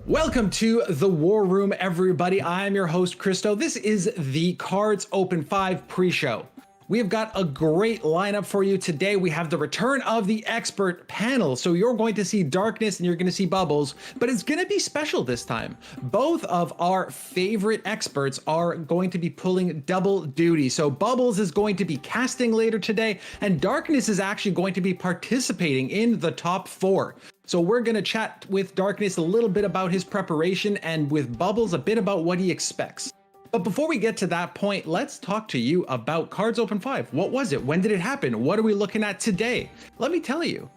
Welcome to the War Room, everybody. I'm your host, Christo. This is the KARDS Open 5 pre-show. We have got a great lineup for you today. We have the return of the expert panel. So you're going to see Darkness and you're going to see Bubbles, but it's going to be special this time. Both of our favorite experts are going to be pulling double duty. So Bubbles is going to be casting later today, and Darkness is actually going to be participating in the top 4. So we're going to chat with Darkness a little bit about his preparation and with Bubbles a bit about what he expects. But before we get to that point, let's talk to you about KARDS Open 5. What was it? When did it happen? What are we looking at today? Let me tell you.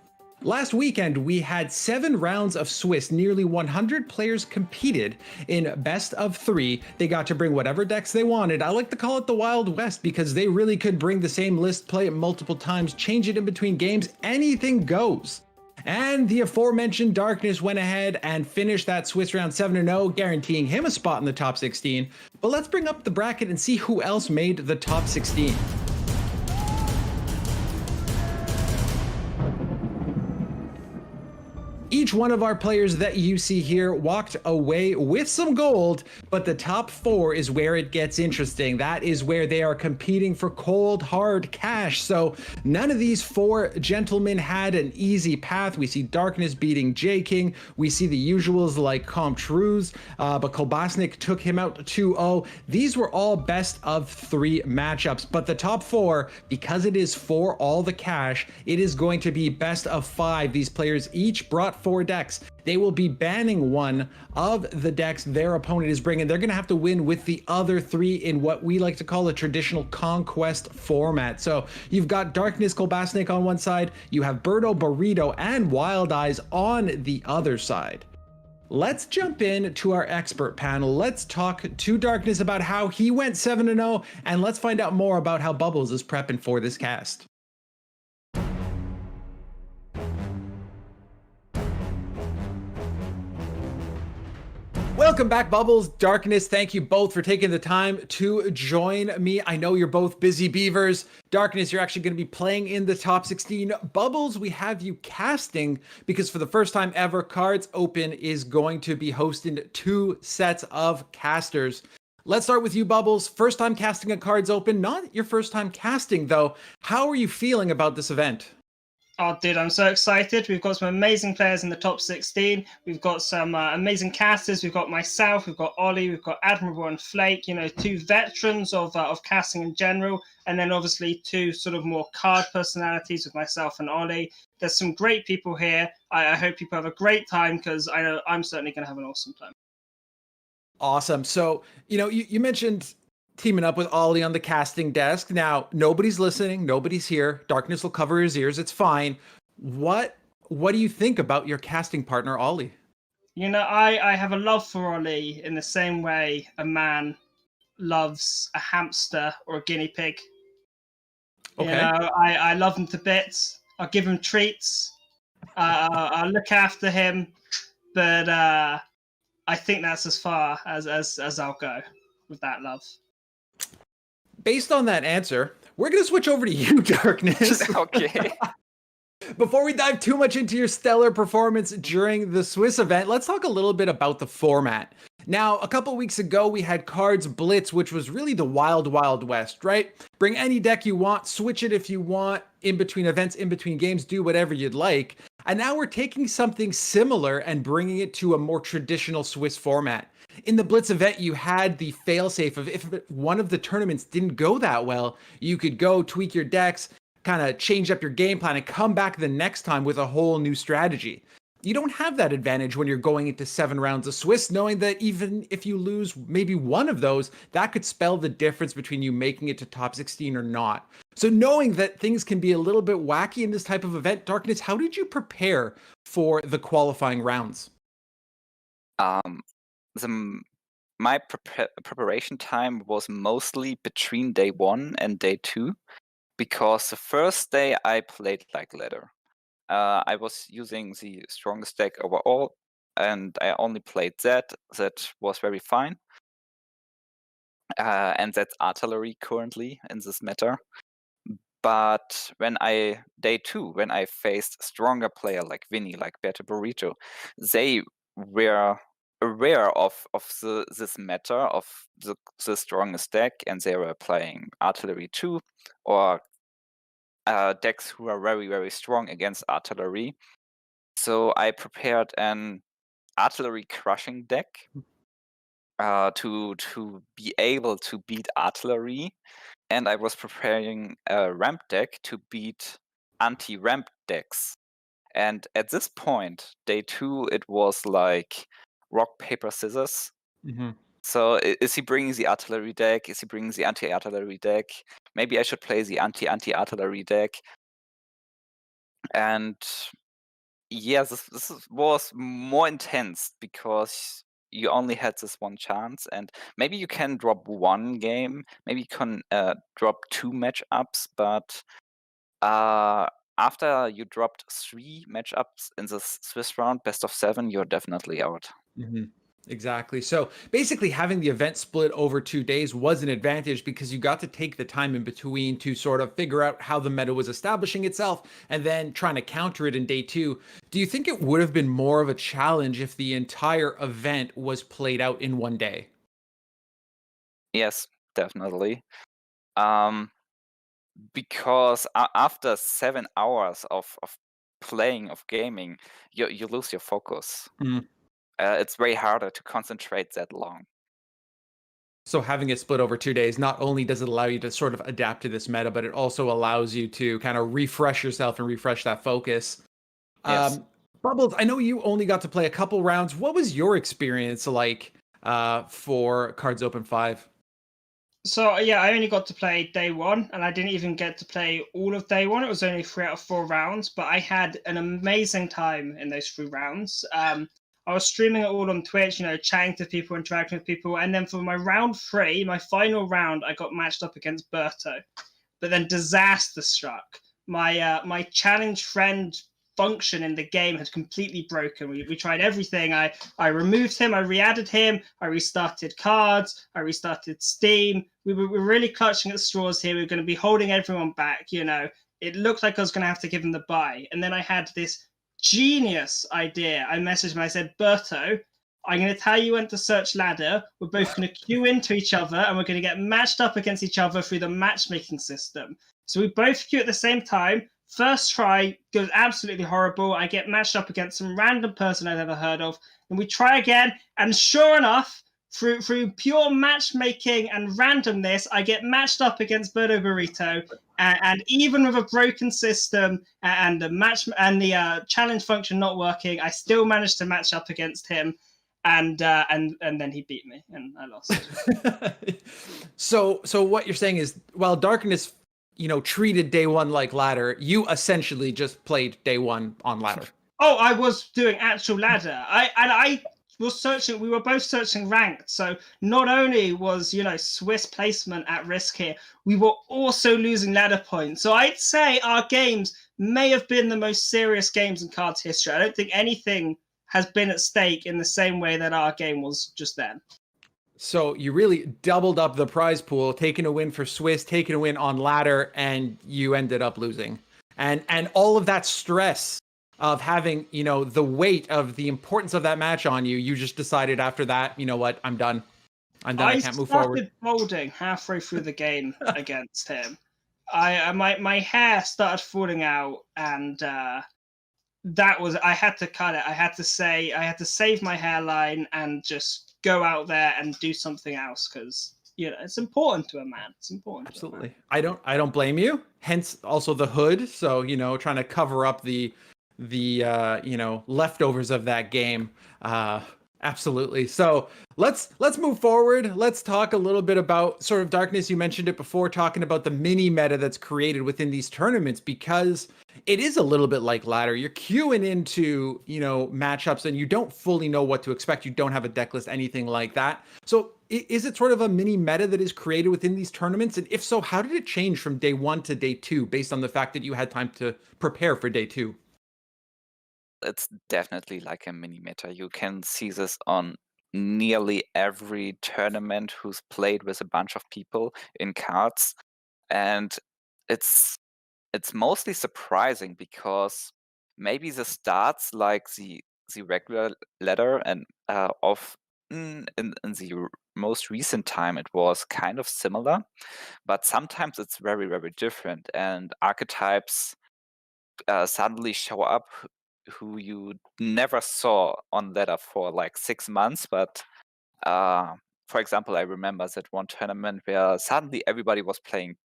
Last weekend, we had 7 rounds of Swiss. Nearly 100 players competed in best of 3. They got to bring whatever decks they wanted. I like to call it the Wild West because they really could bring the same list, play it multiple times, change it in between games. Anything goes. And the aforementioned Darkness went ahead and finished that Swiss round 7-0, guaranteeing him a spot in the top 16. But let's bring up the bracket and see who else made the top 16. Each one of our players that you see here walked away with some gold, but the top 4 is where it gets interesting. That is where they are competing for cold, hard cash. So none of these 4 gentlemen had an easy path. We see Darkness beating J King. We see the usuals like Comtruz, but Kolbasnik took him out 2-0. These were all best of 3 matchups, but the top 4, because it is for all the cash, it is going to be best of 5. These players each brought 4 decks. They will be banning one of the decks their opponent is bringing. They're going to have to win with the other 3 in what we like to call a traditional conquest format. So you've got Darkness, Kolbasnik on one side, you have Berto, Burrito, and Wild Eyes on the other side. Let's jump in to our expert panel. Let's talk to Darkness about how he went 7-0, and let's find out more about how Bubbles is prepping for this cast. Welcome back, Bubbles, Darkness. Thank you both for taking the time to join me. I know you're both busy beavers. Darkness, you're actually going to be playing in the top 16. Bubbles, we have you casting because for the first time ever, KARDS Open is going to be hosting 2 sets of casters. Let's start with you, Bubbles. First time casting at KARDS Open, not your first time casting though. How are you feeling about this event? Oh, dude, I'm so excited. We've got some amazing players in the top 16. We've got some amazing casters. We've got myself, we've got Ollie, we've got Admirable and Flake, 2 veterans of casting in general. And then obviously 2 sort of more card personalities with myself and Ollie. There's some great people here. I hope people have a great time because I know I'm certainly going to have an awesome time. Awesome. So, you mentioned teaming up with Ollie on the casting desk. Now, nobody's listening. Nobody's here. Darkness will cover his ears. It's fine. What do you think about your casting partner, Ollie? I have a love for Ollie in the same way a man loves a hamster or a guinea pig. Okay. I love him to bits. I'll give him treats. I'll look after him. But I think that's as far as I'll go with that love. Based on that answer, we're going to switch over to you, Darkness. Okay. Before we dive too much into your stellar performance during the Swiss event, let's talk a little bit about the format. Now, a couple weeks ago, we had KARDS Blitz, which was really the wild, wild west, right? Bring any deck you want, switch it if you want, in between events, in between games, do whatever you'd like. And now we're taking something similar and bringing it to a more traditional Swiss format. In the Blitz event, you had the failsafe of if one of the tournaments didn't go that well, you could go tweak your decks, kind of change up your game plan, and come back the next time with a whole new strategy. You don't have that advantage when you're going into 7 rounds of Swiss, knowing that even if you lose maybe one of those, that could spell the difference between you making it to top 16 or not. So knowing that things can be a little bit wacky in this type of event, Darkness, how did you prepare for the qualifying rounds? My preparation time was mostly between day 1 and day 2, because the first day I played like ladder. I was using the strongest deck overall, and I only played that. That was very fine. And that's artillery currently in this matter. But day 2, when I faced stronger player like Vinny, like Berto, Burrito, they were aware of this matter of the strongest deck, and they were playing artillery 2 or decks who are very, very strong against artillery. So I prepared an artillery crushing deck to be able to beat artillery, and I was preparing a ramp deck to beat anti-ramp decks. And at this point, day 2, it was like rock, paper, scissors. Mm-hmm. So is he bringing the artillery deck? Is he bringing the anti-artillery deck? Maybe I should play the anti-artillery deck. And yeah, this was more intense because you only had this one chance, and maybe you can drop one game, maybe you can drop 2 matchups, but after you dropped 3 matchups in the Swiss round, best of 7, you're definitely out. Mm-hmm. Exactly. So basically, having the event split over 2 days was an advantage because you got to take the time in between to sort of figure out how the meta was establishing itself and then trying to counter it in day 2. Do you think it would have been more of a challenge if the entire event was played out in one day? Yes, definitely. Because after 7 hours of playing, of gaming, you lose your focus. Mm. It's very harder to concentrate that long. So having it split over 2 days, not only does it allow you to sort of adapt to this meta, but it also allows you to kind of refresh yourself and refresh that focus. Yes. Bubbles, I know you only got to play a couple rounds. What was your experience like for KARDS Open 5? So yeah, I only got to play day 1, and I didn't even get to play all of day 1. It was only 3 out of 4 rounds, but I had an amazing time in those 3 rounds. I was streaming it all on Twitch, chatting to people, interacting with people, and then for my round 3, my final round, I got matched up against Berto. But then disaster struck. My challenge friend function in the game had completely broken. We tried everything. I removed him, I re-added him, I restarted cards, I restarted Steam. We were really clutching at straws here. We were going to be holding everyone back. It looked like I was going to have to give him the buy. And then I had this genius idea. I messaged him, I said, Berto, I'm going to tell you when to search ladder. We're both going to queue into each other, and we're going to get matched up against each other through the matchmaking system. So we both queue at the same time. First try goes absolutely horrible. I get matched up against some random person I've never heard of. And we try again, and sure enough, through pure matchmaking and randomness, I get matched up against Burrito. And even with a broken system and the challenge function not working, I still managed to match up against him. And then he beat me, and I lost. So what you're saying is, while Darkness, treated day 1 like ladder, you essentially just played day 1 on ladder. Oh, I was doing actual ladder. I was searching. We were both searching ranked. So not only was Swiss placement at risk here, we were also losing ladder points. So I'd say our games may have been the most serious games in KARDS history. I don't think anything has been at stake in the same way that our game was just then. So you really doubled up the prize pool, taking a win for Swiss, taking a win on ladder, and you ended up losing. And all of that stress of having, the weight of the importance of that match on you, you just decided after that, you know what, I'm done. I can't move forward. I started folding halfway through the game against him. My hair started falling out, and I had to cut it. I had to save my hairline and just go out there and do something else, because it's important to a man. It's important. Absolutely. I don't blame you. Hence also the hood. So, trying to cover up the leftovers of that game. Absolutely. So let's move forward. Let's talk a little bit about sort of Darkness. You mentioned it before, talking about the mini meta that's created within these tournaments, because it is a little bit like ladder. You're queuing into, matchups, and you don't fully know what to expect. You don't have a deck list, anything like that. So is it sort of a mini meta that is created within these tournaments? And if so, how did it change from day 1 to day 2 based on the fact that you had time to prepare for day 2? It's definitely like a mini meta. You can see this on nearly every tournament who's played with a bunch of people in KARDS, and it's mostly surprising because maybe the starts, like the the regular ladder, and often in the most recent time it was kind of similar, but sometimes it's very, very different, and archetypes suddenly show up who you never saw on ladder for like 6 months. But for example, I remember that one tournament where suddenly everybody was playing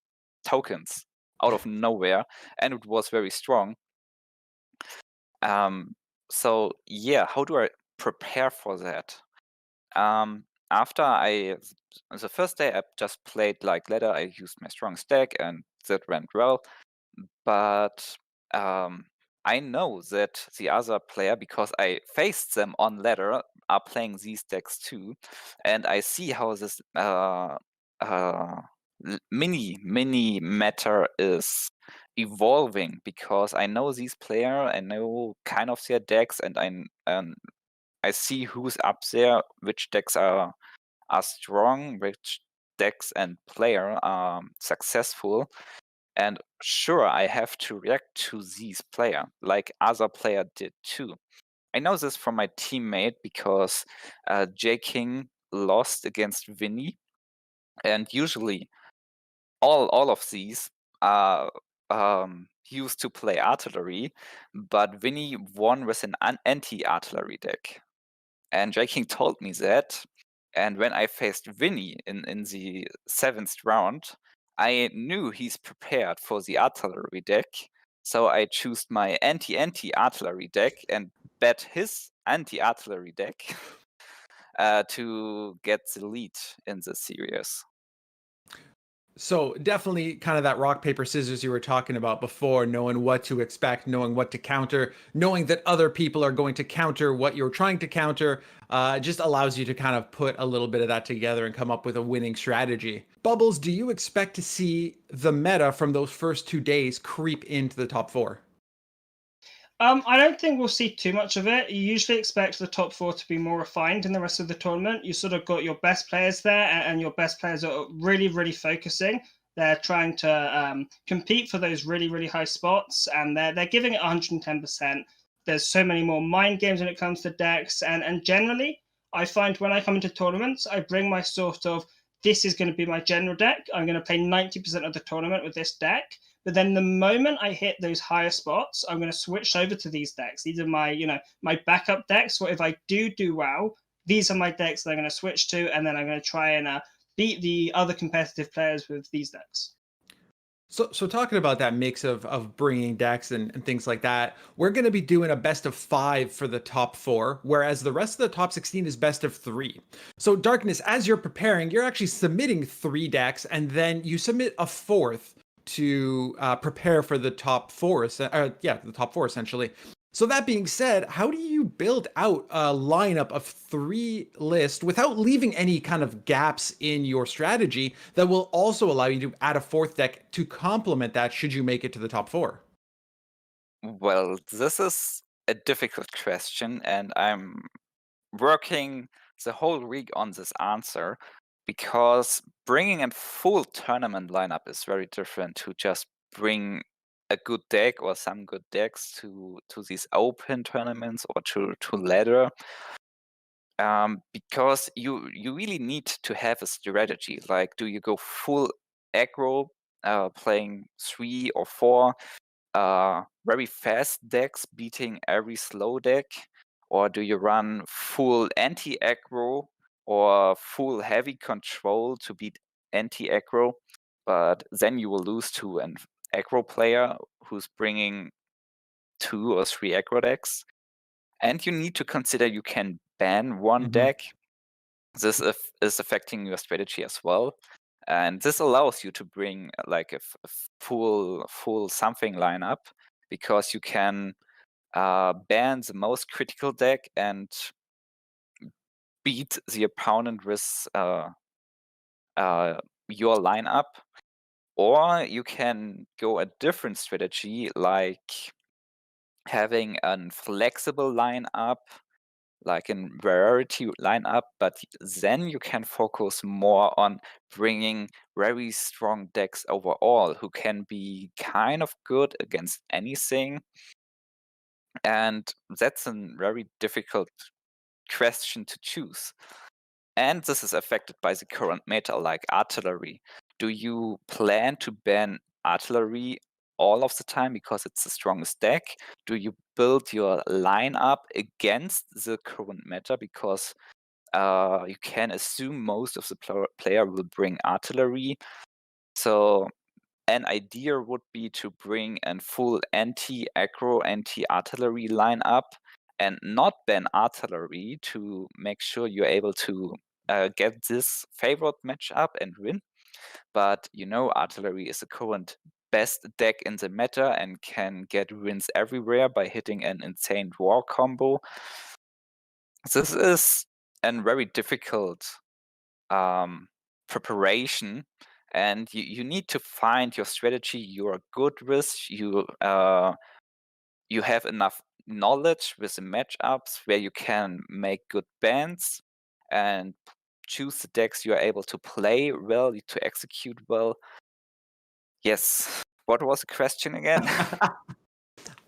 tokens out of nowhere, and it was very strong. So yeah, how do I prepare for that? After the first day I just played like ladder, I used my strong stack, and that went well. But I know that the other player, because I faced them on ladder, are playing these decks too, and I see how this mini meta is evolving, because I know these player, I know kind of their decks, and I see who's up there, which decks are strong, which decks and player are successful. And sure, I have to react to these player like other player did too. I know this from my teammate, because J King lost against Vinny, and usually all of these are used to play artillery, but Vinny won with an anti-artillery deck. And J King told me that, and when I faced Vinny in the 7th round, I knew he's prepared for the artillery deck, so I chose my anti-artillery deck and bet his anti-artillery deck to get the lead in the series. So definitely kind of that rock, paper, scissors you were talking about before, knowing what to expect, knowing what to counter, knowing that other people are going to counter what you're trying to counter, just allows you to kind of put a little bit of that together and come up with a winning strategy. Bubbles, do you expect to see the meta from those first 2 days creep into the top 4? I don't think we'll see too much of it. You usually expect the top 4 to be more refined in the rest of the tournament. You sort of got your best players there, and your best players are really, really focusing. They're trying to compete for those really, really high spots, and they're giving it 110%. There's so many more mind games when it comes to decks, and generally, I find when I come into tournaments, I bring my sort of, this is going to be my general deck. I'm going to play 90% of the tournament with this deck. But then the moment I hit those higher spots, I'm going to switch over to these decks. These are my, my backup decks. So if I do well, these are my decks that I'm going to switch to, and then I'm going to try and beat the other competitive players with these decks. So talking about that mix of bringing decks and things like that, we're going to be doing a best of 5 for the top 4, whereas the rest of the top 16 is best of 3. So Darkness, as you're preparing, you're actually submitting 3 decks, and then you submit a 4th to prepare for the top 4. The top 4 essentially. So that being said, how do you build out a lineup of 3 lists without leaving any kind of gaps in your strategy that will also allow you to add a 4th deck to complement that should you make it to the top 4? Well, this is a difficult question, and I'm working the whole week on this answer, because bringing a full tournament lineup is very different to just bring a good deck or some good decks to these open tournaments or to ladder. Because you really need to have a strategy. Like, do you go full aggro, playing 3 or 4 very fast decks beating every slow deck, or do you run full anti-aggro or full heavy control to beat anti-aggro, but then you will lose to an aggro player who's bringing 2 or 3 aggro decks? And you need to consider you can ban one deck. This is affecting your strategy as well, and this allows you to bring like a full something lineup, because you can ban the most critical deck and beat the opponent with your lineup. Or you can go a different strategy, like having a flexible lineup, like a rarity lineup, but then you can focus more on bringing very strong decks overall, who can be kind of good against anything. And that's a very difficult question to choose. And this is affected by the current meta, like artillery. Do you plan to ban artillery all of the time because it's the strongest deck? Do you build your lineup against the current meta because you can assume most of the player will bring artillery? So an idea would be to bring a full anti-aggro, anti-artillery lineup and not ban artillery to make sure you're able to get this favorite matchup and win. But artillery is the current best deck in the meta and can get wins everywhere by hitting an insane war combo. This is a very difficult preparation, and you need to find your strategy you're good with. You have enough knowledge with the matchups where you can make good bans and choose the decks you're able to play well, to execute well. Yes. What was the question again?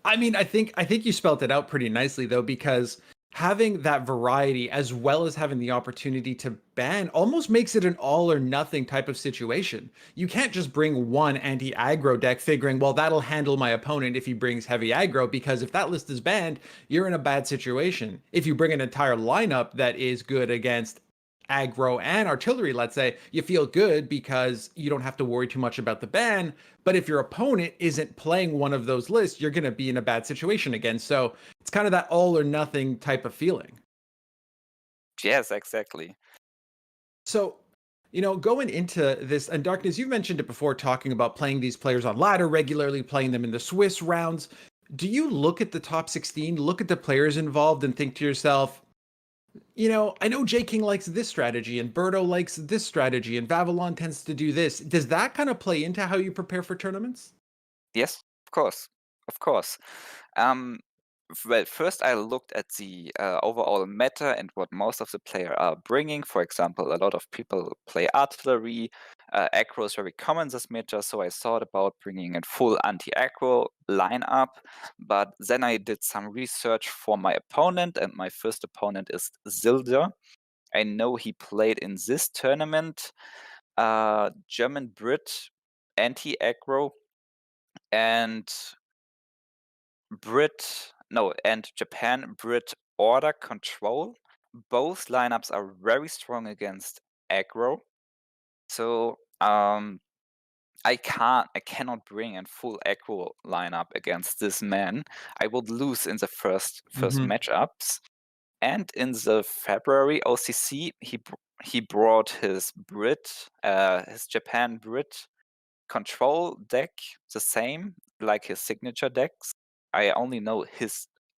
I mean, I think you spelled it out pretty nicely though, because having that variety as well as having the opportunity to ban almost makes it an all or nothing type of situation. You can't just bring one anti-aggro deck figuring, well, that'll handle my opponent if he brings heavy aggro, because if that list is banned, you're in a bad situation. If you bring an entire lineup that is good against aggro and artillery, let's say, you feel good because you don't have to worry too much about the ban. But if your opponent isn't playing one of those lists, you're going to be in a bad situation again. So it's kind of that all or nothing type of feeling. Yes, exactly. So, going into this, and Darkness, you've mentioned it before, talking about playing these players on ladder regularly, playing them in the Swiss rounds. Do you look at the top 16, look at the players involved, and think to yourself, I know J King likes this strategy and Berto likes this strategy and Vavilon tends to do this. Does that kind of play into how you prepare for tournaments? Yes, of course. Of course. Um, well, first I looked at the overall meta and what most of the players are bringing. For example, a lot of people play artillery. Aggro is very common this meta, so I thought about bringing a full anti-aggro lineup. But then I did some research for my opponent, and my first opponent is Zilda. I know he played in this tournament, German Brit anti-aggro, and Japan Brit order control. Both lineups are very strong against aggro. So I cannot bring a full aggro lineup against this man. I would lose in the first matchups. And in the February OCC, he brought his Japan Brit control deck, the same like his signature decks. I only know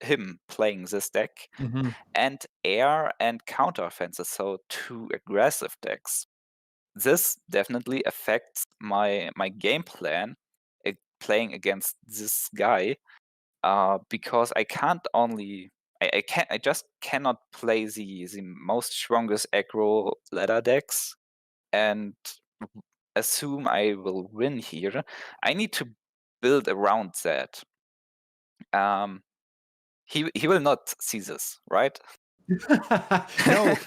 him playing this deck, Mm-hmm. and air and counter offenses, so two aggressive decks. This definitely affects my game plan playing against this guy, because I just cannot play the most strongest aggro ladder decks and assume I will win here. I need to build around that. He will not see this, right?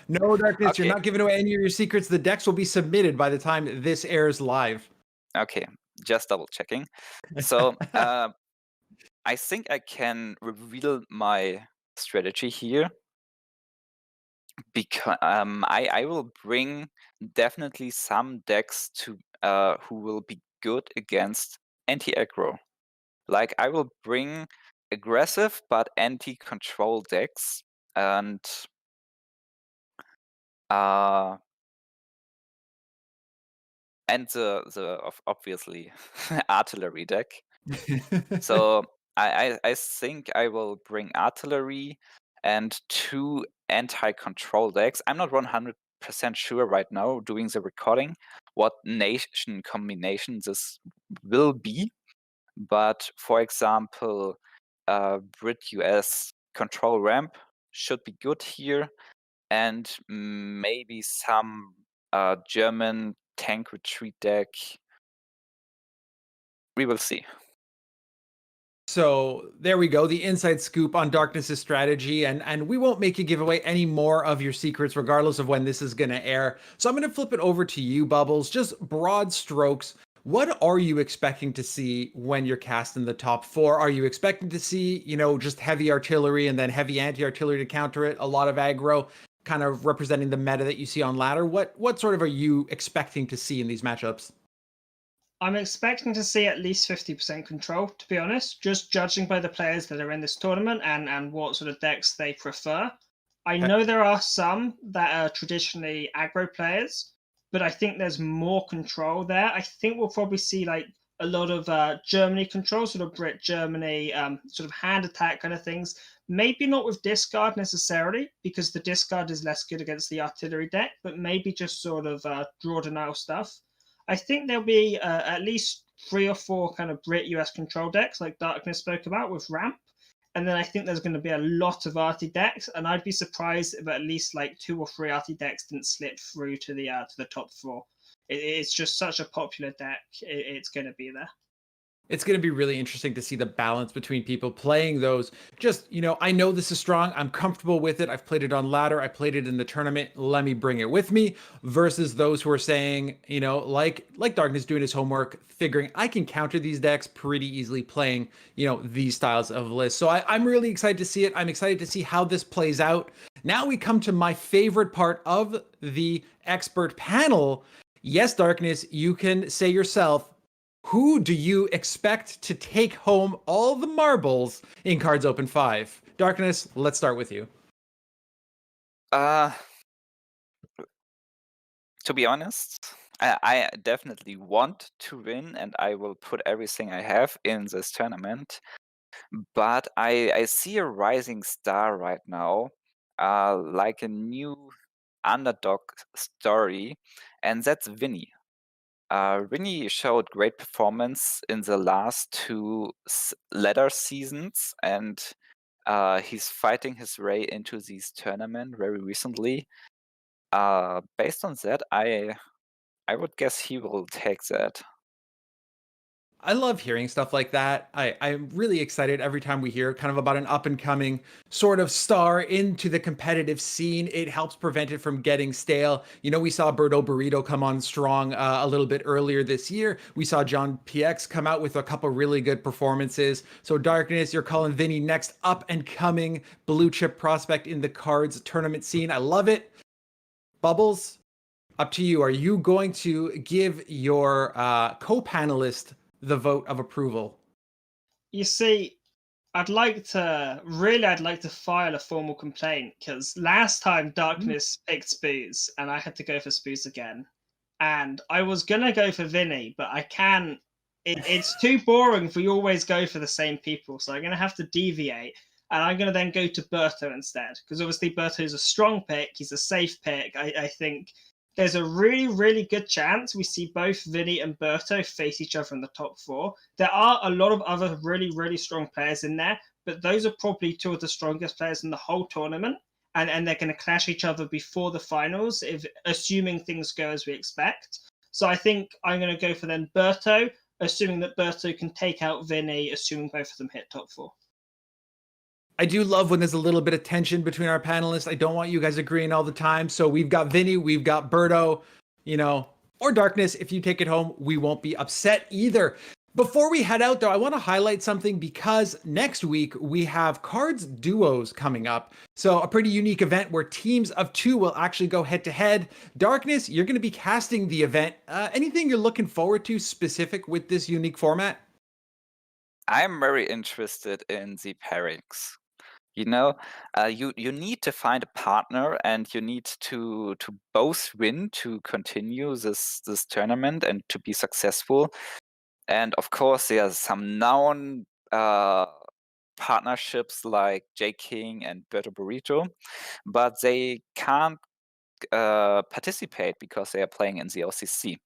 No, Darkness, you're Okay. not giving away any of your secrets. The decks will be submitted by the time this airs live. Okay, just double checking. So I think I can reveal my strategy here, because I will bring definitely some decks to who will be good against anti-aggro. Like I will bring aggressive but anti-control decks, and uh obviously artillery deck. So I think I will bring artillery and two anti-control decks. I'm not 100% sure right now doing the recording what nation combination this will be. But for example, Brit US control ramp should be good here, and maybe some German tank retreat deck. We will see. So there we go, the inside scoop on Darkness's strategy, and we won't make you give away any more of your secrets regardless of when this is going to air. So I'm going to flip it over to you, Bubbles. Just broad strokes. What are you expecting to see when you're casting the top 4? Are you expecting to see, just heavy artillery and then heavy anti-artillery to counter it? A lot of aggro, kind of representing the meta that you see on ladder. What sort of are you expecting to see in these matchups? I'm expecting to see at least 50% control, to be honest, just judging by the players that are in this tournament and what sort of decks they prefer. I know there are some that are traditionally aggro players, but I think there's more control there. I think we'll probably see like a lot of Germany control, sort of Brit Germany, sort of hand attack kind of things. Maybe not with discard necessarily, because the discard is less good against the artillery deck, but maybe just sort of draw denial stuff. I think there'll be at least 3 or 4 kind of Brit US control decks, like Darkness spoke about with Ramp. And then I think there's going to be a lot of Arty decks, and I'd be surprised if at least like 2 or 3 Arty decks didn't slip through to the top 4. It's just such a popular deck. It's going to be there. It's going to be really interesting to see the balance between people playing those. Just, I know this is strong. I'm comfortable with it. I've played it on ladder. I played it in the tournament. Let me bring it with me. Versus those who are saying, like Darkness doing his homework, figuring I can counter these decks pretty easily playing, these styles of lists. So I'm really excited to see it. I'm excited to see how this plays out. Now we come to my favorite part of the expert panel. Yes, Darkness, you can say yourself, who do you expect to take home all the marbles in KARDS Open 5? Darkness, let's start with you. To be honest, I definitely want to win, and I will put everything I have in this tournament. But I see a rising star right now, like a new underdog story, and that's Vinny. Vinny showed great performance in the last 2 ladder seasons, and he's fighting his way into this tournament very recently. Based on that, I would guess he will take that. I love hearing stuff like that. I'm really excited every time we hear kind of about an up and coming sort of star into the competitive scene. It helps prevent it from getting stale. We saw Berto Burrito come on strong a little bit earlier this year. We saw John PX come out with a couple really good performances. So Darkness, you're calling Vinny next up and coming blue chip prospect in the KARDS tournament scene. I love it. Bubbles, up to you. Are you going to give your co-panelist the vote of approval? You see, I'd like to file a formal complaint, because last time Darkness picked Spoos and I had to go for Spoos again. And I was going to go for Vinny, but I can't. It's too boring if we always go for the same people. So I'm going to have to deviate. And I'm going to then go to Berto instead, because obviously Berto's a strong pick. He's a safe pick. I think there's a really, really good chance we see both Vinny and Berto face each other in the top 4. There are a lot of other really, really strong players in there, but those are probably 2 of the strongest players in the whole tournament. And they're going to clash each other before the finals, if assuming things go as we expect. So I think I'm going to go for then Berto, assuming that Berto can take out Vinny, assuming both of them hit top 4. I do love when there's a little bit of tension between our panelists. I don't want you guys agreeing all the time. So we've got Vinny, we've got Berto, or Darkness. If you take it home, we won't be upset either. Before we head out, though, I want to highlight something, because next week we have KARDS Duos coming up. So a pretty unique event where teams of 2 will actually go head to head. Darkness, you're going to be casting the event. Anything you're looking forward to specific with this unique format? I'm very interested in the pairings. You need to find a partner, and you need to both win to continue this tournament and to be successful. And of course, there are some known partnerships like J King and Berto Burrito, but they can't participate because they are playing in the OCC.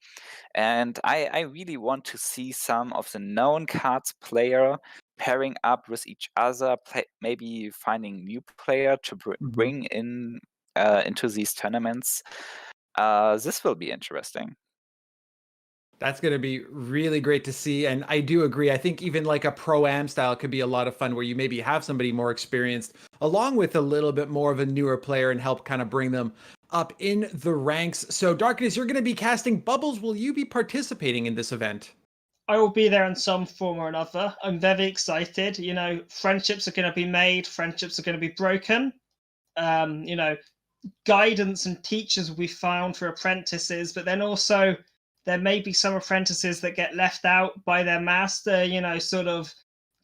And I really want to see some of the known KARDS player pairing up with each other, maybe finding new player to bring in into these tournaments. This will be interesting. That's going to be really great to see. And I do agree. I think even like a pro-am style could be a lot of fun where you maybe have somebody more experienced along with a little bit more of a newer player and help kind of bring them up in the ranks. So Darkness, you're going to be casting Bubbles. Will you be participating in this event? I will be there in some form or another. I'm very excited. You know, friendships are going to be made, friendships are going to be broken. You know, guidance and teachers will be found for apprentices, but then also there may be some apprentices that get left out by their master, you know, sort of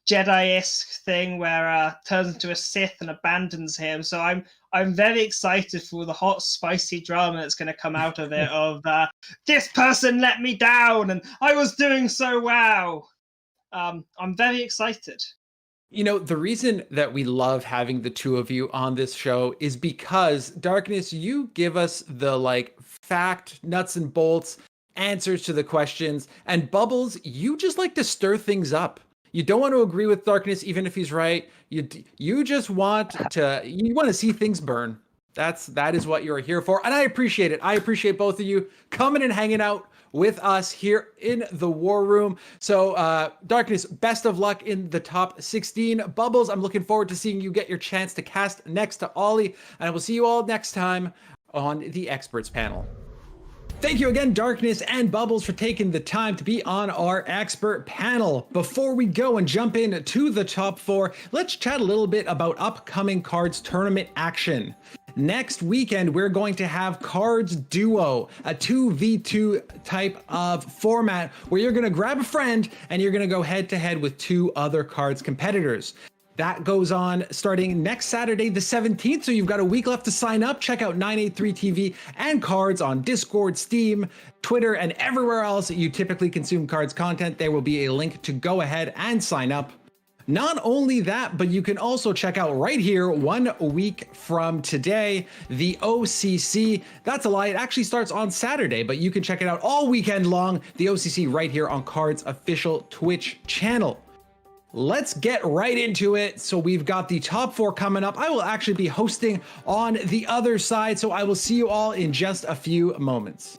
Jedi-esque thing where turns into a Sith and abandons him. So I'm very excited for the hot, spicy drama that's going to come out of it. Of this person let me down, and I was doing so well. I'm very excited. You know, the reason that we love having the two of you on this show is because Darkness, you give us the like fact, nuts and bolts answers to the questions, and Bubbles, you just like to stir things up. You don't want to agree with Darkness, even if he's right. You just want to see things burn. That is what you're here for, and I appreciate it. I appreciate both of you coming and hanging out with us here in the War Room. So, Darkness, best of luck in the top 16. Bubbles, I'm looking forward to seeing you get your chance to cast next to Ollie, and I will see you all next time on the Experts panel. Thank you again, Darkness and Bubbles, for taking the time to be on our expert panel. Before we go and jump in to the top 4, let's chat a little bit about upcoming Cards tournament action. Next weekend, we're going to have Cards Duo, a 2v2 type of format where you're going to grab a friend and you're going to go head to head with 2 other Cards competitors. That goes on starting next Saturday, the 17th. So you've got a week left to sign up. Check out 983 TV and Cards on Discord, Steam, Twitter, and everywhere else that you typically consume Cards content. There will be a link to go ahead and sign up. Not only that, but you can also check out right here 1 week from today, the OCC. That's a lie. It actually starts on Saturday, but you can check it out all weekend long. The OCC right here on Cards' official Twitch channel. Let's get right into it. So we've got the top 4 coming up. I will actually be hosting on the other side, so I will see you all in just a few moments.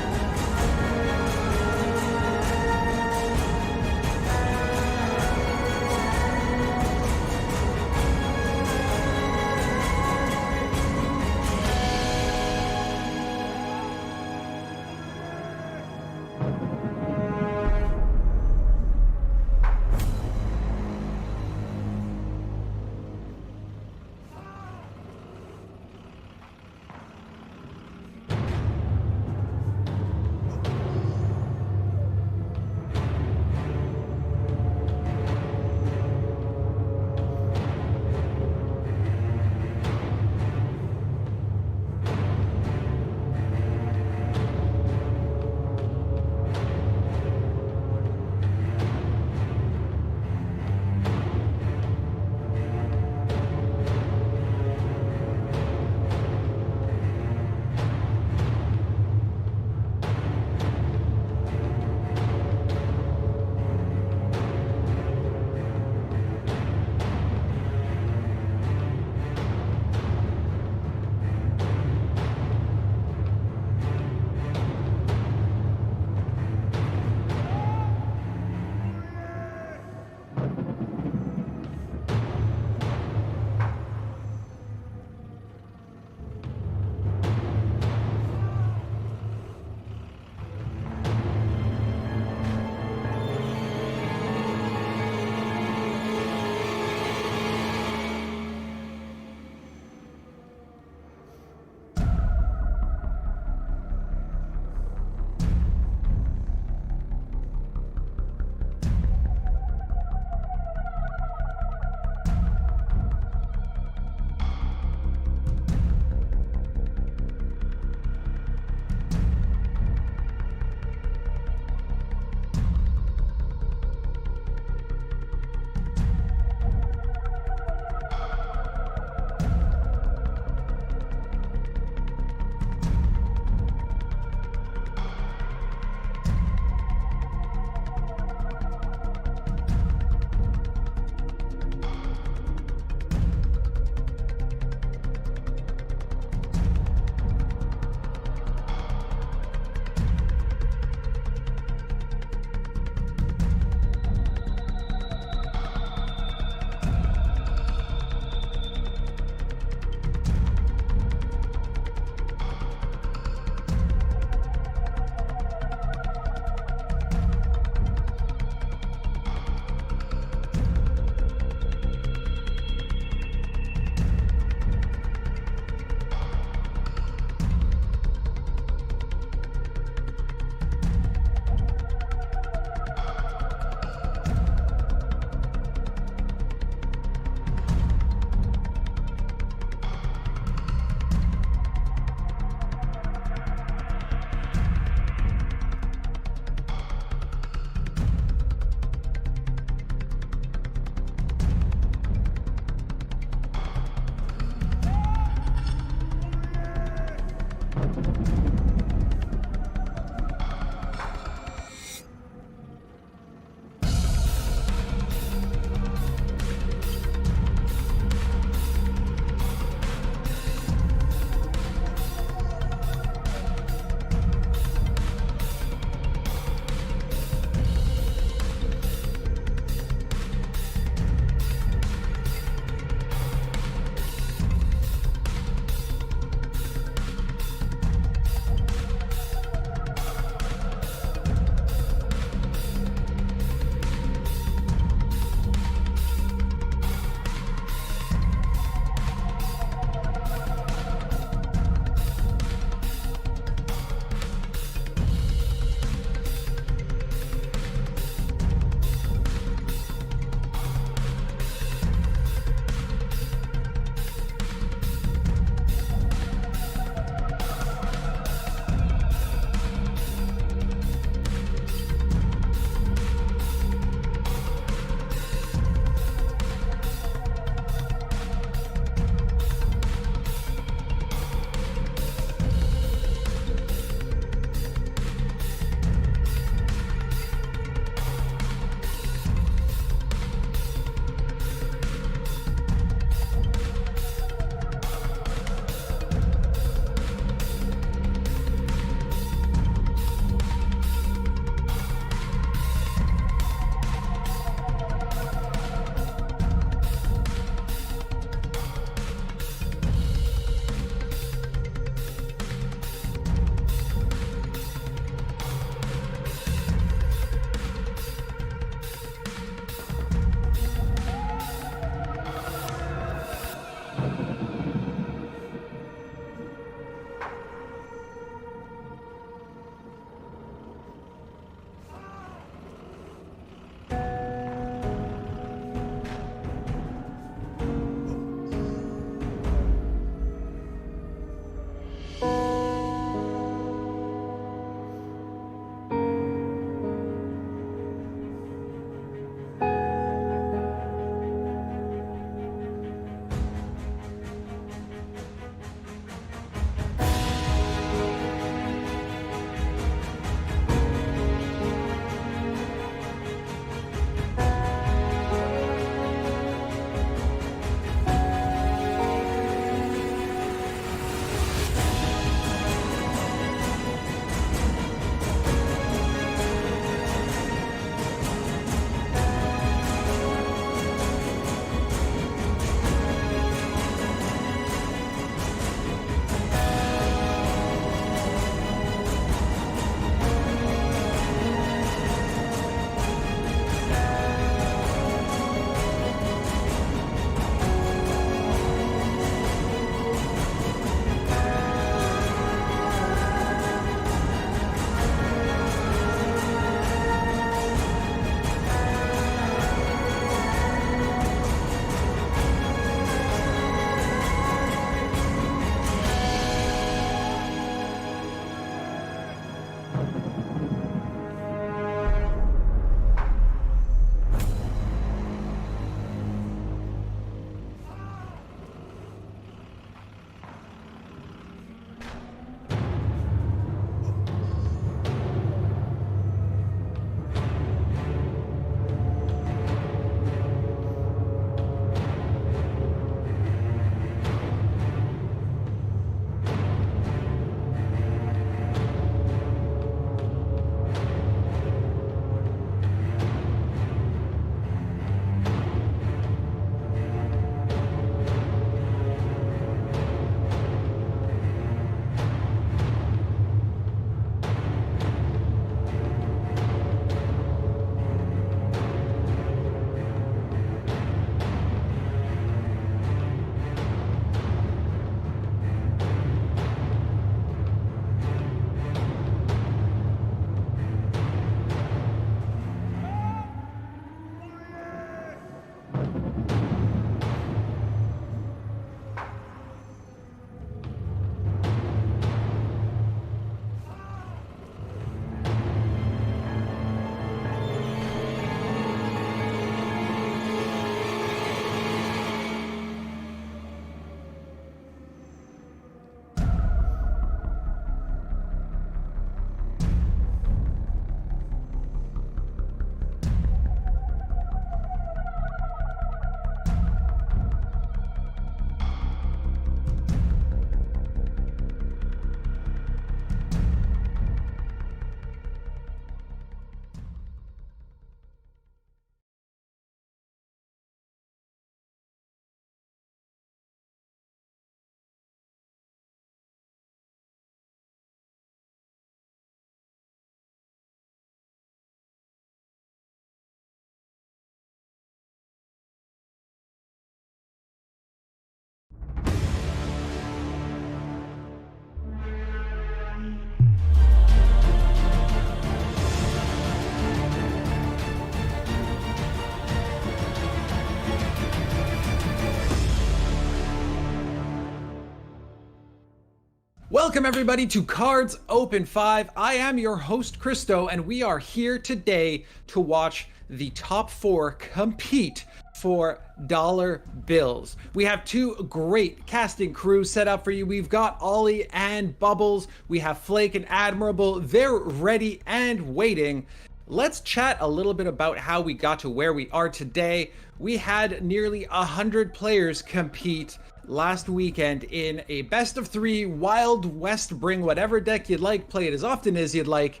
Welcome everybody to KARDS Open 5. I am your host Christo, and we are here today to watch the top 4 compete for dollar bills. We have 2 great casting crews set up for you. We've got Ollie and Bubbles. We have Flake and Admirable. They're ready and waiting. Let's chat a little bit about how we got to where we are today. We had nearly 100 players compete last weekend in a best of 3 Wild West. Bring whatever deck you'd like, play it as often as you'd like,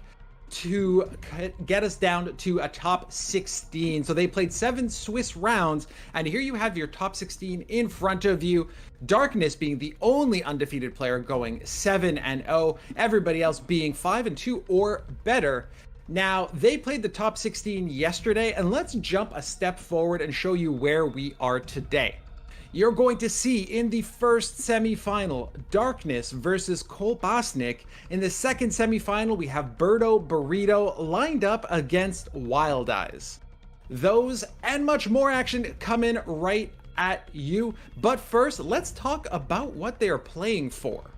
to get us down to a top 16. So they played 7 Swiss rounds, and here you have your top 16 in front of you. Darkness being the only undefeated player going 7-0, everybody else being 5-2 or better. Now, they played the top 16 yesterday, and let's jump a step forward and show you where we are today. You're going to see in the first semifinal, Darkness versus Kolbasnik. In the second semifinal, we have Berto, Burrito lined up against Wild Eyes. Those and much more action coming right at you. But first, let's talk about what they are playing for.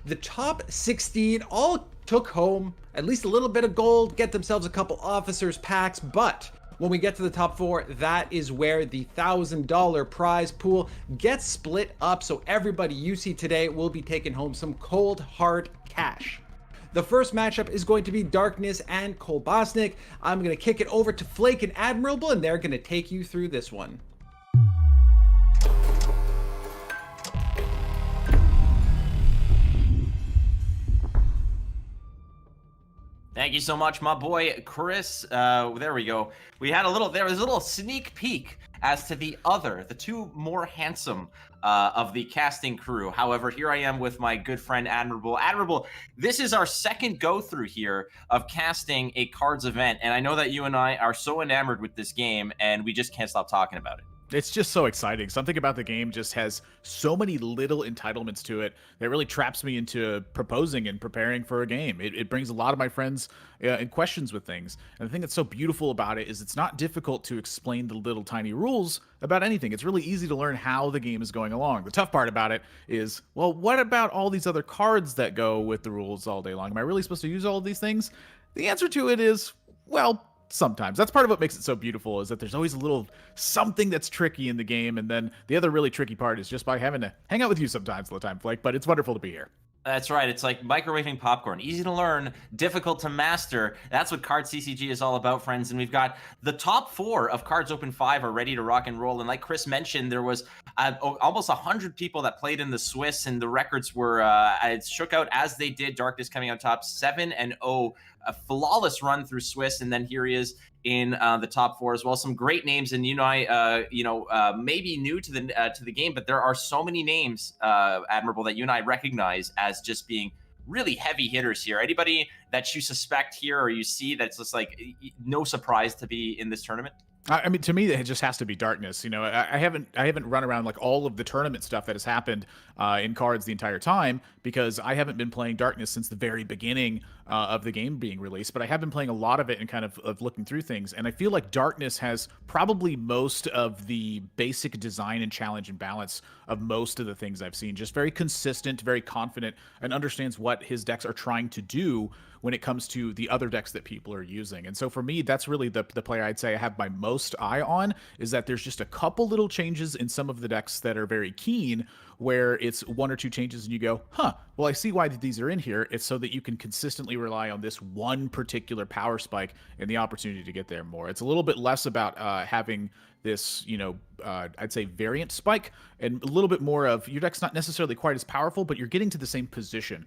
The top 16 all took home at least a little bit of gold, get themselves a couple officers packs, but when we get to the top 4, that is where the $1,000 prize pool gets split up, so everybody you see today will be taking home some cold hard cash. The first matchup is going to be Darkness and Kolbasnik. I'm going to kick it over to Flake and Admirable, and they're going to take you through this one. Thank you so much, my boy Chris. There we go. There was a little sneak peek as to the 2 more handsome of the casting crew. However, here I am with my good friend Admirable. Admirable, this is our second go through here of casting a cards event, and I know that you and I are so enamored with this game, and we just can't stop talking about it. It's just so exciting. Something about the game just has so many little entitlements to it that really traps me into proposing and preparing for a game. It brings a lot of my friends in questions with things. And the thing that's so beautiful about it is it's not difficult to explain the little tiny rules about anything. It's really easy to learn how the game is going along. The tough part about it is, well, what about all these other cards that go with the rules all day long? Am I really supposed to use all of these things? The answer to it is, well, sometimes. That's part of what makes it so beautiful, is that there's always a little something that's tricky in the game, and then the other really tricky part is just by having to hang out with you sometimes all the time, Flake, but it's wonderful to be here. That's right. It's like microwaving popcorn. Easy to learn, difficult to master. That's what Cards CCG is all about, friends. And we've got the top 4 of Cards Open 5 are ready to rock and roll. And like Chris mentioned, there was almost 100 people that played in the Swiss, and the records were it shook out as they did. Darkness coming out top 7-0, a flawless run through Swiss, and then here he is in the top 4 as well. Some great names, and maybe new to the game, but there are so many names, Admirable, that you and I recognize as just being really heavy hitters here. Anybody that you suspect here or you see that's just like no surprise to be in this tournament? I mean, to me, it just has to be Darkness. You know, I haven't run around like all of the tournament stuff that has happened in Cards the entire time, because I haven't been playing Darkness since the very beginning of the game being released. But I have been playing a lot of it and kind of looking through things. And I feel like Darkness has probably most of the basic design and challenge and balance of most of the things I've seen. Just very consistent, very confident, and understands what his decks are trying to do when it comes to the other decks that people are using. And so for me, that's really the player I'd say I have my most eye on, is that there's just a couple little changes in some of the decks that are very keen, where it's 1 or 2 changes and you go, huh, well, I see why these are in here. It's so that you can consistently rely on this one particular power spike and the opportunity to get there more. It's a little bit less about having this, I'd say variant spike, and a little bit more of your deck's not necessarily quite as powerful, but you're getting to the same position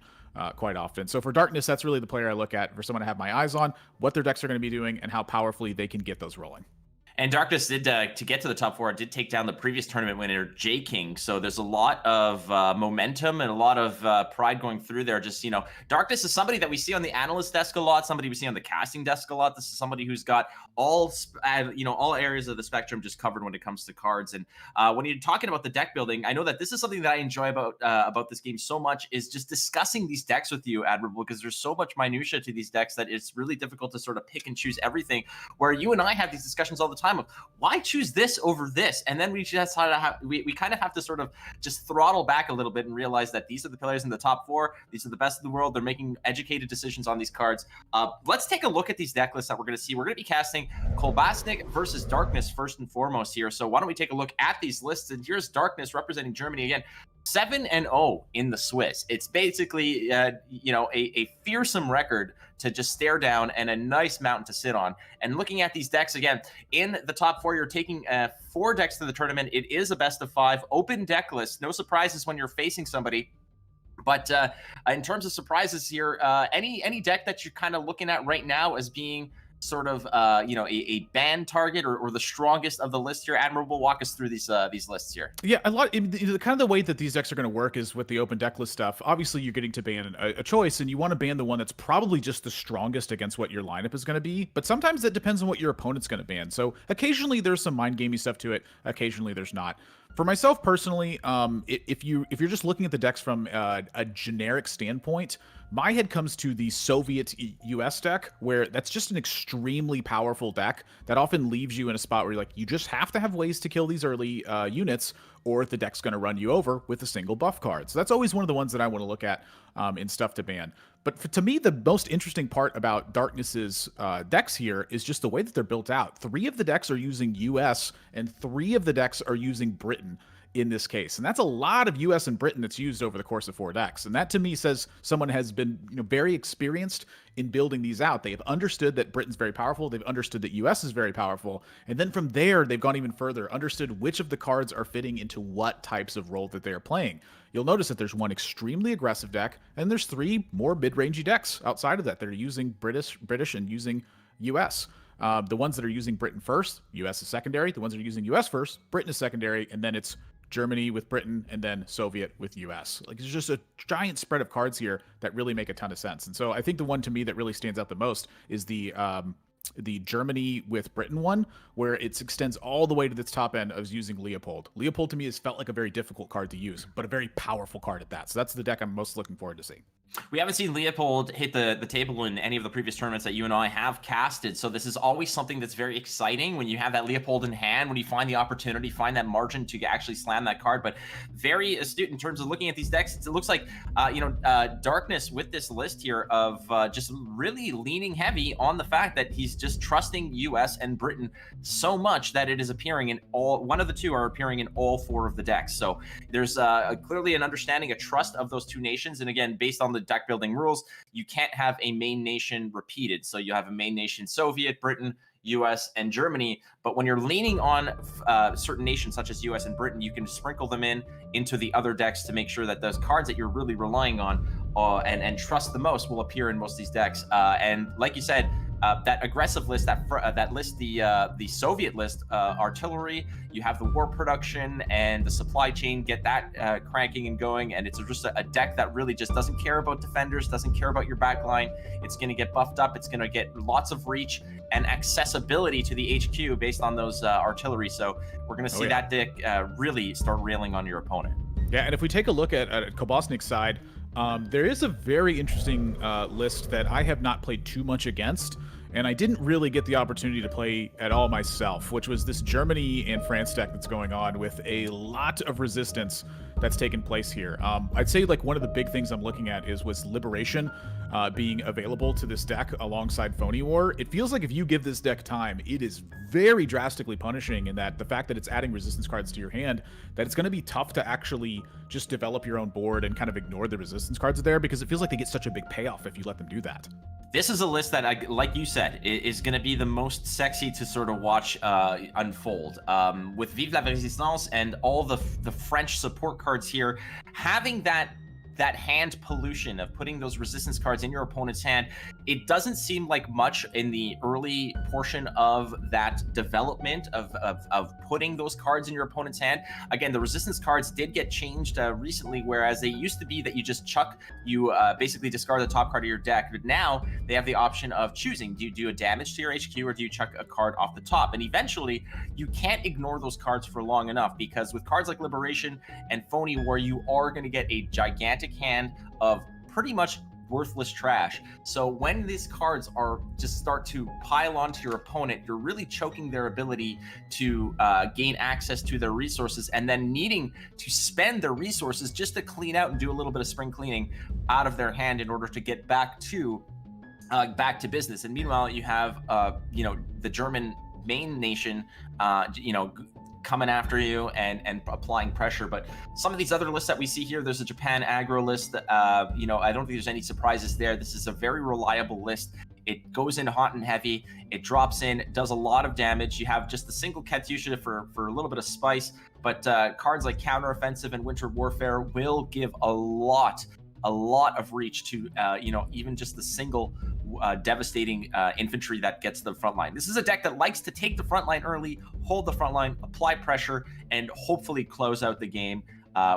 quite often. So for Darkness, that's really the player I look at for someone to have my eyes on, what their decks are going to be doing and how powerfully they can get those rolling. And Darkness did, to get to the top 4, did take down the previous tournament winner, J King. So there's a lot of momentum and a lot of pride going through there. Just, Darkness is somebody that we see on the analyst desk a lot, somebody we see on the casting desk a lot. This is somebody who's got all areas of the spectrum just covered when it comes to cards. And when you're talking about the deck building, I know that this is something that I enjoy about this game so much, is just discussing these decks with you, Admirable, because there's so much minutia to these decks that it's really difficult to sort of pick and choose everything, where you and I have these discussions all the time. time of why choose this over this, and then we just we kind of have to sort of just throttle back a little bit and realize that these are the players in the top 4. These are the best in the world. They're making educated decisions on these cards. Let's take a look at these deck lists that we're going to see. We're going to be casting Kolbasnik versus Darkness first and foremost here. So why don't we take a look at these lists? And here's Darkness representing Germany again. 7-0 in the Swiss. It's basically, you know, a fearsome record to just stare down and a nice mountain to sit on. And looking at these decks again, in the top 4, you're taking 4 decks to the tournament. It is a best of 5 open deck list. No surprises when you're facing somebody. But in terms of surprises here, any deck that you're kind of looking at right now as being sort of you know, a ban target or the strongest of the list here? Admirable, walk us through these lists here. Yeah, a lot. Kind of the way that these decks are going to work is with the open deck list stuff. Obviously, you're getting to ban a choice, and you want to ban the one that's probably just the strongest against what your lineup is going to be. But sometimes that depends on what your opponent's going to ban. So occasionally there's some mind gamey stuff to it. Occasionally there's not. For myself personally, if you're just looking at the decks from a generic standpoint, my head comes to the Soviet US deck, where that's just an extremely powerful deck that often leaves you in a spot where you're like, you just have to have ways to kill these early units, or the deck's going to run you over with a single buff card. So that's always one of the ones that I want to look at in stuff to ban. But to me, the most interesting part about Darkness's decks here is just the way that they're built out. 3 of the decks are using US, and 3 of the decks are using Britain in this case. And that's a lot of US and Britain that's used over the course of 4 decks. And that to me says someone has been, you know, very experienced in building these out. They have understood that Britain's very powerful. They've understood that US is very powerful. And then from there, they've gone even further, understood which of the cards are fitting into what types of role that they're playing. You'll notice that there's one extremely aggressive deck, and there's 3 more mid-rangey decks outside of that that are using British and using US. The ones that are using Britain first, US is secondary. The ones that are using US first, Britain is secondary, and then it's Germany with Britain, and then Soviet with US. Like, there's just a giant spread of cards here that really make a ton of sense. And so I think the one to me that really stands out the most is the Germany with Britain one, where it extends all the way to the top end of using Leopold. Leopold to me has felt like a very difficult card to use, but a very powerful card at that. So that's the deck I'm most looking forward to seeing. We haven't seen Leopold hit the table in any of the previous tournaments that you and I have casted, so this is always something that's very exciting when you have that Leopold in hand, when you find the opportunity, find that margin to actually slam that card. But very astute in terms of looking at these decks. It looks like you know, Darkness with this list here of just really leaning heavy on the fact that he's just trusting US and Britain so much that it is appearing in one of the 2 are appearing in all 4 of the decks. So there's clearly an understanding, a trust of those 2 nations. And again, based on the deck building rules, you can't have a main nation repeated. So you have a main nation Soviet, Britain, US, and Germany. But when you're leaning on certain nations such as US and Britain, you can sprinkle them into the other decks to make sure that those cards that you're really relying on and trust the most will appear in most of these decks. And like you said, that aggressive list, that list, the Soviet list, artillery, you have the war production and the supply chain, get that cranking and going, and it's just a deck that really just doesn't care about defenders, doesn't care about your back line. It's going to get buffed up, it's going to get lots of reach and accessibility to the HQ based on those artillery. So we're going to see that deck really start railing on your opponent. Yeah, and if we take a look at Kolbasnik's side, there is a very interesting list that I have not played too much against, and I didn't really get the opportunity to play at all myself, which was this Germany and France deck that's going on with a lot of resistance that's taken place here. I'd say like one of the big things I'm looking at was Liberation being available to this deck alongside Phony War. It feels like if you give this deck time, it is very drastically punishing in that the fact that it's adding resistance cards to your hand, that it's going to be tough to actually just develop your own board and kind of ignore the resistance cards there, because it feels like they get such a big payoff if you let them do that. This is a list that, like you said, is going to be the most sexy to sort of watch unfold. With Vive la Résistance and all the French support cards here, having that hand pollution of putting those resistance cards in your opponent's hand, it doesn't seem like much in the early portion of that development of putting those cards in your opponent's hand. Again, the resistance cards did get changed recently, whereas they used to be that you just you basically discard the top card of your deck, but now they have the option of choosing, do you do a damage to your HQ or do you chuck a card off the top? And eventually you can't ignore those cards for long enough, because with cards like Liberation and Phony War, you are going to get a gigantic hand of pretty much worthless trash. So when these cards are just start to pile onto your opponent, you're really choking their ability to gain access to their resources, and then needing to spend their resources just to clean out and do a little bit of spring cleaning out of their hand in order to get back to business. And meanwhile, you have the German main nation, coming after you and applying pressure. But some of these other lists that we see here, there's a Japan aggro list. I don't think there's any surprises there. This is a very reliable list. It goes in hot and heavy. It drops in, does a lot of damage. You have just the single Katyusha for a little bit of spice, but cards like Counteroffensive and Winter Warfare will give a lot of reach to even just the single devastating infantry that gets to the front line. This is a deck that likes to take the front line early, hold the front line, apply pressure, and hopefully close out the game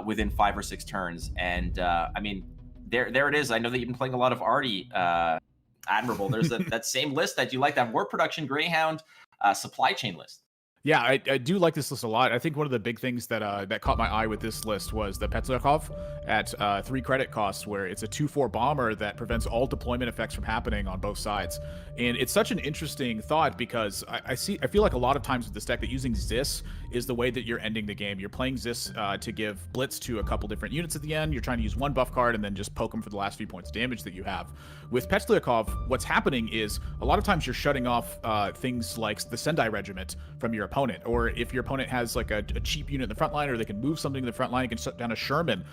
within 5 or 6 turns. And there it is. I know that you've been playing a lot of Artie Admirable. There's that same list that you like, that War Production Greyhound supply chain list. Yeah, I do like this list a lot. I think one of the big things that caught my eye with this list was the Petliakov at 3 credit costs, where it's a 2/4 bomber that prevents all deployment effects from happening on both sides. And it's such an interesting thought, because I feel like a lot of times with this deck that using Zis is the way that you're ending the game. You're playing Zis to give blitz to a couple different units at the end. You're trying to use one buff card and then just poke them for the last few points of damage that you have. With Petliakov, what's happening is a lot of times you're shutting off things like the Sendai Regiment from your opponent, or if your opponent has like a cheap unit in the front line, or they can move something in the front line, you can shut down a Sherman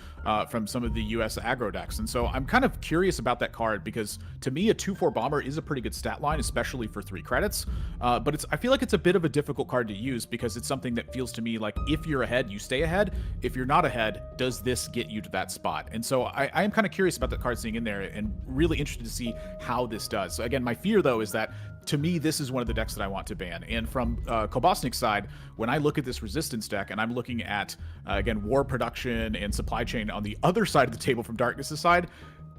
from some of the US aggro decks. And so I'm kind of curious about that card, because to me a 2/4 bomber is a pretty good stat line, especially for 3 credits, but I feel like it's a bit of a difficult card to use, because it's something that feels to me like if you're ahead, you stay ahead. If you're not ahead, does this get you to that spot? And so I am kind of curious about that card sitting in there, and really interested to see how this does. So again, my fear though is that, to me, this is one of the decks that I want to ban. And from Kolbasnik's side, when I look at this resistance deck, and I'm looking at, again, War Production and Supply Chain on the other side of the table from Darkness's side,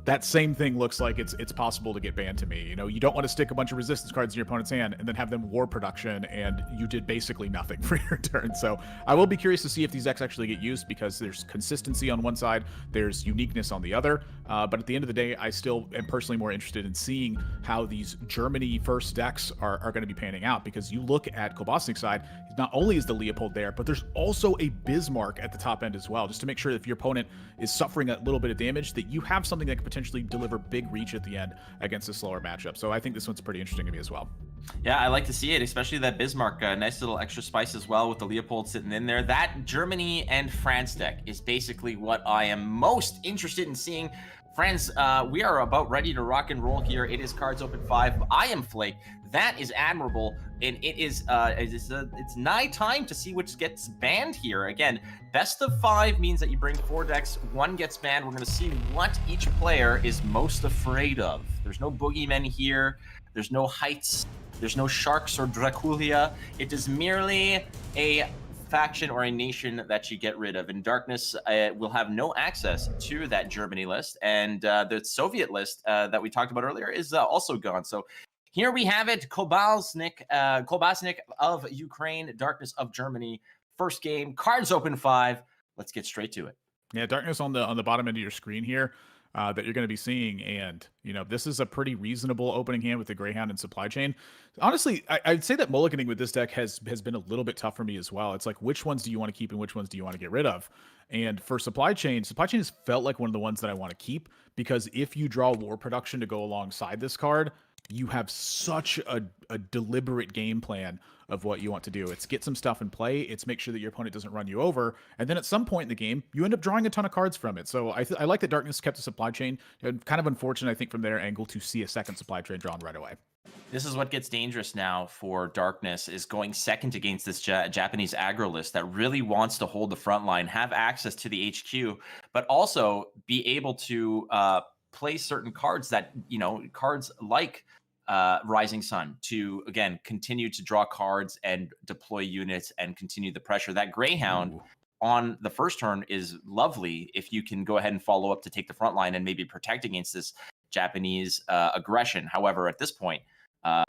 that same thing looks like it's possible to get banned to me. You don't want to stick a bunch of resistance cards in your opponent's hand and then have them War Production, and you did basically nothing for your turn. So I will be curious to see if these decks actually get used, because there's consistency on one side, there's uniqueness on the other. But at the end of the day, I still am personally more interested in seeing how these Germany first decks are going to be panning out, because you look at Kolbasnik's side, not only is the Leopold there, but there's also a Bismarck at the top end as well, just to make sure that if your opponent is suffering a little bit of damage, that you have something that could potentially deliver big reach at the end against a slower matchup. So I think this one's pretty interesting to me as well. Yeah, I like to see it, especially that Bismarck. Nice little extra spice as well with the Leopold sitting in there. That Germany and France deck is basically what I am most interested in seeing. Friends, we are about ready to rock and roll here. It is Cards Open 5. I am Flake. That is Admirable, and it's nigh time to see which gets banned here. Again, best of 5 means that you bring 4 decks, 1 gets banned. We're going to see what each player is most afraid of. There's no boogeymen here. There's no heights. There's no sharks or Draculia. It is merely a faction or a nation that you get rid of. And Darkness will have no access to that Germany list, and the Soviet list that we talked about earlier is also gone. So here we have it: Kolbasnik of Ukraine, Darkness of Germany. First game, Cards Open 5. Let's get straight to it. Yeah, Darkness on the bottom end of your screen here that you're going to be seeing, and this is a pretty reasonable opening hand with the Greyhound and Supply Chain. Honestly, I'd say that mulliganing with this deck has been a little bit tough for me as well. It's like, which ones do you want to keep and which ones do you want to get rid of? And for Supply Chain has felt like one of the ones that I want to keep, because if you draw War Production to go alongside this card, you have such a deliberate game plan of what you want to do. It's get some stuff in play. It's make sure that your opponent doesn't run you over. And then at some point in the game, you end up drawing a ton of cards from it. So I like that Darkness kept a Supply Chain. Kind of unfortunate, I think, from their angle to see a second Supply Chain drawn right away. This is what gets dangerous now for Darkness, is going second against this Japanese aggro list that really wants to hold the front line, have access to the HQ, but also be able to play certain cards that, cards like Rising Sun to, again, continue to draw cards and deploy units and continue the pressure. That Greyhound on the first turn is lovely if you can go ahead and follow up to take the front line and maybe protect against this Japanese aggression. However, at this point,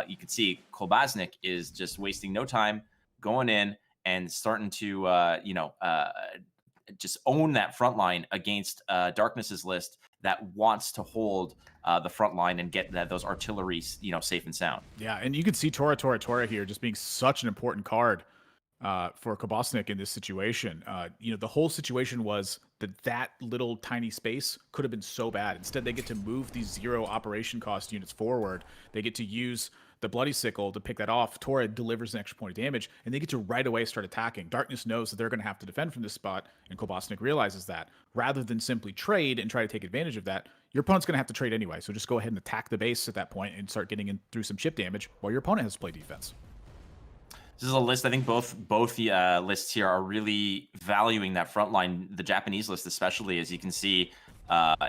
you can see Kolbasnik is just wasting no time going in and starting to, just own that front line against Darkness's list that wants to hold the front line and get those artillery, safe and sound. Yeah, and you can see Tora here just being such an important card for Kolbasnik in this situation. The whole situation was that little tiny space could have been so bad. Instead, they get to move these 0 operation cost units forward. They get to use the Bloody Sickle to pick that off. Tora delivers an extra point of damage, and they get to right away start attacking. Darkness knows that they're going to have to defend from this spot, and Kolbasnik realizes that. Rather than simply trade and try to take advantage of that, your opponent's going to have to trade anyway. So just go ahead and attack the base at that point and start getting in through some chip damage while your opponent has to play defense. This is a list. I think both the lists here are really valuing that front line. The Japanese list, especially, as you can see,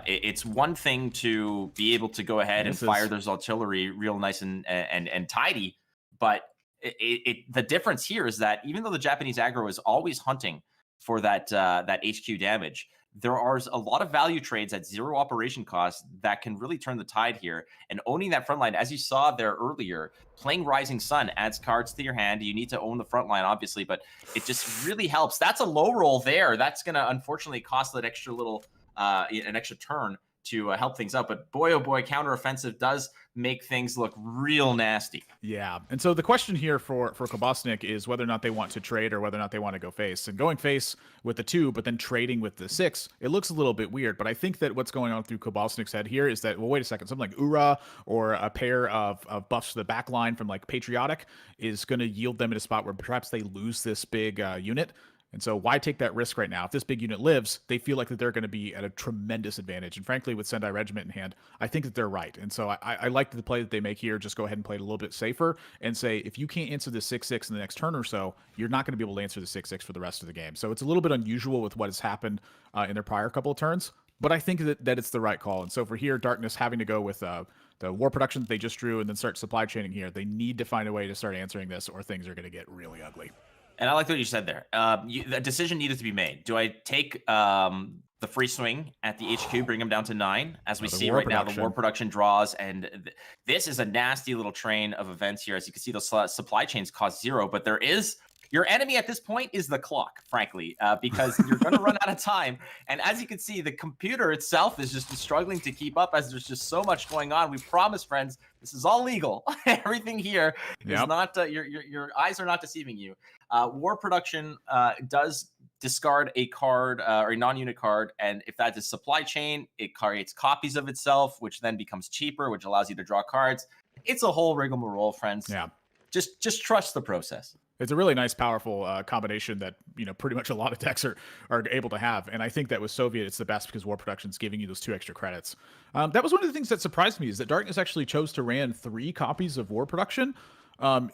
it's one thing to be able to go ahead and fire those artillery real nice and tidy, but the difference here is that even though the Japanese aggro is always hunting for that HQ damage, there are a lot of value trades at 0 operation cost that can really turn the tide here. And owning that front line, as you saw there earlier, playing Rising Sun adds cards to your hand. You need to own the front line, obviously, but it just really helps. That's a low roll there. That's going to unfortunately cost that extra little, an extra turn to help things out. But boy, oh boy, counteroffensive does make things look real nasty. Yeah. And so the question here for Kolbasnik is whether or not they want to trade or whether or not they want to go face. And going face with the 2, but then trading with the 6, it looks a little bit weird. But I think that what's going on through Kolbasnik's head here is that, well, wait a second, something like Ura or a pair of buffs to the back line from like Patriotic is going to yield them in a spot where perhaps they lose this big unit. And so why take that risk right now? If this big unit lives, they feel like that they're going to be at a tremendous advantage. And frankly, with Sendai Regiment in hand, I think that they're right. And so I like the play that they make here. Just go ahead and play it a little bit safer and say, if you can't answer the 6-6 in the next turn or so, you're not going to be able to answer the 6-6 for the rest of the game. So it's a little bit unusual with what has happened in their prior couple of turns, but I think that it's the right call. And so for here, Darkness having to go with the war production that they just drew and then start supply chaining here, they need to find a way to start answering this or things are going to get really ugly. And I like what you said there. The decision needed to be made. Do I take the free swing at the HQ, bring them down to 9? As we see right now, the war production draws, and this is a nasty little train of events here. As you can see, those supply chains cost 0, but there is... Your enemy at this point is the clock, frankly, because you're going to run out of time. And as you can see, the computer itself is just struggling to keep up as there's just so much going on. We promise, friends, this is all legal. Everything here is not, your eyes are not deceiving you. War production does discard a card or a non-unit card. And if that is supply chain, it creates copies of itself, which then becomes cheaper, which allows you to draw cards. It's a whole rigmarole, friends. Yeah. Just trust the process. It's a really nice, powerful combination that, pretty much a lot of decks are able to have. And I think that with Soviet, it's the best because war production is giving you those 2 extra credits. That was one of the things that surprised me is that Darkness actually chose to ran 3 copies of war production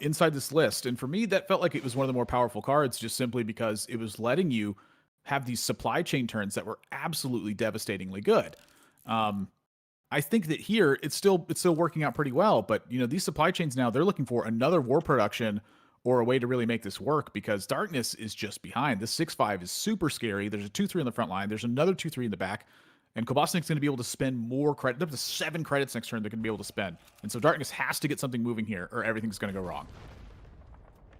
inside this list. And for me, that felt like it was one of the more powerful cards just simply because it was letting you have these supply chain turns that were absolutely devastatingly good. I think that here it's still working out pretty well, but these supply chains now, they're looking for another war production or a way to really make this work because Darkness is just behind. This 6-5 is super scary. There's a 2-3 on the front line. There's another 2-3 in the back. And Kolbasnik's going to be able to spend more credit. Up to 7 credits next turn they're going to be able to spend. And so Darkness has to get something moving here or everything's going to go wrong.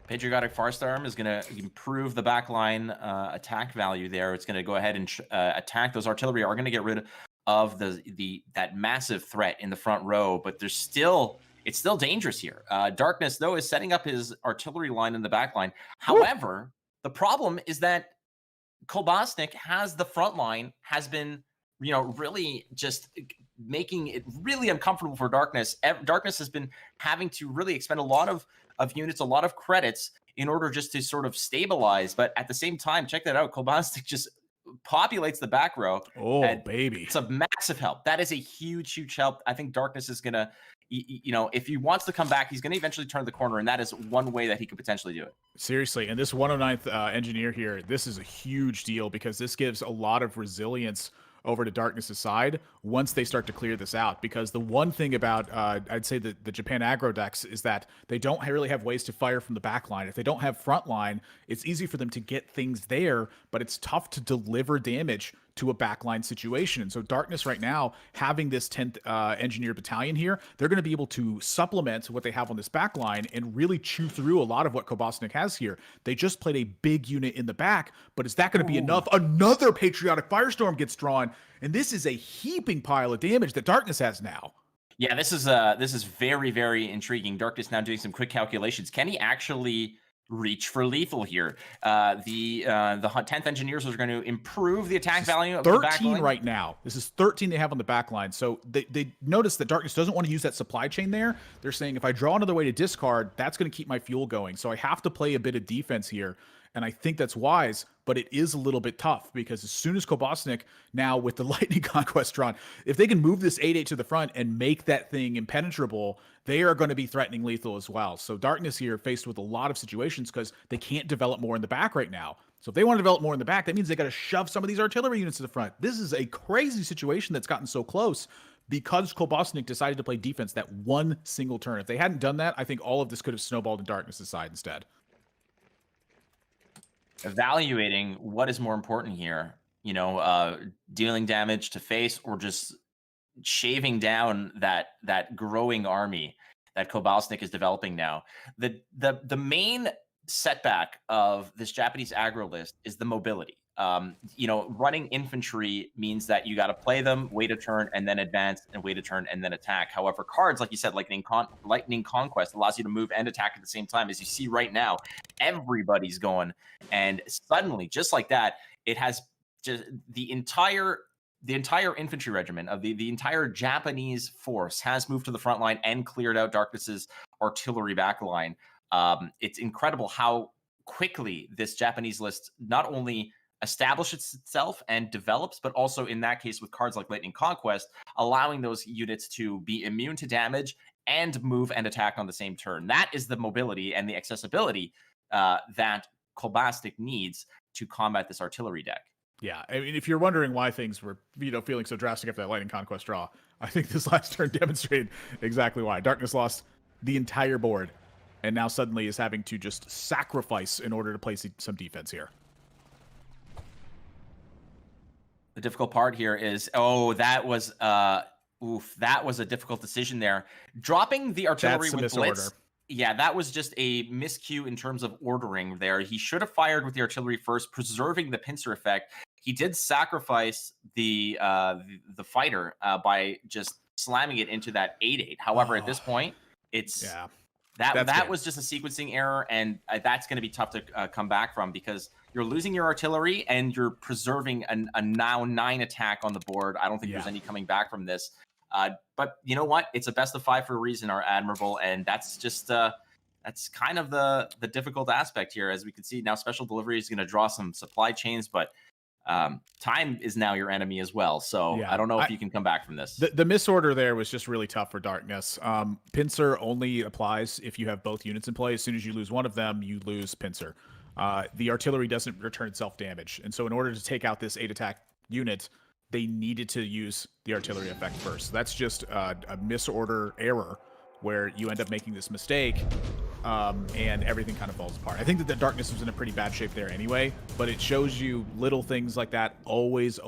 Patriotic Farstarm is going to improve the backline attack value there. It's going to go ahead and attack. Those artillery are going to get rid of that massive threat in the front row, but it's still dangerous here. Darkness, though, is setting up his artillery line in the back line. However, the problem is that Kolbasnik has the front line, has been, really just making it really uncomfortable for Darkness. Darkness has been having to really expend a lot of units, a lot of credits in order just to sort of stabilize. But at the same time, check that out. Kolbasnik just populates the back row. Oh, baby. It's a massive help. That is a huge, huge help. I think Darkness is going to, if he wants to come back, he's going to eventually turn the corner, and that is one way that he could potentially do it. Seriously, and this 109th engineer here, this is a huge deal because this gives a lot of resilience over to Darkness's side once they start to clear this out. Because the one thing about, I'd say the Japan aggro decks is that they don't really have ways to fire from the back line. If they don't have front line, it's easy for them to get things there, but it's tough to deliver damage to a backline situation. And so Darkness right now, having this 10th Engineer Battalion here, they're going to be able to supplement what they have on this backline and really chew through a lot of what Kolbasnik has here. They just played a big unit in the back, but is that going to be enough? Another Patriotic Firestorm gets drawn, and this is a heaping pile of damage that Darkness has now. Yeah, this is very, very intriguing. Darkness now doing some quick calculations. Can he actually reach for lethal here? The 10th Engineers are going to improve the attack value of 13 the backline right now. This is 13 they have on the back line. So they notice that Darkness doesn't want to use that supply chain there. They're saying, if I draw another way to discard, that's going to keep my fuel going. So I have to play a bit of defense here. And I think that's wise, but it is a little bit tough because as soon as Kolbasnik, now with the Lightning Conquest drawn, if they can move this 8-8 to the front and make that thing impenetrable, they are going to be threatening lethal as well. So Darkness here faced with a lot of situations because they can't develop more in the back right now. So if they want to develop more in the back, that means they got to shove some of these artillery units to the front. This is a crazy situation that's gotten so close because Kolbasnik decided to play defense that one single turn. If they hadn't done that, I think all of this could have snowballed in Darkness's side instead. Evaluating what is more important here, dealing damage to face or just shaving down that growing army that Kolbasnik is developing now. The main setback of this Japanese aggro list is the mobility. Running infantry means that you got to play them, wait a turn, and then advance, and wait a turn, and then attack. However, cards, like you said, Lightning Conquest allows you to move and attack at the same time. As you see right now, everybody's going, and suddenly, just like that, it has just the entire infantry regiment of the entire Japanese force has moved to the front line and cleared out Darkness's artillery backline. It's incredible how quickly this Japanese list not only establishes itself and develops, but also in that case with cards like Lightning Conquest, allowing those units to be immune to damage and move and attack on the same turn. That is the mobility and the accessibility that Kolbasnik needs to combat this artillery deck. Yeah, I mean, if you're wondering why things were, feeling so drastic after that Lightning Conquest draw, I think this last turn demonstrated exactly why. Darkness lost the entire board, and now suddenly is having to just sacrifice in order to play some defense here. The difficult part here is, that was a difficult decision there. Dropping the artillery with Blitz. Yeah, that was just a miscue in terms of ordering there. He should have fired with the artillery first, preserving the pincer effect. He did sacrifice the fighter by just slamming it into that 8-8. However, at this point, that was just a sequencing error, and that's going to be tough to come back from because you're losing your artillery and you're preserving a now 9 attack on the board. I don't think there's any coming back from this. But you know what? It's a best of 5 for a reason, our Admirable, and that's just that's kind of the difficult aspect here. As we can see now, Special Delivery is going to draw some supply chains, but time is now your enemy as well. So I don't know if you can come back from this. The misorder there was just really tough for Darkness. Pincer only applies if you have both units in play. As soon as you lose one of them, you lose Pincer. The artillery doesn't return self-damage. And so in order to take out this 8 attack unit, they needed to use the artillery effect first. So that's just a misorder error where you end up making this mistake and everything kind of falls apart. I think that the Darkness was in a pretty bad shape there anyway, but it shows you little things like that always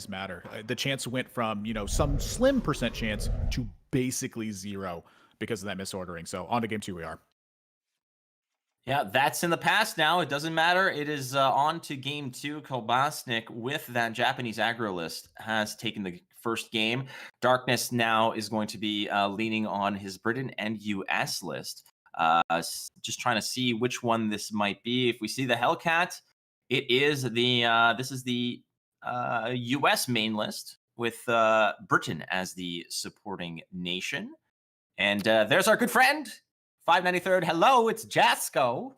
matter. The chance went from, some slim % chance to basically 0 because of that misordering. So on to game 2 we are. Yeah, that's in the past now. It doesn't matter. It is on to game 2. Kolbasnik, with that Japanese aggro list, has taken the first game. Darkness now is going to be leaning on his Britain and US list. Just trying to see which one this might be. If we see the Hellcat, it is this is the US main list with Britain as the supporting nation. And there's our good friend, 593rd. Hello, it's Jasko.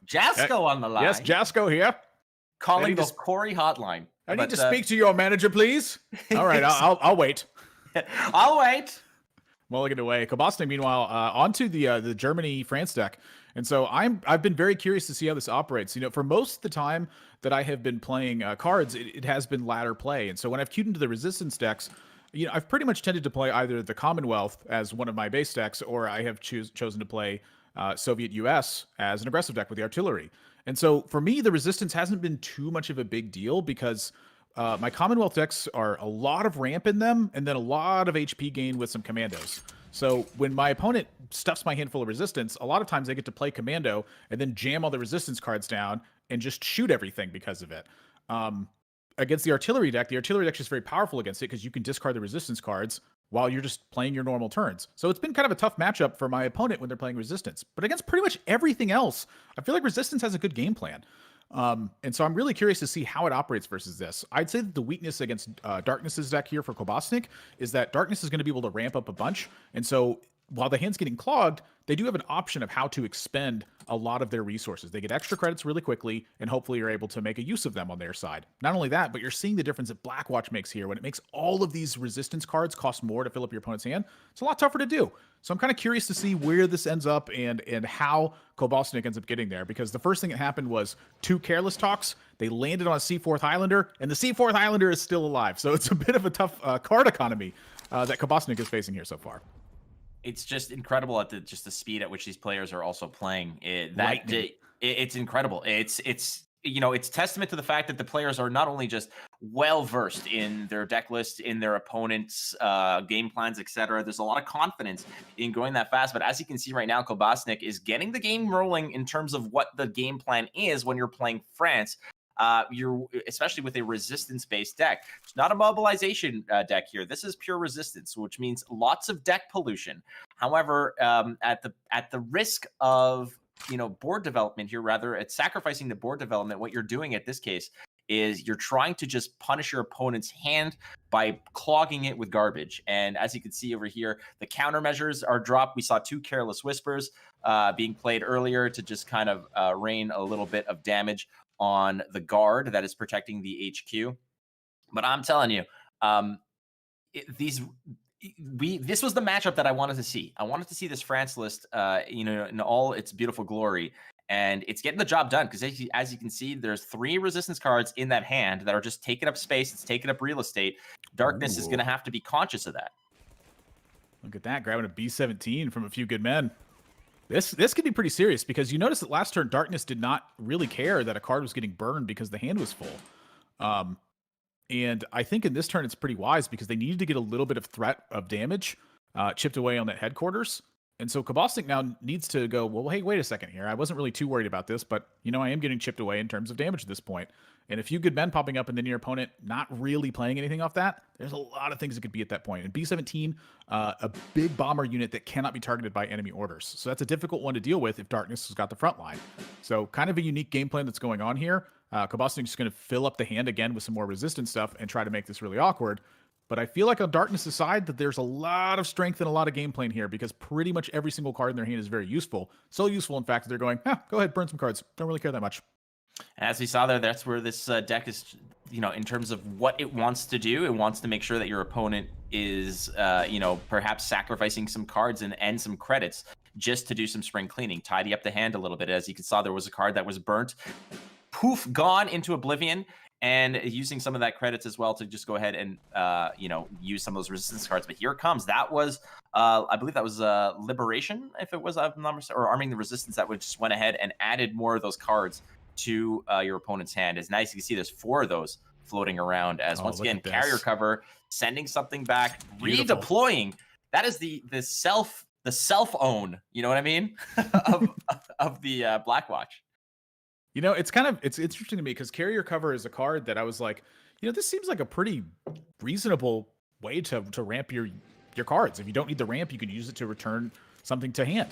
Jasko on the line. Yes, Jasko here. Calling the Corey hotline. I need to speak to your manager, please. All right, I'll wait. I'll wait. Mulligan away. Kolbasnik, meanwhile, onto the Germany-France deck. And so I've been very curious to see how this operates. For most of the time that I have been playing cards, it has been ladder play. And so when I've queued into the resistance decks, I've pretty much tended to play either the Commonwealth as one of my base decks, or I have chosen to play Soviet US as an aggressive deck with the artillery. And so for me, the resistance hasn't been too much of a big deal because my Commonwealth decks are a lot of ramp in them, and then a lot of HP gain with some commandos. So when my opponent stuffs my hand full of resistance, a lot of times I get to play commando and then jam all the resistance cards down and just shoot everything because of it. Against the artillery deck is just very powerful against it because you can discard the resistance cards while you're just playing your normal turns. So it's been kind of a tough matchup for my opponent when they're playing resistance. But against pretty much everything else, I feel like resistance has a good game plan. And so I'm really curious to see how it operates versus this. I'd say that the weakness against Darkness's deck here for Kolbasnik is that Darkness is going to be able to ramp up a bunch. And so while the hand's getting clogged, they do have an option of how to expend a lot of their resources. They get extra credits really quickly, and hopefully you're able to make a use of them on their side. Not only that, but you're seeing the difference that Blackwatch makes here when it makes all of these resistance cards cost more to fill up your opponent's hand. It's a lot tougher to do. So I'm kind of curious to see where this ends up and how Kolbasnik ends up getting there, because the first thing that happened was 2 careless talks. They landed on a C4th Highlander, and the C4th Highlander is still alive. So it's a bit of a tough card economy that Kolbasnik is facing here so far. It's just incredible at the speed at which these players are also playing. It's incredible. It's it's testament to the fact that the players are not only just well versed in their deck list, in their opponents' game plans, etc. There's a lot of confidence in going that fast. But as you can see right now, Kolbasnik is getting the game rolling in terms of what the game plan is when you're playing France. You're especially with a resistance-based deck. It's not a mobilization deck here. This is pure resistance, which means lots of deck pollution. However, at the risk of board development here, rather at sacrificing the board development, what you're doing at this case is you're trying to just punish your opponent's hand by clogging it with garbage. And as you can see over here, the countermeasures are dropped. We saw 2 Careless Whispers being played earlier to just kind of rain a little bit of damage on the guard that is protecting the HQ. But I'm telling you, this was the matchup that I wanted to see. I wanted to see this France list, in all its beautiful glory, and it's getting the job done because as you can see, there's 3 resistance cards in that hand that are just taking up space. It's taking up real estate. Darkness is going to have to be conscious of that. Look at that, grabbing a B-17 from a few good men. This could be pretty serious because you notice that last turn Darkness did not really care that a card was getting burned because the hand was full. And I think in this turn it's pretty wise because they needed to get a little bit of threat of damage chipped away on that headquarters. And so Kolbasnik now needs to go, well, hey, wait a second here. I wasn't really too worried about this, but, I am getting chipped away in terms of damage at this point. And a few good men popping up and then your opponent not really playing anything off that, there's a lot of things that could be at that point. And B-17, a big bomber unit that cannot be targeted by enemy orders. So that's a difficult one to deal with if Darkness has got the front line. So kind of a unique game plan that's going on here. Kolbasnik is going to fill up the hand again with some more resistance stuff and try to make this really awkward. But I feel like on Darkness' side that there's a lot of strength and a lot of game plan here because pretty much every single card in their hand is very useful. So useful, in fact, that they're going, go ahead, burn some cards. Don't really care that much. As we saw there, that's where this deck is, in terms of what it wants to do. It wants to make sure that your opponent is, perhaps sacrificing some cards and some credits just to do some spring cleaning, tidy up the hand a little bit. As you can saw, there was a card that was burnt, poof, gone into oblivion. And using some of that credits as well to just go ahead and, use some of those resistance cards. But here it comes. That was, I believe that was Liberation, if it was, or Arming the Resistance, that would just went ahead and added more of those cards to your opponent's hand. It's nice. You can see there's 4 of those floating around as, once again, carrier cover, sending something back, Beautiful. Redeploying. That is the self-own, you know what I mean, of the Blackwatch. It's interesting to me because carrier cover is a card that I was like, this seems like a pretty reasonable way to ramp your cards. If you don't need the ramp, you can use it to return something to hand.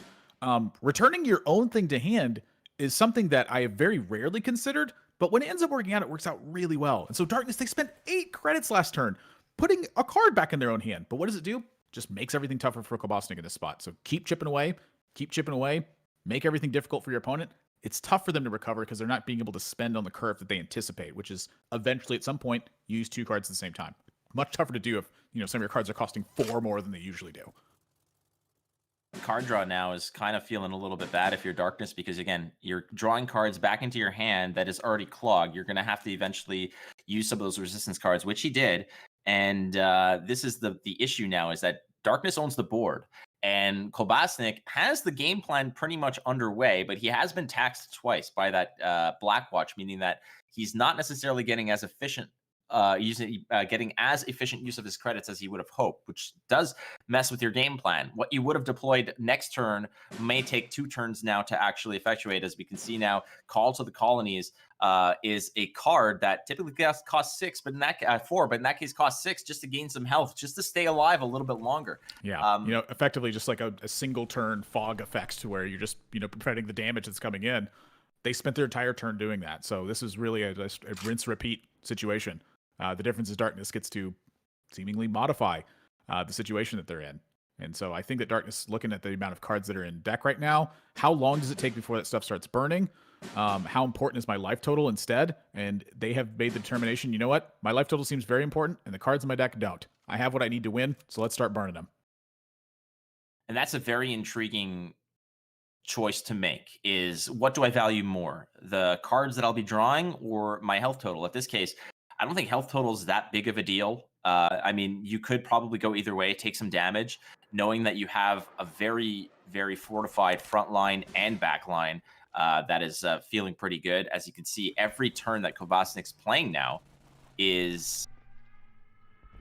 Returning your own thing to hand is something that I have very rarely considered, but when it ends up working out, it works out really well. And so Darkness, they spent 8 credits last turn putting a card back in their own hand. But what does it do? Just makes everything tougher for Kolbasnik in this spot. So keep chipping away, make everything difficult for your opponent. It's tough for them to recover because they're not being able to spend on the curve that they anticipate, which is eventually at some point use 2 cards at the same time. Much tougher to do if some of your cards are costing 4 more than they usually do. Card draw now is kind of feeling a little bit bad if you're Darkness because, again, you're drawing cards back into your hand that is already clogged. You're going to have to eventually use some of those resistance cards, which he did. And this is the issue now, is that Darkness owns the board. And Kolbasnik has the game plan pretty much underway, but he has been taxed twice by that Blackwatch, meaning that he's not necessarily getting as efficient getting as efficient use of his credits as he would have hoped, which does mess with your game plan. What you would have deployed next turn may take 2 turns now to actually effectuate. As we can see now, Call to the Colonies is a card that typically costs 6, but in that 4, but in that case costs 6 just to gain some health, just to stay alive a little bit longer. Yeah, effectively just like a single turn fog effect to where you're just preventing the damage that's coming in. They spent their entire turn doing that, so this is really a rinse repeat situation. The difference is Darkness gets to seemingly modify the situation that they're in. And so I think that Darkness, looking at the amount of cards that are in deck right now, how long does it take before that stuff starts burning? How important is my life total instead? And they have made the determination, you know what? My life total seems very important, and the cards in my deck don't. I have what I need to win, so let's start burning them. And that's a very intriguing choice to make, is what do I value more? The cards that I'll be drawing or my health total? At this case, I don't think health total is that big of a deal. I mean, you could probably go either way, take some damage, knowing that you have a very, very fortified front line and back line that is feeling pretty good. As you can see, every turn that Kolbasnik's playing now is,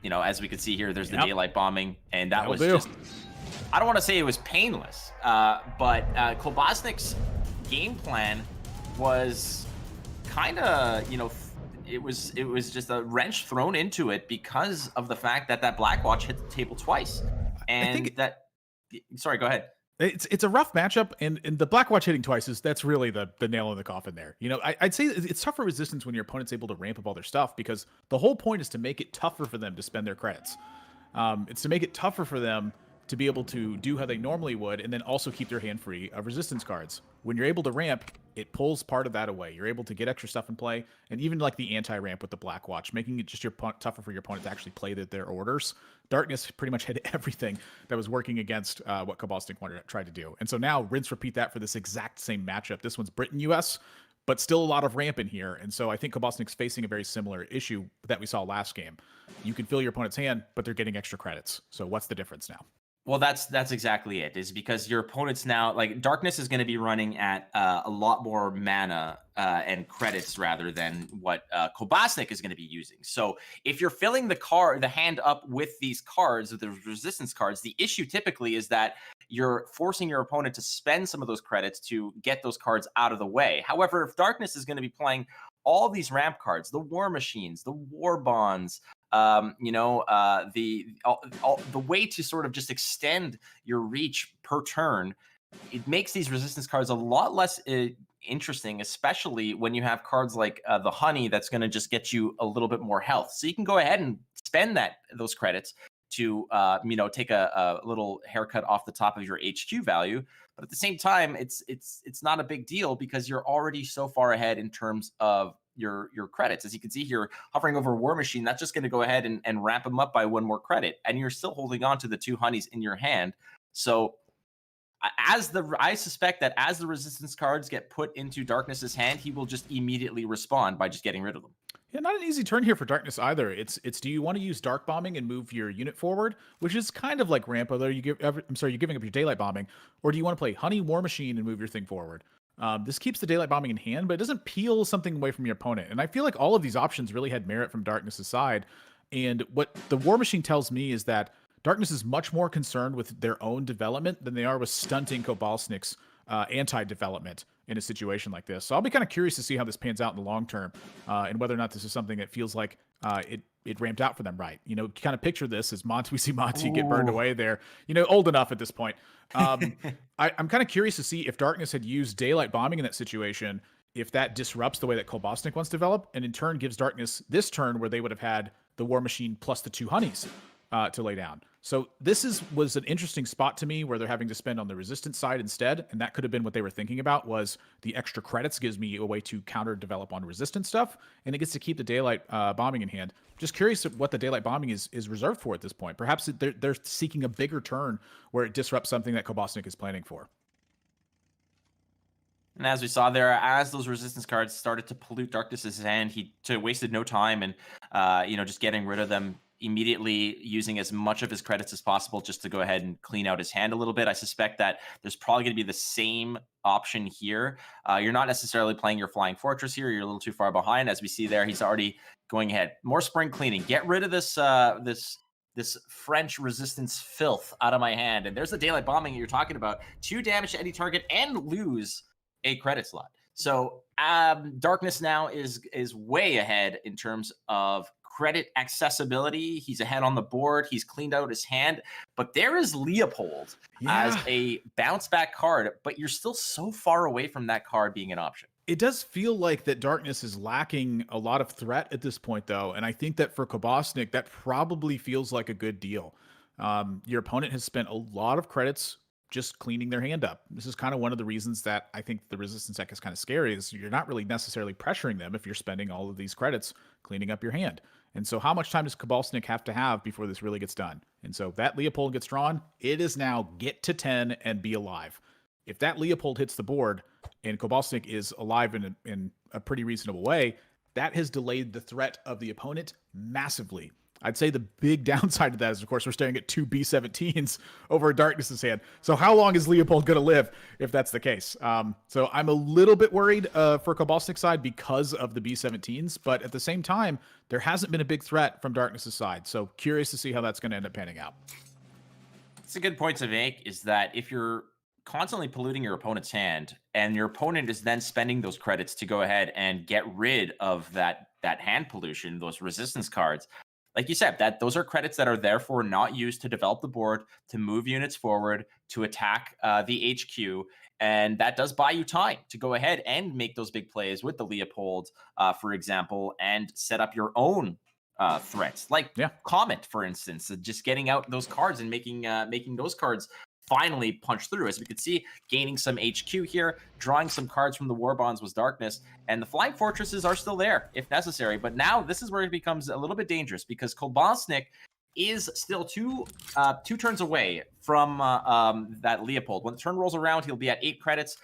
as we can see here, there's the daylight bombing, and that was just, I don't want to say it was painless, but Kolbasnik's game plan was kind of, it was just a wrench thrown into it because of the fact that Blackwatch hit the table twice. And sorry, go ahead. It's a rough matchup, and the Blackwatch hitting twice that's really the nail in the coffin there. I'd say it's tough for Resistance when your opponent's able to ramp up all their stuff, because the whole point is to make it tougher for them to spend their credits. It's to make it tougher for them to be able to do how they normally would, and then also keep their hand free of Resistance cards. When you're able to ramp, it pulls part of that away. You're able to get extra stuff in play, and even like the anti-ramp with the Blackwatch, making it just tougher for your opponent to actually play their orders. Darkness pretty much hit everything that was working against what Kolbasnik tried to do. And so now rinse repeat that for this exact same matchup. This one's Britain US, but still a lot of ramp in here. And so I think Kolbasnik's facing a very similar issue that we saw last game. You can fill your opponent's hand, but they're getting extra credits. So what's the difference now? Well, that's exactly it, is because your opponent's now, like, Darkness is going to be running at a lot more mana and credits rather than what Kolbasnik is going to be using. So if you're filling the hand up with these cards, with the Resistance cards, the issue typically is that you're forcing your opponent to spend some of those credits to get those cards out of the way. However, if Darkness is going to be playing all these ramp cards, the War Machines, the War Bonds, the way to sort of just extend your reach per turn, it makes these Resistance cards a lot less interesting, especially when you have cards like the Honey that's going to just get you a little bit more health. So you can go ahead and spend those credits to take a little haircut off the top of your HQ value. But at the same time, it's not a big deal because you're already so far ahead in terms of your credits. As you can see here, hovering over War Machine, that's just going to go ahead and ramp them up by 1 more credit, and you're still holding on to the 2 honeys in your hand. So I suspect that as the Resistance cards get put into Darkness's hand, he will just immediately respond by just getting rid of them. Yeah, not an easy turn here for Darkness either. It's do you want to use Dark Bombing and move your unit forward, which is kind of like ramp, although you're giving up your Daylight Bombing, or do you want to play Honey, War Machine, and move your thing forward? This keeps the Daylight Bombing in hand, but it doesn't peel something away from your opponent. And I feel like all of these options really had merit from Darkness's side. And what the War Machine tells me is that Darkness is much more concerned with their own development than they are with stunting Kolbasnik's anti-development in a situation like this. So I'll be kind of curious to see how this pans out in the long term, and whether or not this is something that feels like it ramped out for them right. Kind of picture this as we see Monty get burned away there, old enough at this point. I'm kind of curious to see if Darkness had used Daylight Bombing in that situation, if that disrupts the way that Kolbasnik wants to develop, and in turn gives Darkness this turn where they would have had the War Machine plus the 2 honeys to lay down. So this was an interesting spot to me where they're having to spend on the Resistance side instead, and that could have been what they were thinking about, was the extra credits gives me a way to counter develop on Resistance stuff, and it gets to keep the Daylight Bombing in hand. Just curious what the Daylight Bombing is reserved for at this point. Perhaps they're seeking a bigger turn where it disrupts something that Kolbasnik is planning for. And as we saw there, as those Resistance cards started to pollute Darkness's hand, he wasted no time and just getting rid of them. immediately using as much of his credits as possible just to go ahead and clean out his hand a little bit. I suspect that there's probably going to be the same option here. You're not necessarily playing your Flying Fortress here. You're a little too far behind. As we see there, he's already going ahead. More spring cleaning. Get rid of this this French resistance filth out of my hand. And there's the daylight bombing you're talking about. 2 damage to any target and lose a credit slot. So Darkness now is way ahead in terms of credit accessibility. He's ahead on the board. He's cleaned out his hand. But there is Leopold as a bounce back card, but you're still so far away from that card being an option. It does feel like that Darkness is lacking a lot of threat at this point, though. And I think that for Kolbasnik, that probably feels like a good deal. Your opponent has spent a lot of credits just cleaning their hand up. This is kind of one of the reasons that I think the resistance deck is kind of scary, is you're not really necessarily pressuring them if you're spending all of these credits cleaning up your hand. And so how much time does Kolbasnik have to have before this really gets done? And so that Leopold gets drawn. It is now get to 10 and be alive. If that Leopold hits the board and Kolbasnik is alive in a pretty reasonable way, that has delayed the threat of the opponent massively. I'd say the big downside to that is, of course, we're staring at 2 B-17s over Darkness's hand. So how long is Leopold going to live if that's the case? So I'm a little bit worried for Kolbasnik's side because of the B-17s, but at the same time, there hasn't been a big threat from Darkness's side. So curious to see how that's going to end up panning out. It's a good point to make, is that if you're constantly polluting your opponent's hand and your opponent is then spending those credits to go ahead and get rid of that hand pollution, those resistance cards, like you said, that those are credits that are therefore not used to develop the board, to move units forward, to attack the HQ. And that does buy you time to go ahead and make those big plays with the Leopold, for example, and set up your own threats, like Comet, for instance, just getting out those cards and making those cards finally punch through. As we could see, gaining some HQ here, drawing some cards from the War Bonds was Darkness, and the Flying Fortresses are still there if necessary. But now this is where it becomes a little bit dangerous, because Kolbasnik is still two turns away from that Leopold. When the turn rolls around, he'll be at 8 credits.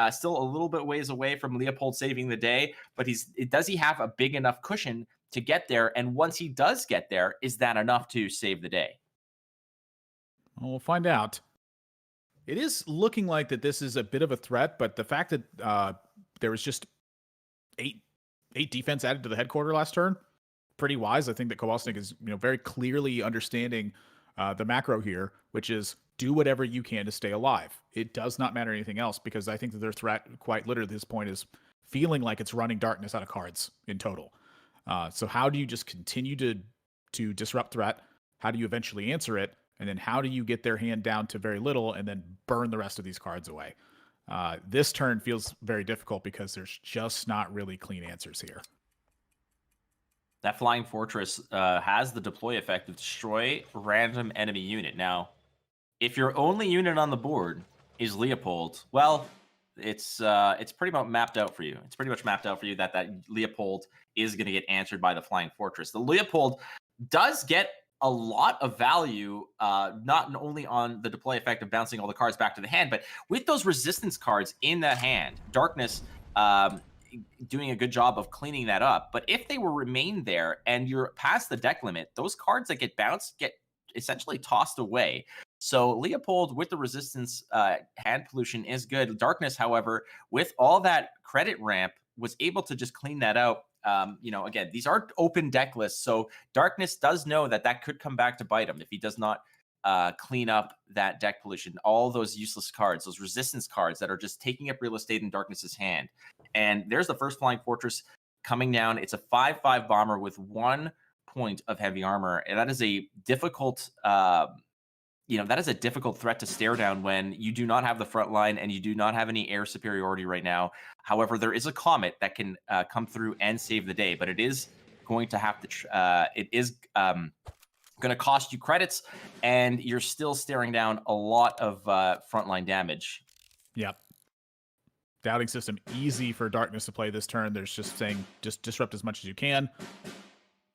Still a little bit ways away from Leopold saving the day, but does he have a big enough cushion to get there? And once he does get there, is that enough to save the day? Well, we'll find out. It is looking like that this is a bit of a threat, but the fact that there was just 8 defense added to the headquarter last turn, pretty wise. I think that Kolbasnik is very clearly understanding the macro here, which is do whatever you can to stay alive. It does not matter anything else, because I think that their threat, quite literally at this point, is feeling like it's running Darkness out of cards in total. So how do you just continue to disrupt threat? How do you eventually answer it? And then how do you get their hand down to very little and then burn the rest of these cards away? This turn feels very difficult because there's just not really clean answers here. That Flying Fortress has the deploy effect of destroy random enemy unit. Now, if your only unit on the board is Leopold, well, it's pretty much mapped out for you. It's pretty much mapped out for you that Leopold is going to get answered by the Flying Fortress. The Leopold does get a lot of value, not only on the deploy effect of bouncing all the cards back to the hand, but with those resistance cards in the hand. Darkness doing a good job of cleaning that up. But if they will remain there and you're past the deck limit, those cards that get bounced get essentially tossed away. So Leopold with the resistance hand pollution is good. Darkness, however, with all that credit ramp, was able to just clean that out. Again, these are open deck lists, so Darkness does know that could come back to bite him if he does not clean up that deck pollution. All those useless cards, those resistance cards that are just taking up real estate in Darkness's hand. And there's the first Flying Fortress coming down. It's a 5/5 bomber with 1 point of heavy armor, and that is a difficult threat to stare down when you do not have the front line and you do not have any air superiority right now. However, there is a Comet that can come through and save the day, but it is going to have to going to cost you credits, and you're still staring down a lot of frontline damage. Yep. Doubting system easy for Darkness to play this turn. There's just saying just disrupt as much as you can.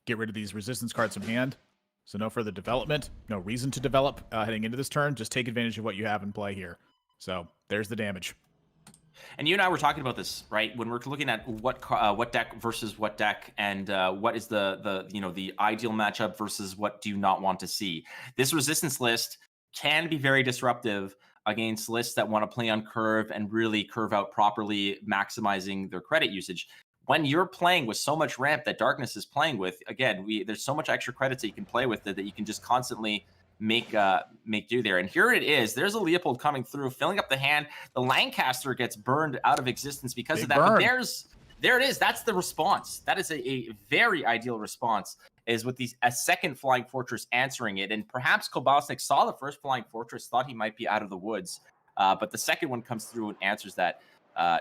Get rid of these resistance cards from hand. So no further development, no reason to develop heading into this turn. Just take advantage of what you have in play here. So there's the damage. And you and I were talking about this, right? When we're looking at what deck versus what deck, and what is the ideal matchup versus what do you not want to see. This resistance list can be very disruptive against lists that want to play on curve and really curve out properly, maximizing their credit usage. When you're playing with so much ramp that Darkness is playing with, again, there's so much extra credits that you can play with that you can just constantly make do there. And here it is. There's a Leopold coming through, filling up the hand. The Lancaster gets burned out of existence because of that. But there it is. That's the response. That is a very ideal response, is with a second Flying Fortress answering it. And perhaps Kolbasnik saw the first Flying Fortress, thought he might be out of the woods. But the second one comes through and answers that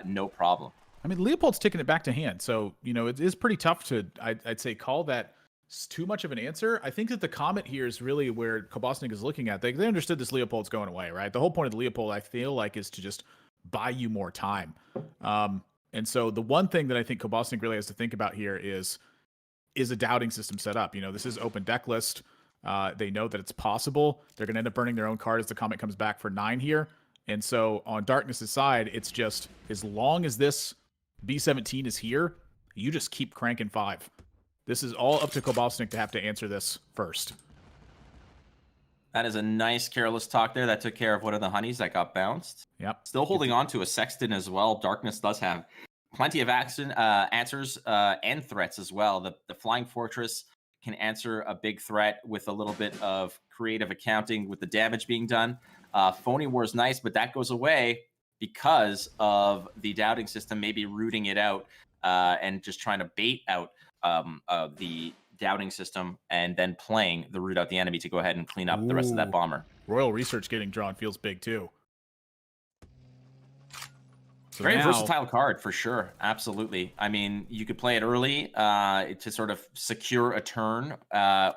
no problem. I mean, Leopold's taking it back to hand. So, it is pretty tough to, I'd say, call that too much of an answer. I think that the comment here is really where Kolbasnik is looking at. They understood this Leopold's going away, right? The whole point of the Leopold, I feel like, is to just buy you more time. And so the one thing that I think Kolbasnik really has to think about here is a doubting system set up. This is open deck list. They know that it's possible. They're going to end up burning their own card as the comment comes back for 9 here. And so on Darkness's side, it's just as long as this B17 is here, you just keep cranking 5. This is all up to Kolbasnik to have to answer this first. That is a nice careless talk there. That took care of one of the honeys that got bounced. Yep. Still holding on to a Sexton as well. Darkness does have plenty of answers and threats as well. The Flying Fortress can answer a big threat with a little bit of creative accounting with the damage being done. Phony War is nice, but that goes away because of the doubting system maybe rooting it out and just trying to bait out the doubting system and then playing the root out the enemy to go ahead and clean up the rest of that bomber. Royal Research getting drawn feels big too. So very versatile card for sure. Absolutely. I mean, you could play it early to sort of secure a turn,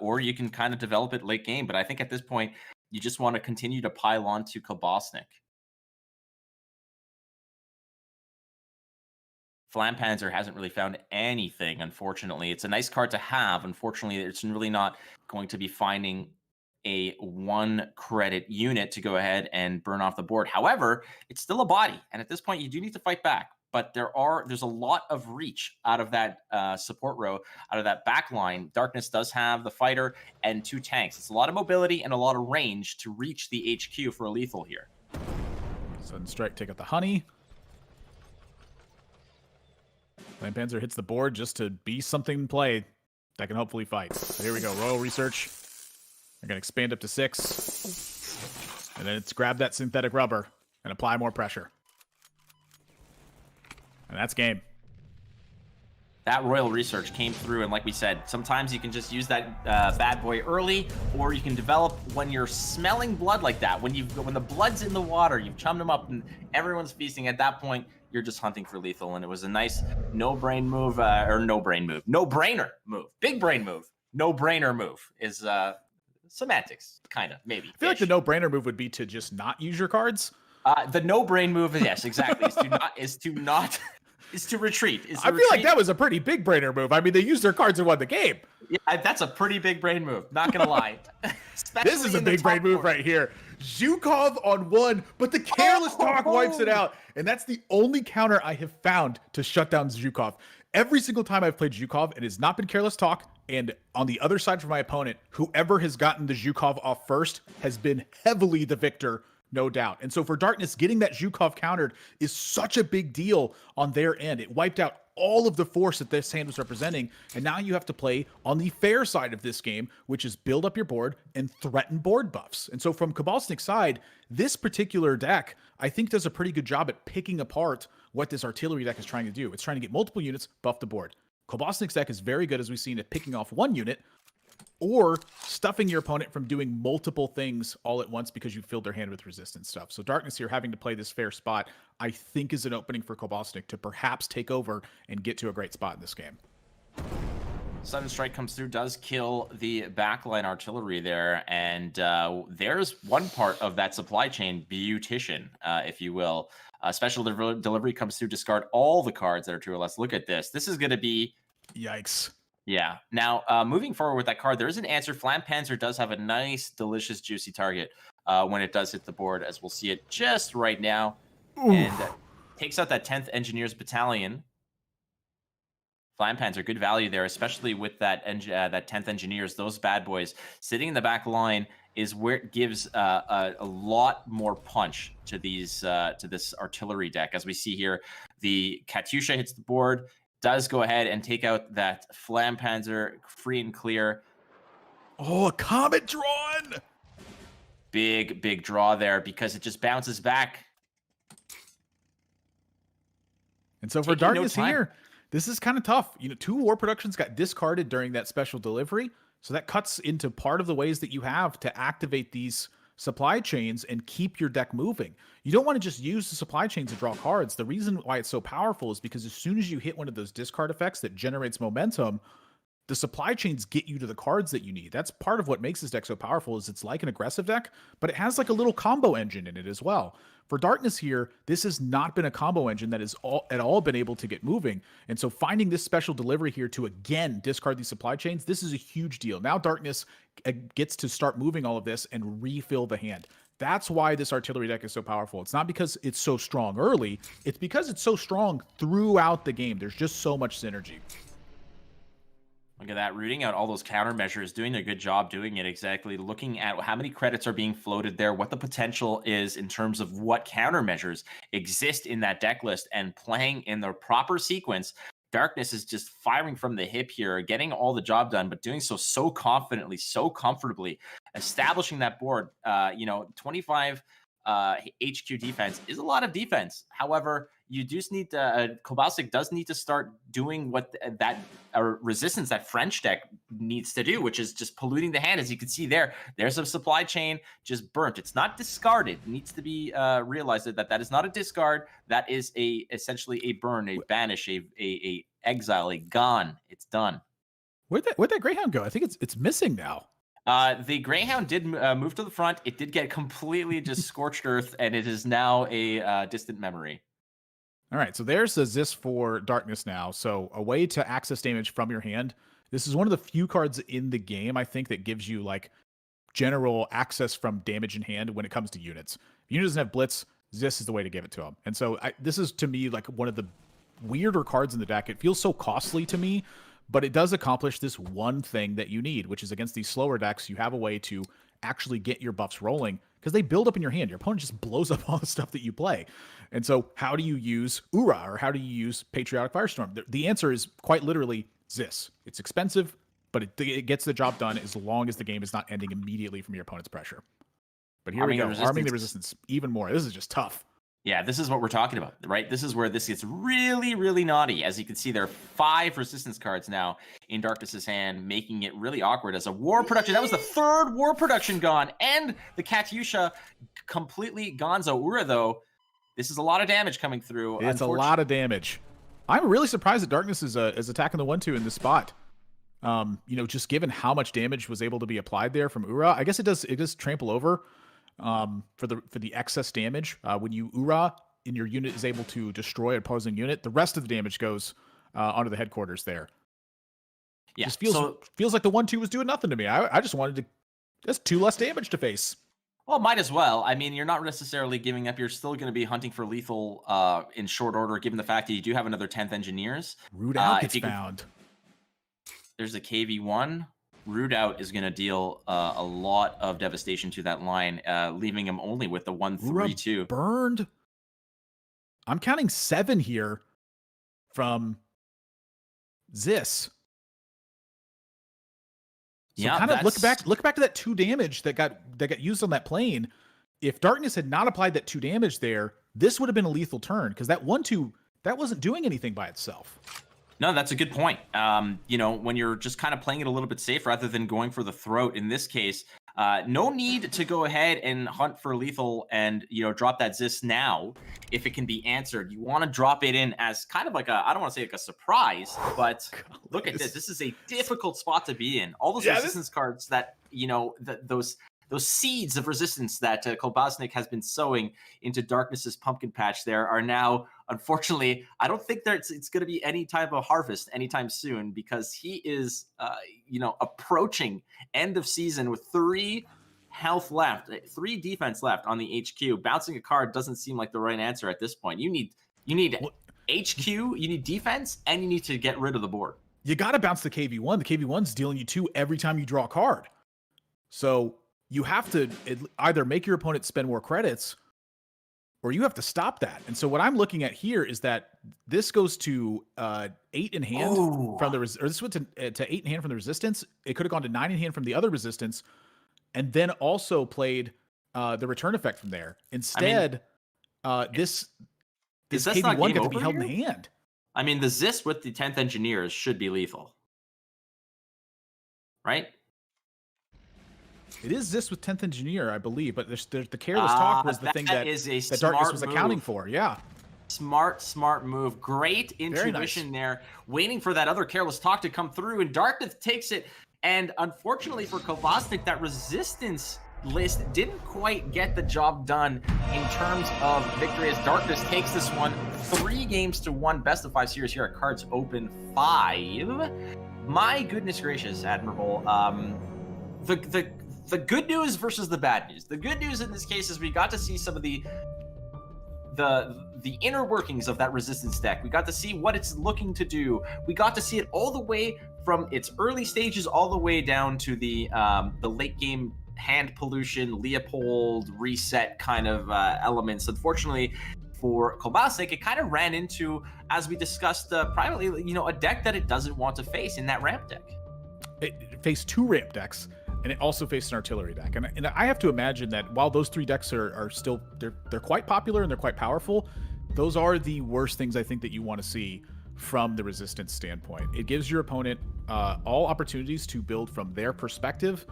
or you can kind of develop it late game. But I think at this point, you just want to continue to pile on to Kolbasnik. Flampanzer hasn't really found anything, unfortunately. It's a nice card to have. Unfortunately, it's really not going to be finding a 1 credit unit to go ahead and burn off the board. However, it's still a body, and at this point, you do need to fight back. But there's a lot of reach out of that support row, out of that back line. Darkness does have the fighter and 2 tanks. It's a lot of mobility and a lot of range to reach the HQ for a lethal here. Sudden Strike, take out the honey. Flampanzer hits the board just to be something in play that can hopefully fight. So here we go. Royal Research. They're going to expand up to 6. And then it's grab that synthetic rubber and apply more pressure. And that's game. That Royal Research came through, and like we said, sometimes you can just use that bad boy early, or you can develop when you're smelling blood like that. When the blood's in the water, you've chummed them up, and everyone's feasting. At that point, you're just hunting for lethal, and it was a nice no-brainer move. Big brain move. No-brainer move is semantics, kind of, maybe. I feel like the no-brainer move would be to just not use your cards. The no-brain move, yes, exactly, is to retreat. I feel like that was a pretty big brainer move. I mean, they used their cards and won the game. Yeah, that's a pretty big brain move. Not gonna lie. This is a big brain move right here. Zhukov on 1, but the careless talk wipes it out. And that's the only counter I have found to shut down Zhukov. Every single time I've played Zhukov, it has not been careless talk. And on the other side for my opponent, whoever has gotten the Zhukov off first has been heavily the victor, no doubt. And so for Darkness, getting that Zhukov countered is such a big deal on their end. It wiped out all of the force that this hand was representing, and now you have to play on the fair side of this game, which is build up your board and threaten board buffs. And so from Kolbasnik's side, this particular deck, I think, does a pretty good job at picking apart what this artillery deck is trying to do. It's trying to get multiple units, buff the board. Kolbasnik's deck is very good, as we've seen, at picking off 1 unit, or stuffing your opponent from doing multiple things all at once because you filled their hand with resistance stuff. So Darkness here having to play this fair spot, I think, is an opening for Kolbasnik to perhaps take over and get to a great spot in this game. Sudden Strike comes through, does kill the backline artillery there, and there's one part of that supply chain, beautician, if you will. Special delivery comes through, discard all the cards that are 2 or less. Look at this. This is going to be... Yikes. Yeah. Now, moving forward with that card, there is an answer. Flampanzer does have a nice, delicious, juicy target when it does hit the board, as we'll see it just right now. Oof. And takes out that 10th Engineers Battalion. Flampanzer, good value there, especially with that 10th Engineers. Those bad boys sitting in the back line is where it gives a lot more punch to these to this artillery deck. As we see here, the Katyusha hits the board, does go ahead and take out that Flampanzer free and clear. Oh, a Comet drawn! Big draw there because it just bounces back. And so for Darkness here, this is kind of tough. You know, 2 war productions got discarded during that special delivery. So that cuts into part of the ways that you have to activate these supply chains and keep your deck moving. You don't want to just use the supply chains to draw cards. The reason why it's so powerful is because as soon as you hit one of those discard effects that generates momentum, the supply chains get you to the cards that you need. That's part of what makes this deck so powerful is it's like an aggressive deck, but it has like a little combo engine in it as well. For Darkness here, this has not been a combo engine that has at all been able to get moving. And so finding this special delivery here to again discard these supply chains, this is a huge deal. Now Darkness gets to start moving all of this and refill the hand. That's why this artillery deck is so powerful. It's not because it's so strong early, it's because it's so strong throughout the game. There's just so much synergy. Look at that, rooting out all those countermeasures, doing a good job doing it exactly, looking at how many credits are being floated there, what the potential is in terms of what countermeasures exist in that deck list, and playing in the proper sequence. Darkness is just firing from the hip here, getting all the job done, but doing so confidently, so comfortably, establishing that board. 25 HQ defense is a lot of defense. However, you just need to, Kolbasnik does need to start doing what that resistance, that French deck needs to do, which is just polluting the hand. As you can see there, there's a supply chain just burnt. It's not discarded. It needs to be realized that is not a discard. That is essentially a burn, a banish, a exile, a gone. It's done. Where'd that Greyhound go? I think it's missing now. The Greyhound did move to the front. It did get completely just scorched earth, and it is now a distant memory. All right, so there's the Zis for Darkness now. So a way to access damage from your hand. This is one of the few cards in the game, I think, that gives you like general access from damage in hand when it comes to units. If unit doesn't have Blitz, Zis is the way to give it to them. And so this is, to me, like one of the weirder cards in the deck. It feels so costly to me, but it does accomplish this one thing that you need, which is against these slower decks, you have a way to actually get your buffs rolling because they build up in your hand. Your opponent just blows up all the stuff that you play. And so how do you use Ura or how do you use Patriotic Firestorm? The answer is quite literally Zis. It's expensive, but it gets the job done as long as the game is not ending immediately from your opponent's pressure. But here we go, arming the resistance even more. This is just tough. Yeah, this is what we're talking about, right? This is where this gets really, really naughty. As you can see, there are 5 resistance cards now in Darkness's hand, making it really awkward as a war production. That was the 3rd war production gone, and the Katyusha completely gonzo. Ura, though, this is a lot of damage coming through. It's a lot of damage. I'm really surprised that Darkness is attacking the 1-2 in this spot. Just given how much damage was able to be applied there from Ura, I guess it does trample over. For the excess damage, when you Ura and your unit is able to destroy an opposing unit, the rest of the damage goes onto the headquarters there. Yeah, just feels like the 1-2 was doing nothing to me. I just wanted just 2 less damage to face. Well, might as well. I mean, you're not necessarily giving up. You're still going to be hunting for lethal in short order, given the fact that you do have another 10th Engineers. Root out gets found. There's a KV1. Root out is going to deal a lot of devastation to that line, leaving him only with the 1-3-2. Burned. I'm counting 7 here from Zis. So kind of look back to that 2 damage that got used on that plane. If Darkness had not applied that 2 damage there, this would have been a lethal turn because that 1-2 that wasn't doing anything by itself. No, that's a good point. When you're just kind of playing it a little bit safe rather than going for the throat in this case, no need to go ahead and hunt for lethal and, drop that Zis now if it can be answered. You want to drop it in as kind of like I don't want to say like a surprise, but look at this. This is a difficult spot to be in. All those resistance cards that, those seeds of resistance that Kolbasnik has been sowing into Darkness's pumpkin patch there are now, unfortunately, I don't think that it's going to be any type of harvest anytime soon because he is, approaching end of season with 3 health left, 3 defense left on the HQ. Bouncing a card doesn't seem like the right answer at this point. You need You need Well, HQ, you need defense, and you need to get rid of the board. you got to bounce the KV1. The KV1's dealing you 2 every time you draw a card. So you have to either make your opponent spend more credits, or you have to stop that. And so what I'm looking at here is that this goes to 8 in hand from the or this went to 8 in hand from the resistance. It could have gone to 9 in hand from the other resistance, and then also played the return effect from there. Instead, this KV1 got to be held in hand. I mean, the Zist with the 10th Engineers should be lethal, right? It is this with 10th Engineer, I believe, but there's the Careless Talk was the thing that Darkness was accounting for. Yeah. Smart move. Great intuition there. Waiting for that other Careless Talk to come through, and Darkness takes it. And unfortunately for Kolbasnik, that resistance list didn't quite get the job done in terms of victory, as Darkness takes this one 3-1, best of 5 series here at KARDS Open 5. My goodness gracious, Admirable. The good news versus the bad news. The good news in this case is we got to see some of the inner workings of that resistance deck. We got to see what it's looking to do. We got to see it all the way from its early stages all the way down to the late game hand pollution, Leopold reset kind of elements. Unfortunately for Kolbasnik, it kind of ran into, as we discussed privately, a deck that it doesn't want to face in that ramp deck. It faced 2 ramp decks, and it also faced an artillery deck. And I have to imagine that while those 3 decks are still they're quite popular and they're quite powerful, those are the worst things I think that you want to see from the resistance standpoint. It gives your opponent all opportunities to build from their perspective,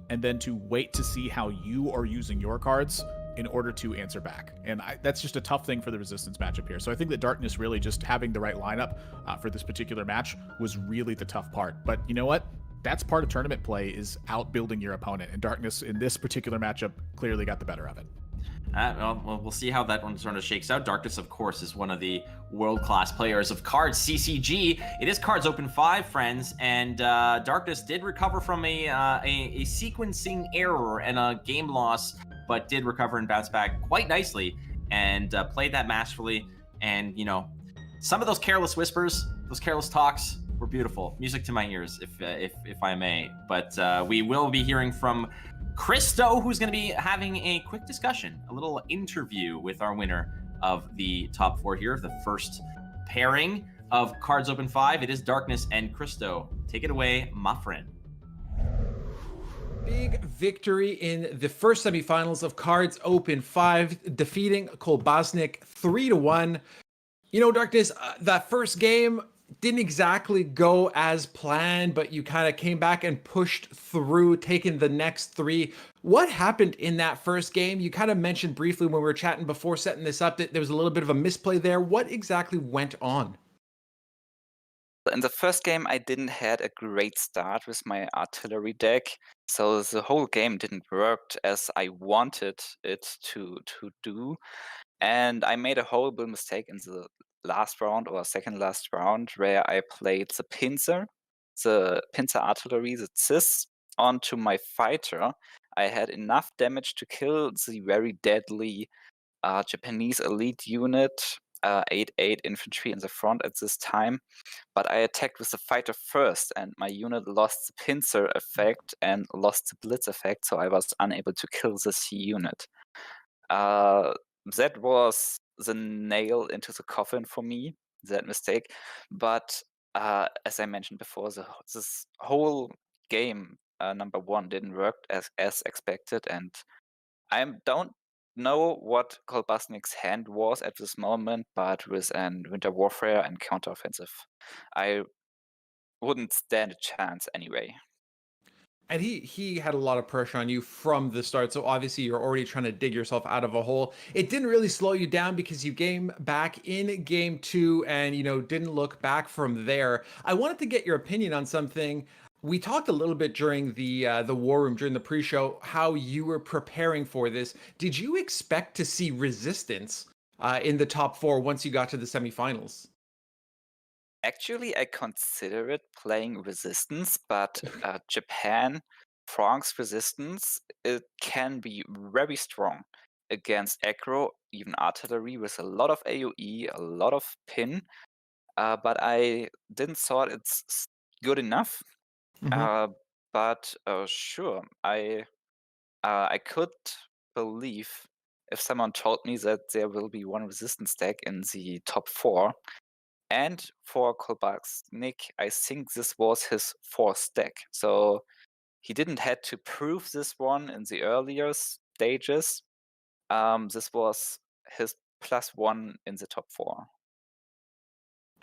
and then to wait to see how you are using your cards in order to answer back. And that's just a tough thing for the resistance matchup here. So I think that Darkness really just having the right lineup for this particular match was really the tough part. But you know what? That's part of tournament play, is outbuilding your opponent. And Darkness in this particular matchup clearly got the better of it. Well, we'll see how that one sort of shakes out. Darkness, of course, is one of the world-class players of KARDS CCG. It is KARDS Open 5, friends, and Darkness did recover from a sequencing error and a game loss, but did recover and bounce back quite nicely and played that masterfully. And, some of those careless whispers, those careless talks were beautiful. Music to my ears, if I may. But we will be hearing from Christo, who's going to be having a quick discussion, a little interview with our winner of the top 4 here, the first pairing of KARDS Open 5. It is Darkness and Christo. Take it away, my friend. Big victory in the first semifinals of KARDS Open 5, defeating Kolbasnik 3-1. Darkness, that first game didn't exactly go as planned, but you kind of came back and pushed through, taking the next 3. What happened in that first game? You kind of mentioned briefly when we were chatting before setting this up that there was a little bit of a misplay there. What exactly went on? In the first game, I didn't had a great start with my artillery deck, so the whole game didn't work as I wanted it to do. And I made a horrible mistake in the last round or second last round, where I played the pincer artillery, the CIS, onto my fighter. I had enough damage to kill the very deadly Japanese elite unit, 8-8 infantry in the front at this time. But I attacked with the fighter first, and my unit lost the pincer effect and lost the blitz effect, so I was unable to kill this unit. That was the nail into the coffin for me, that mistake. But as I mentioned before, this whole game, number 1, didn't work as expected, and I don't know what Kolbasnik's hand was at this moment, but with an Winter Warfare and counteroffensive, I wouldn't stand a chance anyway. And he had a lot of pressure on you from the start, so obviously you're already trying to dig yourself out of a hole. It didn't really slow you down because you came back in game 2 and didn't look back from there. I wanted to get your opinion on something. We talked a little bit during the war room, during the pre-show, how you were preparing for this. Did you expect to see resistance in the top 4 once you got to the semifinals? Actually, I consider it playing resistance, but Japan, France resistance, it can be very strong. against aggro, even artillery, with a lot of AoE, a lot of pin, but I didn't thought it's good enough. But sure, I could believe if someone told me that there will be one resistance deck in the top 4. And for Kolbasnik, I think this was his 4th deck. So he didn't had to prove this one in the earlier stages. This was his +1 in the top 4.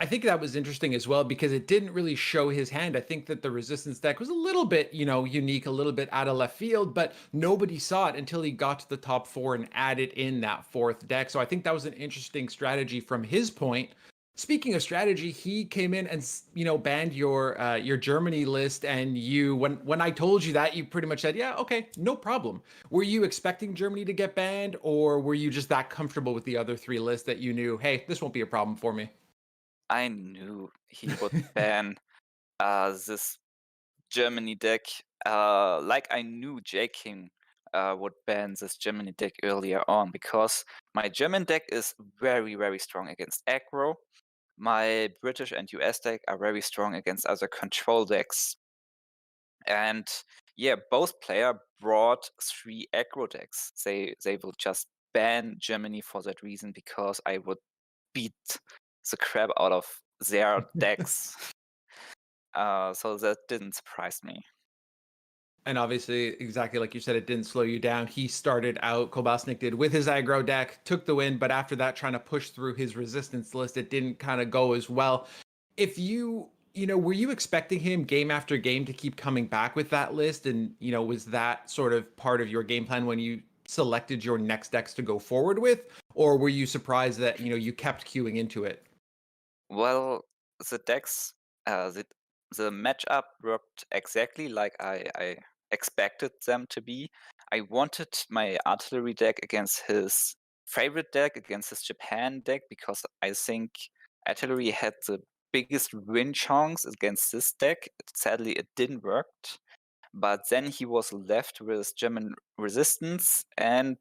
I think that was interesting as well because it didn't really show his hand. I think that the resistance deck was a little bit, unique, a little bit out of left field, but nobody saw it until he got to the top 4 and added in that 4th deck. So I think that was an interesting strategy from his point. Speaking of strategy, he came in and banned your Germany list, and when I told you that, you pretty much said, yeah, okay, no problem. Were you expecting Germany to get banned, or were you just that comfortable with the other 3 lists that you knew, hey, this won't be a problem for me? I knew he would ban this Germany deck, like I knew J-King would ban this Germany deck earlier on, because my German deck is very, very strong against aggro. My British and US deck are very strong against other control decks. And yeah, both player brought 3 aggro decks. They will just ban Germany for that reason, because I would beat the crap out of their decks. So that didn't surprise me. And obviously, exactly like you said, it didn't slow you down. He started out, Kolbasnik did, with his aggro deck, took the win, but after that, trying to push through his resistance list, it didn't kind of go as well. If were you expecting him game after game to keep coming back with that list? And, was that sort of part of your game plan when you selected your next decks to go forward with? Or were you surprised that, you kept queuing into it? Well, the decks, the matchup worked exactly like I expected them to be. I wanted my artillery deck against his favorite deck, against his Japan deck, because I think artillery had the biggest win chance against this deck. Sadly, it didn't work. But then he was left with German resistance and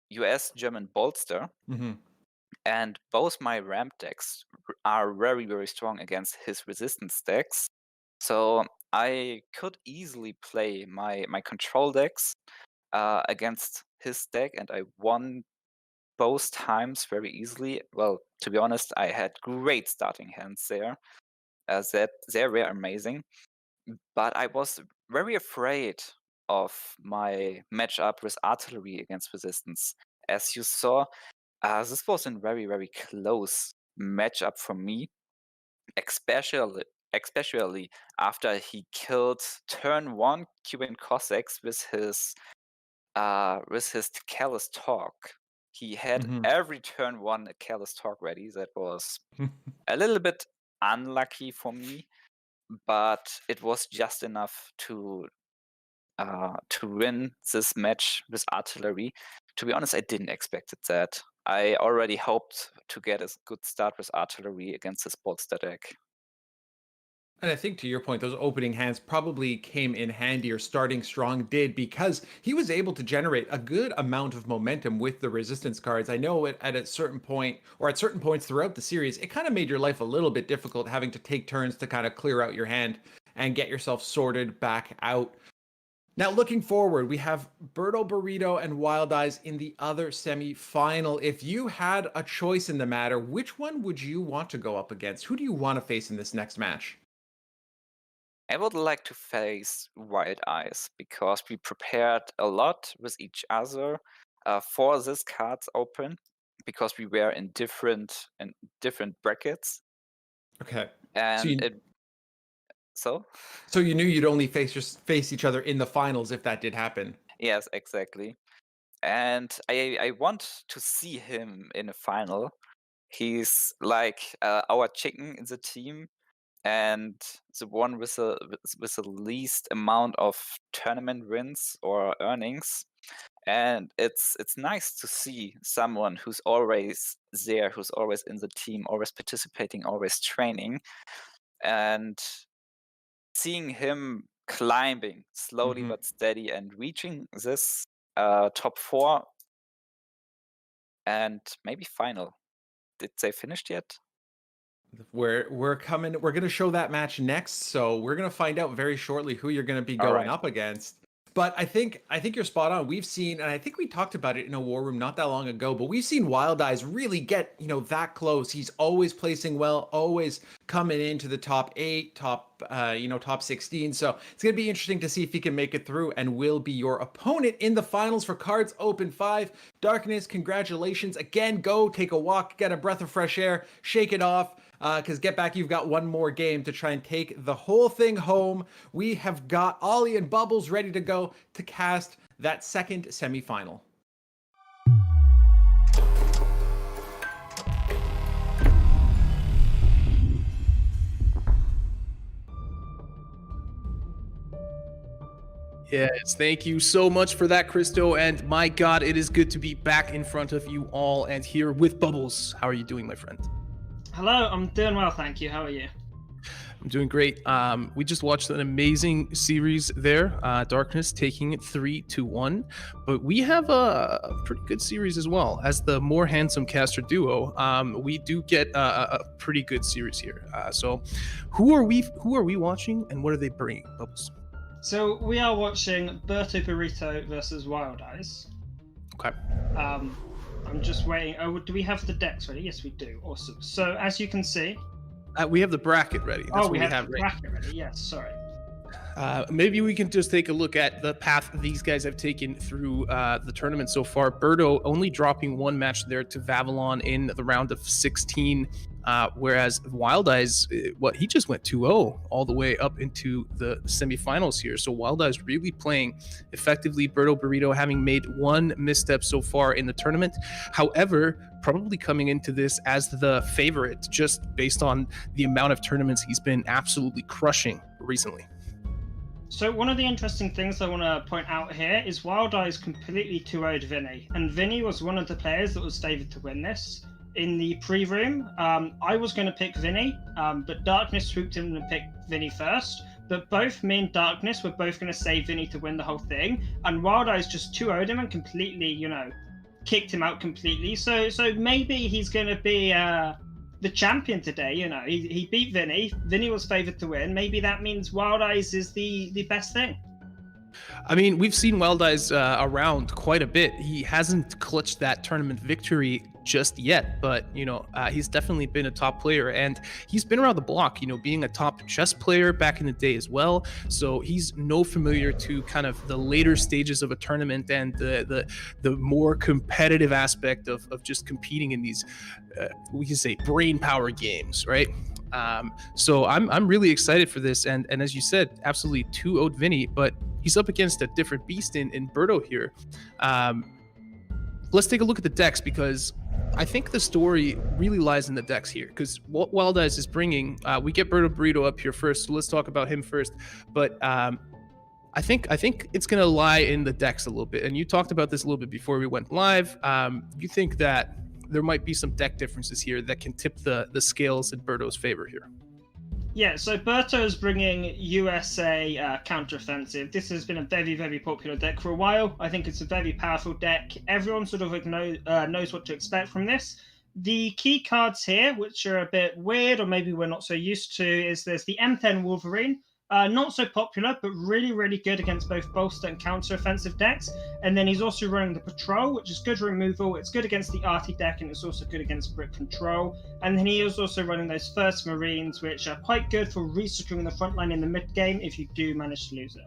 US German bolster. And both my ramp decks are very, very strong against his resistance decks. So I could easily play my control decks against his deck, and I won both times very easily. Well, to be honest, I had great starting hands there. That they were amazing. But I was very afraid of my matchup with artillery against resistance. As you saw, this was a very, very close matchup for me, especially after he killed turn 1 Cuban Cossacks with his careless talk. He had every turn 1 a careless talk ready. That was a little bit unlucky for me, but it was just enough to win this match with artillery. To be honest, I didn't expect that. I already hoped to get a good start with artillery against this bolster deck. And I think to your point, those opening hands probably came in handy, or starting strong did, because he was able to generate a good amount of momentum with the resistance cards. I know at a certain point, or at certain points throughout the series, it kind of made your life a little bit difficult having to take turns to kind of clear out your hand and get yourself sorted back out. Now, looking forward, we have Berto, Burrito, and Wild Eyes in the other semi-final. If you had a choice in the matter, which one would you want to go up against? Who do you want to face in this next match? I would like to face Wild Eyes, because we prepared a lot with each other for this KARDS Open, because we were in different brackets. Okay. And So you knew you'd only face each other in the finals if that did happen. Yes, exactly. And I want to see him in a final. He's like our chicken in the team, and the one with the least amount of tournament wins or earnings. And it's nice to see someone who's always there, who's always in the team, always participating, always training, and seeing him climbing slowly Mhm. but steady and reaching this top 4 and maybe final. Did they finished yet? We're coming. We're gonna show that match next, so we're gonna find out very shortly who you're gonna be All going right. up against. But I think you're spot on. We've seen, and I think we talked about it in a war room not that long ago. But we've seen Wild Eyes really get that close. He's always placing well, always coming into the top 8, top 16. So it's gonna be interesting to see if he can make it through and will be your opponent in the finals for KARDS Open 5. Darkness, congratulations again. Go take a walk, get a breath of fresh air, shake it off. Because get back, you've got one more game to try and take the whole thing home. We have got Ollie and Bubbles ready to go to cast that second semifinal. Yes, thank you so much for that, Christo. And my God, it is good to be back in front of you all and here with Bubbles. How are you doing, my friend? Hello, I'm doing well, thank you. How are you? I'm doing great. We just watched an amazing series there, Darkness taking it 3-1. But we have a pretty good series as well. As the more handsome caster duo, we do get a pretty good series here. So, who are we watching, and what are they bringing, Bubbles? So we are watching Berto Burrito versus Wild Eyes. Okay. I'm just waiting. Oh, do we have the decks ready? Yes, we do. Awesome. So as you can see, We have the bracket ready. That's what we have the ready. bracket ready. Yes, sorry. Maybe we can just take a look at the path these guys have taken through the tournament so far. Berto only dropping one match there to Vavilon in the round of 16, whereas Wild Eyes, he just went 2-0 all the way up into the semifinals here. So Wild Eyes really playing effectively. Berto Burrito having made one misstep so far in the tournament. However, probably coming into this as the favorite just based on the amount of tournaments he's been absolutely crushing recently. So one of the interesting things I want to point out here is Wild Eyes completely 2-0'd Vinny, and Vinny was one of the players that was favored to win this. In the pre-room, I was going to pick Vinny, but Darkness swooped in and picked Vinny first. But both me and Darkness were both going to say Vinny to win the whole thing, and Wild Eyes just 2-0'd him and completely, kicked him out completely. So maybe he's going to be the champion today. He beat Vinny. Vinny was favored to win. Maybe that means Wild Eyes is the best thing. I mean, we've seen Wild Eyes around quite a bit. He hasn't clutched that tournament victory just yet, but he's definitely been a top player, and he's been around the block, being a top chess player back in the day as well. So he's no familiar to kind of the later stages of a tournament and the more competitive aspect of just competing in these we can say brain power games, right? So I'm really excited for this, and as you said, absolutely 2-0'd Vinny, but he's up against a different beast in Berto here. Let's take a look at the decks, because I think the story really lies in the decks here, because what Wild Eyes is bringing, we get Berto Burrito up here first, so let's talk about him first. But I think it's going to lie in the decks a little bit, and you talked about this a little bit before we went live. You think that there might be some deck differences here that can tip the scales in Berto's favor here? Yeah, so Berto is bringing USA counteroffensive. This has been a very, very popular deck for a while. I think it's a very powerful deck. Everyone sort of knows what to expect from this. The key cards here, which are a bit weird, or maybe we're not so used to, is there's the M10 Wolverine. Not so popular, but really, really good against both bolster and counter-offensive decks. And then he's also running the Patrol, which is good removal. It's good against the Arty deck, and it's also good against Brick Control. And then he is also running those First Marines, which are quite good for resecuring the front line in the mid-game if you do manage to lose it.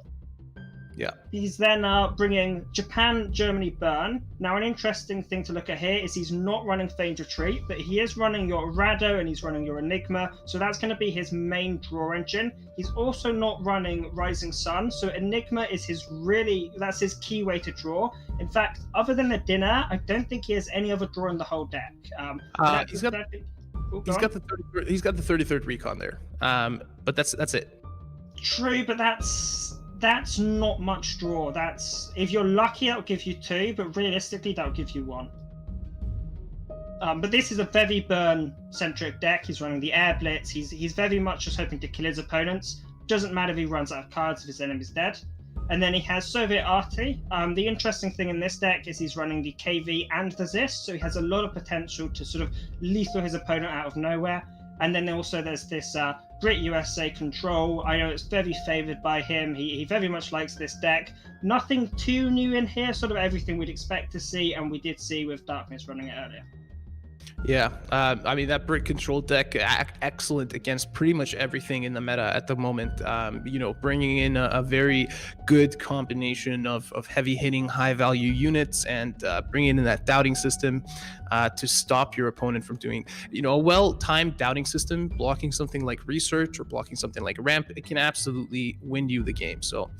Yeah. He's then bringing Japan, Germany, Burn. Now, an interesting thing to look at here is he's not running Feigned Retreat, but he is running your Rado and he's running your Enigma. So that's going to be his main draw engine. He's also not running Rising Sun. So Enigma is that's his key way to draw. In fact, other than the dinner, I don't think he has any other draw in the whole deck. He's got the 33rd recon there. But that's it. True, but that's not much draw. That's, if you're lucky, that'll give you 2, but realistically, that'll give you 1. But this is a very burn-centric deck. He's running the Air Blitz. He's very much just hoping to kill his opponents. Doesn't matter if he runs out of cards if his enemy's dead. And then he has Soviet Arty. The interesting thing in this deck is he's running the KV and the Zist, so he has a lot of potential to sort of lethal his opponent out of nowhere. And then also there's this Brit USA control. I know it's very favored by him. He very much likes this deck. Nothing too new in here, sort of everything we'd expect to see, and we did see with Darkness running it earlier. Yeah, I mean, that Brit control deck, excellent against pretty much everything in the meta at the moment. You know, bringing in a very good combination of heavy hitting, high value units, and bringing in that doubting system to stop your opponent from doing, you know, a well-timed doubting system, blocking something like research or blocking something like ramp. It can absolutely win you the game. So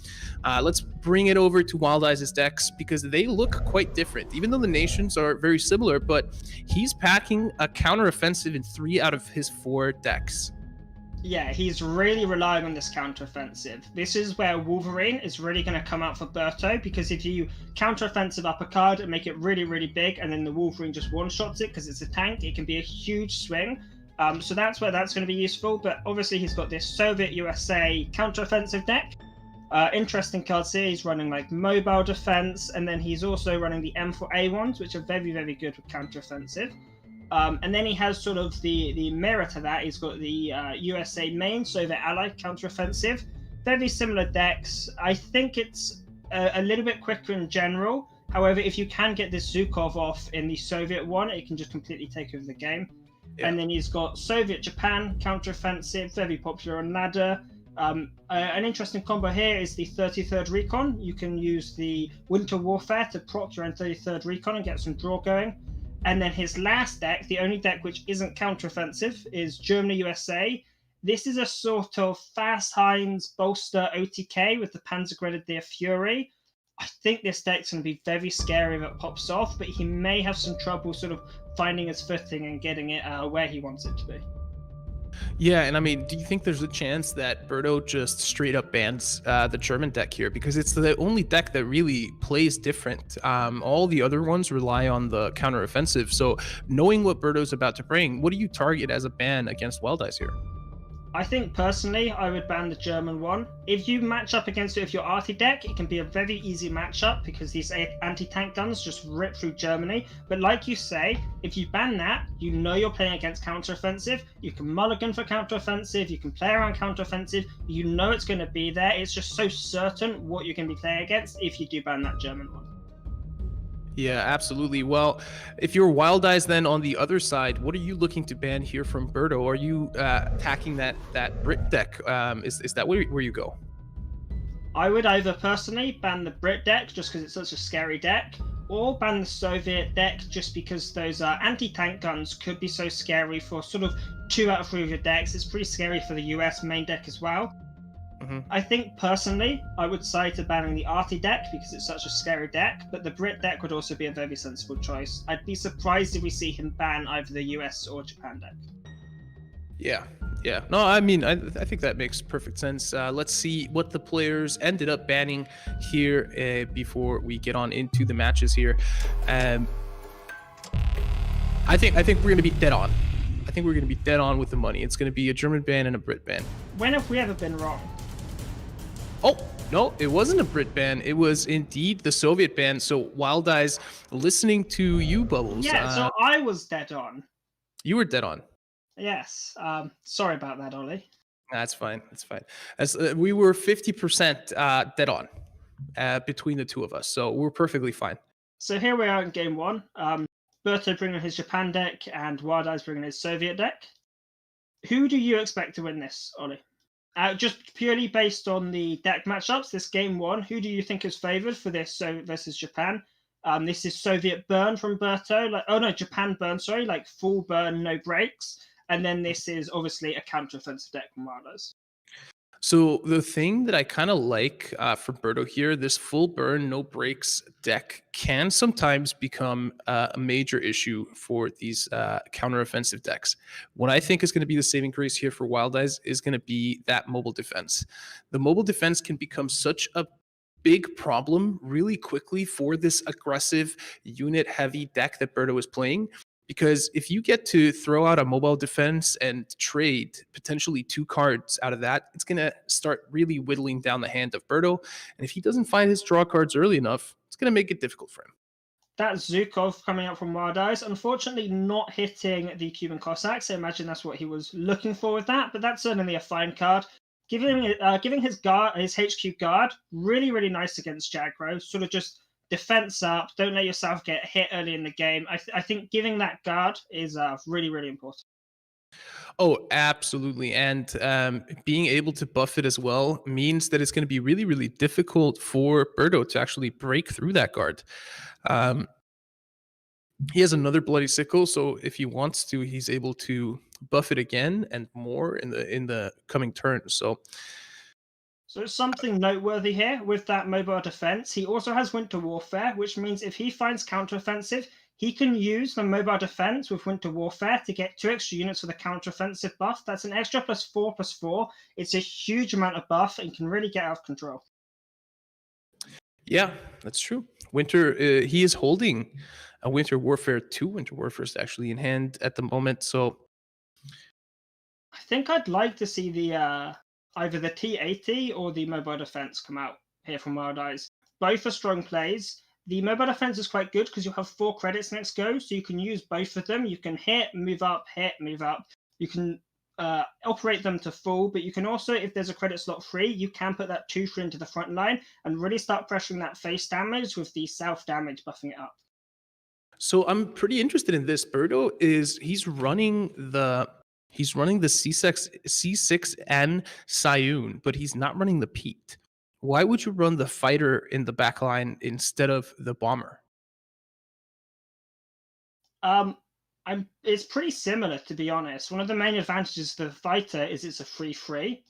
let's bring it over to Wild Eyes' decks, because they look quite different, even though the nations are very similar. But he's packing a counteroffensive in 3 out of his 4 decks. Yeah, he's really relying on this counteroffensive. This is where Wolverine is really going to come out for Berto, because if you counteroffensive up a card and make it really, really big, and then the Wolverine just one-shots it because it's a tank, it can be a huge swing. So that's where that's going to be useful. But obviously he's got this Soviet USA counteroffensive deck. Interesting cards here. He's running like mobile defense, and then he's also running the M4A ones, which are very, very good with counteroffensive. And then he has sort of the mirror to that. He's got the USA main, Soviet ally counteroffensive. Very similar decks. I think it's a little bit quicker in general. However, if you can get this Zhukov off in the Soviet one, it can just completely take over the game. Yeah. And then he's got Soviet Japan counteroffensive, very popular on ladder. An interesting combo here is the 33rd Recon. You can use the Winter Warfare to proc your own 33rd Recon and get some draw going. And then his last deck, the only deck which isn't counteroffensive, is Germany USA. This is a sort of fast Heinz bolster OTK with the Panzergrenadier Fury. I think this deck's going to be very scary if it pops off, but he may have some trouble sort of finding his footing and getting it where he wants it to be. Yeah, and I mean, do you think there's a chance that Berto just straight up bans the German deck here? Because it's the only deck that really plays different. All the other ones rely on the counteroffensive. So knowing what Berto's about to bring, what do you target as a ban against Wild Eyes here? I think personally, I would ban the German one. If you match up against it with your Arty deck, it can be a very easy matchup because these anti-tank guns just rip through Germany. But like you say, if you ban that, you know you're playing against counteroffensive. You can mulligan for counteroffensive, you can play around counteroffensive. You know it's going to be there. It's just so certain what you can be playing against if you do ban that German one. Yeah, absolutely. Well, if you're Wild Eyes, then on the other side, what are you looking to ban here from Berto? Are you attacking that Brit deck? Is that where you go? I would either personally ban the Brit deck just because it's such a scary deck, or ban the Soviet deck just because those anti-tank guns could be so scary for sort of 2 out of 3 of your decks. It's pretty scary for the US main deck as well. I think personally, I would side to banning the Arty deck because it's such a scary deck, but the Brit deck would also be a very sensible choice. I'd be surprised if we see him ban either the US or Japan deck. Yeah. No, I mean, I think that makes perfect sense. Let's see what the players ended up banning here before we get on into the matches here. I think we're going to be dead on. I think we're going to be dead on with the money. It's going to be a German ban and a Brit ban. When have we ever been wrong? Oh, no, it wasn't a Brit ban. It was indeed the Soviet ban. So Wild Eyes, listening to you, Bubbles. Yeah, so I was dead on. You were dead on. Yes. Sorry about that, Ollie. That's fine. As we were 50% dead on between the two of us. So we're perfectly fine. So here we are in game 1. Berto bringing his Japan deck and Wild Eyes bringing his Soviet deck. Who do you expect to win this, Ollie? Just purely based on the deck matchups, this game 1, who do you think is favored for this versus Japan? This is Soviet burn from Berto. Japan burn, sorry, like full burn, no breaks. And then this is obviously a counteroffensive deck from Wild Eyes. So the thing that I kind of like for Berto here, this full burn, no breaks deck can sometimes become a major issue for these counteroffensive decks. What I think is going to be the saving grace here for Wild Eyes is going to be that mobile defense. The mobile defense can become such a big problem really quickly for this aggressive unit heavy deck that Berto is playing, because if you get to throw out a mobile defense and trade potentially 2 cards out of that, it's going to start really whittling down the hand of Berto. And if he doesn't find his draw cards early enough, it's going to make it difficult for him. That's Zukov coming up from Wild Eyes. Unfortunately, not hitting the Cuban Cossacks. I imagine that's what he was looking for with that, but that's certainly a fine card. Giving his HQ guard, really, really nice against Jagro. Sort of just defense up. Don't let yourself get hit early in the game. I think giving that guard is really, really important. Oh, absolutely. And being able to buff it as well means that it's going to be really, really difficult for Berto to actually break through that guard. He has another Bloody Sickle, so if he wants to, he's able to buff it again and more in the coming turns. So something noteworthy here with that mobile defense, he also has Winter Warfare, which means if he finds counteroffensive, he can use the mobile defense with Winter Warfare to get 2 extra units for the counteroffensive buff. That's an extra +4/+4. It's a huge amount of buff and can really get out of control. yeah, that's true. Winter, he is holding a Winter Warfare 2 Winter Warfares actually in hand at the moment. So I think I'd like to see the either the T80 or the mobile defense come out here from Wild Eyes. Both are strong plays. The mobile defense is quite good because you have 4 credits next go, so you can use both of them. You can hit, move up, hit, move up. You can operate them to full, but you can also, if there's a credit slot free, you can put that 2/3 into the front line and really start pressuring that face damage with the self damage, buffing it up. So I'm pretty interested in this. Berto he's running the C6N Scion, but he's not running the Pete. Why would you run the fighter in the back line instead of the bomber? It's pretty similar, to be honest. One of the main advantages of the fighter is it's a free.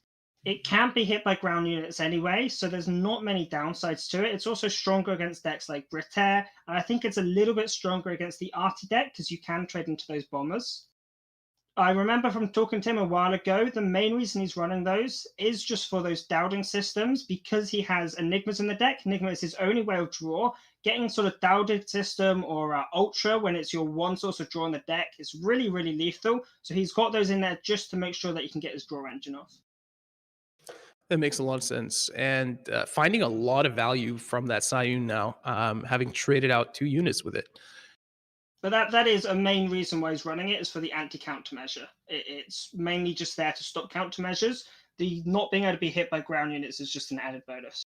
It can't be hit by ground units anyway, so there's not many downsides to it. It's also stronger against decks like Britair, and I think it's a little bit stronger against the Arty deck because you can trade into those bombers. I remember from talking to him a while ago, the main reason he's running those is just for those doubting systems because he has Enigmas in the deck. Enigma is his only way of draw. Getting sort of doubted system or Ultra when it's your one source of draw in the deck is really, really lethal. So he's got those in there just to make sure that he can get his draw engine off. That makes a lot of sense. And finding a lot of value from that Scion now, having traded out 2 units with it. But that is a main reason why he's running it, is for the anti-countermeasure. It's mainly just there to stop countermeasures. The not being able to be hit by ground units is just an added bonus.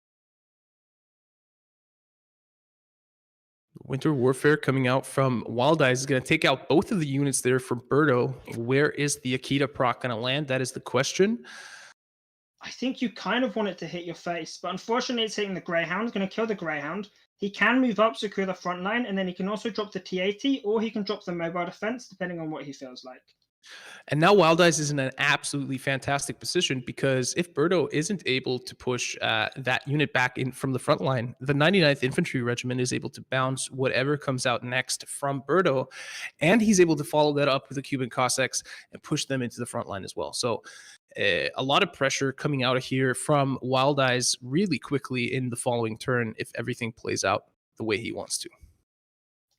Winter Warfare coming out from Wild Eyes is going to take out both of the units there from Berto. Where is the Akita proc going to land? That is the question. I think you kind of want it to hit your face, but unfortunately it's hitting the Greyhound. It's going to kill the Greyhound. He can move up, secure the front line, and then he can also drop the T80, or he can drop the mobile defense, depending on what he feels like. And now Wild Eyes is in an absolutely fantastic position because if Berto isn't able to push that unit back in from the front line, the 99th Infantry Regiment is able to bounce whatever comes out next from Berto, and he's able to follow that up with the Cuban Cossacks and push them into the front line as well. So a lot of pressure coming out of here from Wild Eyes really quickly in the following turn if everything plays out the way he wants to.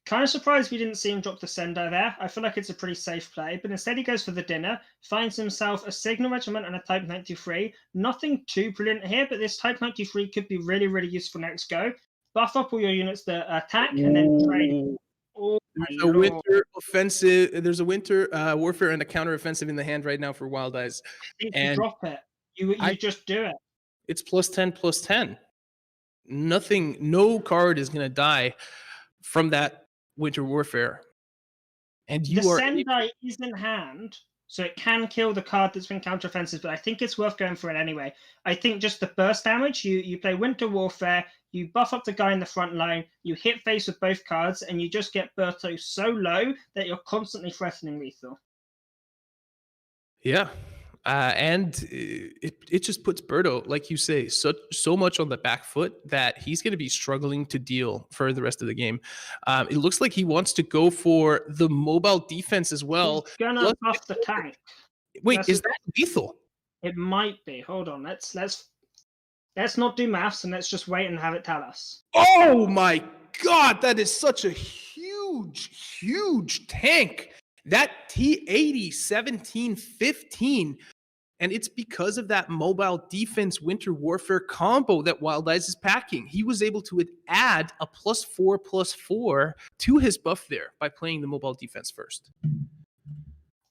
Kind of surprised we didn't see him drop the Sendai there. I feel like it's a pretty safe play, but instead he goes for the dinner, finds himself a Signal Regiment and a Type 93. Nothing too brilliant here, but this Type 93 could be really, really useful next go. Buff up all your units to attack and then trade. Oh, there's a winter offensive. There's a winter warfare and a counter offensive in the hand right now for Wild Eyes. I think you drop it. You just do it. It's +10/+10. Nothing, no card is going to die from that winter warfare. And you the are Sendai is in hand, so it can kill the card that's been counteroffensive, but I think it's worth going for it anyway. I think just the burst damage, you play Winter Warfare, you buff up the guy in the front line, you hit face with both cards, and you just get Berto so low that you're constantly threatening lethal. Yeah. And it just puts Berto, like you say, so much on the back foot that he's going to be struggling to deal for the rest of the game. It looks like he wants to go for the mobile defense as well. He's gonna buff the tank. Wait, is that lethal? It might be. Hold on. Let's not do maths and let's just wait and have it tell us. Oh my God, that is such a huge huge tank. That T80 1715. And it's because of that mobile defense winter warfare combo that Wild Eyes is packing. He was able to add a +4/+4 to his buff there by playing the mobile defense first.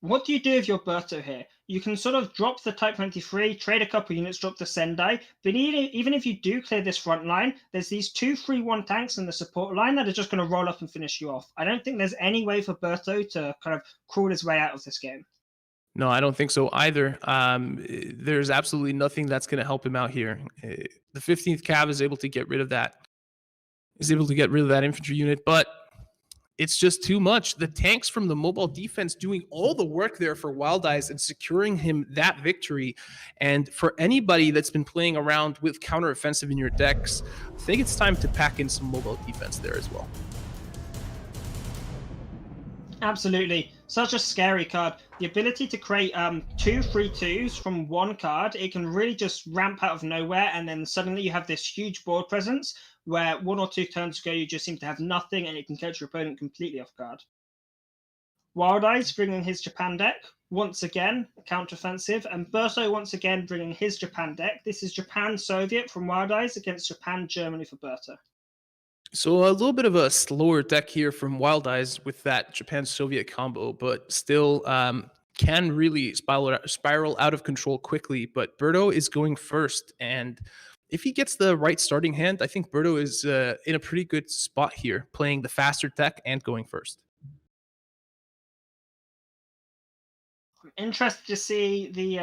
What do you do with your Berto here? You can sort of drop the Type 93, trade a couple units, drop the Sendai, but even if you do clear this front line, there's these 2-3-1 tanks in the support line that are just going to roll up and finish you off. I don't think there's any way for Berto to kind of crawl his way out of this game. No, I don't think so either. There's absolutely nothing that's going to help him out here. The 15th Cav is able to get rid of that. Is able to get rid of that infantry unit, but it's just too much. The tanks from the mobile defense doing all the work there for Wild Eyes and securing him that victory. And for anybody that's been playing around with counteroffensive in your decks, I think it's time to pack in some mobile defense there as well. Absolutely. Such a scary card. The ability to create 2/3/2s from one card, it can really just ramp out of nowhere, and then suddenly you have this huge board presence where 1 or 2 turns ago you just seem to have nothing and it can catch your opponent completely off guard. Wild Eyes bringing his Japan deck, once again, counteroffensive, and Berto once again bringing his Japan deck. This is Japan-Soviet from Wild Eyes against Japan-Germany for Berto. So a little bit of a slower deck here from Wild Eyes with that Japan-Soviet combo, but still can really spiral out of control quickly. But Berto is going first, and if he gets the right starting hand, I think Berto is in a pretty good spot here, playing the faster deck and going first. I'm interested to see the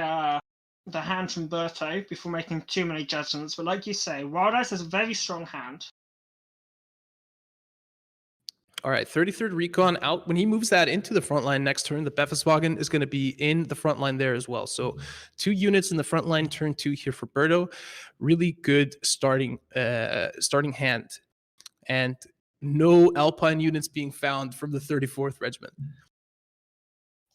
hand from Berto before making too many judgments, but like you say, Wild Eyes has a very strong hand. All right, 33rd Recon out. When he moves that into the front line next turn, the Befeswagen is going to be in the front line there as well. So 2 units in the front line, turn 2 here for Berto. Really good starting hand. And no Alpine units being found from the 34th Regiment.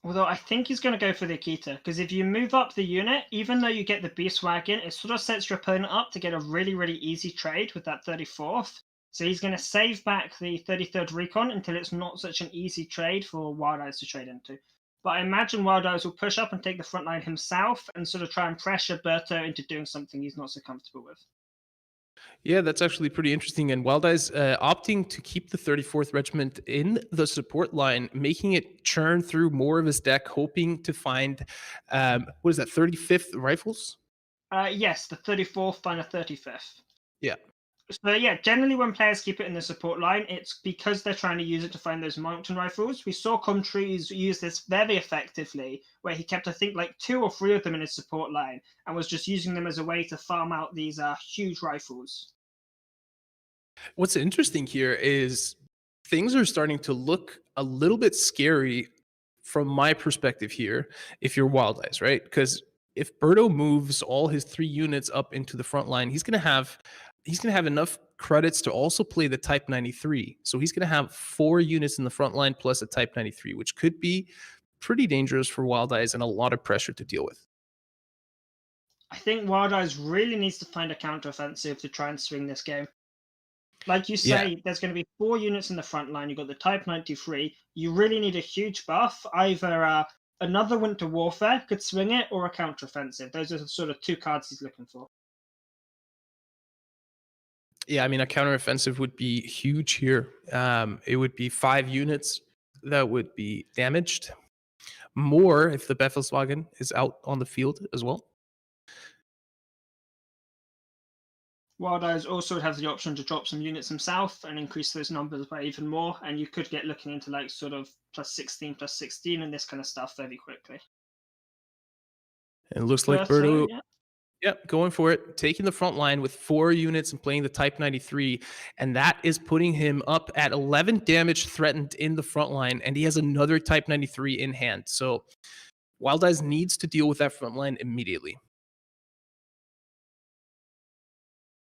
Although I think he's going to go for the Akita, because if you move up the unit, even though you get the Beast Wagon, it sort of sets your opponent up to get a really, really easy trade with that 34th. So he's going to save back the 33rd Recon until it's not such an easy trade for Wild Eyes to trade into. But I imagine Wild Eyes will push up and take the front line himself and sort of try and pressure Berto into doing something he's not so comfortable with. Yeah, that's actually pretty interesting. And Wild Eyes opting to keep the 34th Regiment in the support line, making it churn through more of his deck, hoping to find, 35th Rifles? Yes, the 34th and a 35th. Yeah. So yeah, generally when players keep it in the support line, it's because they're trying to use it to find those mountain rifles. We saw Comtrees use this very effectively, where he kept, I think, like 2 or 3 of them in his support line and was just using them as a way to farm out these huge rifles. What's interesting here is things are starting to look a little bit scary from my perspective here if you're Wild Eyes, right? Because if Berto moves all his 3 units up into the front line, he's going to have enough credits to also play the Type 93. So he's going to have 4 units in the front line plus a Type 93, which could be pretty dangerous for Wild Eyes and a lot of pressure to deal with. I think Wild Eyes really needs to find a counteroffensive to try and swing this game. Like you say, There's going to be 4 units in the front line. You've got the Type 93. You really need a huge buff. Either another Winter Warfare could swing it, or a counteroffensive. Those are the sort of 2 cards he's looking for. Yeah, I mean, a counteroffensive would be huge here. It would be 5 units that would be damaged. More if the Befelswagen is out on the field as well. Wild Eyes also has the option to drop some units himself and increase those numbers by even more, and you could get looking into like sort of +16/+16 and this kind of stuff very quickly. It looks like Berto, yeah. Yep, going for it, taking the front line with 4 units and playing the Type 93, and that is putting him up at 11 damage threatened in the front line, and he has another Type 93 in hand. So Wild Eyes needs to deal with that front line immediately.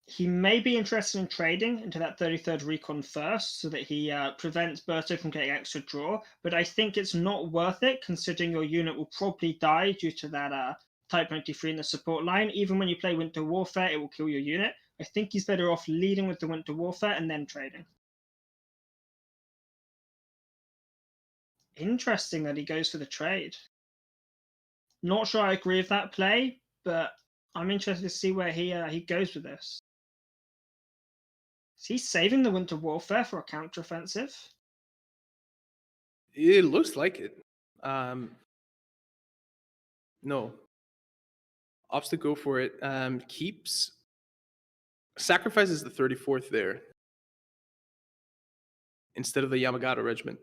He may be interested in trading into that 33rd Recon first so that he prevents Berto from getting extra draw, but I think it's not worth it considering your unit will probably die due to that Type 93 in the support line. Even when you play Winter Warfare, it will kill your unit. I think he's better off leading with the Winter Warfare and then trading. Interesting that he goes for the trade. Not sure I agree with that play, but I'm interested to see where he goes with this. Is he saving the Winter Warfare for a counteroffensive? It looks like it. No. Opts to go for it. Sacrifices the 34th there instead of the Yamagata Regiment.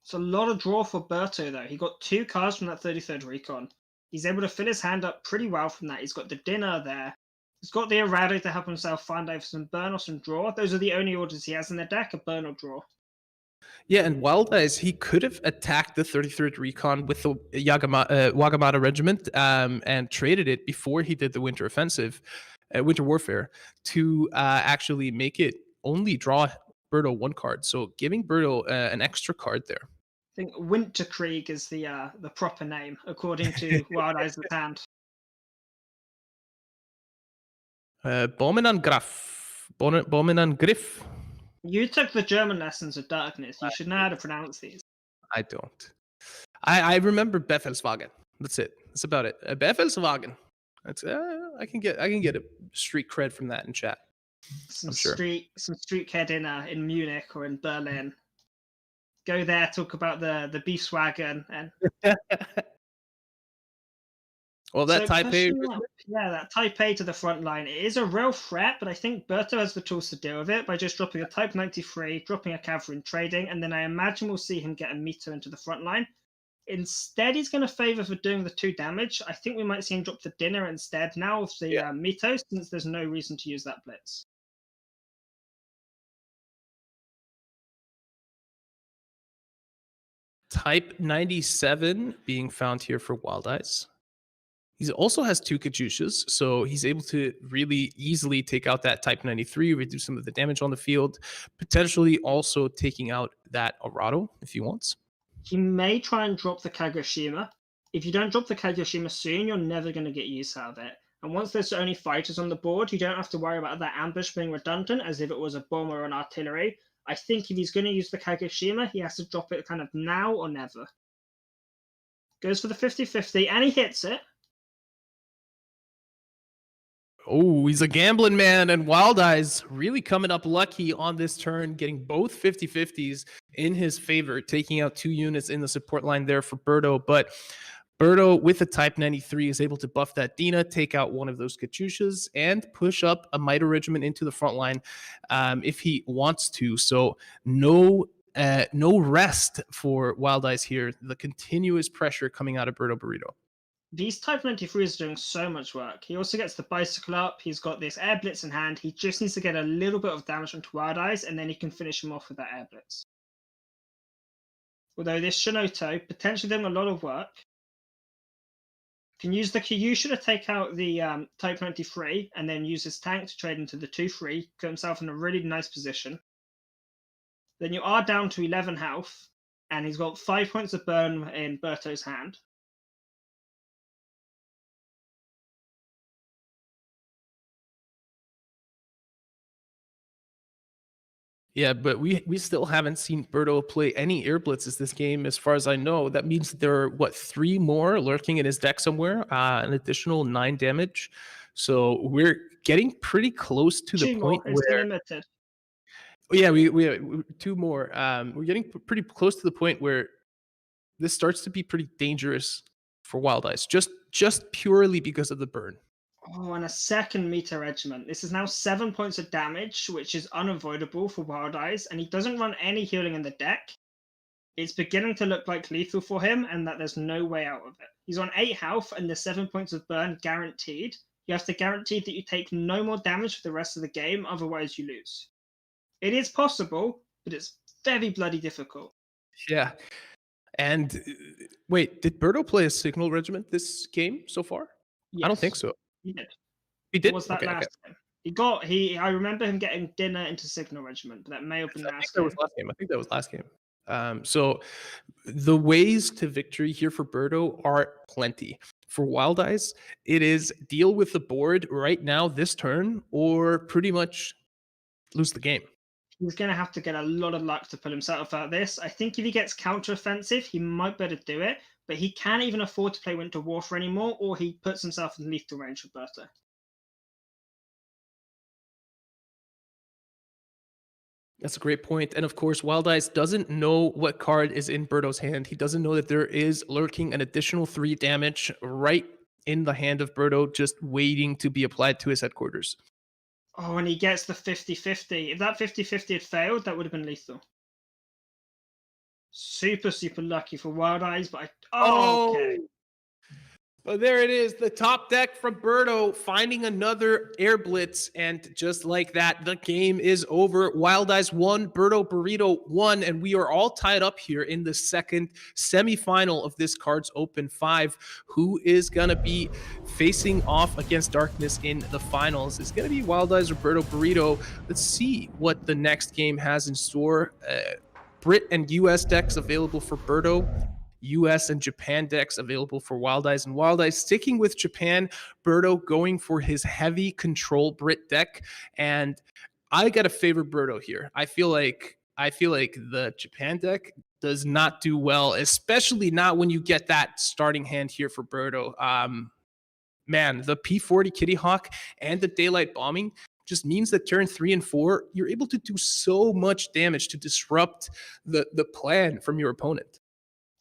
It's a lot of draw for Berto, though. He got 2 cards from that 33rd Recon. He's able to fill his hand up pretty well from that. He's got the dinner there. He's got the errata to help himself find either some burn or some draw. Those are the only orders he has in the deck, a burn or draw. Yeah, and Wild Eyes, he could have attacked the 33rd Recon with the Wagamata Regiment and traded it before he did the Winter Offensive, Winter Warfare, to actually make it only draw Berto 1 card. So giving Berto an extra card there. I think Winterkrieg is the proper name, according to Wild Eyes' hand. Bommenangriff. You took the German lessons of darkness. You should know how to pronounce these. I don't. I remember Befelswagen. That's it. That's about it. Befelswagen. That's I can get a street cred from that in chat. Some sure. street cred in Munich or in Berlin. Go there, talk about the Beefswagen and well, that so Taipei. that Taipei to the front line. It is a real threat, but I think Berto has the tools to deal with it by just dropping a Type 93, dropping a cavalry and trading, and then I imagine we'll see him get a Mito into the front line. Instead, he's going to favor for doing the 2 damage. I think we might see him drop the dinner instead now of the Mito, since there's no reason to use that blitz. Type 97 being found here for Wild Eyes. He also has 2 Katyushas, so he's able to really easily take out that Type 93, reduce some of the damage on the field, potentially also taking out that Arado if he wants. He may try and drop the Kagoshima. If you don't drop the Kagoshima soon, you're never going to get use out of it. And once there's only fighters on the board, you don't have to worry about that ambush being redundant as if it was a bomber or an artillery. I think if he's going to use the Kagoshima, he has to drop it kind of now or never. Goes for the 50-50, and he hits it. Oh, he's a gambling man, and Wild Eyes really coming up lucky on this turn, getting both 50-50s in his favor, taking out 2 units in the support line there for Berto. But Berto, with a Type 93, is able to buff that Dina, take out one of those Katyushas, and push up a Miter Regiment into the front line if he wants to. So no rest for Wild Eyes here. The continuous pressure coming out of Berto Burrito. These Type 93s are doing so much work. He also gets the bicycle up. He's got this air blitz in hand. He just needs to get a little bit of damage onto Wild Eyes, and then he can finish him off with that air blitz. Although this Shinoto, potentially doing a lot of work, can use the Kyusha to take out the Type 93, and then use his tank to trade into the 2-3, put himself in a really nice position. Then you are down to 11 health, and he's got 5 points of burn in Berto's hand. Yeah, but we still haven't seen Berto play any air blitzes this game, as far as I know. That means there are, 3 more lurking in his deck somewhere, an additional 9 damage. So we're getting pretty close to the point where... limited. Yeah, we have 2 more. We're getting pretty close to the point where this starts to be pretty dangerous for Wild Eyes, just purely because of the burn. Oh, and a second Mito Regiment. This is now 7 points of damage, which is unavoidable for Wild Eyes, and he doesn't run any healing in the deck. It's beginning to look like lethal for him, and that there's no way out of it. He's on 8 health, and the 7 points of burn guaranteed. You have to guarantee that you take no more damage for the rest of the game, otherwise you lose. It is possible, but it's very bloody difficult. Yeah. And wait, did Berto play a Signal Regiment this game so far? Yes. I don't think so. He did. He did? Was that last game? I remember him getting dinner into Signal Regiment, but that may have been last game. I think that was last game. So the ways to victory here for Berto are plenty. For Wild Eyes, it is deal with the board right now this turn, or pretty much lose the game. he's going to have to get a lot of luck to pull himself out of this. I think if he gets counter-offensive, he might be able to do it, but he can't even afford to play Winter Warfare anymore, or he puts himself in lethal range with Berto. That's a great point. And of course, Wild Eyes doesn't know what card is in Berto's hand. He doesn't know that there is lurking an additional 3 damage right in the hand of Berto, just waiting to be applied to his headquarters. Oh, and he gets the 50-50. If that 50-50 had failed, that would have been lethal. Super, super lucky for Wild Eyes, but okay. But there it is, the top deck from Berto finding another air blitz, and just like that, the game is over. Wild Eyes won, Berto Burrito won, and we are all tied up here in the second semifinal of this KARDS Open 5. Who is gonna be facing off against Darkness in the finals? Is gonna be Wild Eyes or Berto Burrito? Let's see what the next game has in store. Brit and US decks available for Berto. US and Japan decks available for Wild Eyes, and Wild Eyes sticking with Japan. Berto going for his heavy control Brit deck, and I gotta favor Berto here. I feel like the Japan deck does not do well, especially not when you get that starting hand here for Berto. Man, the P40 Kitty Hawk and the Daylight Bombing just means that turn 3 and 4, you're able to do so much damage to disrupt the plan from your opponent.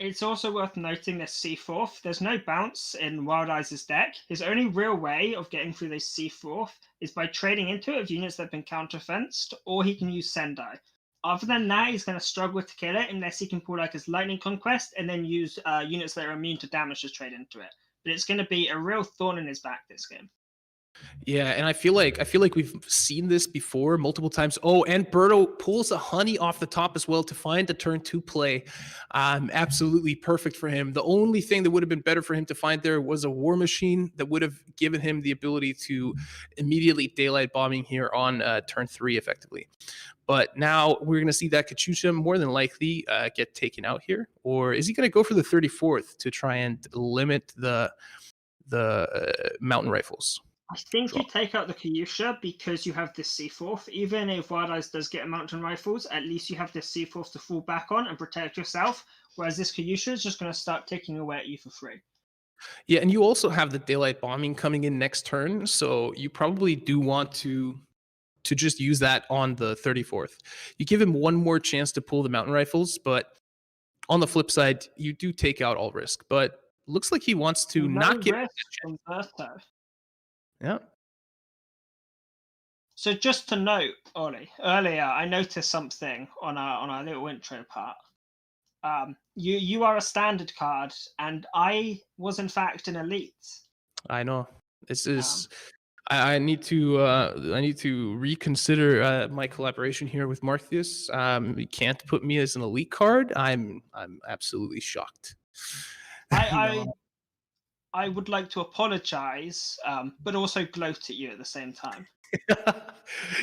It's also worth noting this C4th. There's no bounce in Wild Eyes' deck. His only real way of getting through this C4th is by trading into it with units that have been counter-fenced, or he can use Sendai. Other than that, he's going to struggle to kill it unless he can pull like his Lightning Conquest and then use units that are immune to damage to trade into it. But it's going to be a real thorn in his back this game. Yeah, and I feel like we've seen this before multiple times. Oh, and Berto pulls a honey off the top as well to find the turn 2 play. Absolutely perfect for him. The only thing that would have been better for him to find there was a War Machine that would have given him the ability to immediately daylight bombing here on turn 3 effectively. But now we're going to see that Katyusha more than likely get taken out here. Or is he going to go for the 34th to try and limit the mountain rifles? I think you take out the Katyusha because you have this C4th. Even if Wild Eyes does get a mountain rifles, at least you have this C4th to fall back on and protect yourself. Whereas this Katyusha is just going to start ticking away at you for free. Yeah, and you also have the daylight bombing coming in next turn, so you probably do want to just use that on the 34th. You give him one more chance to pull the mountain rifles, but on the flip side, you do take out all risk. But looks like he wants to not give risk from Berto. Yeah. So just to note, Ollie, earlier I noticed something on our little intro part. You are a standard card, and I was in fact an elite. I know. This is. I need to reconsider my collaboration here with Marcus. You can't put me as an elite card. I'm absolutely shocked. I would like to apologize, but also gloat at you at the same time.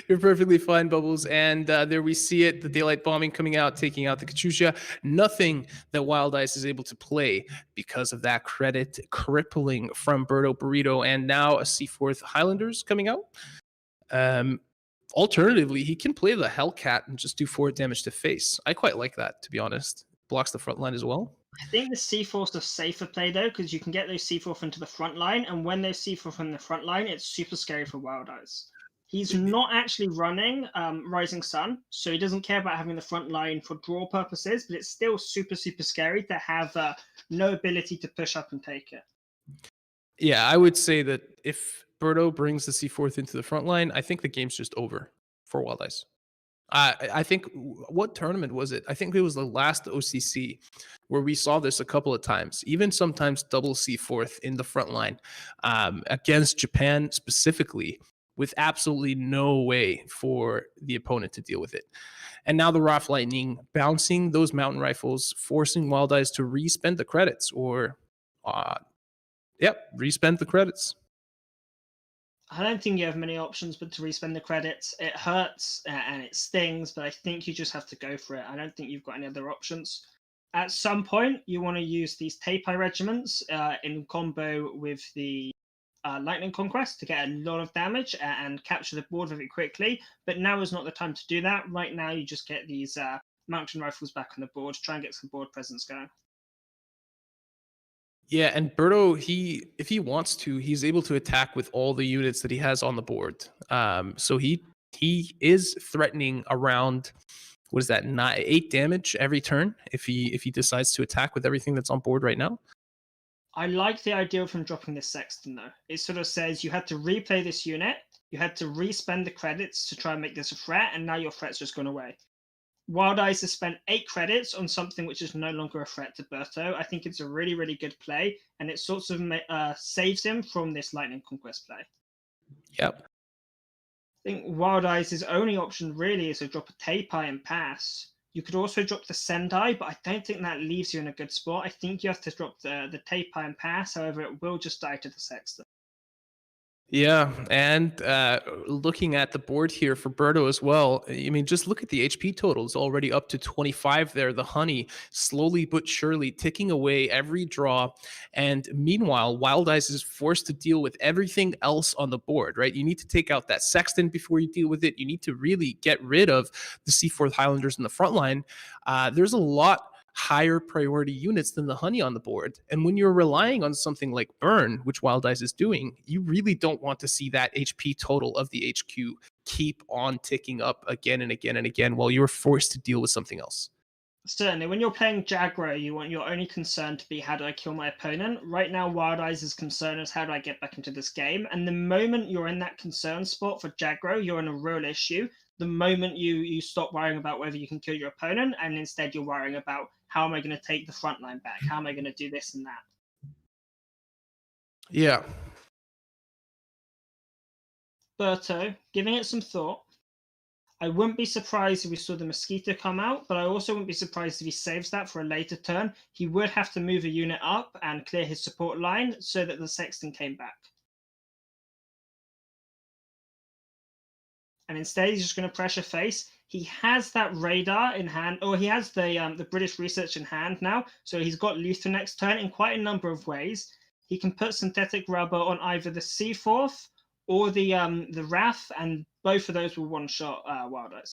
You're perfectly fine, Bubbles. And there we see it, the daylight bombing coming out, taking out the Katyusha. Nothing that Wild Eyes is able to play because of that credit crippling from Berto Burrito. And now a C4th Highlanders coming out. Alternatively, he can play the Hellcat and just do 4 damage to face. I quite like that, to be honest. Blocks the front line as well. I think the C4's a safer play though, because you can get those C4 into the front line, and when those C4 from the front line, it's super scary for Wild Eyes. He's not actually running Rising Sun, so he doesn't care about having the front line for draw purposes, but it's still super, super scary to have no ability to push up and take it. Yeah, I would say that if Berto brings the C4th into the front line, I think the game's just over for Wild Eyes. I think, what tournament was it? I think it was the last OCC where we saw this a couple of times, even sometimes double C4th in the front line against Japan specifically, with absolutely no way for the opponent to deal with it. And now the Wrath Lightning bouncing those mountain rifles, forcing Wild Eyes to respend the credits or, respend the credits. I don't think you have many options but to respend the credits. It hurts and it stings, but I think you just have to go for it. I don't think you've got any other options. At some point, you want to use these Tape Eye regiments in combo with the Lightning Conquest to get a lot of damage and capture the board very quickly. But now is not the time to do that. Right now, you just get these mountain rifles back on the board, try and get some board presence going. Yeah, and Berto, if he wants to, he's able to attack with all the units that he has on the board. So he is threatening around, what is that, 8 damage every turn if he decides to attack with everything that's on board right now. I like the idea of him dropping this Sexton though. It sort of says you had to replay this unit, you had to respend the credits to try and make this a threat, and now your threat's just gone away. Wild Eyes has spent 8 credits on something which is no longer a threat to Berto. I think it's a really, really good play, and it sort of saves him from this Lightning Conquest play. Yep. I think Wild Eyes' only option really is to drop a Tape Eye and pass. You could also drop the Sendai, but I don't think that leaves you in a good spot. I think you have to drop the Tape Eye and pass. However, it will just die to the Sexton. Yeah, and looking at the board here for Berto as well, I mean, just look at the HP totals already up to 25 there. The Honey slowly but surely ticking away every draw. And meanwhile, Wild Eyes is forced to deal with everything else on the board, right? You need to take out that Sexton before you deal with it. You need to really get rid of the Seaforth Highlanders in the front line. There's a lot higher priority units than the Honey on the board. And when you're relying on something like Burn, which Wild Eyes is doing, you really don't want to see that HP total of the HQ keep on ticking up again and again and again while you're forced to deal with something else. Certainly, when you're playing Jagro, you want your only concern to be how do I kill my opponent? Right now, Wild Eyes' concern is how do I get back into this game? And the moment you're in that concern spot for Jagro, you're in a real issue. The moment you stop worrying about whether you can kill your opponent, and instead you're worrying about how am I going to take the front line back? How am I going to do this and that? Yeah. Berto, giving it some thought. I wouldn't be surprised if we saw the Mosquito come out, but I also wouldn't be surprised if he saves that for a later turn. He would have to move a unit up and clear his support line so that the Sexton came back. And instead, he's just going to pressure face. He has that radar in hand, or he has the British research in hand now, so he's got Luther next turn in quite a number of ways. He can put synthetic rubber on either the Seaforth or the Wrath, and both of those will one-shot Wild Eyes.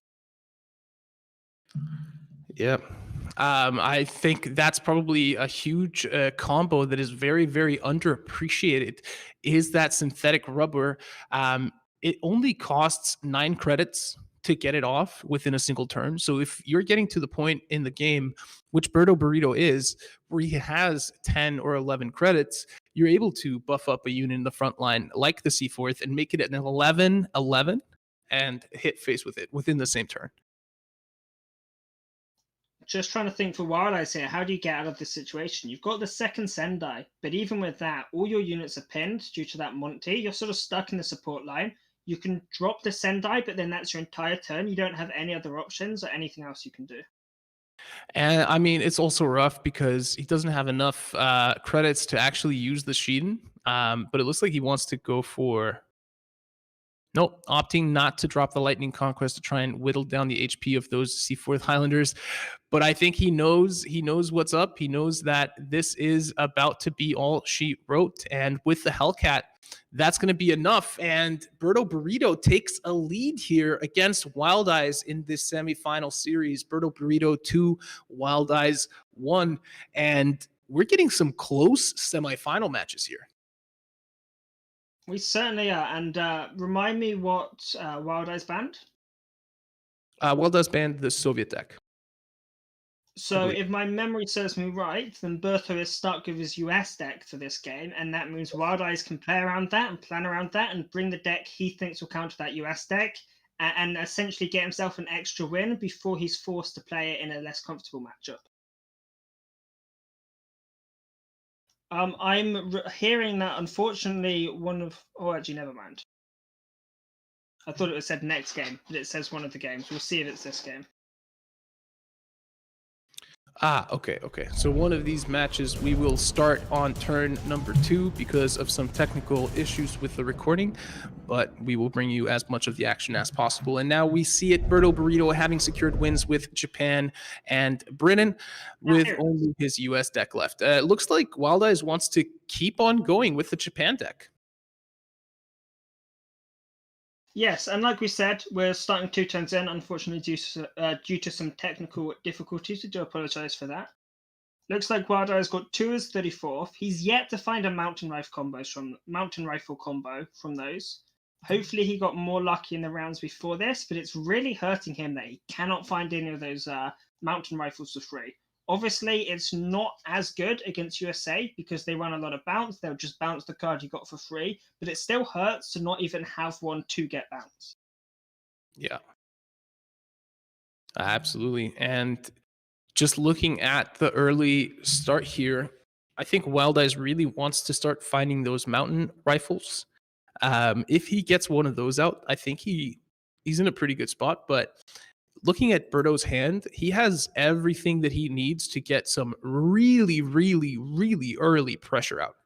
Yep. I think that's probably a huge combo that is very, very underappreciated, is that synthetic rubber. It only costs 9 credits to get it off within a single turn. So if you're getting to the point in the game, which Berto Burrito is, where he has 10 or 11 credits, you're able to buff up a unit in the front line like the Seaforth and make it an 11-11 and hit face with it within the same turn. Just trying to think for Wild Eyes here, how do you get out of this situation? You've got the second Sendai, but even with that, all your units are pinned due to that Monty. You're sort of stuck in the support line. You can drop the Sendai, but then that's your entire turn. You don't have any other options or anything else you can do. And I mean, it's also rough because he doesn't have enough credits to actually use the Sheeden. But it looks like he wants to go for... Nope, opting not to drop the Lightning Conquest to try and whittle down the HP of those Seaforth Highlanders. But I think he knows what's up. He knows that this is about to be all she wrote. And with the Hellcat, that's going to be enough. And Berto Burrito takes a lead here against Wild Eyes in this semifinal series. Berto Burrito 2, Wild Eyes 1. And we're getting some close semifinal matches here. We certainly are. And remind me what Wild Eyes banned? Wild Eyes banned the Soviet deck. So if my memory serves me right, then Berto is stuck with his US deck for this game, and that means Wild Eyes can play around that and plan around that and bring the deck he thinks will counter that US deck and essentially get himself an extra win before he's forced to play it in a less comfortable matchup. I'm hearing that, unfortunately, actually, never mind. I thought it said next game, but it says one of the games. We'll see if it's this game. Okay. So one of these matches we will start on turn number 2 because of some technical issues with the recording, but we will bring you as much of the action as possible. And now we see it, Berto Burrito having secured wins with Japan and Britain with only his US deck left. It looks like Wild Eyes wants to keep on going with the Japan deck. Yes, and like we said, we're starting 2 turns in. Unfortunately, due to some technical difficulties, we do apologize for that. Looks like Wild Eye's got 2 as 34th. He's yet to find a mountain rifle combo from those. Hopefully, he got more lucky in the rounds before this, but it's really hurting him that he cannot find any of those mountain rifles for free. Obviously, it's not as good against USA because they run a lot of bounce. They'll just bounce the card you got for free, but it still hurts to not even have one to get bounce. Yeah. Absolutely. And just looking at the early start here, I think Wild Eyes really wants to start finding those mountain rifles. If he gets one of those out, I think he's in a pretty good spot. But looking at Berto's hand, he has everything that he needs to get some really, really, really early pressure out.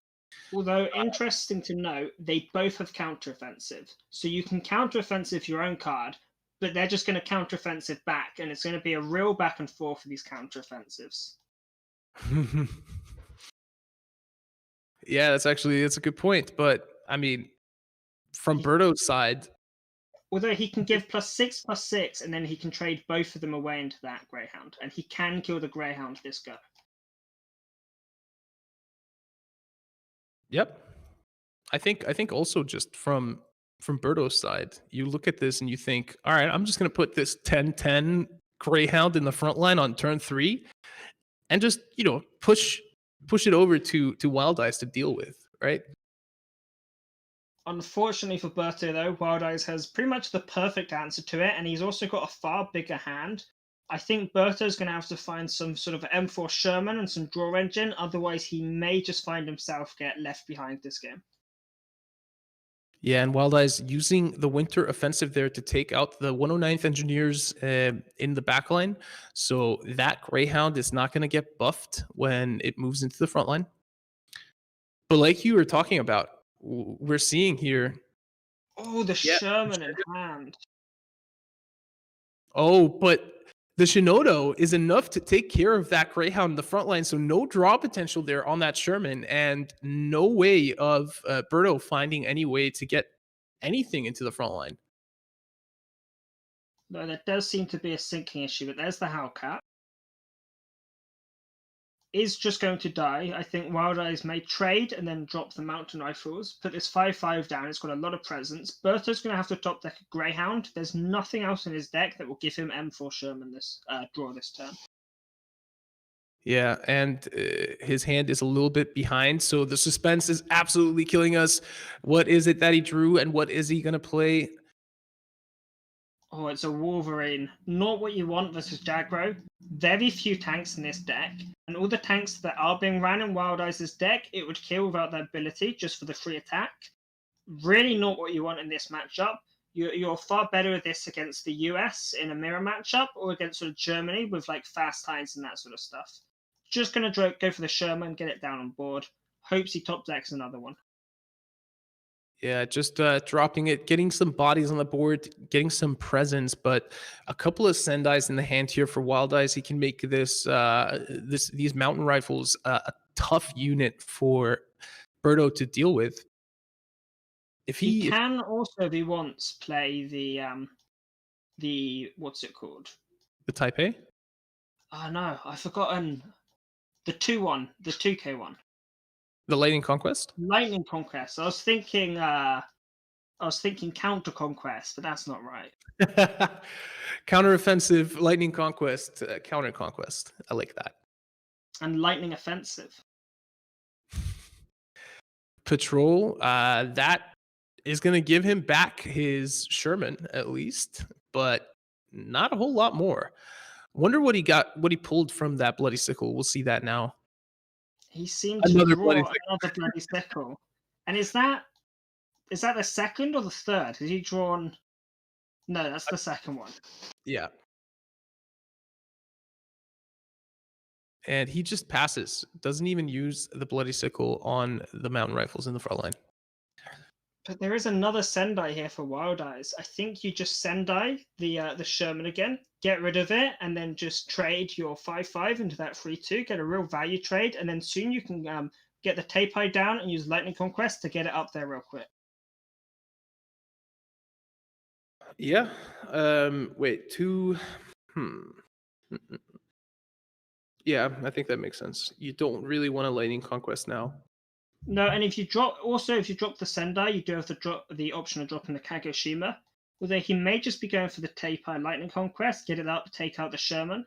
Although interesting to note, they both have counteroffensive. So you can counteroffensive your own card, but they're just going to counteroffensive back, and it's going to be a real back and forth for these counteroffensives. Yeah, that's a good point. But I mean, from Berto's side, Although he can give +6/+6, and then he can trade both of them away into that Greyhound, and he can kill the Greyhound this go. yep. I think also just from Berto's side, you look at this and you think, all right, I'm just gonna put this 10-10 Greyhound in the front line on turn 3 and just, push it over to Wild Eyes to deal with, right? Unfortunately for Berto, though, Wild Eyes has pretty much the perfect answer to it, and he's also got a far bigger hand. I think Berto's going to have to find some sort of M4 Sherman and some draw engine, otherwise he may just find himself get left behind this game. Yeah, and Wild Eyes using the winter offensive there to take out the 109th Engineers in the backline. So that Greyhound is not going to get buffed when it moves into the front line. But like you were talking about, we're seeing here. Oh, the Sherman in hand. Oh, but the Shinodo is enough to take care of that Greyhound in the front line. So no draw potential there on that Sherman, and no way of Berto finding any way to get anything into the front line. No, there does seem to be a sinking issue, but there's the Hellcat. Is just going to die. I think Wild Eyes may trade and then drop the mountain rifles, put this 5/5 down. It's got a lot of presence. Berto's going to have to top deck a Greyhound. There's nothing else in his deck that will give him M4 Sherman this draw this turn. Yeah, and his hand is a little bit behind, so the suspense is absolutely killing us. What is it that he drew, and what is he going to play? Oh, it's a Wolverine. Not what you want versus Jagro. Very few tanks in this deck. And all the tanks that are being ran in Wild Eyes' deck, it would kill without that ability, just for the free attack. Really not what you want in this matchup. You're far better with this against the US in a mirror matchup, or against sort of Germany with like fast times and that sort of stuff. Just going to go for the Sherman, get it down on board. Hopes he top decks another one. Yeah, just dropping it, getting some bodies on the board, getting some presence, but a couple of Sendais in the hand here for Wild Eyes. He can make these mountain rifles a tough unit for Berto to deal with. If he can also, if he wants, play the what's it called? The Type A? Oh no, I've forgotten the 2-1, the 2K one. The Lightning Conquest? Lightning Conquest. I was thinking Counter Conquest, but that's not right. Counteroffensive Lightning Conquest, Counter Conquest. I like that. And Lightning Offensive. Patrol, that is going to give him back his Sherman at least, but not a whole lot more. Wonder what he pulled from that Bloody Sickle. We'll see that now. He seemed to draw another Bloody Sickle. And is that the second or the third? Has he drawn? No, that's the second one. Yeah. And he just passes. Doesn't even use the Bloody Sickle on the mountain rifles in the front line. But there is another Sendai here for Wild Eyes. I think you just Sendai the Sherman again, get rid of it, and then just trade your 5/5 into that 3/2, get a real value trade, and then soon you can get the Tape down and use Lightning Conquest to get it up there real quick. Yeah. Wait, two. Hmm. Mm-mm. Yeah, I think that makes sense. You don't really want a Lightning Conquest now. No, and if you drop the Sendai, you do have the option of dropping the Kagoshima. Although he may just be going for the Teipai Lightning Conquest, get it up, take out the Sherman.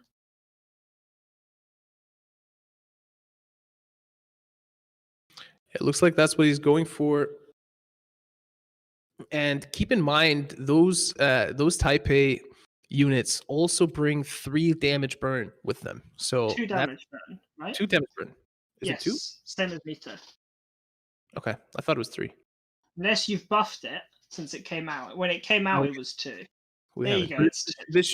It looks like that's what he's going for. And keep in mind, those Taipei units also bring 3 damage burn with them. So 2 that's damage burn, right? 2 damage burn. Is yes, it 2? same as Mito. Okay, I thought it was 3. Unless you've buffed it since it came out. When it came out, Okay. it was 2. We There have you it. go. It's This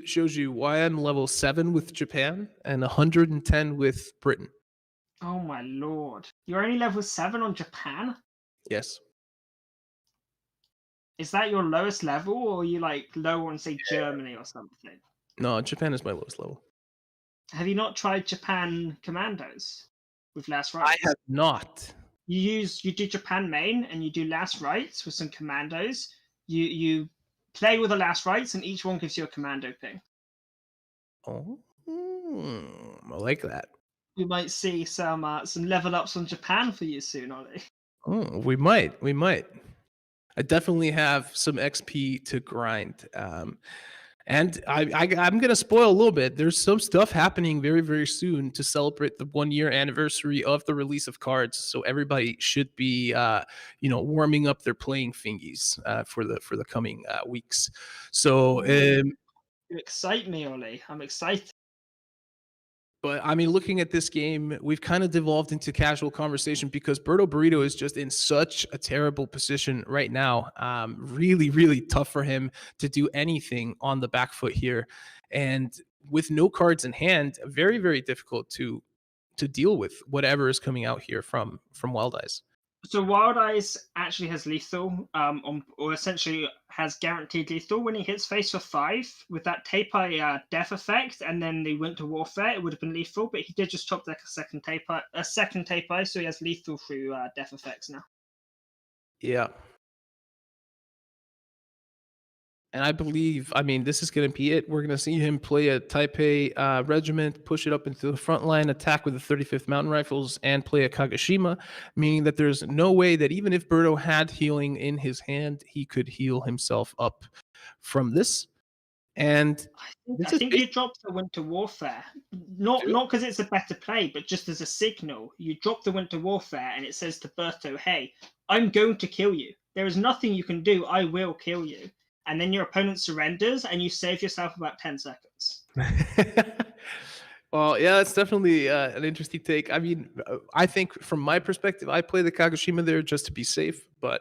shows you why I'm level 7 with Japan and 110 with Britain. oh my lord! You're only level 7 on Japan. Yes. Is that your lowest level, or are you like low on say Germany or something? No, Japan is my lowest level. Have you not tried Japan Commandos with last rites? I have not. You do Japan main and you do last rites with some commandos. You play with the last rites and each one gives you a commando ping. Oh, I like that. We might see some level ups on Japan for you soon, Ollie. Oh, we might. I definitely have some XP to grind. And I'm going to spoil a little bit. There's some stuff happening very, very soon to celebrate the 1-year anniversary of the release of cards. So everybody should be, warming up their playing fingies for the coming weeks. So, You excite me, Ollie. I'm excited. but I mean, looking at this game, we've kind of devolved into casual conversation because Berto Burrito is just in such a terrible position right now. Really, really tough for him to do anything on the back foot here. And with no cards in hand, very, very difficult to deal with whatever is coming out here from Wild Eyes. So Wild Eyes actually has lethal, or essentially has guaranteed lethal when he hits face for 5 with that Teipai death effect, and then the Winter Warfare. It would have been lethal, but he did just chop like a second Teipai, so he has lethal through death effects now. Yeah. And I believe, this is going to be it. We're going to see him play a Taipei regiment, push it up into the front line, attack with the 35th Mountain Rifles, and play a Kagoshima, meaning that there's no way that even if Berto had healing in his hand, he could heal himself up from this. And I think you dropped the Winter Warfare, not because it's a better play, but just as a signal. You drop the Winter Warfare, and it says to Berto, "Hey, I'm going to kill you. There is nothing you can do. I will kill you." And then your opponent surrenders, and you save yourself about 10 seconds. Well, yeah, that's definitely an interesting take. I think from my perspective, I play the Kagoshima there just to be safe, but...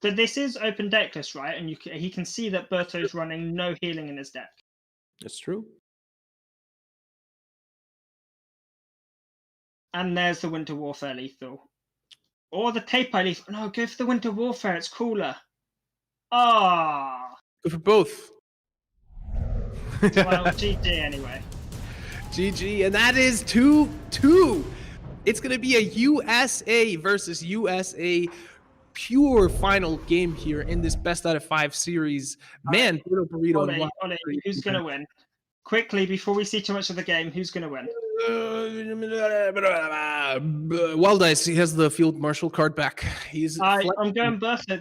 So this is open decklist, right? And he can see that Berto's running no healing in his deck. It's true. And there's the Winter Warfare lethal. Or the Teipai lethal. No, go for the Winter Warfare. It's cooler. Ah. Go for both. Well, GG anyway. GG, and that is 2-2. It's going to be a USA versus USA pure final game here in this best out of 5 series. Man, Burrito Ollie, who's going to win? Quickly, before we see too much of the game, who's going to win? Wild Eyes, he has the Field Marshal card back. I'm going Berto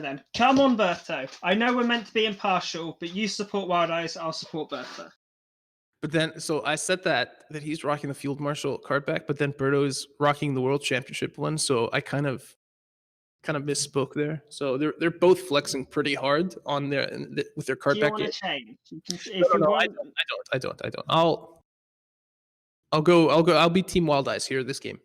then. Come on, Berto. I know we're meant to be impartial, but you support Wild Eyes, I'll support Berto. But then, so I said that he's rocking the Field Marshal card back, but then Berto is rocking the World Championship one, so I kind of misspoke there. So they're both flexing pretty hard on with their card back. Do you want to change? I don't. I'll be Team Wild Eyes here this game.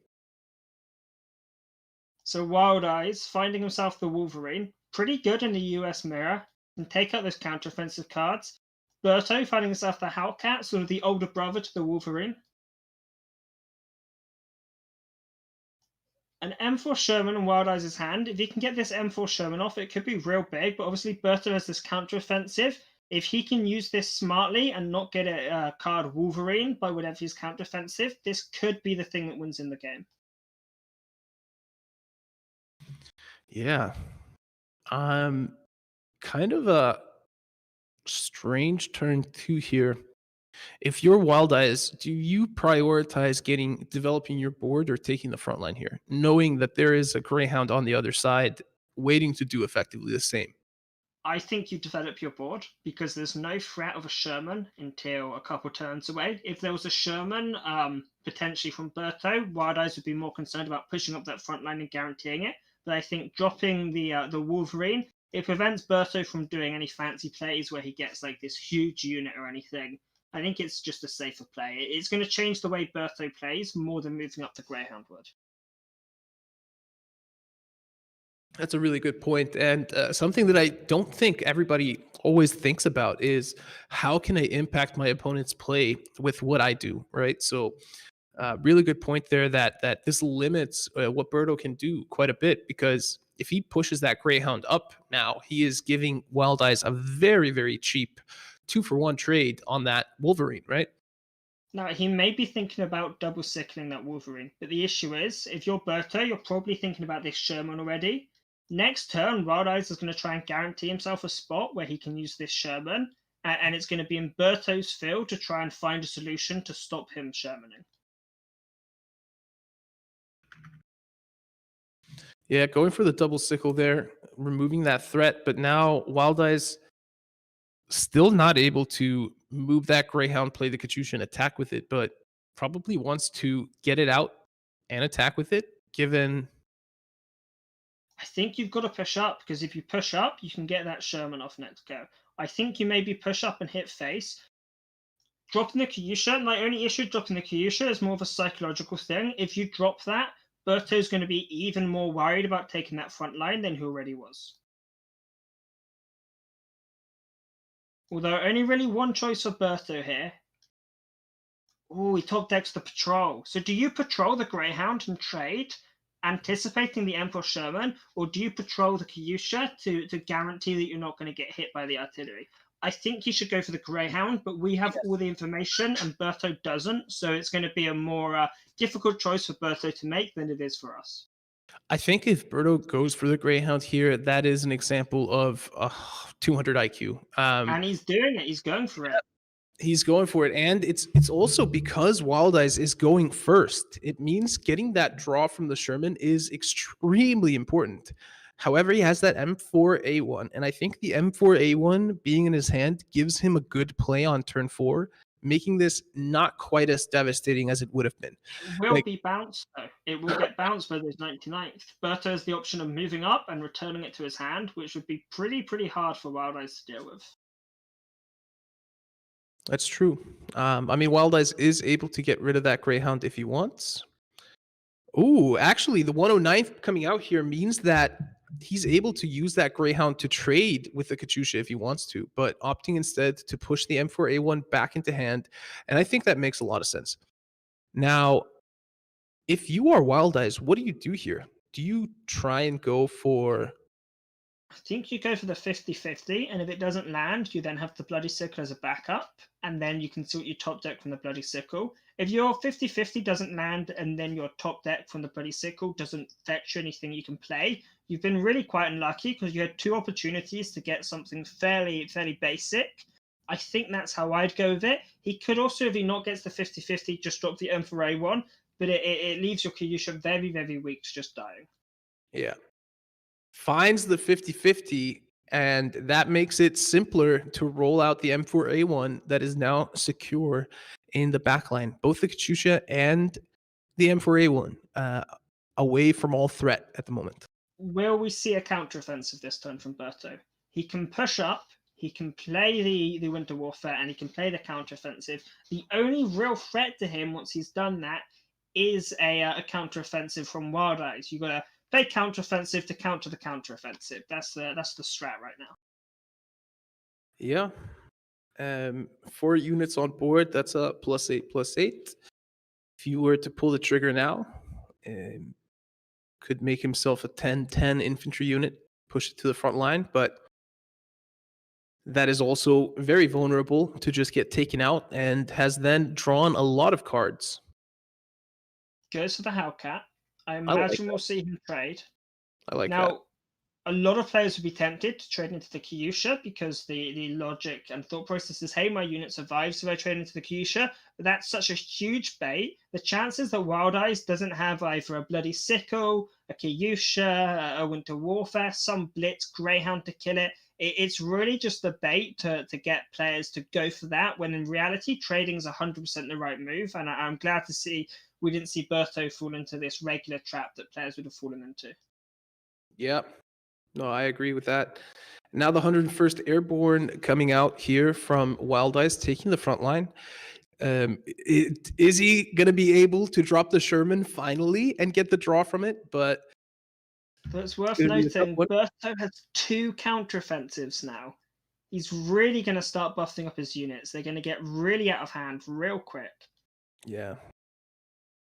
So Wild Eyes finding himself the Wolverine, pretty good in the US mirror, can take out those counteroffensive cards. Berto finding himself the Hellcat, sort of the older brother to the Wolverine. An M4 Sherman in Wild Eyes' hand. If he can get this M4 Sherman off, it could be real big, but obviously Berto has this counteroffensive. If he can use this smartly and not get a card Wolverine by whatever his counteroffensive, this could be the thing that wins in the game. Yeah. kind of a strange turn two here. If you're Wild Eyes, do you prioritize developing your board or taking the front line here, knowing that there is a Greyhound on the other side waiting to do effectively the same? I think you develop your board because there's no threat of a Sherman until a couple turns away. If there was a Sherman, potentially from Berto, Wild Eyes would be more concerned about pushing up that front line and guaranteeing it. But I think dropping the Wolverine, it prevents Berto from doing any fancy plays where he gets like this huge unit or anything. I think it's just a safer play. It's going to change the way Berto plays more than moving up the Greyhound would. That's a really good point. And something that I don't think everybody always thinks about is how can I impact my opponent's play with what I do, right? So, really good point there that this limits what Berto can do quite a bit, because if he pushes that Greyhound up now, he is giving Wild Eyes a very, very cheap 2-for-1 trade on that Wolverine, right? Now, he may be thinking about double sickling that Wolverine, but the issue is, if you're Berto, you're probably thinking about this Sherman already. Next turn, Wild Eyes is going to try and guarantee himself a spot where he can use this Sherman, and it's going to be in Berto's field to try and find a solution to stop him Shermaning. Yeah, going for the double sickle there, removing that threat, but now Wild Eyes still not able to move that Greyhound, play the Katyusha, and attack with it, but probably wants to get it out and attack with it, given... I think you've got to push up, because if you push up, you can get that Sherman off next go. I think you maybe push up and hit face. Dropping the Kyusha, my only issue dropping the Kyusha is more of a psychological thing. If you drop that, Berto's going to be even more worried about taking that front line than he already was. Although only really one choice for Berto here. Oh, he top decks the patrol. So do you patrol the Greyhound and trade, anticipating the Emperor Sherman, or do you patrol the Kyusha to guarantee that you're not going to get hit by the artillery? I think you should go for the Greyhound, but we have all the information and Berto doesn't, so it's going to be a more difficult choice for Berto to make than it is for us. I think if Berto goes for the Greyhound here, that is an example of 200 IQ. And he's doing it. He's going for it. He's going for it. And it's also because Wild Eyes is going first. It means getting that draw from the Sherman is extremely important. However, he has that M4A1, and I think the M4A1 being in his hand gives him a good play on turn 4, making this not quite as devastating as it would have been. It will be bounced, though. It will get bounced by this 99th. Berto has the option of moving up and returning it to his hand, which would be pretty hard for Wild Eyes to deal with. That's true. I mean, Wild Eyes is able to get rid of that Greyhound if he wants. Ooh, actually, the 109th coming out here means that he's able to use that Greyhound to trade with the Katyusha if he wants to, but opting instead to push the M4A1 back into hand. And I think that makes a lot of sense. Now, if you are Wild Eyes, what do you do here? Do you try and go for... I think you go for the 50-50, and if it doesn't land, you then have the Bloody Sickle as a backup, and then you can sort your top deck from the Bloody Sickle. If your 50-50 doesn't land, and then your top deck from the Bloody Sickle doesn't fetch anything you can play, you've been really quite unlucky, because you had 2 opportunities to get something fairly basic. I think that's how I'd go with it. He could also, if he not gets the 50-50, just drop the M4A1, but it leaves your Kyusha very weak to just dying. Yeah. Finds the 50-50, and that makes it simpler to roll out the M4A1 that is now secure in the backline. Both the Katyusha and the M4A1 away from all threat at the moment. Will we see a counteroffensive this turn from Berto? He can push up, he can play the Winter Warfare, and he can play the counteroffensive. The only real threat to him once he's done that is a counteroffensive from Wild Eyes. You've got to play counteroffensive to counter the counteroffensive. That's the strat right now. Yeah. 4 units on board. That's a +8/+8. If you were to pull the trigger now, could make himself a 10-10 infantry unit, push it to the front line, but that is also very vulnerable to just get taken out, and has then drawn a lot of cards. Goes for the Hellcat. I imagine we'll see him trade. I like now, that. a lot of players would be tempted to trade into the Kyusha because the logic and thought process is, hey, my unit survives if I trade into the Kyusha. But that's such a huge bait. The chances that Wild Eyes doesn't have either a Bloody Sickle, a Kyusha, a Winter Warfare, some Blitz Greyhound to kill it, it's really just the bait to get players to go for that, when in reality, trading is 100% the right move. And I'm glad to see we didn't see Berto fall into this regular trap that players would have fallen into. Yep. No, I agree with that. Now the 101st Airborne coming out here from Wild Eyes, taking the front line. Is he going to be able to drop the Sherman finally and get the draw from it? But it's worth gonna be a tough noting, one. Berto has 2 counteroffensives now. He's really going to start buffing up his units. They're going to get really out of hand real quick. Yeah.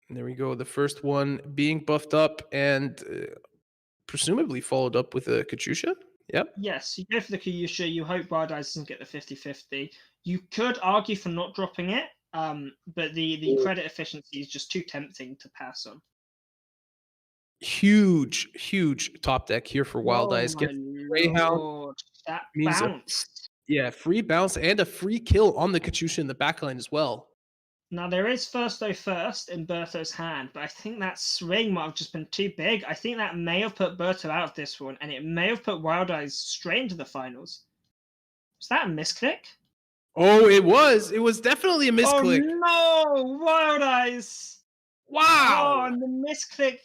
And there we go. The first one being buffed up and presumably followed up with a Katyusha. Yep. Yes, you go for the Kyusha. You hope Wild Eyes doesn't get the 50-50. You could argue for not dropping it, but the credit efficiency is just too tempting to pass on. Huge top deck here for Wild Eyes. My Gets Greyhound. Lord, that means bounce. Yeah, free bounce and a free kill on the Katyusha in the backline as well. Now, there is first in Berto's hand, but I think that swing might have just been too big. I think that may have put Berto out of this one, and it may have put Wild Eyes straight into the finals. Was that a misclick? Oh, it was. It was definitely a misclick. Oh, no! Wild Eyes! Wow! Oh, and the misclick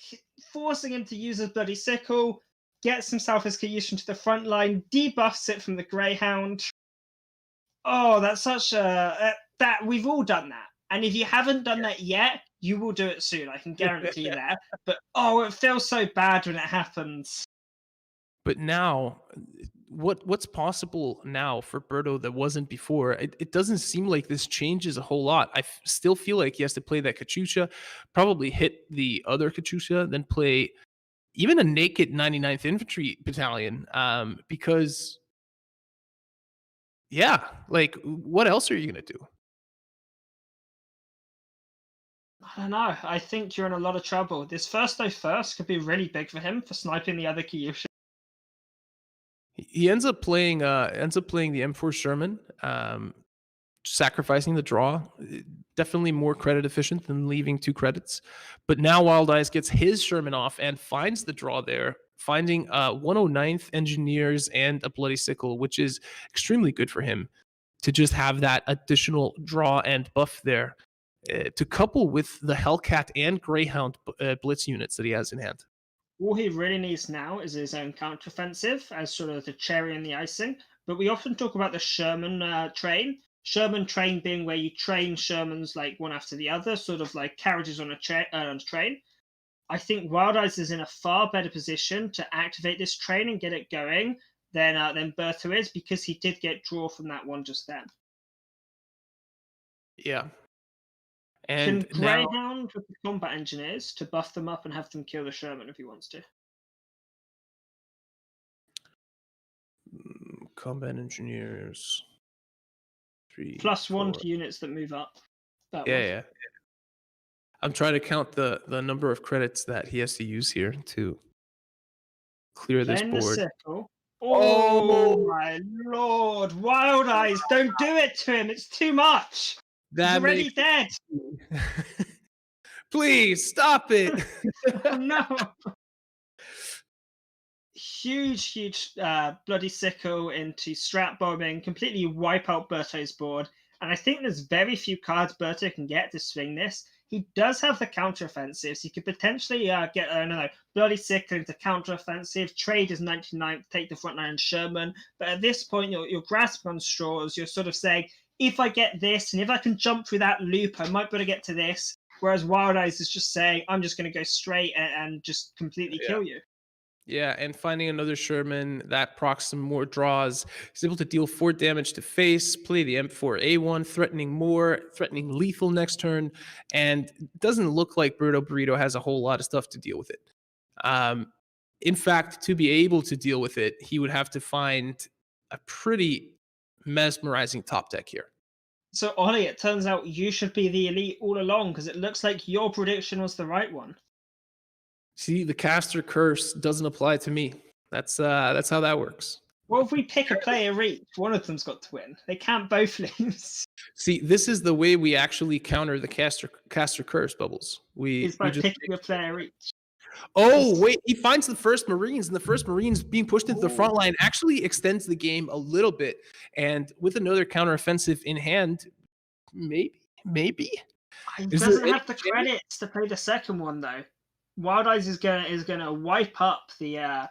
forcing him to use his bloody sickle, gets himself his Kyusha to the front line, debuffs it from the Greyhound. Oh, that's such a... that we've all done that. And if you haven't done that yet, you will do it soon. I can guarantee that. But, oh, it feels so bad when it happens. But now, what's possible now for Berto that wasn't before? It doesn't seem like this changes a whole lot. I still feel like he has to play that Katyusha, probably hit the other Katyusha, then play even a naked 99th Infantry Battalion, because, yeah, like, what else are you going to do? I don't know. I think you're in a lot of trouble. This first could be really big for him for sniping the other Kyusha. He ends up playing the M4 Sherman, sacrificing the draw. Definitely more credit efficient than leaving 2 credits. But now Wild Eyes gets his Sherman off and finds the draw there, finding 109th Engineers and a Bloody Sickle, which is extremely good for him to just have that additional draw and buff there, to couple with the Hellcat and Greyhound Blitz units that he has in hand. All he really needs now is his own counteroffensive as sort of the cherry in the icing. But we often talk about the Sherman train. Sherman train being where you train Shermans like one after the other, sort of like carriages on a train. I think Wild Eyes is in a far better position to activate this train and get it going than Berto is, because he did get draw from that one just then. Yeah. And can Greyhound with the combat engineers to buff them up and have them kill the Sherman if he wants to. Combat engineers. 3 +1 to units that move up. Yeah. I'm trying to count the number of credits that he has to use here to clear this board. Oh my Lord! Wild Eyes, don't do it to him. It's too much. He's already dead. Please stop it. Oh, no. Huge bloody sickle into strat bombing, completely wipe out Berto's board. And I think there's very few cards Berto can get to swing this. He does have the counteroffensives. He could potentially get, bloody sickle into counteroffensive, trade his 99th, take the front line and Sherman. But at this point, you're grasping on straws. You're sort of saying, if I get this, and if I can jump through that loop, I might be able to get to this. Whereas Wild Eyes is just saying, I'm just going to go straight and just completely kill you. Yeah, and finding another Sherman that procs some more draws. He's able to deal 4 damage to face, play the M4A1, threatening lethal next turn, and it doesn't look like Burrito has a whole lot of stuff to deal with it. In fact, to be able to deal with it, he would have to find a pretty mesmerizing top deck here. So, Ollie, it turns out you should be the elite all along, because it looks like your prediction was the right one. See, the caster curse doesn't apply to me. That's how that works. Well, if we pick a player each, one of them's got to win. They can't both lose. See, this is the way we actually counter the caster curse, Bubbles. Is We by just picking a player each. Oh, wait, he finds the first Marines, and the first Marines being pushed into the front line actually extends the game a little bit. And with another counteroffensive in hand, maybe. He Is doesn't there have the credits to play the second one though. Wild Eyes is gonna wipe up the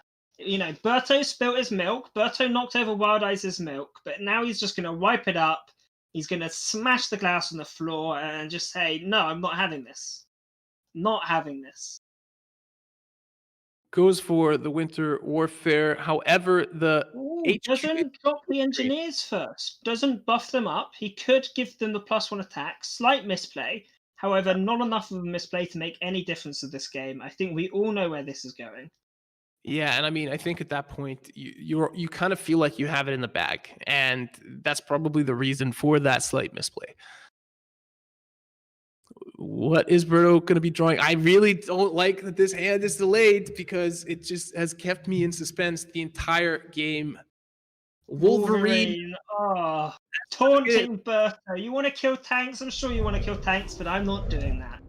Berto spilt his milk. Berto knocked over Wild Eyes' milk, but now he's just gonna wipe it up. He's gonna smash the glass on the floor and just say, "No, I'm not having this. Not having this." Goes for the Winter Warfare. However, the HQ doesn't drop the engineers first. Doesn't buff them up. He could give them the +1 attack. Slight misplay. However, not enough of a misplay to make any difference to this game. I think we all know where this is going. Yeah, and I mean, I think at that point you kind of feel like you have it in the bag, and that's probably the reason for that slight misplay. What is Berto going to be drawing? I really don't like that this hand is delayed because it just has kept me in suspense the entire game. Wolverine. Oh, taunting Berto. You want to kill tanks? I'm sure you want to kill tanks, but I'm not doing that.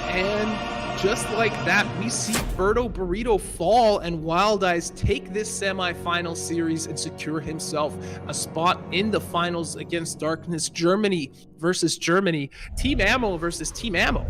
And just like that, we see Burrito fall, and Wild Eyes take this semifinal series and secure himself a spot in the finals against Darkness. Germany versus Germany. Team Ammo versus Team Ammo.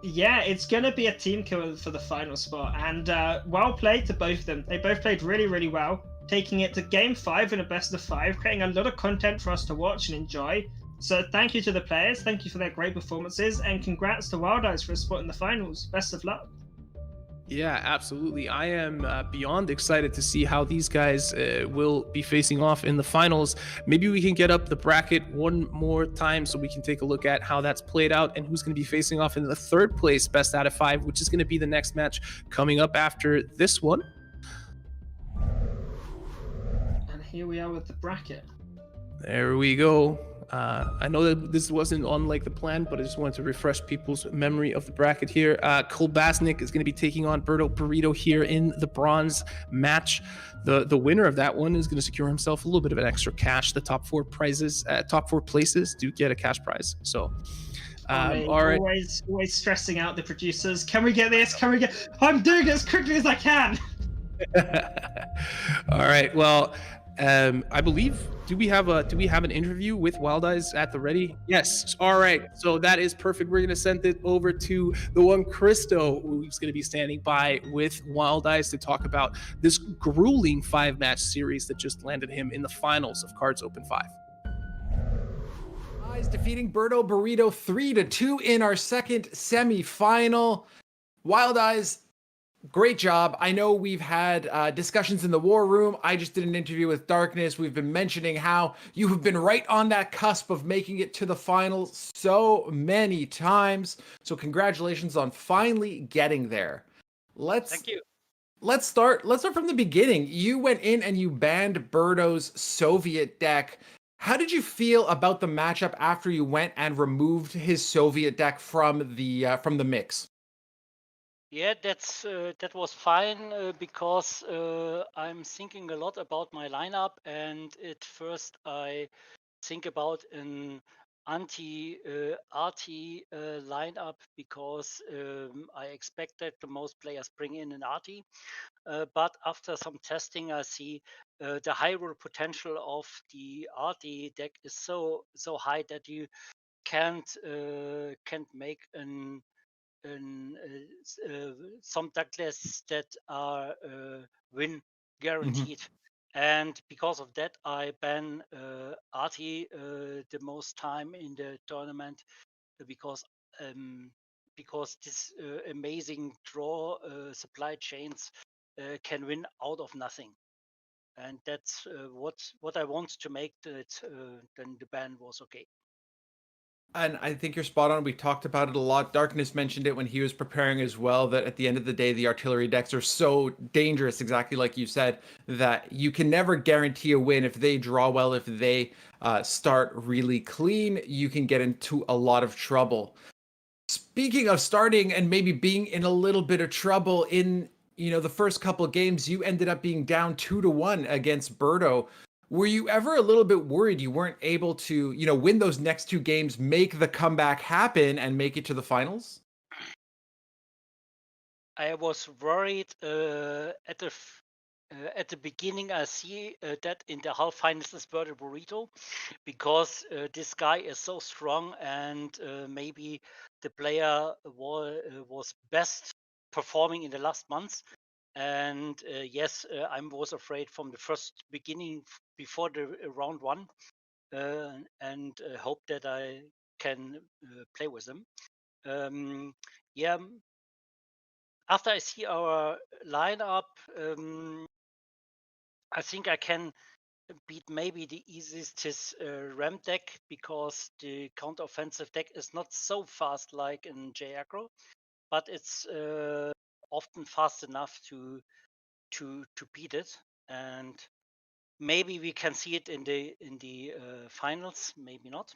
Yeah, it's going to be a team kill for the final spot, and well played to both of them. They both played really, really well, taking it to Game 5 in a best of 5, creating a lot of content for us to watch and enjoy. So thank you to the players, thank you for their great performances, and congrats to Wild Eyes for a spot in the finals. Best of luck. Yeah, absolutely. I am beyond excited to see how these guys will be facing off in the finals. Maybe we can get up the bracket one more time so we can take a look at how that's played out and who's going to be facing off in the third place best out of 5, which is going to be the next match coming up after this one. And here we are with the bracket. There we go. I know that this wasn't on like the plan, but I just wanted to refresh people's memory of the bracket here. Kolbasnik is going to be taking on Burrito here in the bronze match. The winner of that one is going to secure himself a little bit of an extra cash. The top 4 prizes, top 4 places do get a cash prize. So, all right. Always stressing out the producers. Can we get this? Can we get? I'm doing it as quickly as I can. All right. Well. I believe, do we have an interview with Wild Eyes at the ready? Yes. All right. So that is perfect. We're going to send it over to the one Christo, who's going to be standing by with Wild Eyes to talk about this grueling 5-match series that just landed him in the finals of KARDS Open 5. Eyes defeating Burrito 3-2 in our second semifinal. Wild Eyes, great job. I know we've had discussions in the war room. I just did an interview with Darkness. We've been mentioning how you have been right on that cusp of making it to the finals so many times. So congratulations on finally getting there. Thank you. Let's start from the beginning. You went in and you banned Berto's Soviet deck. How did you feel about the matchup after you went and removed his Soviet deck from the mix? Yeah, that was fine because I'm thinking a lot about my lineup, and at first I think about an anti-RT lineup because I expect that the most players bring in an RT. But after some testing, I see the high roll potential of the RT deck is so high that you can't make some decklists that are win guaranteed. And because of that, I ban Artie the most time in the tournament because this amazing draw supply chains can win out of nothing. And that's what I want to make that then the ban was okay. And I think you're spot on. We talked about it a lot. Darkness mentioned it when he was preparing as well, that at the end of the day, the artillery decks are so dangerous, exactly like you said, that you can never guarantee a win. If they draw well, if they start really clean, you can get into a lot of trouble. Speaking of starting and maybe being in a little bit of trouble in the first couple of games, you ended up being down 2-1 against Berto. Were you ever a little bit worried you weren't able to, win those next 2 games, make the comeback happen, and make it to the finals? I was worried at the beginning. I see that in the half finals is Berto Burrito, because this guy is so strong, and maybe the player was best performing in the last months. And yes, I was afraid from the first beginning before the round 1, and hope that I can play with him. Yeah, after I see our lineup, I think I can beat maybe the easiest his Ram deck, because the counter-offensive deck is not so fast like in J aggro, but it's often fast enough to beat it. And maybe we can see it in the finals, maybe not.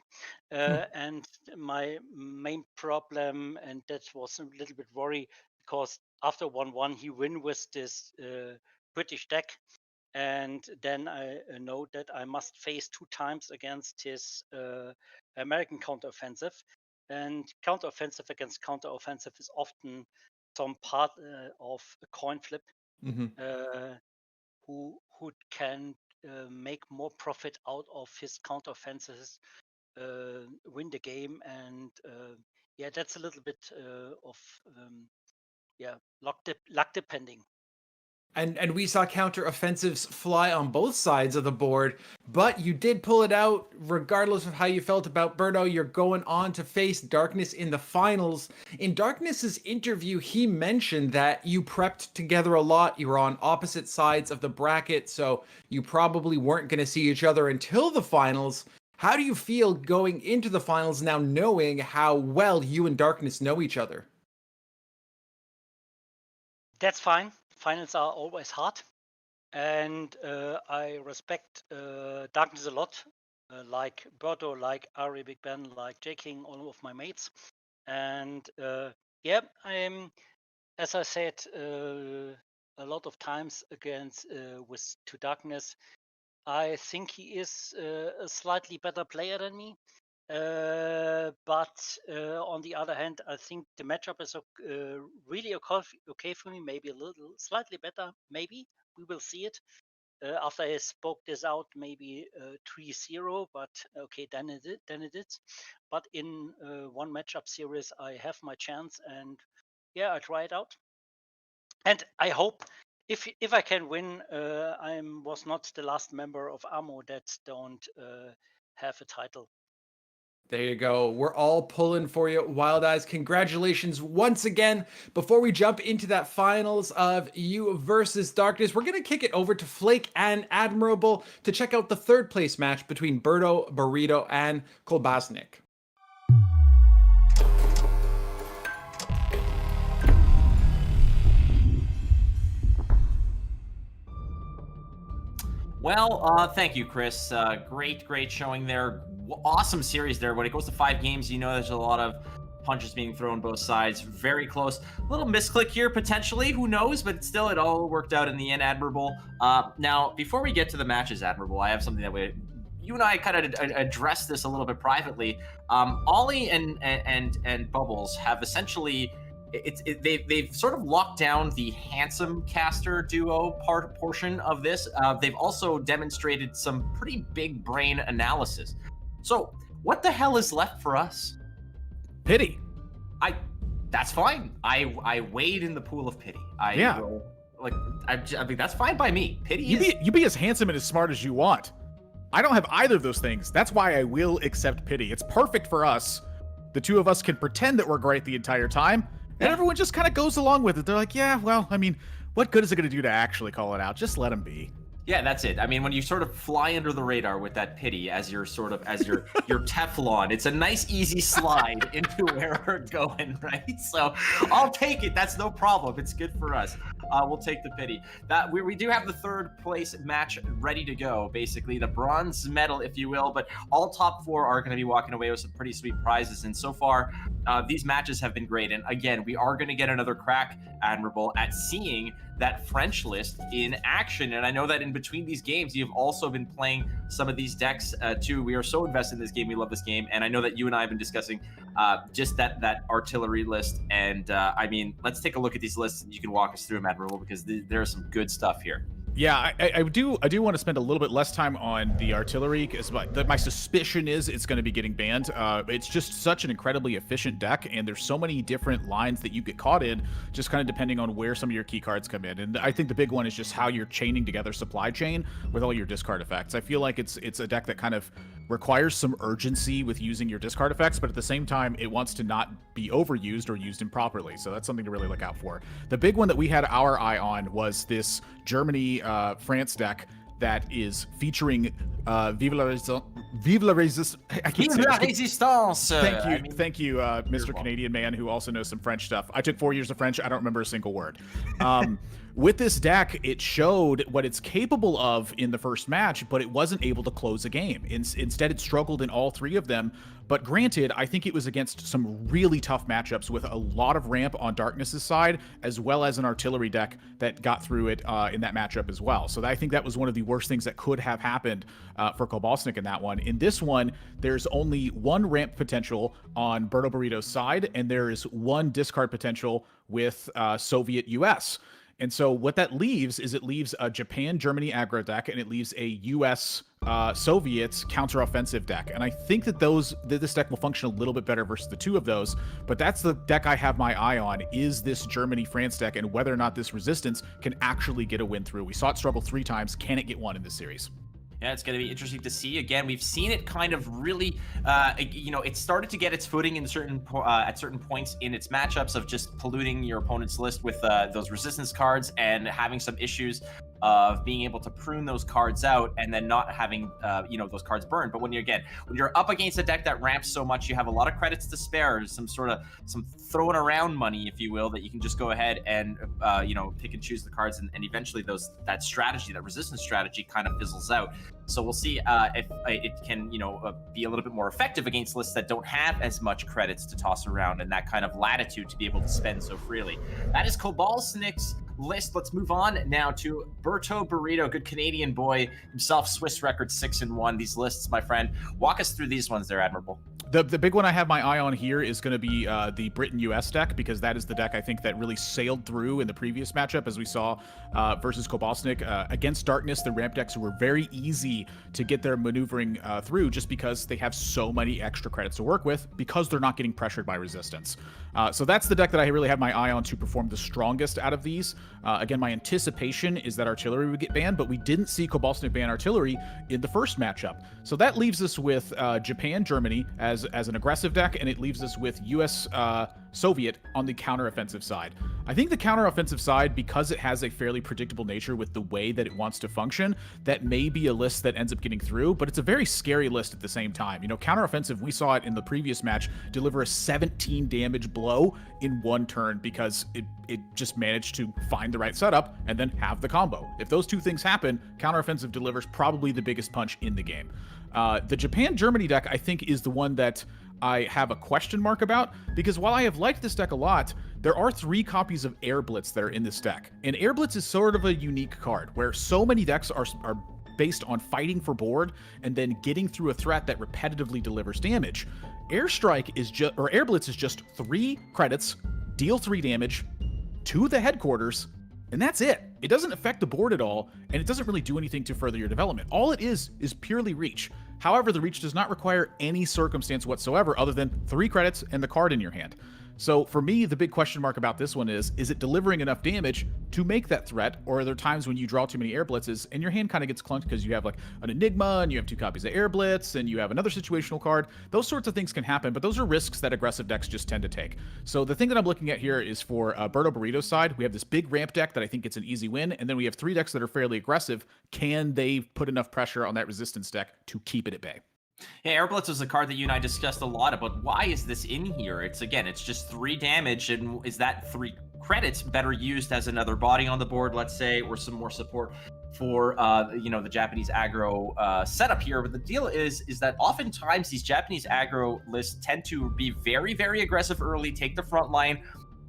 And my main problem, and that was a little bit worry, because after 1-1 he win with this British deck, and then I know that I must face 2 times against his American counteroffensive, and counteroffensive against counteroffensive is often some part of a coin flip. Who can make more profit out of his counteroffensives, win the game, and yeah, that's a little bit of luck depending. And we saw counter offensives fly on both sides of the board, but you did pull it out regardless of how you felt about Berto. You're going on to face Darkness in the finals. In Darkness's interview, he mentioned that you prepped together a lot. You were on opposite sides of the bracket, so you probably weren't going to see each other until the finals. How do you feel going into the finals now, knowing how well you and Darkness know each other? That's fine. Finals are always hard, and I respect Darkness a lot, like Berto, like Ari Big Ben, like J King, all of my mates. And yeah, I'm, as I said a lot of times against to Darkness, I think he is a slightly better player than me. But on the other hand, I think the matchup is really okay for me. Maybe a little slightly better. Maybe we will see it after I spoke this out. Maybe 3-0, but okay, then it is. But in one matchup series, I have my chance, and yeah, I try it out. And I hope if I can win, I was not the last member of AMO that don't have a title. There you go. We're all pulling for you, Wild Eyes. Congratulations once again. Before we jump into that finals of you versus Darkness, we're going to kick it over to Flake and Admirable to check out the 3rd place match between Berto, Burrito, and Kolbasnik. Well, thank you, Chris. Great showing there. Awesome series there. When it goes to 5 games, there's a lot of punches being thrown both sides. Very close. A little misclick here, potentially. Who knows? But still, it all worked out in the end, Admirable. Now, before we get to the matches, Admirable, I have something that you and I kind of addressed this a little bit privately. Ollie and Bubbles have essentially... They've sort of locked down the handsome caster duo portion of this. They've also demonstrated some pretty big brain analysis. So what the hell is left for us? Pity. That's fine. I wade in the pool of pity. I mean, that's fine by me. Pity. You be as handsome and as smart as you want. I don't have either of those things. That's why I will accept pity. It's perfect for us. The 2 of us can pretend that we're great the entire time. And everyone just kind of goes along with it. They're like, yeah, well, I mean, what good is it going to do to actually call it out? Just let them be. Yeah, that's it. I mean, when you sort of fly under the radar with that pity as your your Teflon, it's a nice, easy slide into where we're going, right? So I'll take it. That's no problem. It's good for us. we'll take the pity. That we do have the third place match ready to go, basically the bronze medal, if you will. But all top 4 are going to be walking away with some pretty sweet prizes. And so far, these matches have been great. And again, we are going to get another crack, Admirable, at seeing that French list in action. And I know that in between these games, you've also been playing some of these decks too. We are so invested in this game. We love this game. And I know that you and I have been discussing just that artillery list. And I mean, let's take a look at these lists and you can walk us through them, Admirable, because there's some good stuff here. Yeah, I do want to spend a little bit less time on the artillery, because my suspicion is it's going to be getting banned. It's just such an incredibly efficient deck, and there's so many different lines that you get caught in, just kind of depending on where some of your key cards come in. And I think the big one is just how you're chaining together supply chain with all your discard effects. I feel like it's a deck that kind of requires some urgency with using your discard effects, but at the same time, it wants to not be overused or used improperly. So that's something to really look out for. The big one that we had our eye on was this Germany France deck that is featuring Vive la Resistance. I can't say Vive la Resistance. Thank you, Mr. Canadian man who also knows some French stuff. I took 4 years of French. I don't remember a single word. With this deck, it showed what it's capable of in the first match, but it wasn't able to close a game. Instead, it struggled in all 3 of them. But granted, I think it was against some really tough matchups with a lot of ramp on Darkness's side, as well as an artillery deck that got through it in that matchup as well. So I think that was one of the worst things that could have happened for Kolbasnik in that one. In this one, there's only 1 ramp potential on Berto Burrito's side, and there is 1 discard potential with Soviet US. And so what that leaves is it leaves a Japan-Germany aggro deck, and it leaves a US Soviets counteroffensive deck. And I think that this deck will function a little bit better versus the 2 of those, but that's the deck I have my eye on, is this Germany-France deck, and whether or not this Resistance can actually get a win through. We saw it struggle 3 times. Can it get 1 in this series? Yeah, it's going to be interesting to see. Again, we've seen it kind of really, it started to get its footing in at certain points in its matchups of just polluting your opponent's list with those resistance cards and having some issues of being able to prune those cards out and then not having, those cards burned. But when you're up against a deck that ramps so much, you have a lot of credits to spare, some throwing around money, if you will, that you can just go ahead and, pick and choose the cards, and eventually that resistance strategy kind of fizzles out. So we'll see if it can, be a little bit more effective against lists that don't have as much credits to toss around and that kind of latitude to be able to spend so freely. That is Kolbasnik's list. Let's move on now to Berto Burrito, good Canadian boy himself, Swiss record 6-1. These lists, my friend, walk us through these ones there, Admirable. The big one I have my eye on here is going to be the Britain-US deck, because that is the deck I think that really sailed through in the previous matchup, as we saw versus Kolbasnik. Against Darkness, the ramp decks were very easy to get their maneuvering through, just because they have so many extra credits to work with, because they're not getting pressured by resistance. So that's the deck that I really have my eye on to perform the strongest out of these. Again, my anticipation is that artillery would get banned, but we didn't see Kolbasnik ban artillery in the first matchup. So that leaves us with Japan-Germany as an aggressive deck, and it leaves us with US Soviet on the counteroffensive side. I think the counteroffensive side, because it has a fairly predictable nature with the way that it wants to function, that may be a list that ends up getting through, but it's a very scary list at the same time. Counteroffensive, we saw it in the previous match, deliver a 17 damage blow in 1 turn because it just managed to find the right setup and then have the combo. If those 2 things happen, counteroffensive delivers probably the biggest punch in the game. The Japan-Germany deck, I think, is the one that I have a question mark about, because while I have liked this deck a lot, there are 3 copies of Air Blitz that are in this deck. And Air Blitz is sort of a unique card, where so many decks are based on fighting for board and then getting through a threat that repetitively delivers damage. Air Blitz is just 3 credits, deal 3 damage to the headquarters, and that's it. It doesn't affect the board at all, and it doesn't really do anything to further your development. All it is purely reach. However, the reach does not require any circumstance whatsoever other than 3 credits and the card in your hand. So for me, the big question mark about this one is it delivering enough damage to make that threat, or are there times when you draw too many Air Blitzes and your hand kind of gets clunked because you have like an Enigma and you have 2 copies of Air Blitz and you have another situational card? Those sorts of things can happen, but those are risks that aggressive decks just tend to take. So the thing that I'm looking at here is for Berto Burrito's side, we have this big ramp deck that I think it's an easy win, and then we have 3 decks that are fairly aggressive. Can they put enough pressure on that resistance deck to keep it at bay? Yeah, Air Blitz was a card that you and I discussed a lot about. Why is this in here? It's just 3 damage, and is that 3 credits better used as another body on the board, let's say, or some more support for the Japanese aggro setup here. But the deal is that oftentimes these Japanese aggro lists tend to be very, very aggressive early, take the front line,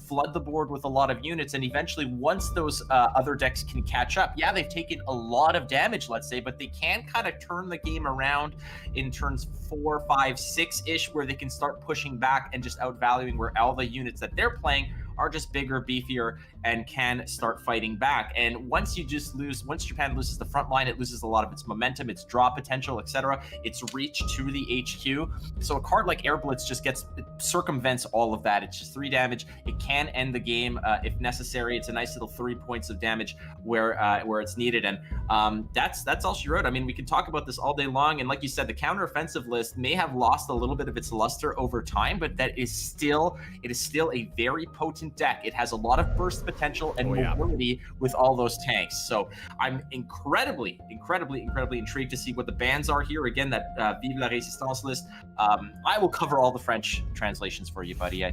flood the board with a lot of units, and eventually once those other decks can catch up, yeah, they've taken a lot of damage, let's say, but they can kind of turn the game around in turns 4, 5, 6-ish, where they can start pushing back and just outvaluing where all the units that they're playing are just bigger, beefier, and can start fighting back. And once Japan loses the front line, it loses a lot of its momentum, its draw potential, etc., its reach to the HQ. So a card like Air Blitz just circumvents all of that. It's just 3 damage. It can end the game if necessary. It's a nice little 3 points of damage where it's needed. And that's all she wrote. I mean, we can talk about this all day long. And like you said, the counteroffensive list may have lost a little bit of its luster over time, but it is still a very potent deck. It has a lot of burst potential and mobility with all those tanks. So I'm incredibly intrigued to see what the bans are here. Again, that Vive la Résistance list. I will cover all the French translations for you, buddy.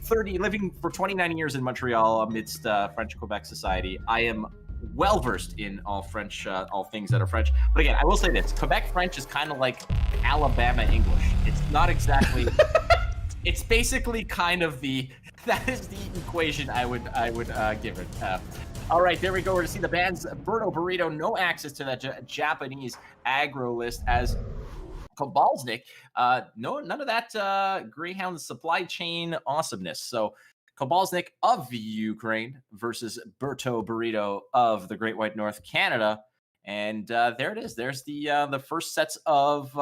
Living for 29 years in Montreal amidst French Quebec society, I am well versed in all French, all things that are French. But again, I will say this: Quebec French is kind of like Alabama English. It's not exactly. It's basically kind of that is the equation I would give it. All right, there we go. We're to see the bans. Berto, Burrito, no access to that Japanese aggro list as Kolbasnik. None of that Greyhound supply chain awesomeness. So Kolbasnik of Ukraine versus Berto, Burrito of the Great White North, Canada. And there it is. There's the first sets of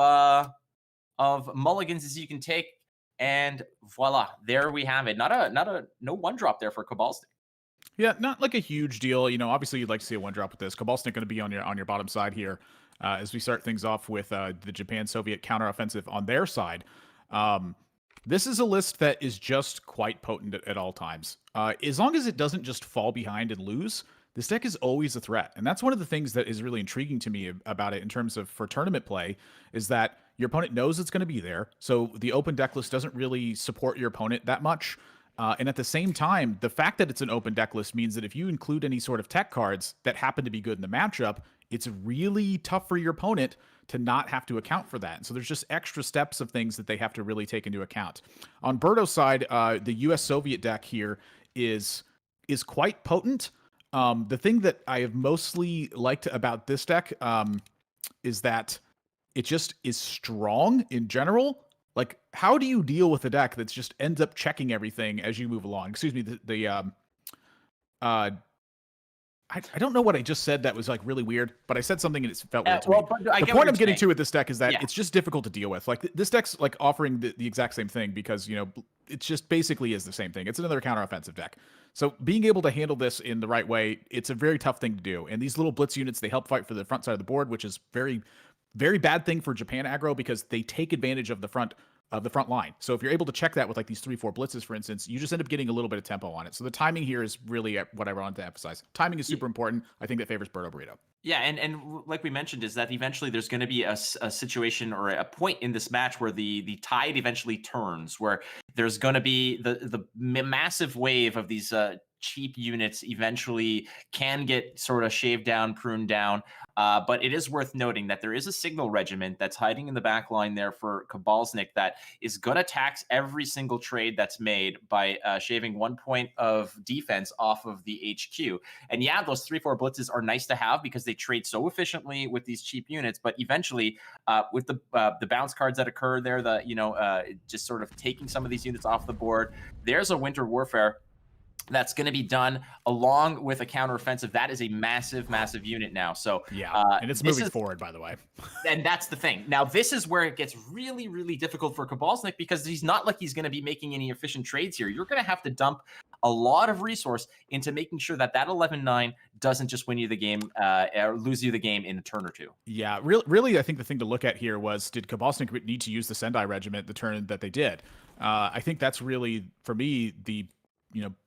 mulligans as you can take. And voila, there we have it. No one drop there for Kolbasnik. Yeah, not like a huge deal. Obviously you'd like to see a one drop with this. Kolbasnik going to be on your bottom side here as we start things off with the Japan-Soviet counteroffensive on their side. This is a list that is just quite potent at all times. As long as it doesn't just fall behind and lose, this deck is always a threat. And that's one of the things that is really intriguing to me about it in terms of for tournament play, is that your opponent knows it's going to be there. So the open deck list doesn't really support your opponent that much. And at the same time, the fact that it's an open deck list means that if you include any sort of tech cards that happen to be good in the matchup, it's really tough for your opponent to not have to account for that. And so there's just extra steps of things that they have to really take into account. On Berto's side, the US Soviet deck here is quite potent. The thing that I have mostly liked about this deck is that it just is strong in general. Like, how do you deal with a deck that just ends up checking everything as you move along? Excuse me, I don't know what I just said that was like really weird, but I said something and it felt weird to me. The point I'm getting to with this deck is that it's just difficult to deal with. Like, this deck's like offering the exact same thing because, it just basically is the same thing. It's another counteroffensive deck. So being able to handle this in the right way, it's a very tough thing to do. And these little blitz units, they help fight for the front side of the board, which is very, very bad thing for Japan aggro because they take advantage of the front line. So if you're able to check that with like these 3-4 blitzes, for instance, you just end up getting a little bit of tempo on it. So the timing here is really what I wanted to emphasize. Timing is super important. I think that favors Berto, Burrito. Yeah, and like we mentioned, is that eventually there's going to be a situation or a point in this match where the tide eventually turns, where there's going to be the massive wave of these cheap units eventually can get sort of shaved down, pruned down. But it is worth noting that there is a signal regiment that's hiding in the back line there for Kolbasnik that is going to tax every single trade that's made by shaving 1 point of defense off of the HQ. And yeah, those 3-4 blitzes are nice to have because they trade so efficiently with these cheap units. But eventually, with the bounce cards that occur there, just sort of taking some of these units off the board, there's a winter warfare that's going to be done along with a counteroffensive. That is a massive, massive unit now. So yeah, and it's moving forward, by the way. And that's the thing. Now, this is where it gets really, really difficult for Kolbasnik because he's not like he's going to be making any efficient trades here. You're going to have to dump a lot of resource into making sure that 11-9 doesn't just win you the game or lose you the game in a turn or two. Yeah, really, I think the thing to look at here was, did Kolbasnik need to use the Sendai Regiment the turn that they did? I think that's really, for me, the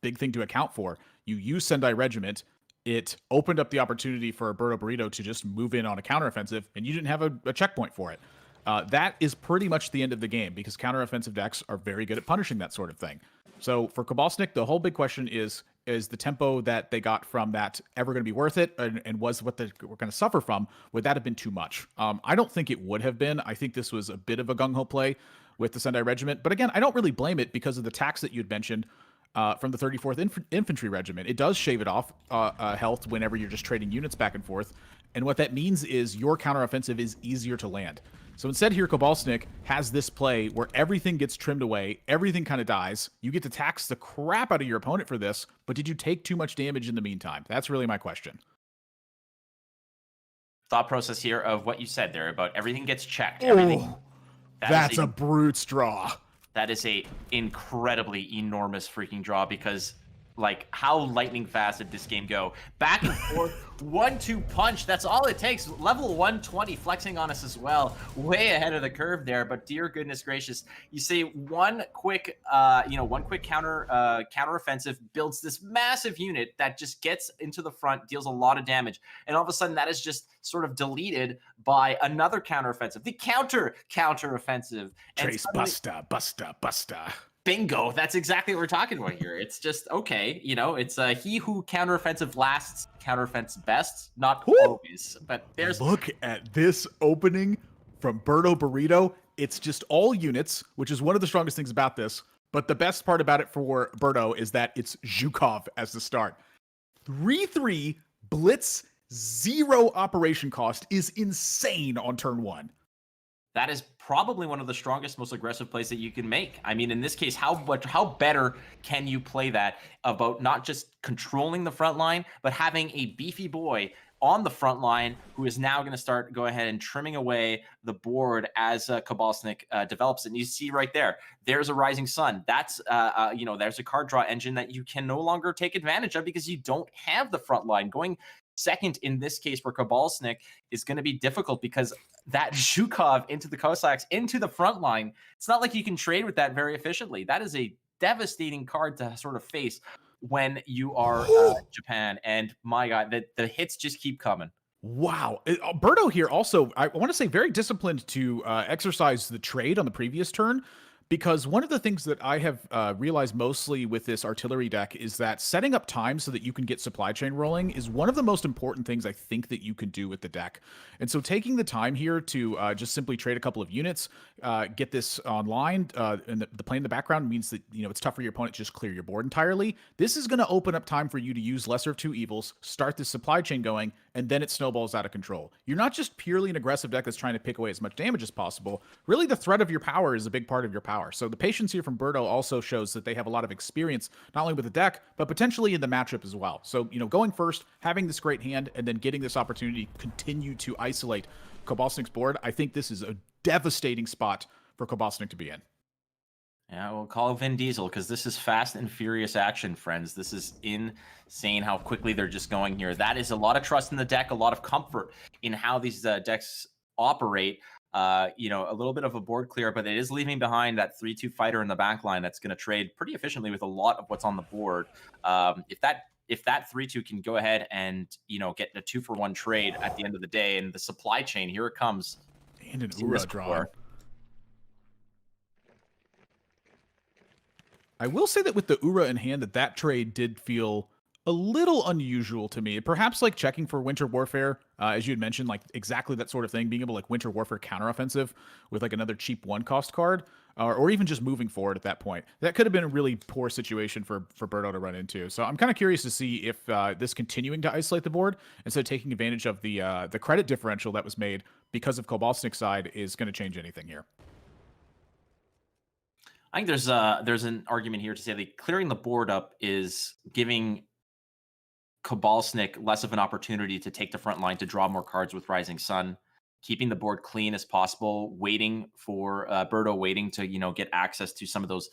big thing to account for. You use Sendai Regiment, it opened up the opportunity for Berto, Burrito to just move in on a counteroffensive, and you didn't have a checkpoint for it. That is pretty much the end of the game because counteroffensive decks are very good at punishing that sort of thing. So for Kolbasnik, the whole big question is is the tempo that they got from that ever going to be worth it, and was what they were going to suffer from? Would that have been too much? I don't think it would have been. I think this was a bit of a gung-ho play with the Sendai Regiment. But again, I don't really blame it because of the tax that you'd mentioned from the 34th Infantry Regiment. It does shave it off health whenever you're just trading units back and forth. And what that means is your counteroffensive is easier to land. So instead here, Kolbasnik has this play where everything gets trimmed away, everything kind of dies. You get to tax the crap out of your opponent for this, but did you take too much damage in the meantime? That's really my question. Thought process here of what you said there about everything gets checked. That's a brute draw. That is a incredibly enormous freaking draw because, like, how lightning fast did this game go? Back and forth, 1-2 punch. That's all it takes. Level 120 flexing on us as well. Way ahead of the curve there. But dear goodness gracious, you see one quick counter offensive builds this massive unit that just gets into the front, deals a lot of damage, and all of a sudden that is just sort of deleted by another counter offensive. The counter offensive. Trace busta. Bingo. That's exactly what we're talking about here. It's just, okay, it's he who counteroffensive lasts, counteroffensive best, not always. But there's... Look at this opening from Berto Burrito. It's just all units, which is one of the strongest things about this. But the best part about it for Berto is that it's Zhukov as the start. 3-3 Blitz, 0 operation cost is insane on turn 1. That is probably one of the strongest, most aggressive plays that you can make. I mean, in this case, how better can you play that about not just controlling the front line, but having a beefy boy on the front line who is now going to go ahead and trimming away the board as Kolbasnik develops it. And you see right there's a Rising Sun. That's, there's a card draw engine that you can no longer take advantage of because you don't have the front line. Going second in this case for Kolbasnik is going to be difficult because that Zhukov into the Cossacks, into the front line, it's not like you can trade with that very efficiently. That is a devastating card to sort of face when you are Japan. And my God, the hits just keep coming. Wow. Berto here also, I want to say, very disciplined to exercise the trade on the previous turn. Because one of the things that I have realized mostly with this artillery deck is that setting up time so that you can get supply chain rolling is one of the most important things I think that you can do with the deck. And so taking the time here to just simply trade a couple of units, get this online, and the play in the background means that it's tough for your opponent to just clear your board entirely. This is going to open up time for you to use lesser of two evils, start this supply chain going, and then it snowballs out of control. You're not just purely an aggressive deck that's trying to pick away as much damage as possible. Really, the threat of your power is a big part of your power. So the patience here from Berto also shows that they have a lot of experience, not only with the deck, but potentially in the matchup as well. So, going first, having this great hand, and then getting this opportunity to continue to isolate Kolbasnik's board, I think this is a devastating spot for Kolbasnik to be in. Yeah, we'll call Vin Diesel because this is fast and furious action, friends. This is insane how quickly they're just going here. That is a lot of trust in the deck, a lot of comfort in how these decks operate. A little bit of a board clear, but it is leaving behind that 3-2 fighter in the back line that's going to trade pretty efficiently with a lot of what's on the board. If that 3-2 can go ahead and get a 2-for-1 trade at the end of the day, and the supply chain, here it comes. And an Ura draw. I will say that with the Ura in hand, that trade did feel a little unusual to me. Perhaps like checking for Winter Warfare, as you had mentioned, like exactly that sort of thing, being able to like Winter Warfare counteroffensive with like another cheap 1-cost card, or even just moving forward at that point. That could have been a really poor situation for Berto to run into. So I'm kind of curious to see if this continuing to isolate the board instead of taking advantage of the credit differential that was made because of Kolbasnik's side is going to change anything here. I think there's an argument here to say that clearing the board up is giving Kolbasnik less of an opportunity to take the front line to draw more cards with Rising Sun, keeping the board clean as possible, waiting for Berto waiting to get access to some of those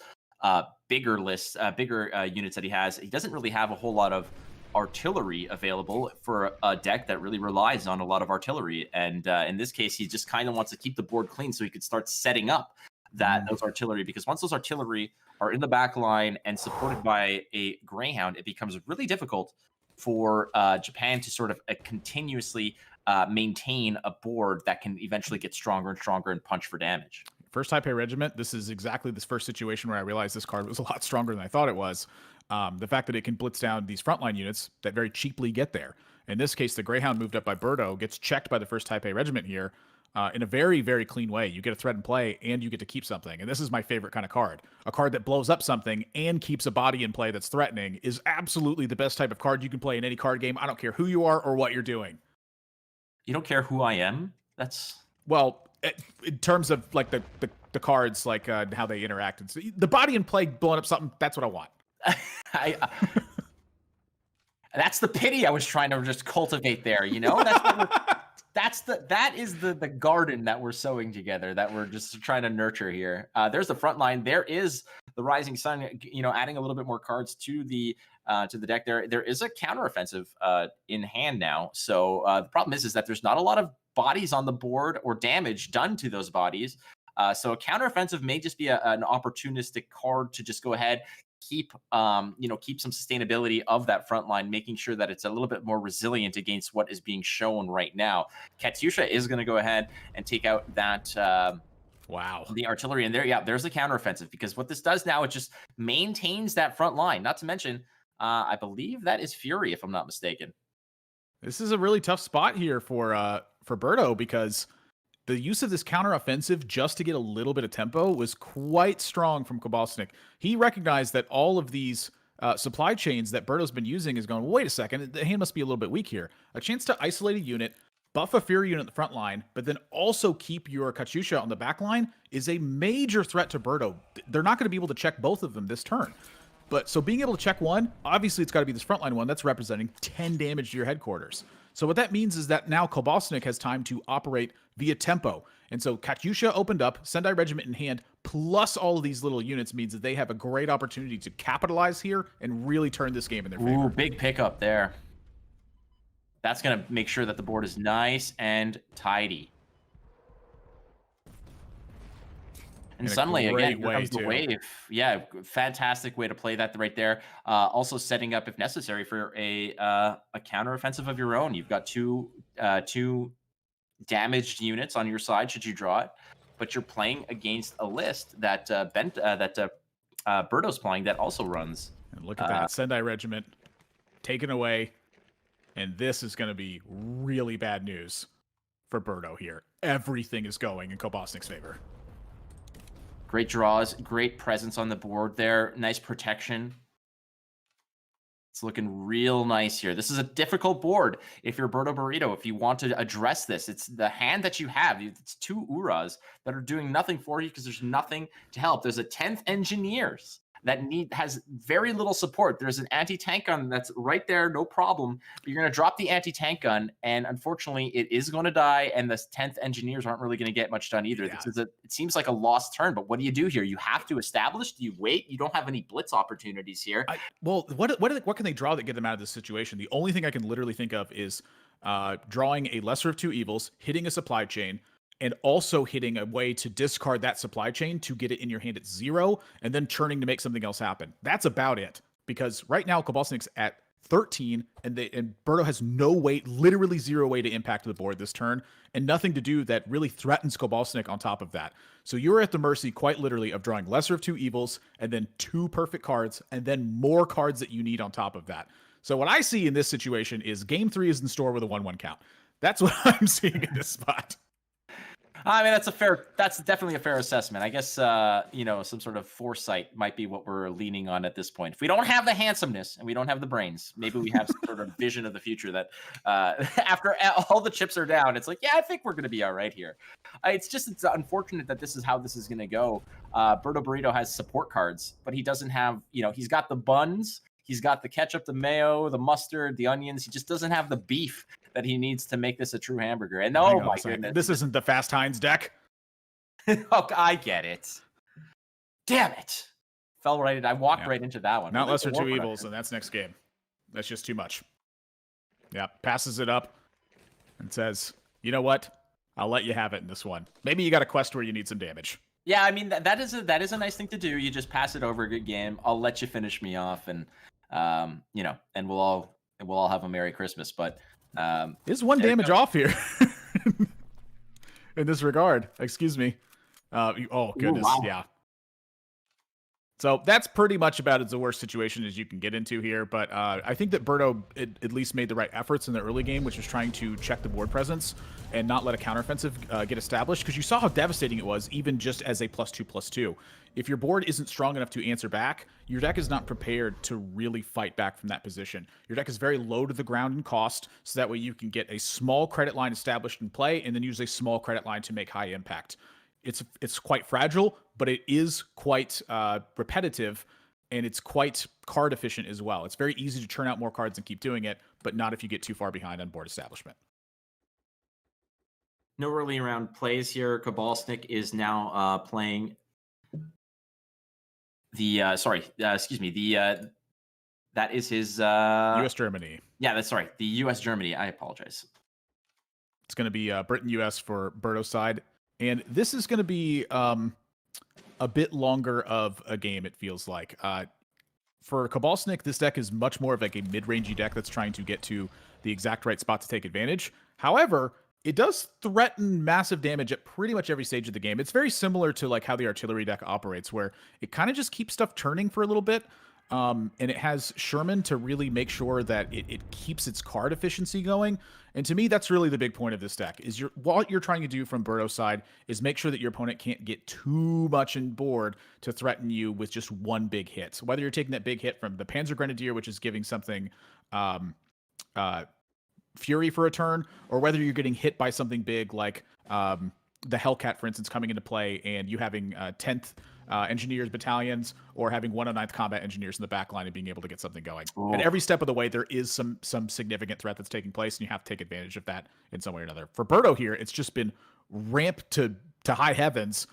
bigger lists, bigger units that he has. He doesn't really have a whole lot of artillery available for a deck that really relies on a lot of artillery, and in this case, he just kind of wants to keep the board clean so he could start setting up those artillery, because once those artillery are in the back line and supported by a Greyhound, it becomes really difficult for Japan to sort of continuously maintain a board that can eventually get stronger and stronger and punch for damage. First Taipei Regiment, this is exactly this first situation where I realized this card was a lot stronger than I thought it was. The fact that it can blitz down these frontline units that very cheaply get there. In this case, the Greyhound moved up by Berto gets checked by the 1st Taipei Regiment here in a very, very clean way. You get a threat in play, and you get to keep something. And this is my favorite kind of card. A card that blows up something and keeps a body in play that's threatening is absolutely the best type of card you can play in any card game. I don't care who you are or what you're doing. You don't care who I am? That's... Well, in terms of like the cards, like how they interact. And so the body in play blowing up something, that's what I want. That's the pity I was trying to just cultivate there, you know? That is the garden that we're sowing together, that we're just trying to nurture here. There's the front line. There is the Rising Sun, you know, adding a little bit more cards to the deck. There is a counteroffensive in hand now. So the problem is that there's not a lot of bodies on the board or damage done to those bodies. So a counteroffensive may just be an opportunistic card to just go ahead, keep some sustainability of that front line, making sure that it's a little bit more resilient against what is being shown right now. Katyusha is going to go ahead and take out that the artillery, and there's the counteroffensive, because what this does now, it just maintains that front line. Not to mention, I believe that is Fury, if I'm not mistaken. This is a really tough spot here for Berto, because the use of this counteroffensive just to get a little bit of tempo was quite strong from Kolbasnik. He recognized that all of these supply chains that Berto's been using is going, wait a second, the hand must be a little bit weak here. A chance to isolate a unit, buff a Fury unit in the front line, but then also keep your Katyusha on the back line is a major threat to Berto. They're not going to be able to check both of them this turn. But so being able to check one, obviously it's got to be this frontline one that's representing 10 damage to your headquarters. So what that means is that now Kolbasnik has time to operate via tempo. And so Katyusha opened up, Sendai Regiment in hand, plus all of these little units means that they have a great opportunity to capitalize here and really turn this game in their favor. Ooh, big pickup there. That's going to make sure that the board is nice and tidy. And suddenly, again, here comes the wave. Yeah, fantastic way to play that right there. Also setting up, if necessary, for a counteroffensive of your own. You've got two damaged units on your side should you draw it, but you're playing against a list that Berto's playing that also runs. And look at that, Sendai Regiment taken away, and this is going to be really bad news for Berto here. Everything is going in Kolbasnik's favor. Great draws, great presence on the board there, nice protection. It's looking real nice here. This is a difficult board if you're Berto Burrito, if you want to address this. It's the hand that you have. It's 2 Uras that are doing nothing for you because there's nothing to help. There's a 10th Engineers that has very little support. There's an anti-tank gun that's right there, no problem. But you're going to drop the anti-tank gun, and unfortunately, it is going to die, and the 10th Engineers aren't really going to get much done either. Yeah. It seems like a lost turn, but what do you do here? You have to establish. Do you wait? You don't have any blitz opportunities here. What can they draw that get them out of this situation? The only thing I can literally think of is drawing a Lesser of 2 Evils, hitting a supply chain, and also hitting a way to discard that supply chain to get it in your hand at 0, and then churning to make something else happen. That's about it. Because right now, Kolbasnik's at 13, and Berto has no way, literally 0 way to impact the board this turn, and nothing to do that really threatens Kolbasnik on top of that. So you're at the mercy, quite literally, of drawing Lesser of 2 Evils, and then 2 perfect cards, and then more cards that you need on top of that. So what I see in this situation is Game 3 is in store with a 1-1 count. That's what I'm seeing in this spot. I mean, that's definitely a fair assessment. I guess, some sort of foresight might be what we're leaning on at this point. If we don't have the handsomeness and we don't have the brains, maybe we have some sort of vision of the future that after all the chips are down, it's like, yeah, I think we're going to be all right here. It's unfortunate that this is how this is going to go. Berto Burrito has support cards, but he doesn't have, he's got the buns, he's got the ketchup, the mayo, the mustard, the onions. He just doesn't have the beef that he needs to make this a true hamburger. And oh my goodness, this isn't the Fast Heinz deck. Oh, I get it. Damn it! I walked right into that one. Not Lesser 2 Evils, and that's next game. That's just too much. Yeah, passes it up and says, "You know what? I'll let you have it in this one. Maybe you got a quest where you need some damage." Yeah, I mean that is a nice thing to do. You just pass it over. Good game. I'll let you finish me off, and and we'll all have a Merry Christmas. But there's 1 damage off here in this regard. Excuse me. Oh goodness, ooh, wow. Yeah. So that's pretty much about as the worst situation as you can get into here. But I think that Berto at least made the right efforts in the early game, which was trying to check the board presence and not let a counteroffensive get established, because you saw how devastating it was, even just as a +2/+2. If your board isn't strong enough to answer back, your deck is not prepared to really fight back from that position. Your deck is very low to the ground in cost, so that way you can get a small credit line established in play and then use a small credit line to make high impact. It's quite fragile, but it is quite repetitive, and it's quite card efficient as well. It's very easy to churn out more cards and keep doing it, but not if you get too far behind on board establishment. No early round plays here. Kolbasnik is now playing the that is his US Germany. Yeah, that's right. The US Germany. I apologize. It's going to be Britain US for Berto's side. And this is going to be a bit longer of a game, it feels like. For Kolbasnik, this deck is much more of like a mid-rangey deck that's trying to get to the exact right spot to take advantage. However, it does threaten massive damage at pretty much every stage of the game. It's very similar to like how the artillery deck operates, where it kind of just keeps stuff turning for a little bit. And it has Sherman to really make sure that it keeps its card efficiency going. And to me, that's really the big point of this deck, is what you're trying to do from Berto's side is make sure that your opponent can't get too much in board to threaten you with just one big hit. So whether you're taking that big hit from the Panzer Grenadier, which is giving something Fury for a turn, or whether you're getting hit by something big like the Hellcat, for instance, coming into play, and you having 10th engineers battalions, or having 109th combat engineers in the back line and being able to get something going. Ooh. And every step of the way, there is some significant threat that's taking place, and you have to take advantage of that in some way or another. For Berto here, it's just been ramp to high heavens,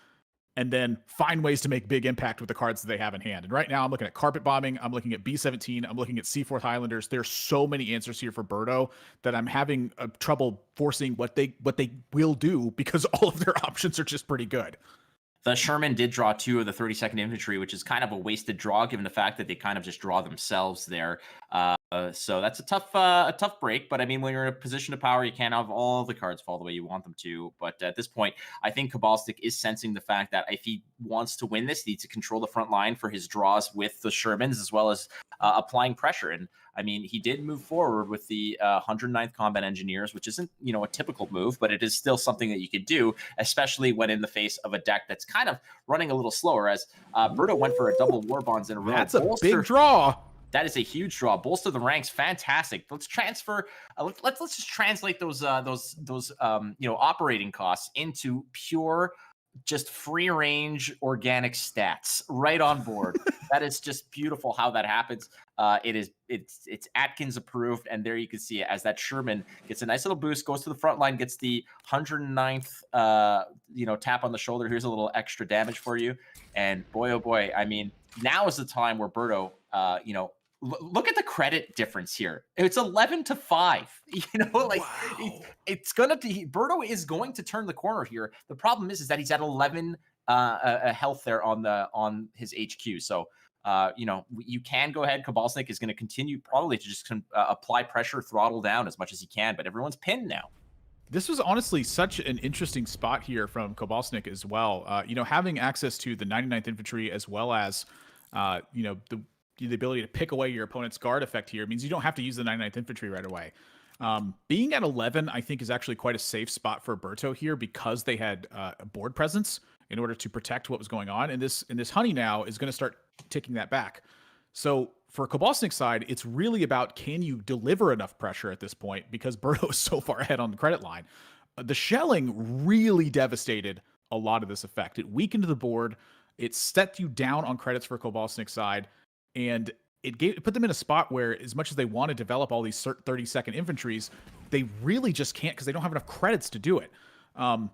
and then find ways to make big impact with the cards that they have in hand. And right now, I'm looking at carpet bombing, I'm looking at B-17, I'm looking at C4th Highlanders. There's so many answers here for Berto that I'm having trouble forcing what they will do, because all of their options are just pretty good. The Sherman did draw 2 of the 32nd Infantry, which is kind of a wasted draw, given the fact that they kind of just draw themselves there. So that's a tough break. But I mean, when you're in a position of power, you can't have all the cards fall the way you want them to. But at this point, I think Kolbasnik is sensing the fact that if he wants to win this, he needs to control the front line for his draws with the Shermans, as well as applying pressure. And I mean, he did move forward with the 109th Combat Engineers, which isn't, a typical move, but it is still something that you could do, especially when in the face of a deck that's kind of running a little slower, as Berto went for a double war bonds in a row. That's a big draw. That is a huge draw. Bolster the ranks, fantastic. Let's transfer. Let's just translate those operating costs into pure, just free range organic stats right on board. That is just beautiful how that happens. It's Atkins approved, and there you can see it as that Sherman gets a nice little boost, goes to the front line, gets the 109th tap on the shoulder. Here's a little extra damage for you, and boy oh boy, I mean, now is the time where Berto look at the credit difference here. It's 11-5. Wow. It's gonna be, Berto is going to turn the corner here. The problem is that he's at 11 health there on his HQ. So you can go ahead. Kolbasnik is going to continue probably to just apply pressure, throttle down as much as he can, but everyone's pinned now. This was honestly such an interesting spot here from Kolbasnik as well. Having access to the 99th Infantry, as well as the ability to pick away your opponent's guard effect here, means you don't have to use the 99th Infantry right away. Being at 11, I think, is actually quite a safe spot for Berto here, because they had a board presence in order to protect what was going on. And this honey now is going to start ticking that back. So for Kolbasnik's side, it's really about, can you deliver enough pressure at this point, because Berto is so far ahead on the credit line. The shelling really devastated a lot of this effect. It weakened the board. It set you down on credits for Kolbasnik's side. And it put them in a spot where, as much as they want to develop all these 32nd infantries, they really just can't, because they don't have enough credits to do it.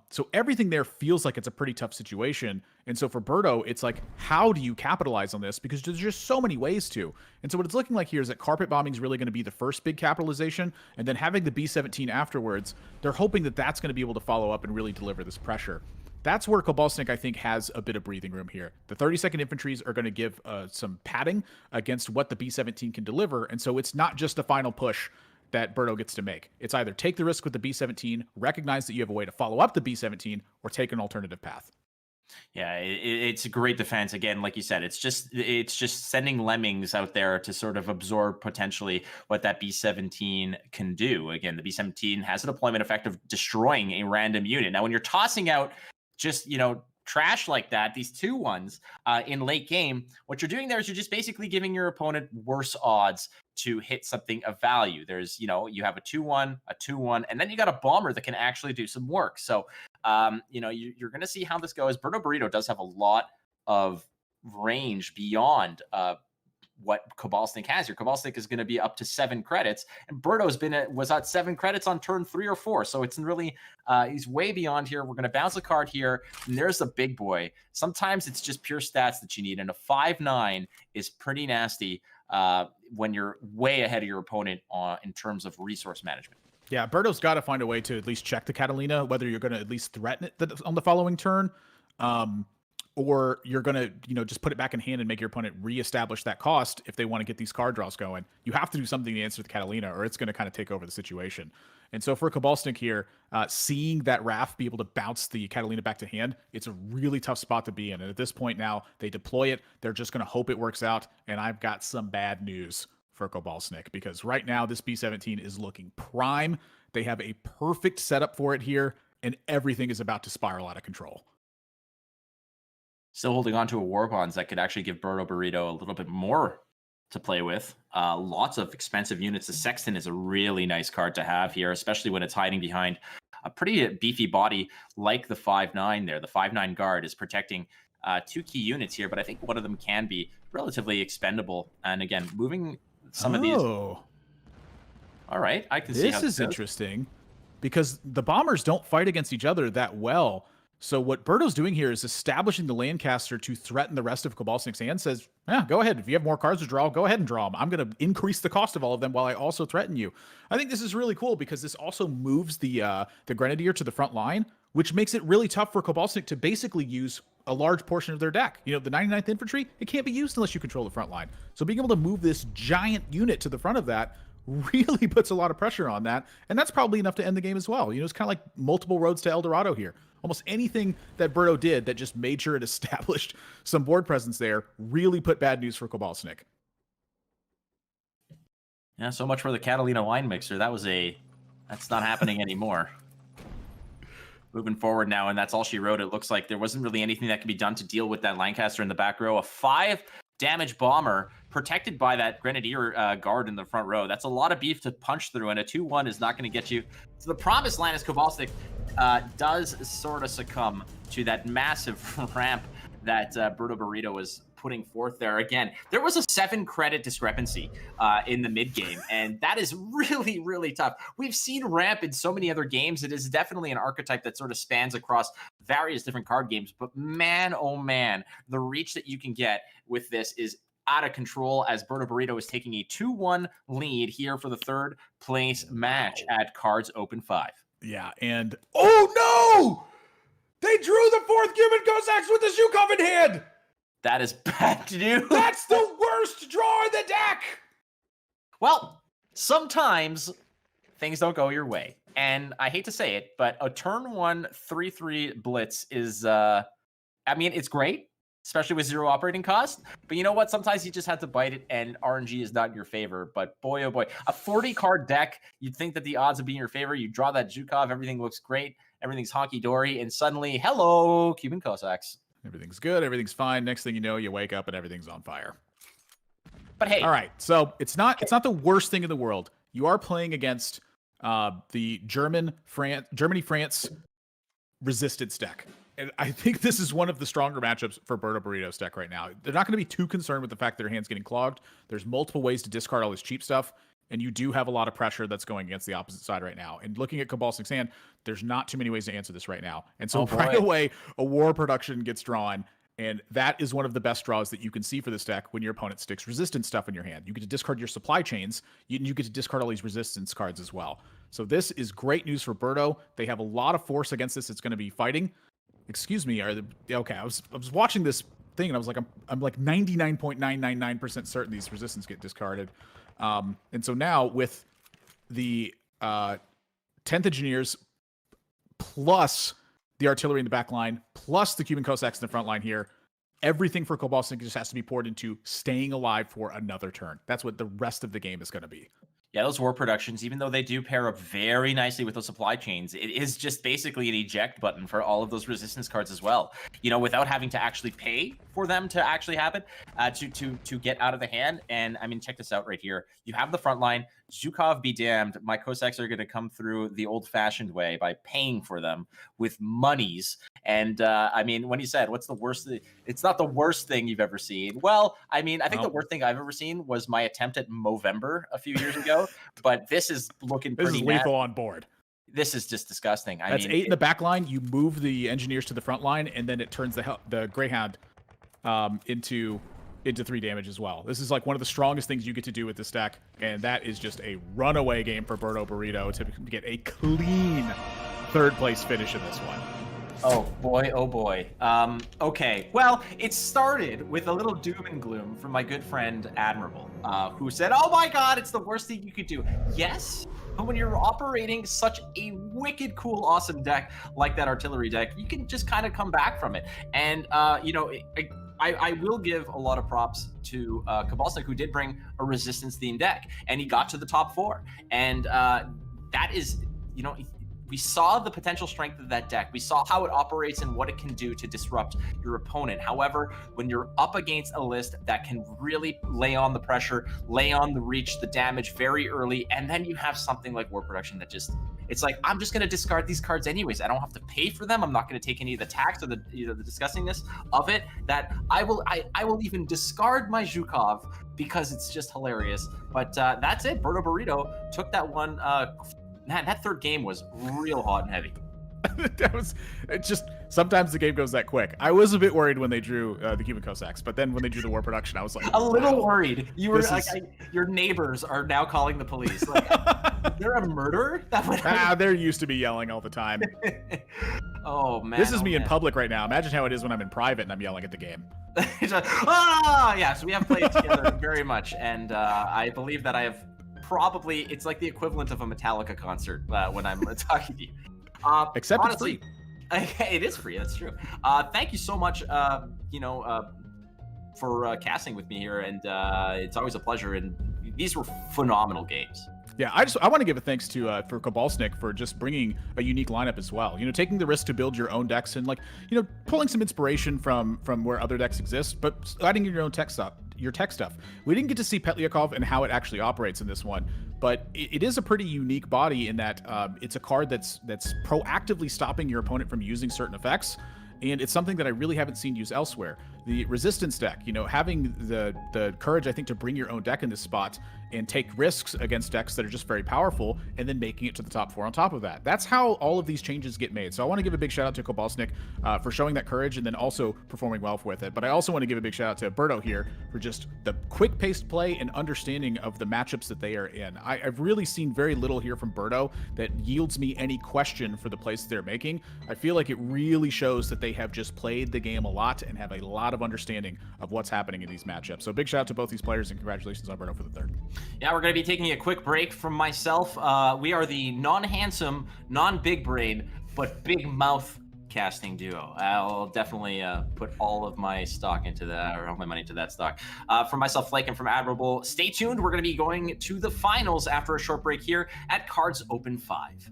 So everything there feels like it's a pretty tough situation. And so for Berto, it's like, how do you capitalize on this? Because there's just so many ways to. And so what it's looking like here is that carpet bombing is really going to be the first big capitalization. And then having the B-17 afterwards, they're hoping that that's going to be able to follow up and really deliver this pressure. That's where Kolbasnik, I think, has a bit of breathing room here. The 32nd Infantries are going to give some padding against what the B-17 can deliver, and so it's not just a final push that Berto gets to make. It's either take the risk with the B-17, recognize that you have a way to follow up the B-17, or take an alternative path. Yeah, it's a great defense. Again, like you said, it's just sending lemmings out there to sort of absorb potentially what that B-17 can do. Again, the B-17 has a deployment effect of destroying a random unit. Now, when you're tossing out just trash like that, these 2-1s in late game, what you're doing there is you're just basically giving your opponent worse odds to hit something of value. There's you have a 2-1, a 2-1, and then you got a bomber that can actually do some work. So you're going to see how this goes. Berto Burrito does have a lot of range beyond what Kolbasnik has here. Kolbasnik is going to be up to 7 credits, and Berto's was at 7 credits on turn 3 or 4. So it's really he's way beyond here. We're going to bounce a card here, and there's the big boy. Sometimes it's just pure stats that you need, and a 5-9 is pretty nasty when you're way ahead of your opponent in terms of resource management. Yeah, Berto's got to find a way to at least check the Catalina, whether you're going to at least threaten it on the following turn, or you're going to, just put it back in hand and make your opponent reestablish that cost if they want to get these card draws going. You have to do something to answer the Catalina, or it's going to kind of take over the situation. And so for Kolbasnik here, seeing that Raf be able to bounce the Catalina back to hand, it's a really tough spot to be in. And at this point now, they deploy it. They're just going to hope it works out. And I've got some bad news for Kolbasnik, because right now this B-17 is looking prime. They have a perfect setup for it here, and everything is about to spiral out of control. Still holding on to a War Bonds that could actually give Berto Burrito a little bit more to play with. Lots of expensive units. The Sexton is a really nice card to have here, especially when it's hiding behind a pretty beefy body like the 5-9 there. The 5-9 guard is protecting 2 key units here, but I think one of them can be relatively expendable. And again, moving some of these. All right, I can see how this is interesting, because the bombers don't fight against each other that well. So what Berto's doing here is establishing the Lancaster to threaten the rest of Kolbasnik's hand. Says, yeah, go ahead. If you have more cards to draw, go ahead and draw them. I'm going to increase the cost of all of them while I also threaten you. I think this is really cool, because this also moves the Grenadier to the front line, which makes it really tough for Kolbasnik to basically use a large portion of their deck. The 99th Infantry, it can't be used unless you control the front line. So being able to move this giant unit to the front of that really puts a lot of pressure on that. And that's probably enough to end the game as well. It's kind of like multiple roads to El Dorado here. Almost anything that Berto did that just made sure it established some board presence there really put bad news for Kolbasnik. Yeah, so much for the Catalina wine mixer. That's not happening anymore. Moving forward now, and that's all she wrote. It looks like there wasn't really anything that could be done to deal with that Lancaster in the back row. A 5 damage bomber protected by that Grenadier guard in the front row. That's a lot of beef to punch through, and a 2-1 is not going to get you to the promised land as Kolbasnik does sort of succumb to that massive ramp that Berto Burrito was putting forth there. Again, there was a 7 credit discrepancy in the mid game, and that is really, really tough. We've seen ramp in so many other games. It is definitely an archetype that sort of spans across various different card games, but man, oh man, the reach that you can get with this is out of control, as Berto Burrito is taking a 2-1 lead here for the 3rd place match at KARDS Open 5. Yeah, and oh no! They drew the 4th Cuban Cossacks with the Zhukov in hand! That is bad news. That's the worst draw in the deck! Well, sometimes things don't go your way. And I hate to say it, but a turn 1 3/3 blitz is, it's great, especially with 0 operating cost. But you know what? Sometimes you just have to bite it, and RNG is not in your favor. But boy, oh boy, a 40-card deck, you'd think that the odds would be in your favor. You draw that Zhukov, everything looks great, everything's honky-dory, and suddenly, hello, Cuban Cossacks. Everything's good, everything's fine. Next thing you know, you wake up and everything's on fire. But hey. All right, so it's not the worst thing in the world. You are playing against the Germany-France resistance deck. And I think this is one of the stronger matchups for Berto Burrito's deck right now. They're not going to be too concerned with the fact that their hand's getting clogged. There's multiple ways to discard all this cheap stuff, and you do have a lot of pressure that's going against the opposite side right now. And looking at Kolbasnik's hand, there's not too many ways to answer this right now. And so right away, a war production gets drawn, and that is one of the best draws that you can see for this deck when your opponent sticks resistance stuff in your hand. You get to discard your supply chains, you get to discard all these resistance cards as well. So this is great news for Berto. They have a lot of force against this. It's going to be fighting. Excuse me. Okay, I was watching this thing and I was like, I'm like 99.999% certain these resistance get discarded. And so now with the 10th Engineers plus the artillery in the back line, plus the Cuban Cossacks in the front line here. Everything for Kolbasnik just has to be poured into staying alive for another turn. That's what the rest of the game is going to be. Yeah, those war productions, even though they do pair up very nicely with those supply chains, it is just basically an eject button for all of those resistance cards as well. You know, without having to actually pay for them to actually happen, to get out of the hand. And I mean, check this out right here. You have the front line. Zhukov be damned. My Cossacks are going to come through the old-fashioned way by paying for them with monies. And I mean, when you said, what's the worst thing? It's not the worst thing you've ever seen. Well, I mean, I think the worst thing I've ever seen was my attempt at Movember a few years ago. But this is looking pretty This is lethal on board. This is just disgusting. That's 8 in the back line. You move the engineers to the front line, and then it turns the Greyhound into 3 damage as well. This is like one of the strongest things you get to do with this deck, and that is just a runaway game for Berto Burrito to get a clean 3rd place finish in this one. Oh boy, oh boy. Okay, well, it started with a little doom and gloom from my good friend Admirable, who said, oh my god, it's the worst thing you could do. Yes, but when you're operating such a wicked cool, awesome deck like that artillery deck, you can just kind of come back from it. And, you know, I will give a lot of props to Kolbasnik, who did bring a resistance-themed deck, and he got to the top 4. And that is, you know, we saw the potential strength of that deck. We saw how it operates and what it can do to disrupt your opponent. However, when you're up against a list that can really lay on the pressure, lay on the reach, the damage very early, and then you have something like War Production that just, it's like, I'm just going to discard these cards anyways. I don't have to pay for them. I'm not going to take any of the tax or the, you know, the disgustingness of it. That I will even discard my Zhukov because it's just hilarious. But that's it. Berto Burrito took that one. Man, that 3rd game was real hot and heavy. That was just, sometimes the game goes that quick. I was a bit worried when they drew the Cuban Cossacks, but then when they drew the War Production, I was like, a little worried. You were like, your neighbors are now calling the police. Like, you're a murderer? They're used to be yelling all the time. Oh man, this is me in public right now. Imagine how it is when I'm in private and I'm yelling at the game. Yeah, so we have played together very much, and I believe that I have probably, it's like the equivalent of a Metallica concert when I'm talking to you. Except honestly, it's free. It is free. That's true. Thank you so much, for casting with me here, and it's always a pleasure. And these were phenomenal games. Yeah, I want to give a thanks to for Kolbasnik for just bringing a unique lineup as well. You know, taking the risk to build your own decks and, like, you know, pulling some inspiration from where other decks exist, but adding your own tech stuff. We didn't get to see Petlyakov and how it actually operates in this one, but it is a pretty unique body in that it's a card that's proactively stopping your opponent from using certain effects. And it's something that I really haven't seen used elsewhere. The resistance deck, you know, having the courage, I think, to bring your own deck in this spot and take risks against decks that are just very powerful, and then making it to the top 4 on top of that. That's how all of these changes get made. So I want to give a big shout out to Kolbasnik for showing that courage and then also performing well with it. But I also want to give a big shout out to Berto here for just the quick-paced play and understanding of the matchups that they are in. I've really seen very little here from Berto that yields me any question for the plays they're making. I feel like it really shows that they have just played the game a lot and have a lot of understanding of what's happening in these matchups. So big shout out to both these players, and congratulations on Berto for the 3rd. Yeah, we're going to be taking a quick break from myself. We are the non-handsome, non-big brain, but big mouth casting duo. I'll definitely put all of my stock into that, or all my money into that stock. From myself, Flake, and from Admirable, stay tuned. We're going to be going to the finals after a short break here at KARDS Open 5.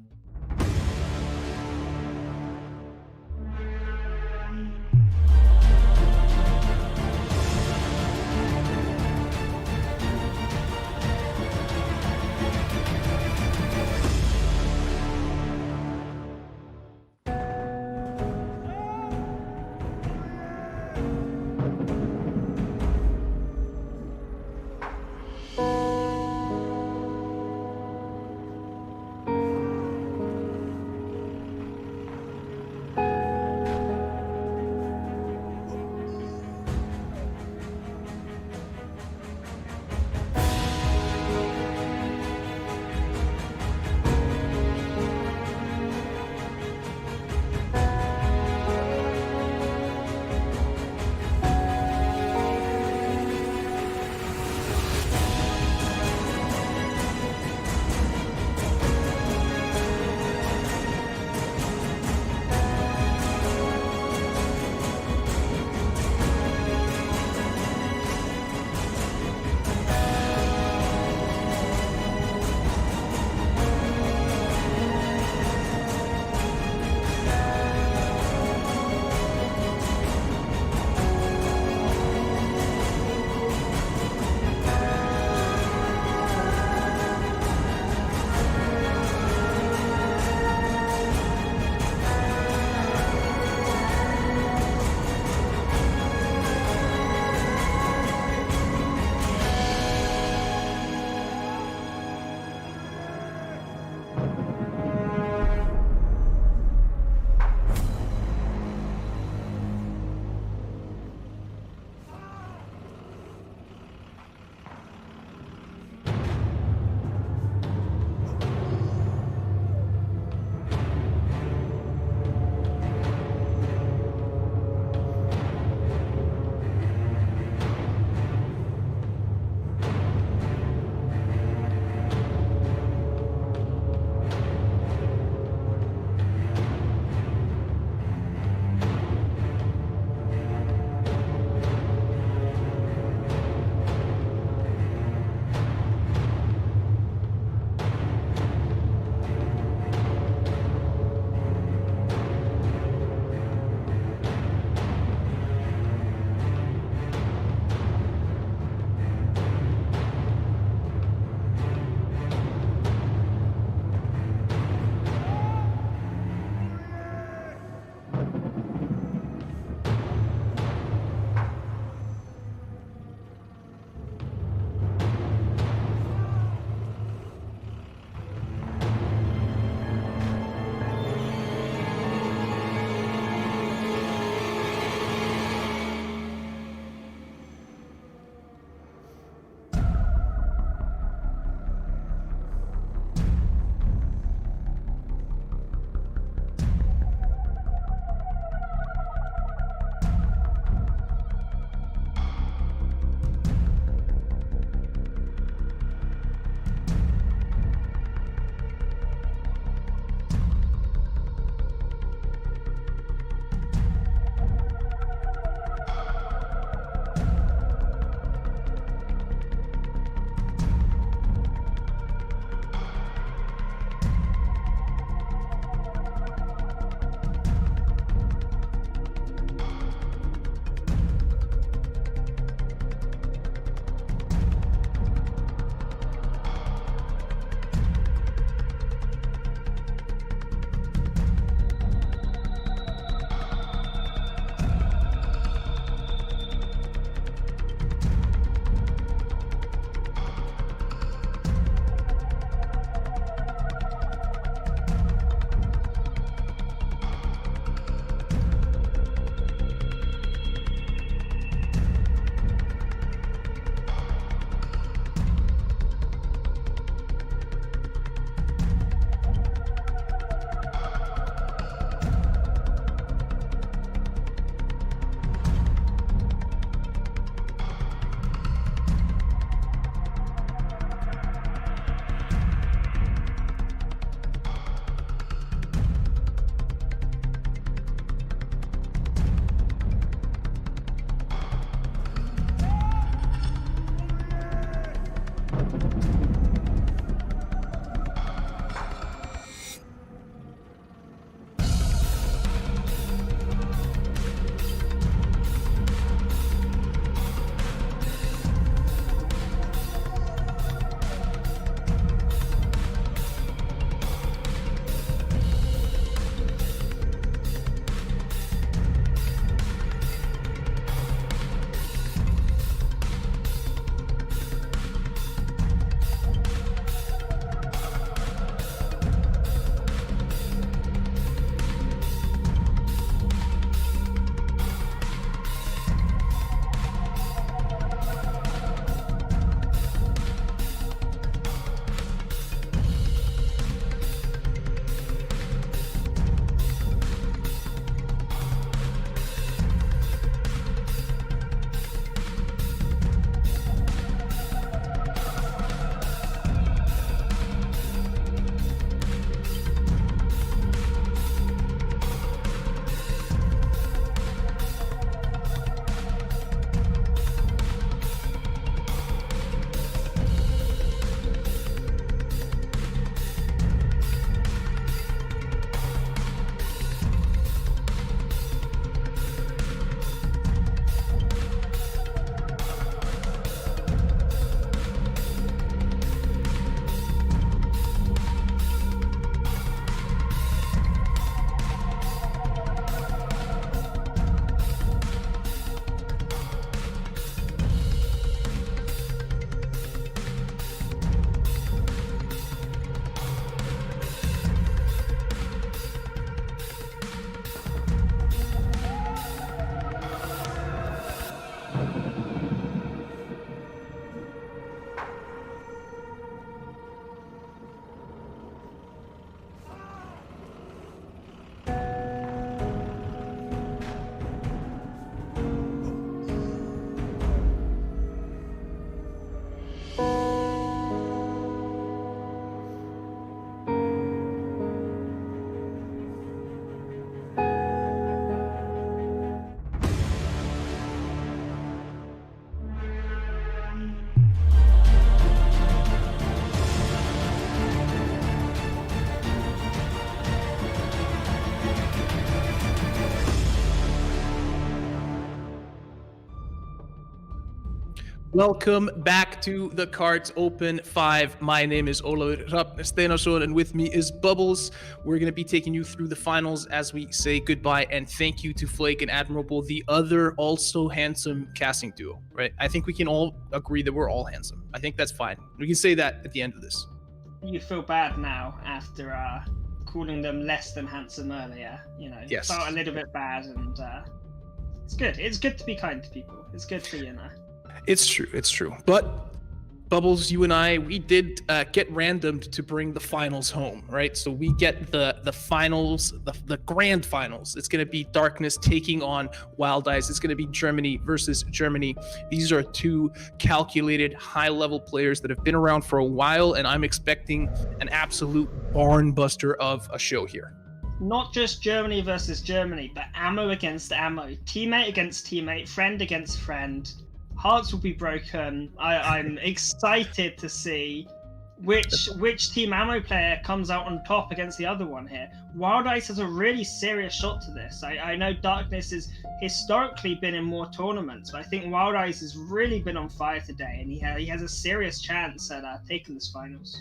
Welcome back to the KARDS Open 5. My name is Olikrummi, and with me is Bubbles. We're going to be taking you through the finals as we say goodbye, and thank you to Flake and Admirable, the other also handsome casting duo, right? I think we can all agree that we're all handsome. I think that's fine. We can say that at the end of this. You feel bad now after calling them less than handsome earlier. You know, Yes. felt a little bit bad, and it's good. It's good to be kind to people. It's good for you know. It's true. But Bubbles, you and I, we did get randomed to bring the finals home, right? So we get the finals, the grand finals. It's going to be Darkness taking on Wild Eyes. It's going to be Germany versus Germany. These are two calculated, high-level players that have been around for a while, and I'm expecting an absolute barn buster of a show here. Not just Germany versus Germany, but ammo against ammo, teammate against teammate, friend against friend. Hearts will be broken. I'm excited to see which team ammo player comes out on top against the other one here. Wild Eyes has a really serious shot to this. I know Darkness has historically been in more tournaments, but I think Wild Eyes has really been on fire today, and he has a serious chance at taking this finals.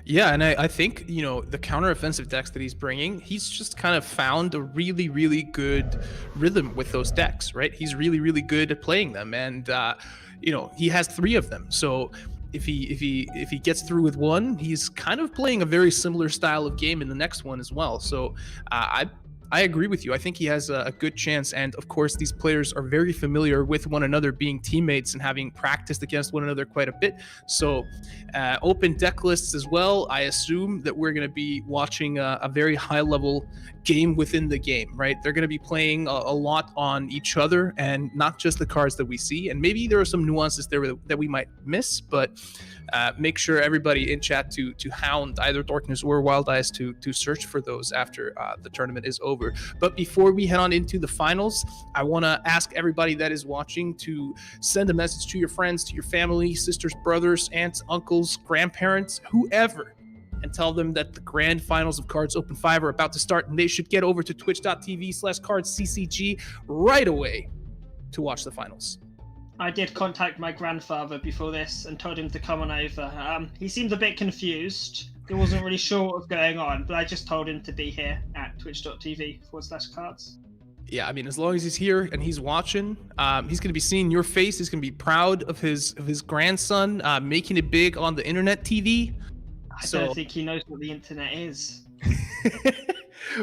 Yeah, and I think, you know, the counteroffensive decks that he's bringing, he's just kind of found a really, really good rhythm with those decks, right? He's really, really good at playing them, and you know, he has 3 of them. So if he gets through with one, he's kind of playing a very similar style of game in the next one as well. So I agree with you. I think he has a good chance. And of course, these players are very familiar with one another, being teammates and having practiced against one another quite a bit. So open deck lists as well. I assume that we're going to be watching a very high level game within the game, right? They're going to be playing a lot on each other and not just the cards that we see. And maybe there are some nuances there that we might miss, but make sure everybody in chat to hound either Darkness or Wild Eyes to search for those after the tournament is over. But before we head on into the finals, I want to ask everybody that is watching to send a message to your friends, to your family, sisters, brothers, aunts, uncles, grandparents, whoever, and tell them that the grand finals of KARDS Open 5 are about to start, and they should get over to twitch.tv/KARDSCCG right away to watch the finals. I did contact my grandfather before this and told him to come on over. He seemed a bit confused. He wasn't really sure what was going on, but I just told him to be here at twitch.tv/KARDS. Yeah, I mean, as long as he's here and he's watching, he's going to be seeing your face. He's going to be proud of his grandson making it big on the internet TV. I don't think he knows what the internet is.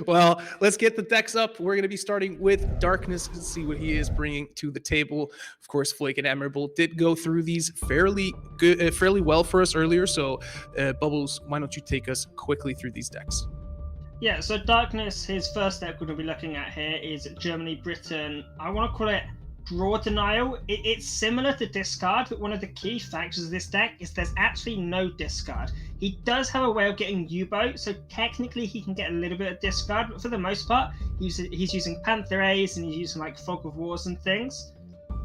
Well, let's get the decks up. We're going to be starting with Darkness to see what he is bringing to the table. Of course, Flake and Admirable did go through these fairly well for us earlier. So, Bubbles, why don't you take us quickly through these decks? Yeah, so Darkness, his first deck we're going to be looking at here is Germany, Britain. I want to call it Draw Denial. It's similar to Discard, but one of the key factors of this deck is there's actually no discard. He does have a way of getting U-Boat, so technically he can get a little bit of discard, but for the most part, he's using Panther A's and he's using like Fog of Wars and things.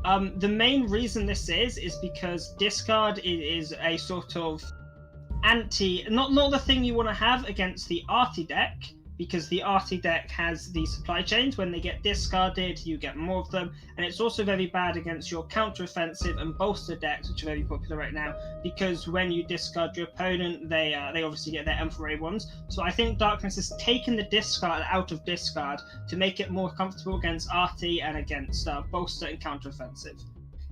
The main reason this is because discard is a sort of not the thing you want to have against the arty deck, because the arty deck has these supply chains. When they get discarded, you get more of them, and it's also very bad against your counter-offensive and bolster decks, which are very popular right now, because when you discard your opponent, they obviously get their M4A ones. So I think Darkness has taken the discard out of discard to make it more comfortable against arty and against bolster and counter-offensive.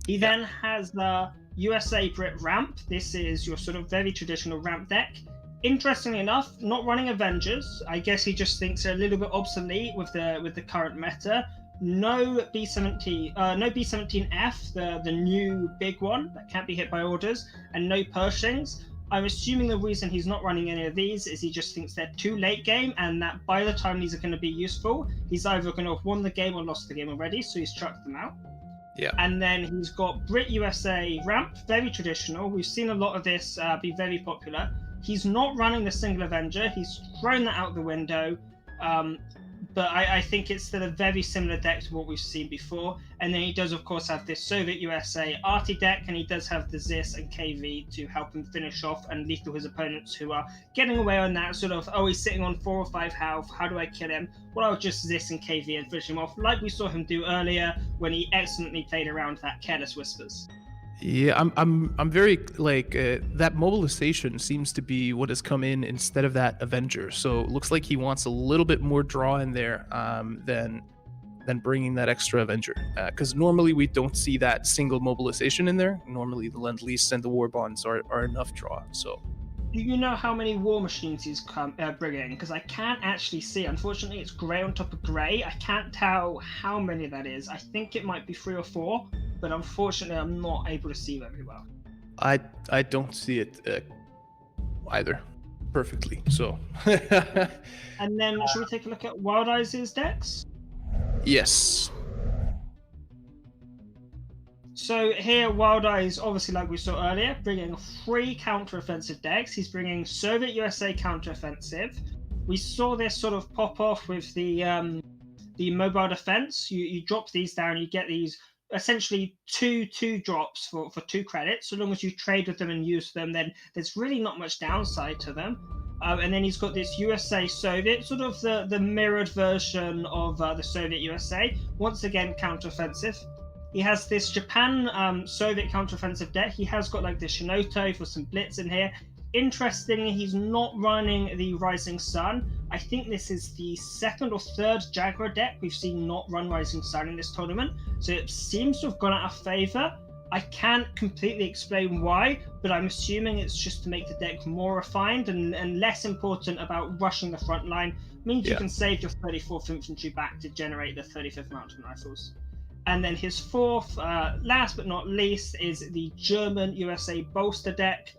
He then has the USA Brit ramp. This is your sort of very traditional ramp deck. Interestingly enough, not running Avengers. I guess he just thinks they're a little bit obsolete with the current meta. No B17, no B17F, the new big one that can't be hit by orders, and no Pershings. I'm assuming the reason he's not running any of these is he just thinks they're too late game, and that by the time these are going to be useful, he's either going to have won the game or lost the game already, so he's chucked them out. Yeah. And then he's got Brit USA ramp, very traditional. We've seen a lot of this be very popular. He's not running the single Avenger. He's thrown that out the window. But I think it's still a very similar deck to what we've seen before. And then he does, of course, have this Soviet USA arty deck, and he does have the Zis and KV to help him finish off and lethal his opponents who are getting away on that sort of, oh, he's sitting on 4 or 5 health, how do I kill him? Well, I'll just Zis and KV and finish him off, like we saw him do earlier when he excellently played around that Careless Whispers. Yeah, I'm very like that mobilization seems to be what has come in instead of that Avenger. So it looks like he wants a little bit more draw in there than bringing that extra Avenger. Because normally we don't see that single mobilization in there. Normally the Lend-Lease and the War Bonds are enough draw. So Do you know how many war machines he's bringing? Because I can't actually see. Unfortunately, it's grey on top of grey. I can't tell how many that is. I think it might be 3 or 4, but unfortunately, I'm not able to see very well. I don't see it either perfectly. So And then, should we take a look at Wild Eyes' decks? yes. So here, Wild Eyes, obviously, like we saw earlier, bringing 3 counter-offensive decks. He's bringing Soviet USA counter-offensive. We saw this sort of pop off with the mobile defense. You drop these down, you get these essentially two drops for 2 credits. So long as you trade with them and use them, then there's really not much downside to them. And then he's got this USA Soviet, sort of the mirrored version of the Soviet USA. Once again, counter-offensive. He has this Japan Soviet counteroffensive deck. He has got like the Shinoto for some blitz in here. Interestingly, he's not running the Rising Sun. I think this is the 2nd or 3rd Jaguar deck we've seen not run Rising Sun in this tournament. So it seems to have gone out of favor. I can't completely explain why, but I'm assuming it's just to make the deck more refined and less important about rushing the front line. Means you can save your 34th Infantry back to generate the 35th Mountain Rifles. And then his 4th, last but not least, is the German USA bolster deck.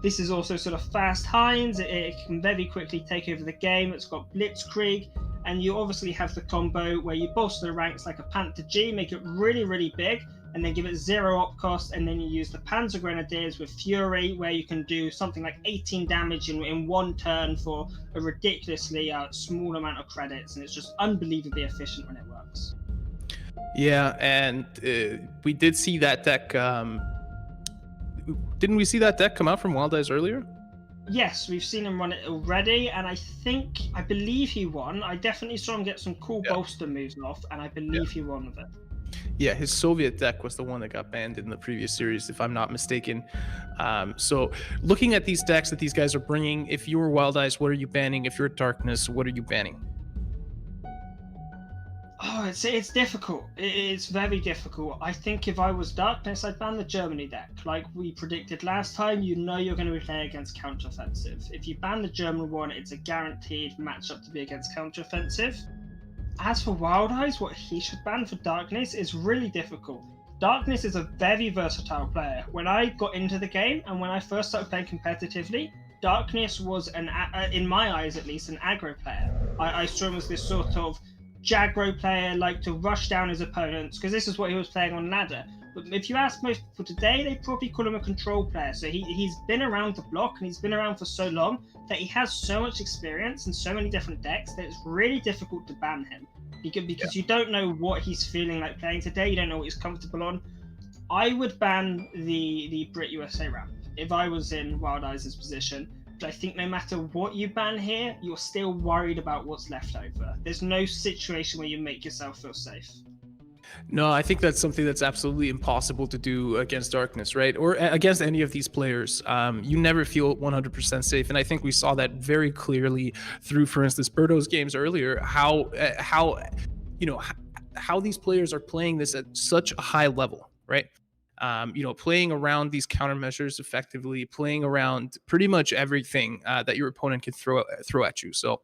This is also sort of fast Heinz. It can very quickly take over the game. It's got Blitzkrieg, and you obviously have the combo where you bolster the ranks like a Panther G, make it really, really big, and then give it 0 op cost, and then you use the Panzer Grenadiers with Fury, where you can do something like 18 damage in 1 turn for a ridiculously small amount of credits, and it's just unbelievably efficient when it works. Yeah, and we did see that deck. Didn't we see that deck come out from Wild Eyes earlier? Yes, we've seen him run it already, and I believe he won. I definitely saw him get some cool bolster moves off, and I believe he won with it. Yeah, his Soviet deck was the one that got banned in the previous series, if I'm not mistaken. So looking at these decks that these guys are bringing, if you were Wild Eyes, what are you banning? If you're Darkness, what are you banning? Oh, it's difficult. It's very difficult. I think if I was Darkness, I'd ban the Germany deck. Like we predicted last time, you know you're going to be playing against counteroffensive. If you ban the German one, it's a guaranteed matchup to be against counteroffensive. As for Wild Eyes, what he should ban for Darkness is really difficult. Darkness is a very versatile player. When I got into the game and when I first started playing competitively, Darkness was, in my eyes at least, an aggro player. I saw him as this sort of Jaggro player, like to rush down his opponents, because this is what he was playing on ladder. But if you ask most people today, they probably call him a control player. So he's been around the block, and he's been around for so long that he has so much experience and so many different decks that it's really difficult to ban him. Because you don't know what he's feeling like playing today, you don't know what he's comfortable on. I would ban the Brit USA ramp if I was in Wild Eyes' position. I think no matter what you ban here, you're still worried about what's left over. There's no situation where you make yourself feel safe. No, I think that's something that's absolutely impossible to do against Darkness, right? Or against any of these players. You never feel 100% safe, and I think we saw that very clearly through, for instance, Berto's games earlier. How these players are playing this at such a high level, right? Playing around these countermeasures effectively, playing around pretty much everything that your opponent can throw at you. So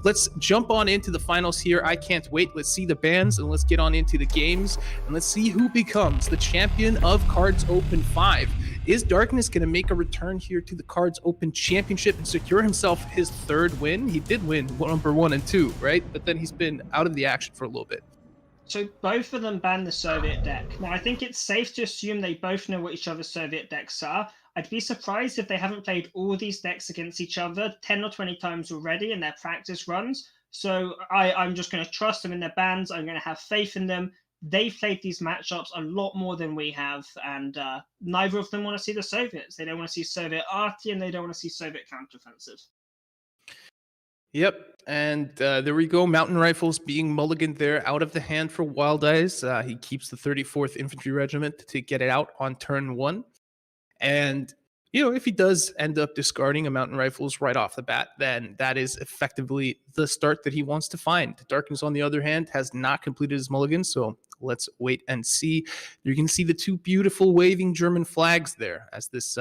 let's jump on into the finals here. I can't wait. Let's see the bans and let's get on into the games and let's see who becomes the champion of KARDS Open 5. Is Darkness going to make a return here to the KARDS Open Championship and secure himself his 3rd win? He did win number 1 and 2, right? But then he's been out of the action for a little bit. So both of them banned the Soviet deck. Now, I think it's safe to assume they both know what each other's Soviet decks are. I'd be surprised if they haven't played all these decks against each other 10 or 20 times already in their practice runs. So I'm just going to trust them in their bans. I'm going to have faith in them. They've played these matchups a lot more than we have, and neither of them want to see the Soviets. They don't want to see Soviet arty, and they don't want to see Soviet counteroffensive. Yep. And there we go. Mountain rifles being mulliganed there out of the hand for Wild Eyes. He keeps the 34th Infantry Regiment to get it out on turn 1. And, if he does end up discarding a mountain rifles right off the bat, then that is effectively the start that he wants to find. Darkness, on the other hand, has not completed his mulligan. So let's wait and see. You can see the two beautiful waving German flags there as this,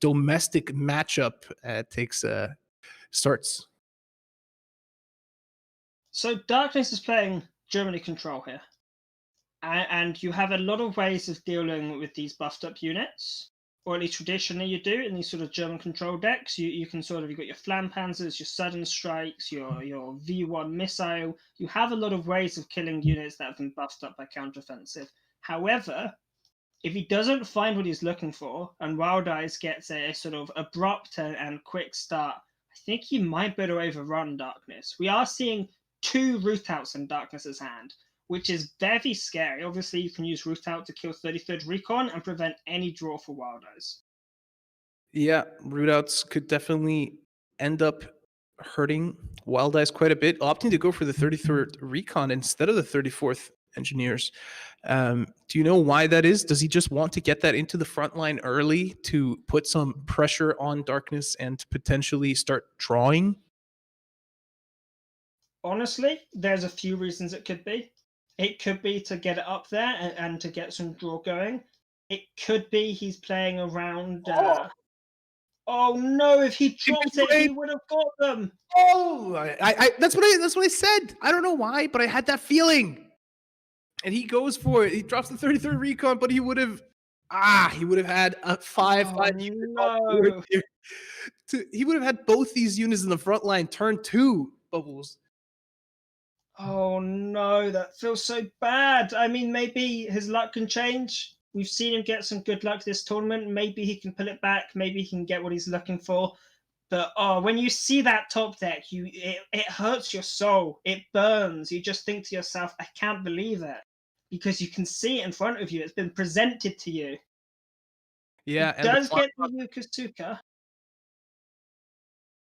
domestic matchup starts. So Darkness is playing Germany control here. And you have a lot of ways of dealing with these buffed up units, or at least traditionally you do in these sort of German control decks. You can you've got your Flampanzers, your sudden strikes, your V1 missile. You have a lot of ways of killing units that have been buffed up by counteroffensive. However, if he doesn't find what he's looking for, and Wild Eyes gets a sort of abrupt and quick start, I think he might better overrun Darkness. We are seeing 2 root outs in Darkness's hand, which is very scary. Obviously, you can use root out to kill 33rd Recon and prevent any draw for Wild Eyes. Yeah, root outs could definitely end up hurting Wild Eyes quite a bit, opting to go for the 33rd Recon instead of the 34th Engineers. Do you know why that is? Does he just want to get that into the front line early to put some pressure on Darkness and potentially start drawing? Honestly, there's a few reasons it could be. It could be to get it up there and to get some draw going. It could be he's playing around. Oh no! If he dropped it, he would have got them. Oh, that's what I said. I don't know why, but I had that feeling. And he goes for it. He drops the 33rd Recon, but he would have had a 5-5 unit on board here. He would have had both these units in the front line turn 2, Bubbles. Oh no, that feels so bad. I mean, maybe his luck can change. We've seen him get some good luck this tournament. Maybe he can pull it back. Maybe he can get what he's looking for. But when you see that top deck, it hurts your soul. It burns. You just think to yourself, I can't believe it. Because you can see it in front of you. It's been presented to you. Yeah, it does get the Yokosuka.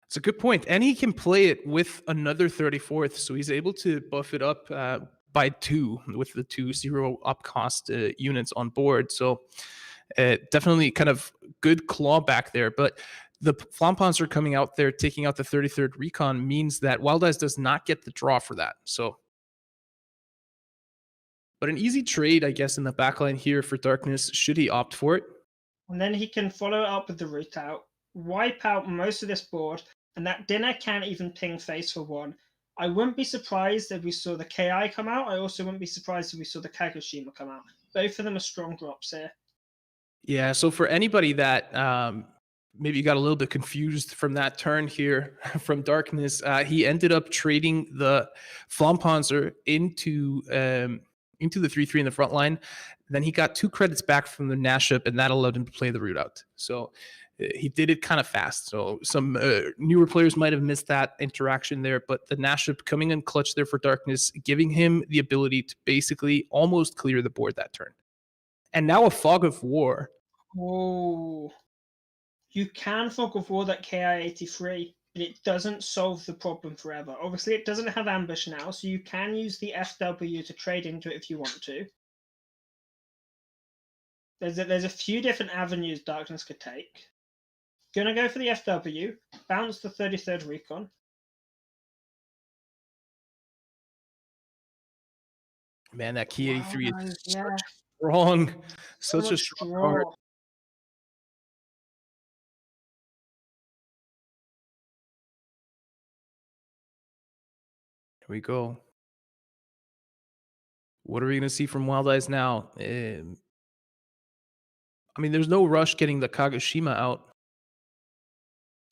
It's a good point. And he can play it with another 34th, so he's able to buff it up by 2 with the 2 0 up cost units on board. So definitely kind of good clawback there. But the Flampanzer coming out there, taking out the 33rd Recon means that Wild Eyes does not get the draw for that. So, but an easy trade, I guess, in the backline here for Darkness, should he opt for it. And then he can follow it up with the root out, wipe out most of this board, and that dinner can't even ping face for 1. I wouldn't be surprised if we saw the KI come out. I also wouldn't be surprised if we saw the Kagoshima come out. Both of them are strong drops here. Yeah, so for anybody that maybe got a little bit confused from that turn here from Darkness, he ended up trading the Flampanzer into the 3-3 in the front line. Then he got 2 credits back from the Naship, and that allowed him to play the root out. So he did it kind of fast. So some newer players might have missed that interaction there, but the Naship coming in clutch there for Darkness, giving him the ability to basically almost clear the board that turn. And now a Fog of War. Oh, you can Fog of War that KI-83, but it doesn't solve the problem forever. Obviously, it doesn't have ambush now, so you can use the FW to trade into it if you want to. There's a few different avenues Darkness could take. Gonna go for the FW, bounce the 33rd Recon. Man, that Key 83 is strong. Such a strong card. Here we go. What are we going to see from Wild Eyes now? I mean, there's no rush getting the Kagoshima out.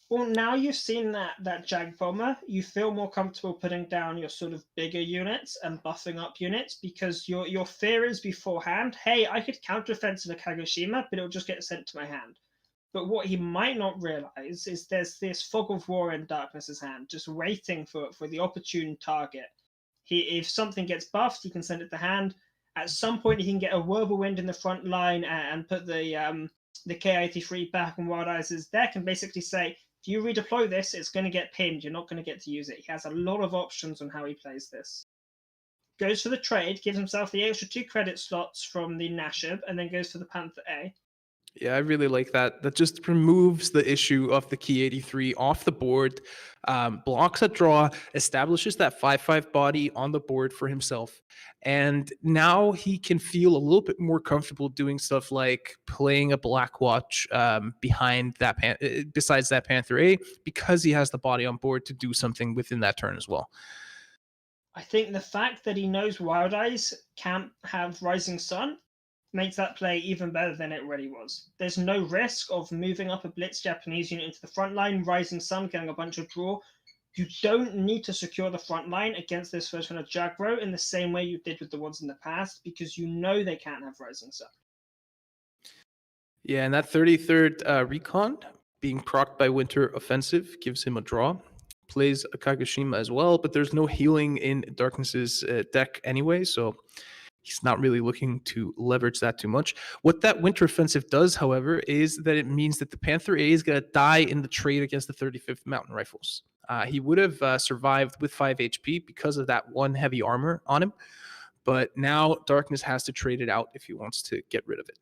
Well, now you've seen that Jag Bomber, you feel more comfortable putting down your sort of bigger units and buffing up units because your fear is beforehand, hey, I could counteroffensive a Kagoshima, but it'll just get sent to my hand. But what he might not realize is there's this Fog of War in Darkness's hand, just waiting for the opportune target. If something gets buffed, he can send it to hand. At some point, he can get a Whirlwind in the front line and put the K-83 back on Wild Eyes' deck and basically say, if you redeploy this, it's going to get pinned. You're not going to get to use it. He has a lot of options on how he plays this. Goes for the trade, gives himself the extra 2 credit slots from the Nashib, and then goes for the Panther A. Yeah, I really like that. That just removes the issue of the Key 83 off the board, blocks a draw, establishes that 5/5 body on the board for himself. And now he can feel a little bit more comfortable doing stuff like playing a Black Watch behind that besides that Panther A, because he has the body on board to do something within that turn as well. I think the fact that he knows Wild Eyes can't have Rising Sun makes that play even better than it already was. There's no risk of moving up a Blitz Japanese unit into the front line, Rising Sun, getting a bunch of draw. You don't need to secure the front line against this first one of Jagro in the same way you did with the ones in the past, because you know they can't have Rising Sun. Yeah, and that 33rd recon being procced by Winter Offensive gives him a draw. Plays a Kagoshima as well, but there's no healing in Darkness's deck anyway, so he's not really looking to leverage that too much. What that Winter Offensive does, however, is that it means that the Panther A is going to die in the trade against the 35th Mountain Rifles. He would have survived with 5 HP because of that 1 heavy armor on him, but now Darkness has to trade it out if he wants to get rid of it.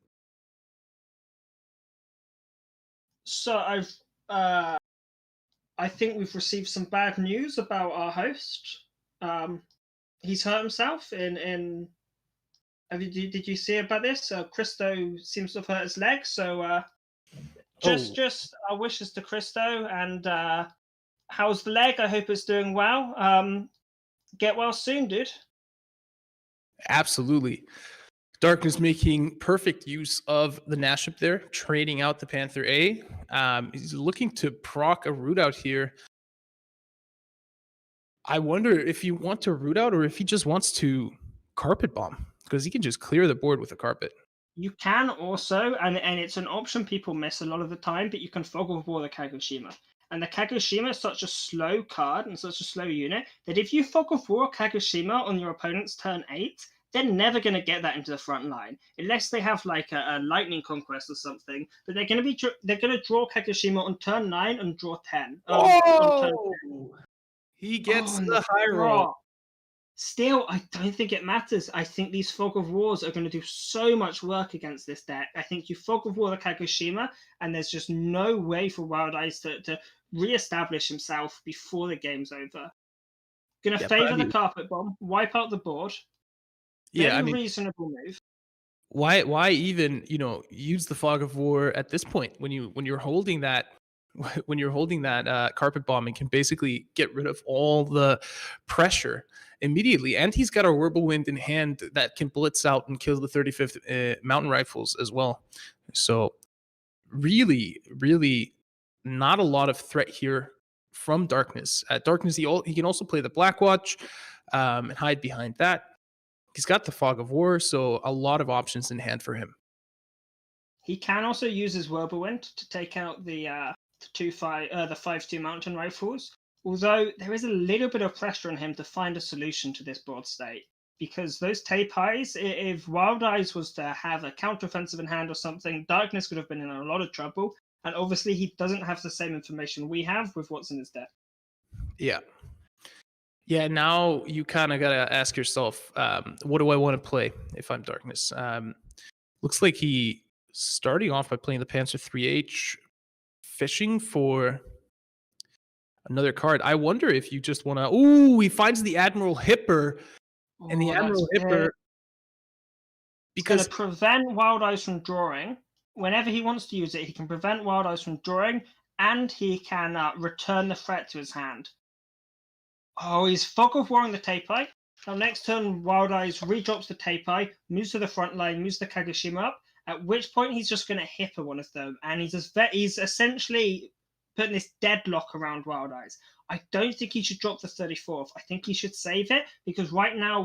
So I think we've received some bad news about our host. He's hurt himself in did you see about this? Christo seems to have hurt his leg, so just our wishes to Christo, and how's the leg? I hope it's doing well. Get well soon, dude. Absolutely. Darkness making perfect use of the Naship there, trading out the Panther A. He's looking to proc a root out here. I wonder if you want to root out or if he just wants to carpet bomb, because he can just clear the board with a carpet. You can also, and it's an option people miss a lot of the time, but you can fog of war the Kagoshima. And the Kagoshima is such a slow card and such a slow unit that if you fog of war Kagoshima on your opponent's turn 8, they're never going to get that into the front line unless they have like a lightning conquest or something. But they're going to draw Kagoshima on turn 9 and draw 10. On turn 10. He gets the high roll. Still, I don't think it matters. I think these Fog of Wars are going to do so much work against this deck. I think you Fog of War the Kagoshima, and there's just no way for Wild Eyes to re-establish himself before the game's over. Going to favor the carpet bomb, wipe out the board. Very reasonable move. Why even use the Fog of War at this point when you're holding that carpet bomb and can basically get rid of all the pressure immediately, and he's got a Whirlwind in hand that can blitz out and kill the 35th Mountain Rifles as well. So really not a lot of threat here from Darkness. Darkness, he can also play the Black Watch and hide behind that. He's got the Fog of War, so a lot of options in hand for him. He can also use his Whirlwind to take out the 5/2 Mountain Rifles. Although there is a little bit of pressure on him to find a solution to this board state, because those tape highs, if Wild Eyes was to have a counteroffensive in hand or something, Darkness could have been in a lot of trouble. And obviously, he doesn't have the same information we have with what's in his deck. Yeah, now you kind of got to ask yourself, what do I want to play if I'm Darkness? Looks like he starting off by playing the Panzer 3H, fishing for another card. I wonder if you just want to... Ooh, he finds the Admiral Hipper. And the Admiral Hipper... Because it's going to prevent Wild Eyes from drawing. Whenever he wants to use it, he can prevent Wild Eyes from drawing, and he can return the threat to his hand. Oh, he's Fog of War on the Tape Eye. Now next turn, Wild Eyes redrops the Tape Eye, moves to the front line, moves the Kagoshima up, at which point he's just going to hipper one of them, and he's essentially putting this deadlock around Wild Eyes. I don't think he should drop the 34th. I think he should save it, because right now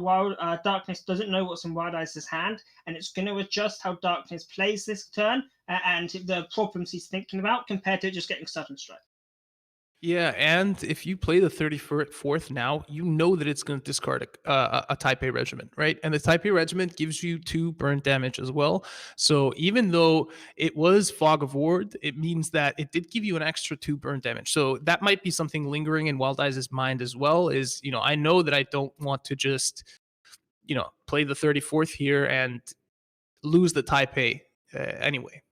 Darkness doesn't know what's in Wild Eyes' hand, and it's going to adjust how Darkness plays this turn and the problems he's thinking about compared to just getting Sudden Strike. Yeah, and if you play the 34th now, you know that it's going to discard a Taipei regiment, right? And the Taipei regiment gives you 2 burn damage as well. So even though it was Fog of War, it means that it did give you an extra 2 burn damage. So that might be something lingering in Wild Eyes' mind as well. Is, you know, I know that I don't want to just, you know, play the 34th here and lose the Taipei anyway.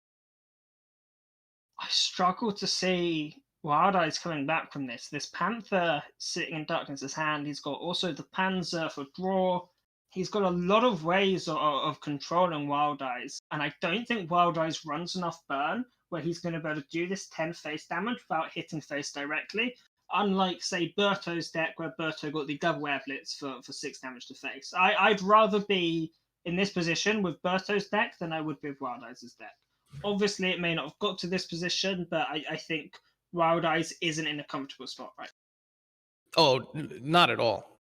I struggle to see Wild Eyes coming back from this. This Panther sitting in Darkness's hand. He's got also the Panzer for draw. He's got a lot of ways of controlling Wild Eyes, and I don't think Wild Eyes runs enough burn where he's going to be able to do this 10 face damage without hitting face directly. Unlike, say, Berto's deck, where Berto got the double air blitz for 6 damage to face. I'd rather be in this position with Berto's deck than I would be with Wild Eyes' deck. Obviously, it may not have got to this position, but I think Wild Eyes isn't in a comfortable spot right. Oh, not at all.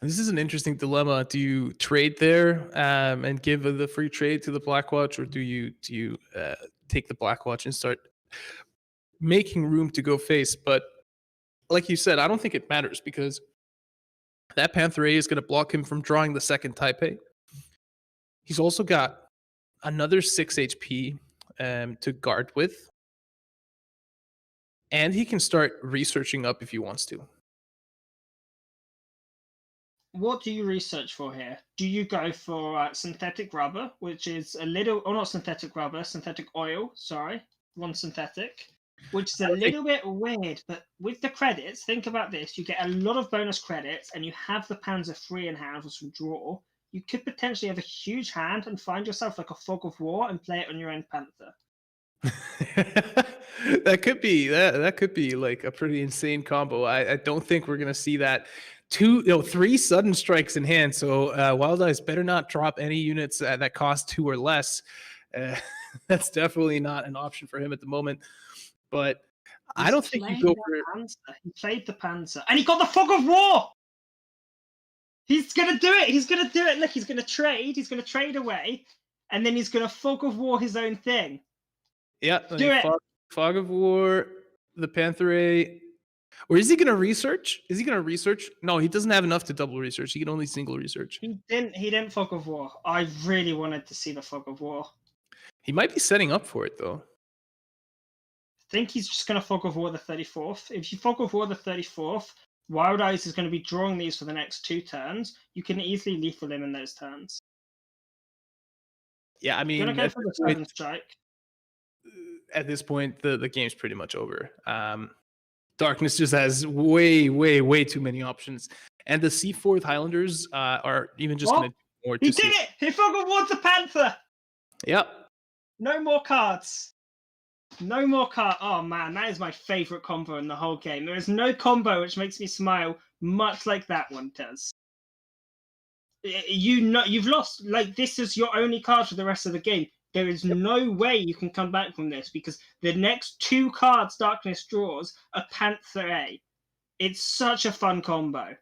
This is an interesting dilemma. Do you trade there and give the free trade to the Blackwatch, or do you take the Blackwatch and start making room to go face? But like you said, I don't think it matters because that Panther A is going to block him from drawing the second Taipei. He's also got another 6 HP to guard with, and he can start researching up if he wants to. What do you research for here? Do you go for synthetic rubber, which is a little, or not synthetic rubber, synthetic oil, sorry, one synthetic, which is a little bit weird, but with the credits, think about this, you get a lot of bonus credits, and you have the Panzer free in hand from draw. You could potentially have a huge hand and find yourself like a Fog of War and play it on your own Panther. That could be like a pretty insane combo. I don't think we're gonna see that. 3 sudden strikes in hand. So Wild Eyes better not drop any units that cost 2 or less. That's definitely not an option for him at the moment. But I don't think you go for. He played the Panzer, and he got the Fog of War. He's gonna do it. He's gonna do it. Look, he's gonna trade. He's gonna trade away, and then he's gonna Fog of War his own thing. Yeah, do it. Fog of War, the Panther A. Or is he going to research? Is he going to research? No, he doesn't have enough to double research. He can only single research. He didn't Fog of War. I really wanted to see the Fog of War. He might be setting up for it, though. I think he's just going to Fog of War the 34th. If you Fog of War the 34th, Wild Eyes is going to be drawing these for the next 2 turns. You can easily lethal him in those turns. Yeah, I mean, going to go for the 7th strike. At this point, the game's pretty much over. Darkness just has way too many options, and the C4th Highlanders are even just going to do more. He did it! He Fog of War the Panther. Yep. No more cards. No more card. Oh man, that is my favorite combo in the whole game. There is no combo which makes me smile much like that one does. You've lost. Like, this is your only card for the rest of the game. There is no way you can come back from this because the next 2 cards Darkness draws are Panther A. It's such a fun combo.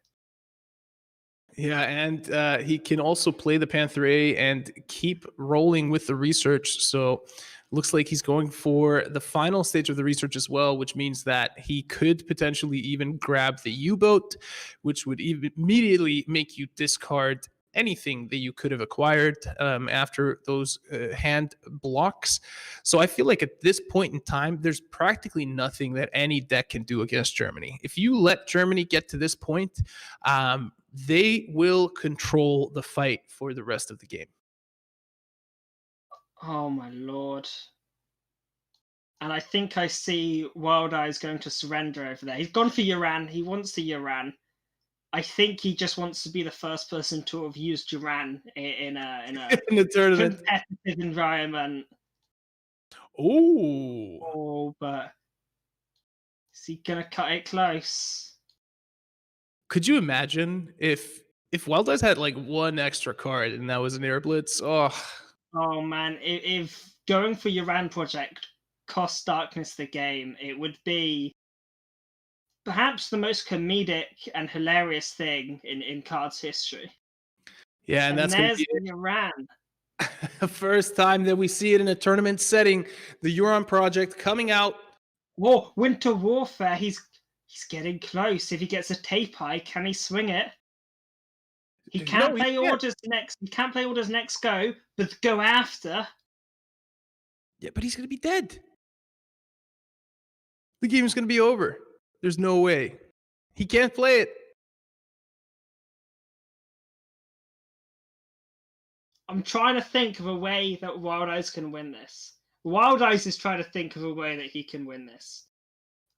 Yeah, and he can also play the Panther A and keep rolling with the research. So looks like he's going for the final stage of the research as well, which means that he could potentially even grab the U-boat, which would immediately make you discard anything that you could have acquired after those hand blocks. So I feel like at this point in time, there's practically nothing that any deck can do against Germany. If you let Germany get to this point, they will control the fight for the rest of the game. Oh my lord. And I think I see Wild Eyes going to surrender over there. He's gone for Uran. He wants the Uran. I think he just wants to be the first person to have used Uran in a in a tournament competitive environment. Oh, but is he gonna cut it close? Could you imagine if Wild Eyes had like 1 extra card and that was an Air Blitz? Oh man, if going for Uran project cost Darkness the game, it would be perhaps the most comedic and hilarious thing in KARDS history. Yeah, and that's going to there's be the Iran. the first time that we see it in a tournament setting. The Euron project coming out. Whoa, Winter Warfare. He's getting close. If he gets a tape eye, can he swing it? He can't No, he play can't. orders next. He can't play orders next go, but go after. Yeah, but he's going to be dead. The game's going to be over. There's no way. He can't play it. I'm trying to think of a way that Wild Eyes can win this. Wild Eyes is trying to think of a way that he can win this.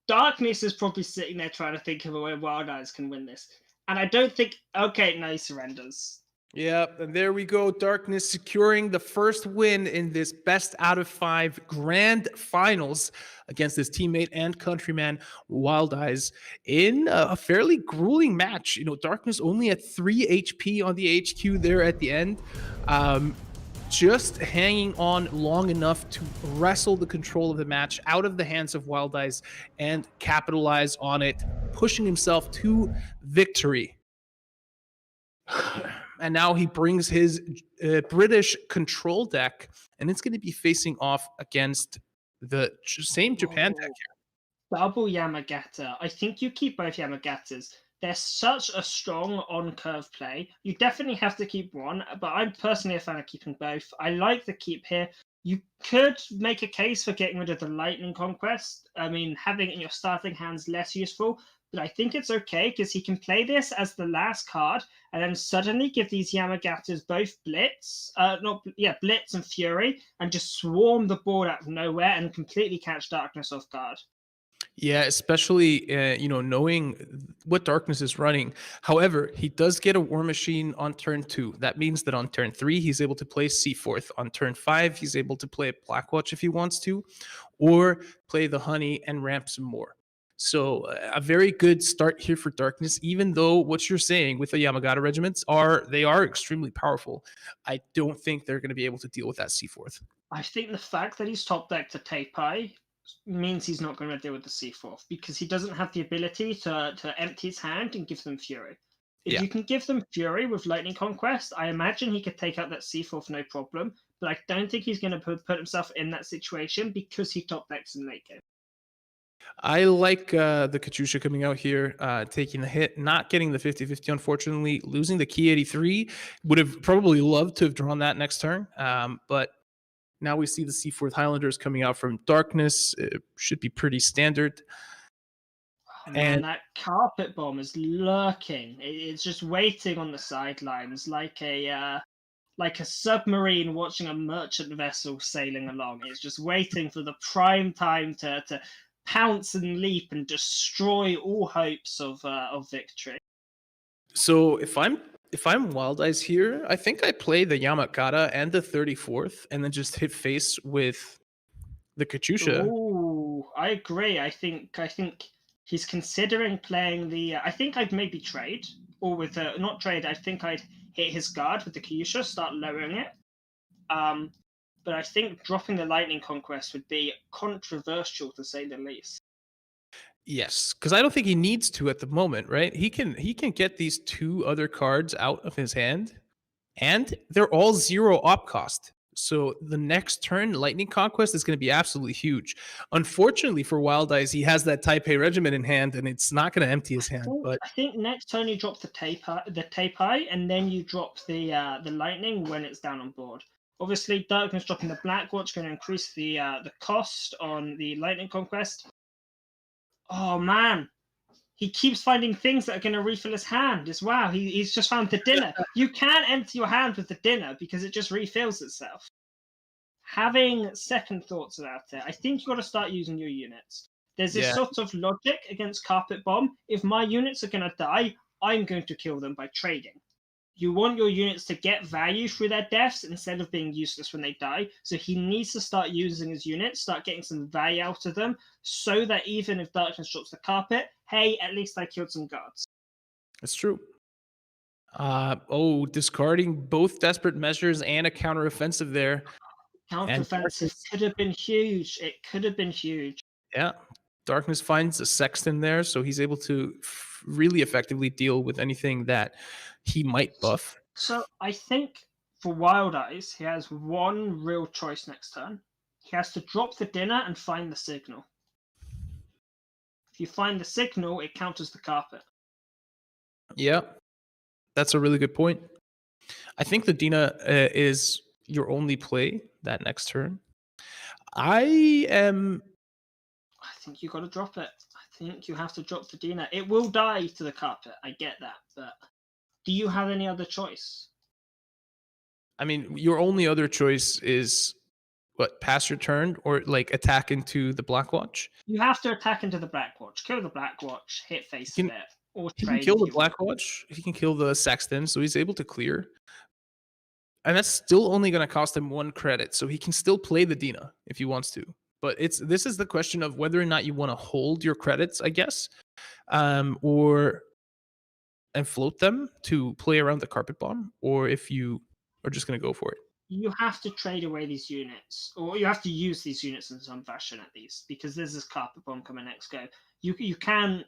Darkness is probably sitting there trying to think of a way Wild Eyes can win this. And I don't think... Okay, no, he surrenders. Yep, and there we go. Darkness securing the first win in this best out of 5 grand finals against his teammate and countryman Wild Eyes in a fairly grueling match. You know, Darkness only at 3 HP on the HQ there at the end. Just hanging on long enough to wrestle the control of the match out of the hands of Wild Eyes and capitalize on it, pushing himself to victory. And now he brings his British control deck, and it's going to be facing off against the same Japan deck here. Double Yamagata. I think you keep both Yamagatas. They're such a strong on-curve play. You definitely have to keep one, but I'm personally a fan of keeping both. I like the keep here. You could make a case for getting rid of the Lightning Conquest. I mean, having it in your starting hand's less useful, but I think it's okay because he can play this as the last card and then suddenly give these Yamagatas both Blitz, Blitz and Fury, and just swarm the board out of nowhere and completely catch Darkness off guard. Yeah, especially, knowing what Darkness is running. However, he does get a War Machine on turn 2. That means that on turn 3, he's able to play Seaforth. On turn 5, he's able to play Blackwatch if he wants to, or play the Honey and ramp some more. So a very good start here for Darkness, even though what you're saying with the Yamagata regiments are extremely powerful. I don't think they're going to be able to deal with that Seaforth. I think the fact that he's top decked to Tape-Eye means he's not going to deal with the Seaforth because he doesn't have the ability to empty his hand and give them Fury. If you can give them Fury with Lightning Conquest, I imagine he could take out that Seaforth no problem, but I don't think he's going to put himself in that situation because he top decks in late game. I like the Katyusha coming out here, taking the hit, not getting the 50-50, unfortunately, losing the Key 83. Would have probably loved to have drawn that next turn, but now we see the Seaforth Highlanders coming out from Darkness. It should be pretty standard. Oh, man, that carpet bomb is lurking. It's just waiting on the sidelines like a submarine watching a merchant vessel sailing along. It's just waiting for the prime time to pounce and leap and destroy all hopes of victory. So if I'm Wild Eyes here, I think I play the Yamagata and the 34th and then just hit face with the Katyusha. Ooh, I agree. I think he's considering playing the... I think I'd maybe trade, or with... not trade, I think I'd hit his guard with the Katyusha, start lowering it. But I think dropping the Lightning Conquest would be controversial, to say the least. Yes, because I don't think he needs to at the moment, right? He can get these 2 other cards out of his hand, and they're all 0 op cost. So the next turn, Lightning Conquest is going to be absolutely huge. Unfortunately for Wild Eyes, he has that Taipei regiment in hand, and it's not going to empty his hand. But I think next turn you drop the Taipei, and then you drop the Lightning when it's down on board. Obviously, Darkness dropping the Blackwatch going to increase the cost on the Lightning Conquest. Oh, man. He keeps finding things that are going to refill his hand as well. He's just found the dinner. You can't empty your hand with the dinner because it just refills itself. Having second thoughts about it, I think you've got to start using your units. There's this sort of logic against Carpet Bomb. If my units are going to die, I'm going to kill them by trading. You want your units to get value through their deaths instead of being useless when they die. So he needs to start using his units, start getting some value out of them, so that even if Darkness drops the carpet, hey, at least I killed some guards. That's true. Discarding both Desperate Measures and a counteroffensive there. Counteroffensive could have been huge. It could have been huge. Yeah. Darkness finds a Sexton there, so he's able to really effectively deal with anything that he might buff. So I think for Wild Eyes, he has one real choice next turn. He has to drop the dinner and find the signal. If you find the signal, it counters the carpet. Yeah, that's a really good point. I think the Dina is your only play that next turn. I think you got to drop it. I think you have to drop the Dina. It will die to the carpet. I get that, but do you have any other choice? I mean, your only other choice is what, pass your turn or like attack into the Black Watch. You have to attack into the Black Watch, kill the Black Watch, hit face He of can- it, or He can trade kill if the you want. Black Watch. He can kill the Sexton, so he's able to clear. And that's still only going to cost him 1 credit, so he can still play the Dina if he wants to. But this is the question of whether or not you want to hold your credits, I guess, or and float them to play around the carpet bomb, or if you are just going to go for it. You have to trade away these units, or you have to use these units in some fashion at least, because there's this carpet bomb coming next go. You can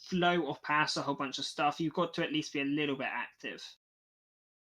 float or pass a whole bunch of stuff. You've got to at least be a little bit active.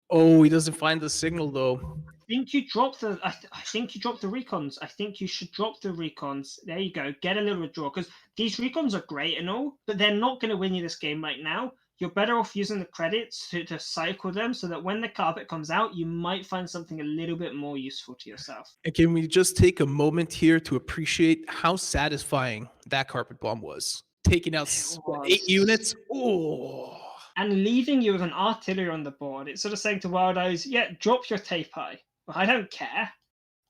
Oh, he doesn't find the signal though. I think you drop the. I think you drop the recons. I think you should drop the recons. There you go. Get a little withdrawal, because these recons are great and all, but they're not going to win you this game right now. You're better off using the credits to cycle them, so that when the carpet comes out, you might find something a little bit more useful to yourself. And can we just take a moment here to appreciate how satisfying that carpet bomb was? Taking out was. 8 units. Oh. And leaving you with an artillery on the board. It's sort of saying to Wild Eyes, yeah, drop your tape eye. Well, I don't care.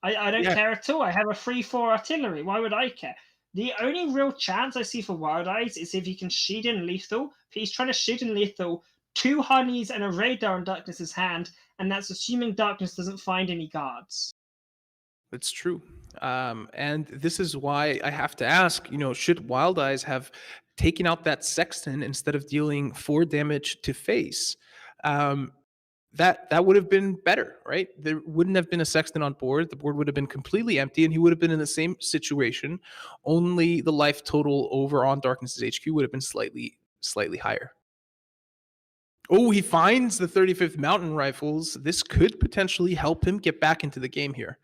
I don't care at all. I have a 3-4 artillery. Why would I care? The only real chance I see for Wild Eyes is if he can shoot in lethal. He's trying to shoot in lethal, 2 honeys and a radar in Darkness's hand, and that's assuming Darkness doesn't find any guards. It's true. And this is why I have to ask, should Wild Eyes have taken out that Sexton instead of dealing 4 damage to face? That would have been better, right? There wouldn't have been a Sexton on board. The board would have been completely empty, and he would have been in the same situation. Only the life total over on Darkness's HQ would have been slightly higher. Oh, he finds the 35th Mountain Rifles. This could potentially help him get back into the game here.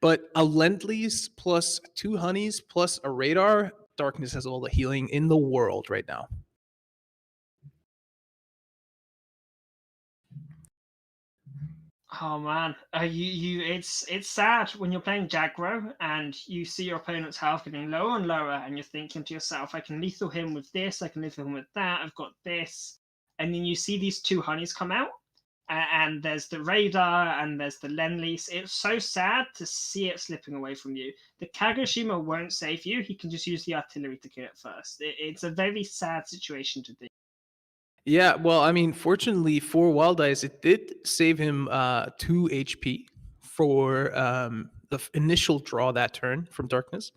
But a Lend-Lease plus 2 honeys plus a radar, Darkness has all the healing in the world right now. Oh man, it's sad when you're playing Jagro and you see your opponent's health getting lower and lower, and you're thinking to yourself, I can lethal him with this, I can lethal him with that, I've got this, and then you see these 2 honeys come out, and there's the radar and there's the Lend-Lease. It's so sad to see it slipping away from you. The Kagoshima won't save you. He can just use the artillery to kill it first. It's a very sad situation to be. Yeah, well, I mean, fortunately for Wild Eyes, it did save him 2 HP for the initial draw that turn from Darkness.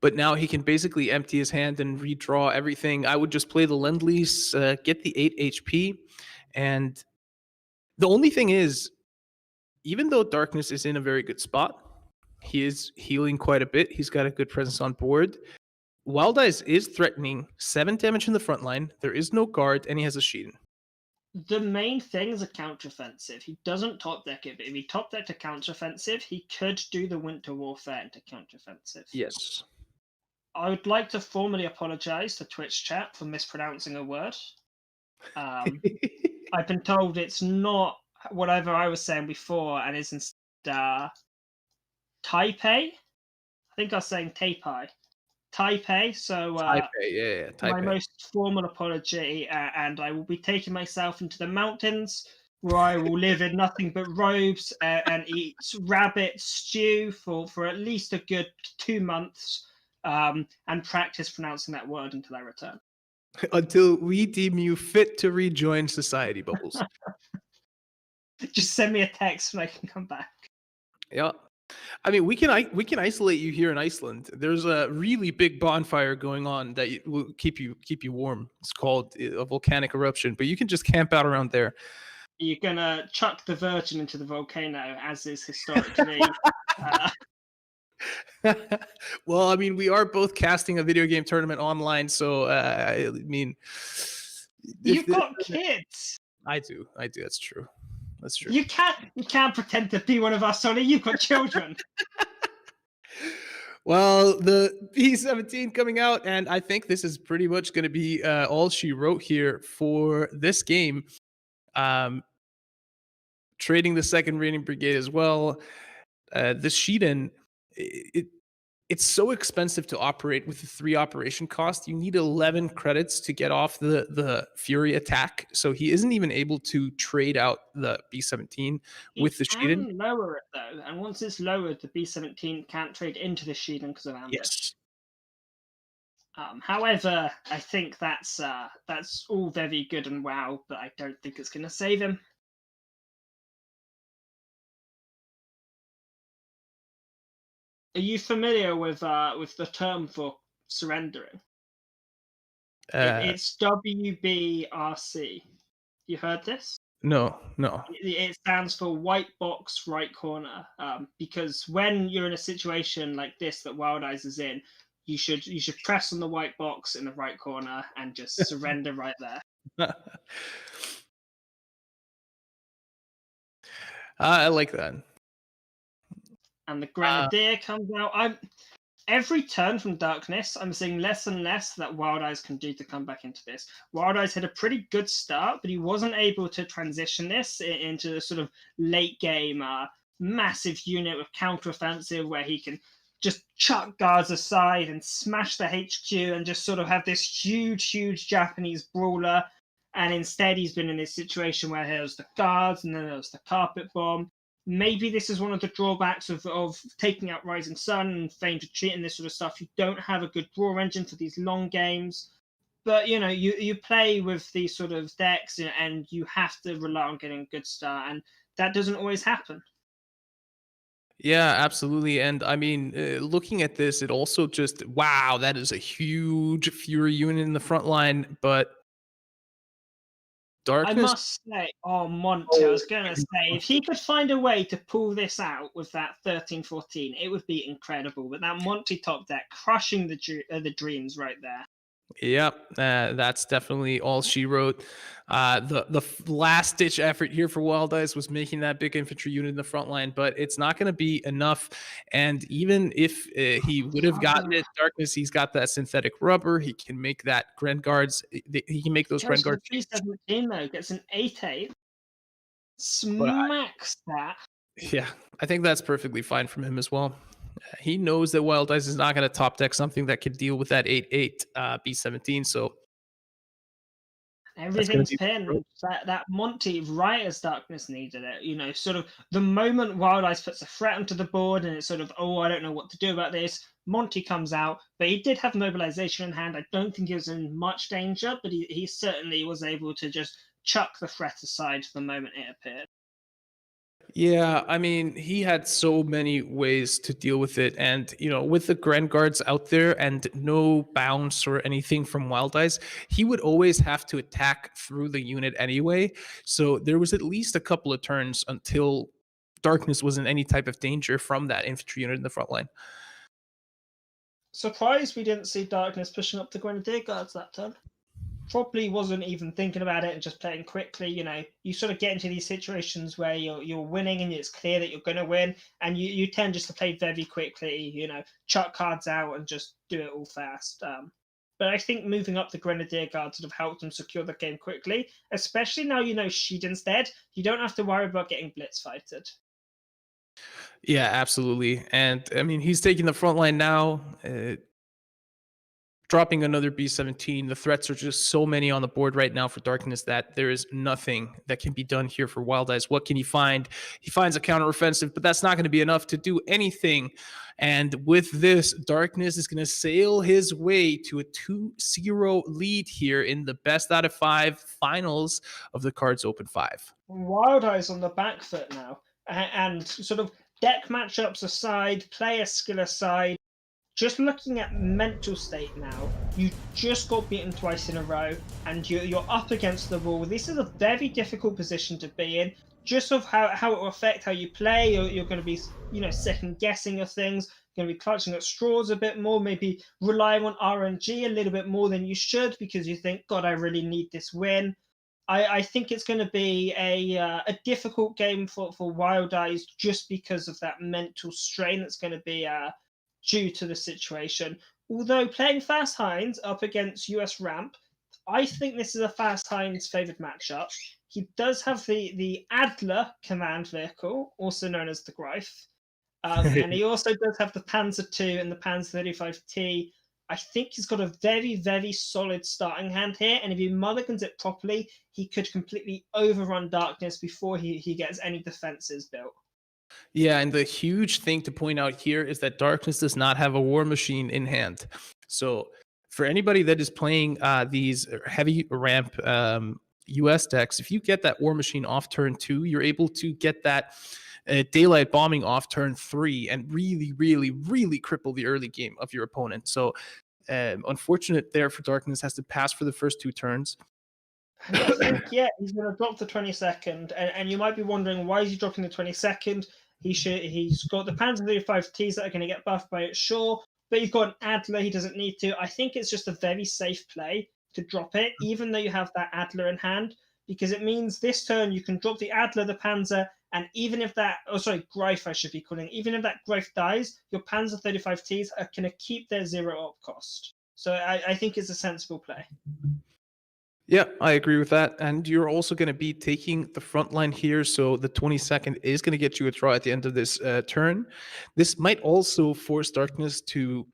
But now he can basically empty his hand and redraw everything. I would just play the Lend-Lease, get the 8 HP. And the only thing is, even though Darkness is in a very good spot, he is healing quite a bit. He's got a good presence on board. Wild Eyes is threatening 7 damage in the front line. There is no guard, and he has a Sheehan. The main thing is a counteroffensive. He doesn't top deck it, but if he top decked a counteroffensive, he could do the Winter Warfare into counteroffensive. Yes. I would like to formally apologize to Twitch chat for mispronouncing a word. I've been told it's not whatever I was saying before, and is instead Taipei. I think I was saying Taipei. Taipei. So Taipei, yeah, Taipei. My most formal apology, and I will be taking myself into the mountains, where I will live in nothing but robes and eat rabbit stew for at least a good 2 months, and practice pronouncing that word until I return. Until we deem you fit to rejoin society, Bubbles. Just send me a text when I can come back. Yeah. I mean, we can isolate you here in Iceland. There's a really big bonfire going on that will keep you warm. It's called a volcanic eruption, but you can just camp out around there. You're gonna chuck the Virgin into the volcano, as is historically. Well, I mean, we are both casting a video game tournament online, so I mean, you've got kids. I do. That's true. That's true. You can't pretend to be one of us, Sonny. You've got children. Well, the B17 coming out, and I think this is pretty much going to be all she wrote here for this game. Trading the second raiding brigade as well. The Shiden, it's so expensive to operate with the 3 operation cost. You need 11 credits to get off the Fury attack. So he isn't even able to trade out the B17 with the You Shiden. can lower it though, and once it's lowered, the B17 can't trade into the Shiden because of ambush. Yes. However, I think that's all very good and wow, but I don't think it's going to save him. Are you familiar with the term for surrendering? It's WBRC. You heard this? No. It stands for white box right corner. Because when you're in a situation like this that Wild Eyes is in, you should press on the white box in the right corner and just surrender right there. I like that. And the Grenadier comes out. Every turn from Darkness, I'm seeing less and less that Wild Eyes can do to come back into this. Wild Eyes had a pretty good start, but he wasn't able to transition this into a sort of late game massive unit with counteroffensive where he can just chuck guards aside and smash the HQ and just sort of have this huge Japanese brawler. And instead, he's been in this situation where there's the guards and then there's the carpet bomb. Maybe this is one of the drawbacks of taking out Rising Sun and Famed Retreat and this sort of stuff. You don't have a good draw engine for these long games. But, you play with these sort of decks and you have to rely on getting a good start. And that doesn't always happen. Yeah, absolutely. And I mean, looking at this, it also just, wow, that is a huge Fury unit in the front line. But Darkness. I must say, Monty, I was going to say, if he could find a way to pull this out with that 13-14, it would be incredible. But that Monty top deck crushing the dreams right there. Yep, that's definitely all she wrote. The last ditch effort here for Wild Eyes was making that big infantry unit in the front line, but it's not going to be enough. And even if he would have gotten it, Darkness, he's got that synthetic rubber. He can make that Gren Guards. He can make those Gren Guards. 317 though gets an 8/8. Smacks that. Yeah, I think that's perfectly fine from him as well. He knows that Wild Eyes is not going to top deck something that can deal with that 8/8 B17. So everything's pinned. That Monty right as Darkness needed it. Sort of the moment Wild Eyes puts a threat onto the board and it's sort of, I don't know what to do about this. Monty comes out, but he did have mobilization in hand. I don't think he was in much danger, but he certainly was able to just chuck the threat aside the moment it appeared. Yeah, I mean, he had so many ways to deal with it. And, with the Gren Guards out there and no bounce or anything from Wild Eyes, he would always have to attack through the unit anyway. So there was at least a couple of turns until Darkness was in any type of danger from that infantry unit in the front line. Surprised we didn't see Darkness pushing up the Grenadier Guards that turn. Probably wasn't even thinking about it and just playing quickly. You sort of get into these situations where you're winning and it's clear that you're going to win, and you tend just to play very quickly. Chuck cards out and just do it all fast. But I think moving up the Grenadier Guards would have helped him secure the game quickly, especially now Sheed instead. You don't have to worry about getting blitz fighted. Yeah, absolutely. And I mean, he's taking the front line now. Dropping another B17. The threats are just so many on the board right now for Darkness that there is nothing that can be done here for Wild Eyes. What can he find? He finds a counteroffensive, but that's not going to be enough to do anything. And with this, Darkness is going to sail his way to a 2-0 lead here in the best out of 5 finals of the KARDS Open 5. Wild Eyes on the back foot now. And sort of deck matchups aside, player skill aside, just looking at mental state now, you just got beaten twice in a row and you're up against the wall. This is a very difficult position to be in. Just of how it will affect how you play. You're going to be, second guessing of things. You're going to be clutching at straws a bit more, maybe relying on RNG a little bit more than you should because you think, God, I really need this win. I think it's going to be a difficult game for Wild Eyes just because of that mental strain that's going to be due to the situation. Although playing Fast Heinz up against US Ramp, I think this is a Fast Heinz favored matchup. He does have the Adler command vehicle, also known as the Greif. And he also does have the Panzer II and the Panzer 35T. I think he's got a very, very solid starting hand here. And if he mulligans it properly, he could completely overrun Darkness before he gets any defenses built. Yeah, and the huge thing to point out here is that Darkness does not have a War Machine in hand. So for anybody that is playing these heavy ramp US decks, if you get that War Machine off turn 2, you're able to get that daylight bombing off turn 3 and really, really, really cripple the early game of your opponent. So unfortunate there for Darkness, has to pass for the first 2 turns. And I think, yeah, he's going to drop the 22nd. And you might be wondering, why is he dropping the 22nd? He's got the Panzer 35Ts that are going to get buffed by it, sure. But you've got an Adler, he doesn't need to. I think it's just a very safe play to drop it, even though you have that Adler in hand, because it means this turn you can drop the Adler, the Panzer, and even if that, Greif I should be calling, even if that Greif dies, your Panzer 35Ts are going to keep their 0 op cost. So I think it's a sensible play. Yeah, I agree with that. And you're also going to be taking the front line here. So the 22nd is going to get you a draw at the end of this turn. This might also force Darkness to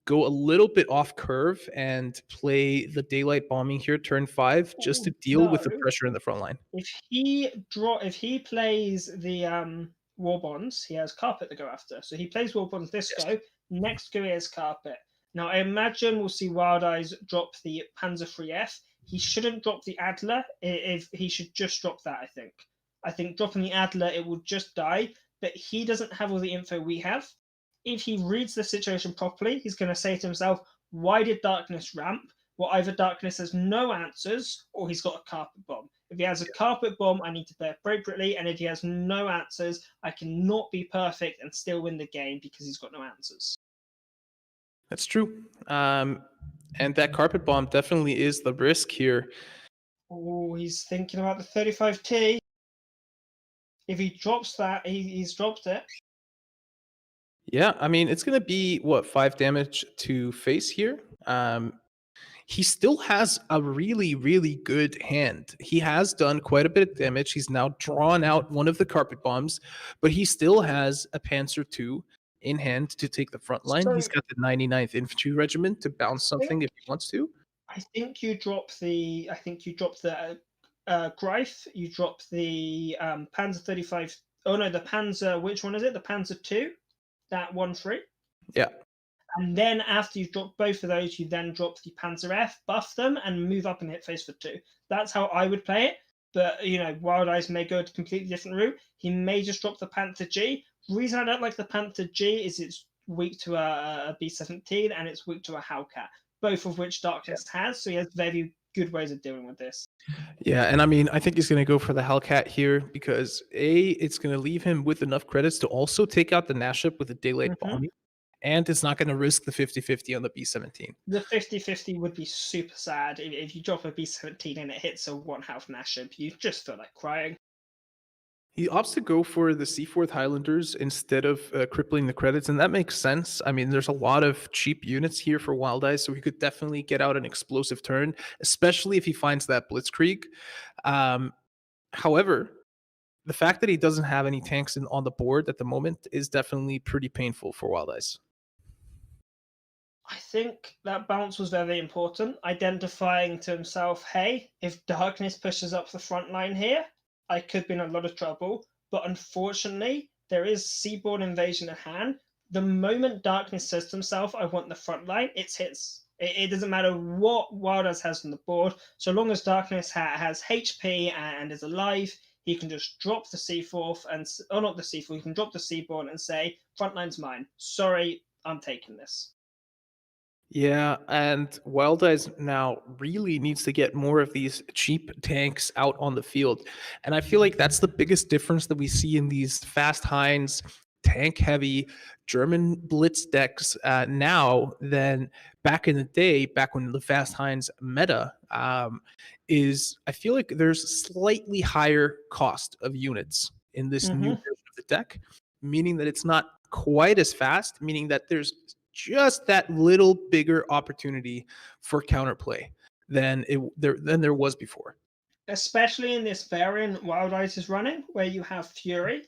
go a little bit off curve and play the daylight bombing here, turn 5, just to deal with the pressure in the front line. If he plays the War Bonds, he has Carpet to go after. So he plays War Bonds this go. Next go he has Carpet. Now I imagine we'll see Wild Eyes drop the Panzer 3F. He shouldn't drop the Adler. If he should just drop that, I think dropping the Adler, it will just die. But he doesn't have all the info we have. If he reads the situation properly, he's going to say to himself, why did Darkness ramp? Well, either Darkness has no answers or he's got a carpet bomb. If he has a carpet bomb, I need to play appropriately. And if he has no answers, I cannot be perfect and still win the game because he's got no answers. That's true. And that carpet bomb definitely is the risk here. Oh, he's thinking about the 35T. If he drops that, he's dropped it. Yeah, I mean, it's going to be, 5 damage to face here. He still has a really, really good hand. He has done quite a bit of damage. He's now drawn out one of the carpet bombs, but he still has a Panzer II in hand to take the front line. He's got the 99th Infantry Regiment to bounce something if he wants to. I think you drop the Greif. You drop the Panzer 35. Oh no, the Panzer. Which one is it? The Panzer II. That 1-3. Yeah. And then after you drop both of those, you then drop the Panzer F, buff them, and move up and hit face for 2. That's how I would play it. But Wild Eyes may go a completely different route. He may just drop the Panther G. Reason I don't like the Panther G is it's weak to a B-17 and it's weak to a Hellcat, both of which Darkness has. So he has very good ways of dealing with this. Yeah, and I mean, I think he's going to go for the Hellcat here because it's going to leave him with enough credits to also take out the Naship with the daylight bombing, and it's not going to risk the 50-50 on the B-17. The 50-50 would be super sad. If you drop a B-17 and it hits a 1/2 Naship, you just feel like crying. He opts to go for the Seaforth Highlanders instead of crippling the credits, and that makes sense. I mean, there's a lot of cheap units here for Wild Eyes, so he could definitely get out an explosive turn, especially if he finds that Blitzkrieg. However, the fact that he doesn't have any tanks on the board at the moment is definitely pretty painful for Wild Eyes. I think that bounce was very important, identifying to himself, hey, if Darkness pushes up the front line here, I could be in a lot of trouble, but unfortunately, there is Seaborne Invasion at hand. The moment Darkness says to himself, I want the front line, it's his. It doesn't matter what Wild Eyes has on the board. So long as Darkness has HP and is alive, he can just drop the Seaforth not the Seaforth, he can drop the Seaborne and say, front line's mine. Sorry, I'm taking this. Yeah, and Wild Eyes now really needs to get more of these cheap tanks out on the field. And I feel like that's the biggest difference that we see in these Fast Heinz tank-heavy German blitz decks now than back in the day, back when the Fast Heinz meta is, I feel like there's slightly higher cost of units in this new version of the deck, meaning that it's not quite as fast, meaning that there's just that little bigger opportunity for counterplay than there was before. Especially in this variant Wild Eyes is running, where you have Fury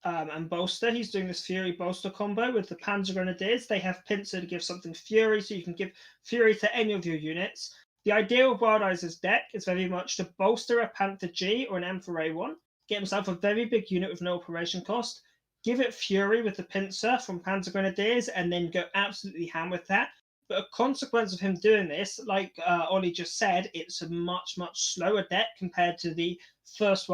and Bolster. He's doing this Fury Bolster combo with the Panzer Grenadiers. They have Pincer to give something Fury, so you can give Fury to any of your units. The idea of Wild Eyes' deck is very much to bolster a Panther G or an Emperor A1, get himself a very big unit with no operation cost, give it Fury with the Pincer from Panzer Grenadiers, and then go absolutely ham with that. But a consequence of him doing this, like Ollie just said, it's a much, much slower deck compared to the first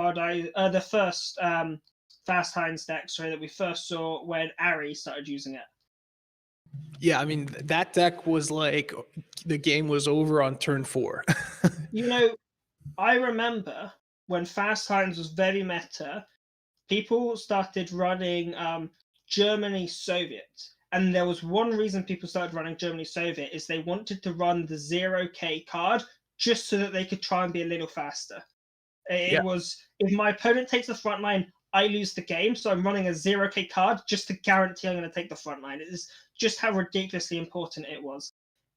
Fast Heinz deck, that we first saw when Ari started using it. Yeah, I mean, that deck was like the game was over on turn 4. I remember when Fast Heinz was very meta, people started running Germany Soviet. And there was one reason people started running Germany Soviet is they wanted to run the 0K card just so that they could try and be a little faster. It was, if my opponent takes the front line, I lose the game. So I'm running a 0K card just to guarantee I'm going to take the front line. It is just how ridiculously important it was.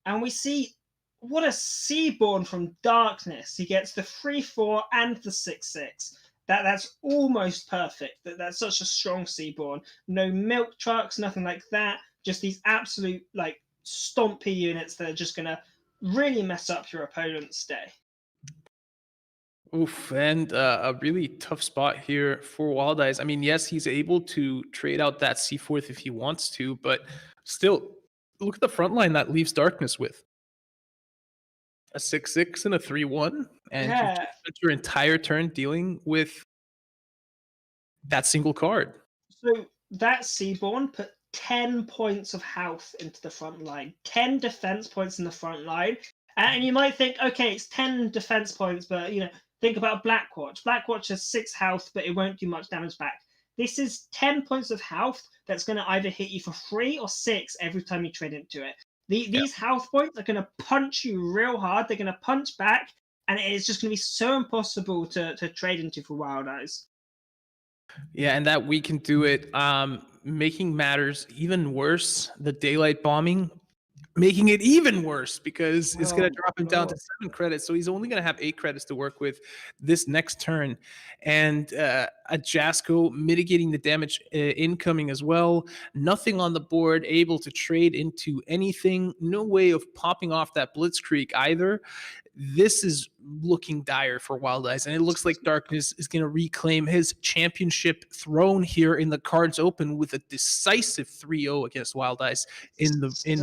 And we see what a Seaborn from Darkness. He gets the 3/4 and the 6/6. That's almost perfect. That's such a strong Seaborn. No milk trucks, nothing like that. Just these absolute like stompy units that are just gonna really mess up your opponent's day. Oof, and a really tough spot here for Wild Eyes. I mean, yes, he's able to trade out that C4 if he wants to, but still, look at the front line that leaves Darkness with. A 6/6 and a 3/1, and you just spent your entire turn dealing with that single card. So that Seaborn put 10 points of health into the front line, 10 defense points in the front line. And you might think, okay, it's 10 defense points, but think about Blackwatch. Blackwatch has 6 health, but it won't do much damage back. This is 10 points of health that's going to either hit you for 3 or 6 every time you trade into it. These health points are going to punch you real hard. They're going to punch back, and it's just going to be so impossible to trade into for Wild Eyes. Yeah, and that we can do it, making matters even worse. The daylight bombing, making it even worse because it's going to drop him down to 7 credits. So he's only going to have 8 credits to work with this next turn. And a Jasko mitigating the damage incoming as well. Nothing on the board, able to trade into anything. No way of popping off that Blitzkrieg either. This is looking dire for Wild Eyes, and it looks like Darkness is going to reclaim his championship throne here in the Cards Open with a decisive 3-0 against Wild Eyes in looking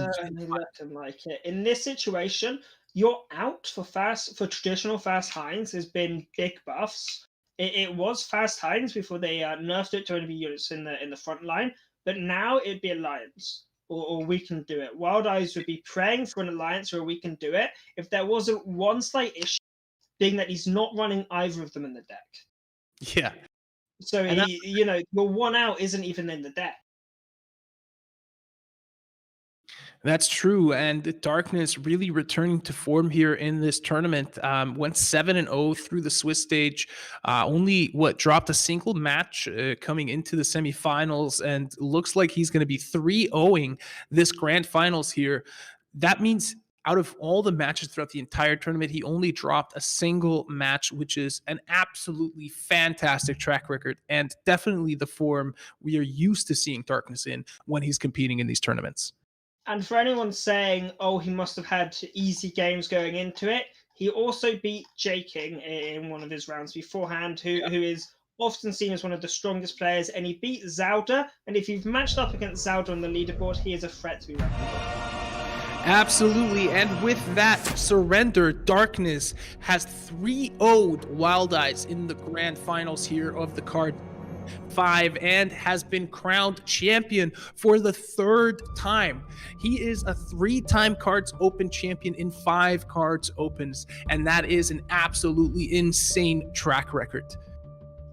like it. In this situation, your out for traditional Fast Heinz has been big buffs. It was Fast Heinz before they nerfed it to only be units in the front line, but now it'd be Alliance. Or we can do it. Wild Eyes would be praying for an alliance where we can do it if there wasn't one slight issue, being that he's not running either of them in the deck. Yeah. So, your one out isn't even in the deck. That's true, and Darkness really returning to form here in this tournament. Went 7-0 through the Swiss stage. Only dropped a single match coming into the semifinals, and looks like he's going to be 3-0ing this grand finals here. That means out of all the matches throughout the entire tournament, he only dropped a single match, which is an absolutely fantastic track record and definitely the form we are used to seeing Darkness in when he's competing in these tournaments. And for anyone saying, oh, he must have had easy games going into it, he also beat J-King in one of his rounds beforehand, who is often seen as one of the strongest players, and he beat Zauda. And if you've matched up against Zauda on the leaderboard, he is a threat to be reckoned with. Absolutely, and with that surrender, Darkness has 3-0'd Wild Eyes in the grand finals here of the Card 5 and has been crowned champion for the 3rd time. He is a 3-time Cards Open champion in 5 Cards Opens, and that is an absolutely insane track record.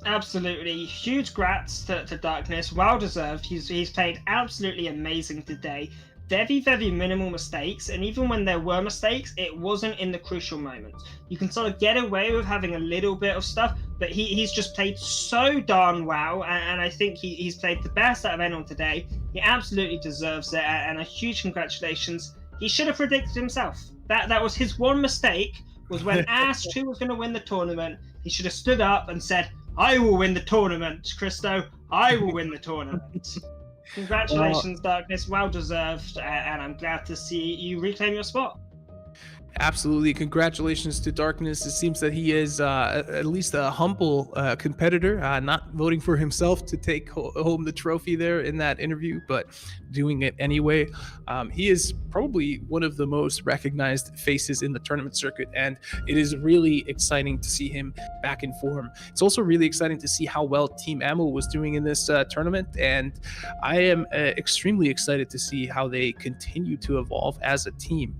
Absolutely. Huge grats to Darkness. Well deserved. He's played absolutely amazing today. Very, very minimal mistakes. And even when there were mistakes, it wasn't in the crucial moments. You can sort of get away with having a little bit of stuff, but he's just played so darn well. And I think he's played the best out of anyone today. He absolutely deserves it. And a huge congratulations. He should have predicted himself. That was his one mistake, was when asked who was going to win the tournament, he should have stood up and said, I will win the tournament, Christo. I will win the tournament. Congratulations, Darkness. Well deserved. And I'm glad to see you reclaim your spot. Absolutely. Congratulations to Darkness. It seems that he is at least a humble competitor, not voting for himself to take home the trophy there in that interview, but doing it anyway. He is probably one of the most recognized faces in the tournament circuit, and it is really exciting to see him back in form. It's also really exciting to see how well Team Ammo was doing in this tournament, and I am extremely excited to see how they continue to evolve as a team.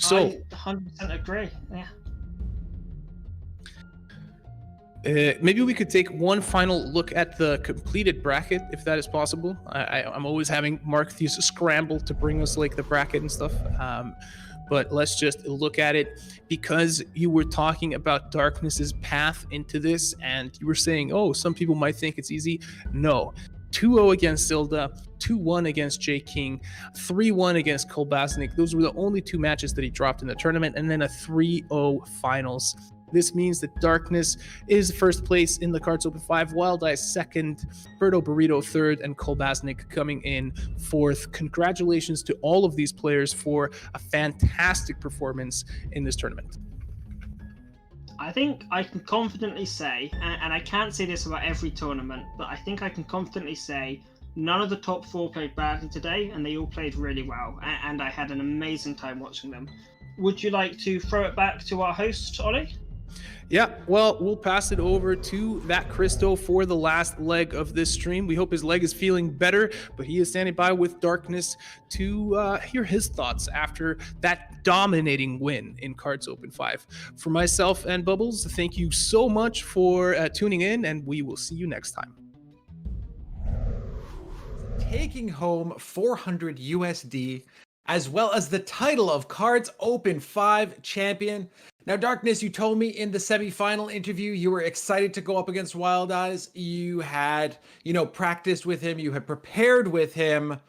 So, I 100% agree. Yeah. maybe we could take one final look at the completed bracket, if that is possible. I'm always having Mark use a scramble to bring us like the bracket and stuff. But let's just look at it, because you were talking about Darkness's path into this, and you were saying, oh, some people might think it's easy. No. 2-0 against Zilda, 2-1 against J King, 3-1 against Kolbasnik. Those were the only two matches that he dropped in the tournament, and then a 3-0 finals. This means that Darkness is first place in the KARDS Open 5, Wild Eyes second, Berto Burrito third, and Kolbasnik coming in fourth. Congratulations to all of these players for a fantastic performance in this tournament. I think I can confidently say, and I can't say this about every tournament, but I think I can confidently say none of the top four played badly today, and they all played really well, and I had an amazing time watching them. Would you like to throw it back to our host, Ollie? Yeah, well, we'll pass it over to ThatChristo for the last leg of this stream. We hope his leg is feeling better, but he is standing by with Darkness to hear his thoughts after that dominating win in KARDS Open 5. For myself and Bubbles, thank you so much for tuning in, and we will see you next time. Taking home 400 USD, as well as the title of KARDS Open 5 champion. Now, Darkness, you told me in the semifinal interview you were excited to go up against Wild Eyes. You had, practiced with him. You had prepared with him.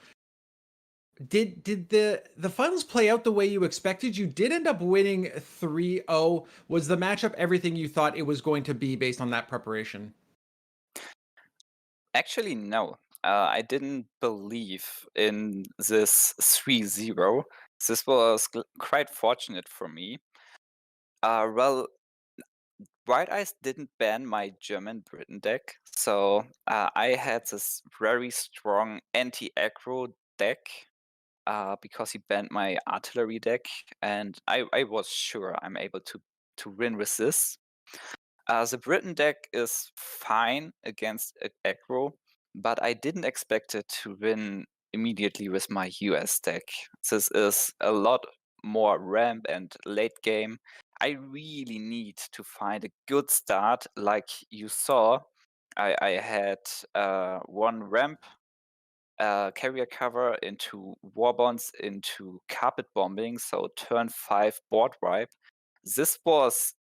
Did the finals play out the way you expected? You did end up winning 3-0. Was the matchup everything you thought it was going to be based on that preparation? Actually, no. I didn't believe in this 3-0. This was quite fortunate for me. Well, White Eyes didn't ban my German Britain deck, so I had this very strong anti-aggro deck because he banned my artillery deck, and I was sure I'm able to win with this. The Britain deck is fine against aggro, but I didn't expect it to win immediately with my US deck. This is a lot more ramp and late game. I really need to find a good start. Like you saw, I had one ramp, carrier cover into warbonds into carpet bombing, so turn 5 board wipe. This was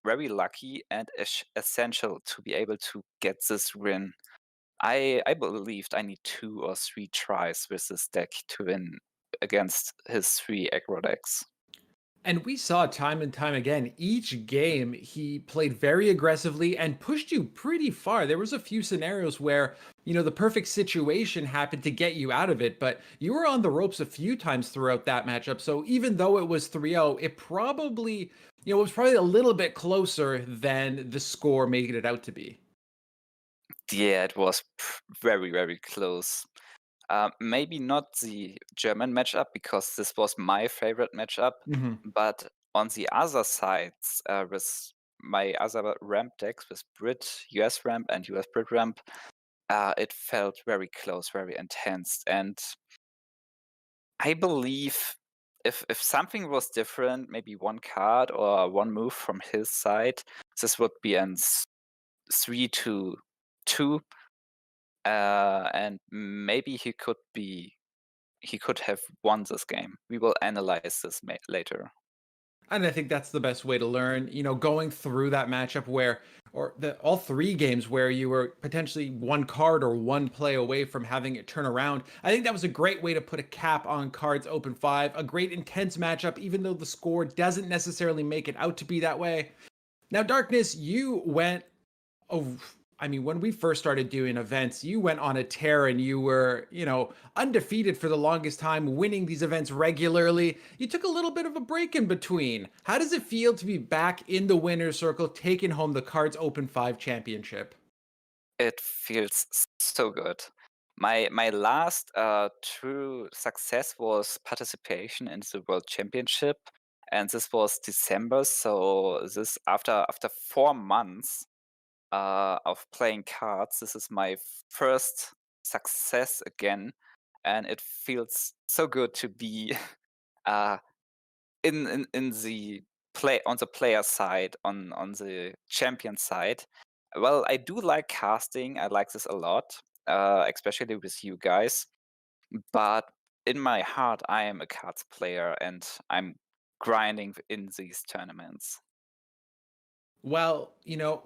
very lucky and essential to be able to get this win. I believed I need 2 or 3 tries with this deck to win against his 3 aggro decks. And we saw time and time again, each game he played very aggressively and pushed you pretty far. There was a few scenarios where, the perfect situation happened to get you out of it, but you were on the ropes a few times throughout that matchup. So even though it was 3-0, it probably, it was probably a little bit closer than the score made it out to be. Yeah, it was very, very close. Maybe not the German matchup, because this was my favorite matchup, but on the other sides, with my other ramp decks, with Brit, US ramp, and US Brit ramp, it felt very close, very intense. And I believe if something was different, maybe one card or one move from his side, this would be an 3-2, and maybe he could have won this game. We will analyze this later. And I think that's the best way to learn, going through that matchup all three games where you were potentially one card or one play away from having it turn around. I think that was a great way to put a cap on KARDS Open 5, a great intense matchup, even though the score doesn't necessarily make it out to be that way. Now, Darkness, you went, when we first started doing events, you went on a tear and you were, undefeated for the longest time, winning these events regularly. You took a little bit of a break in between. How does it feel to be back in the winner's circle, taking home the KARDS Open 5 championship? It feels so good. My last true success was participation in the World Championship, and this was December. So this after 4 months of playing cards, this is my first success again, and it feels so good to be in the play on the player side, on the champion side. Well, I do like casting. I like this a lot, especially with you guys. But in my heart, I am a cards player, and I'm grinding in these tournaments. Well,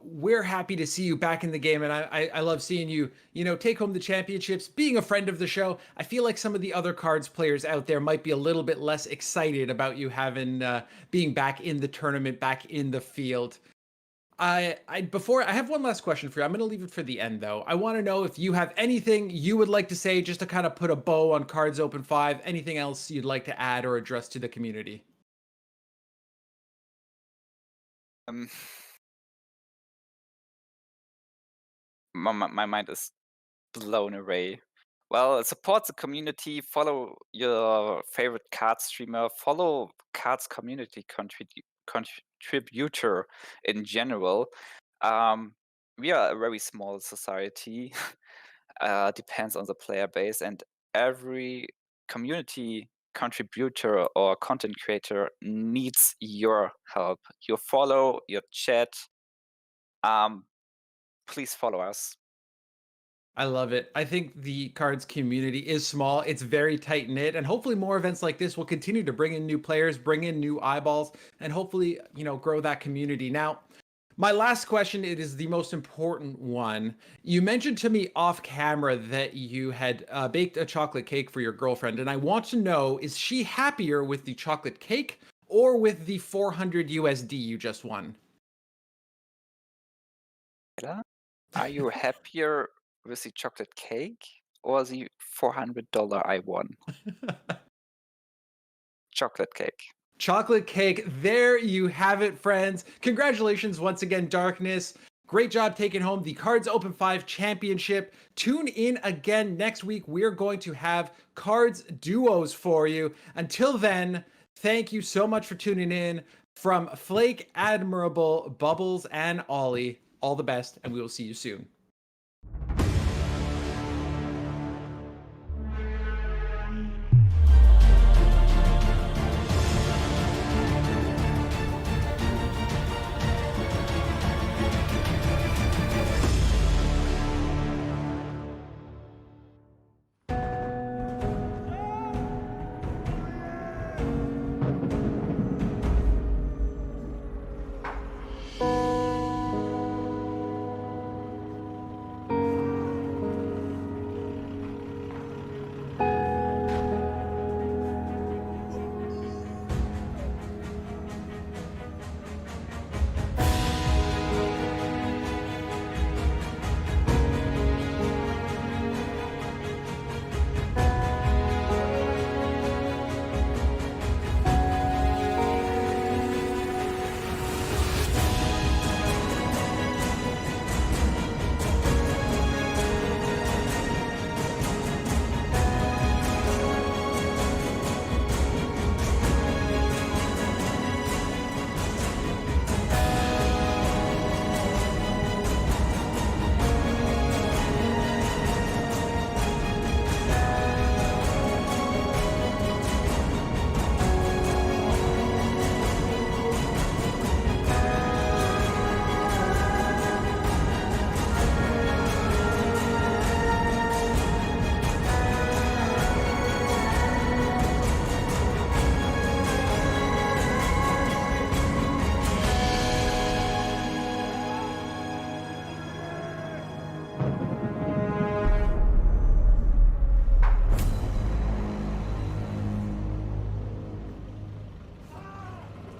we're happy to see you back in the game, and I love seeing you, take home the championships. Being a friend of the show, I feel like some of the other cards players out there might be a little bit less excited about you having being back in the tournament, back in the field. I have one last question for you. I'm going to leave it for the end, though. I want to know if you have anything you would like to say, just to kind of put a bow on KARDS Open 5. Anything else you'd like to add or address to the community? My mind is blown away. Well, support the community, follow your favorite card streamer, follow cards community contributor in general. We are a very small society. Depends on the player base, and every community contributor or content creator needs your help, your follow, your chat. Please follow us. I love it. I think the cards community is small. It's very tight knit, and hopefully more events like this will continue to bring in new players, bring in new eyeballs, and hopefully, grow that community. Now, my last question, it is the most important one. You mentioned to me off camera that you had baked a chocolate cake for your girlfriend, and I want to know, is she happier with the chocolate cake or with the 400 USD you just won? Are you happier with the chocolate cake or the $400 I won? Chocolate cake. Chocolate cake. There you have it, friends. Congratulations once again, Darkness. Great job taking home the KARDS Open 5 championship. Tune in again next week. We're going to have cards duos for you. Until then, thank you so much for tuning in. From Flake, Admirable, Bubbles, and Ollie, all the best, and we will see you soon.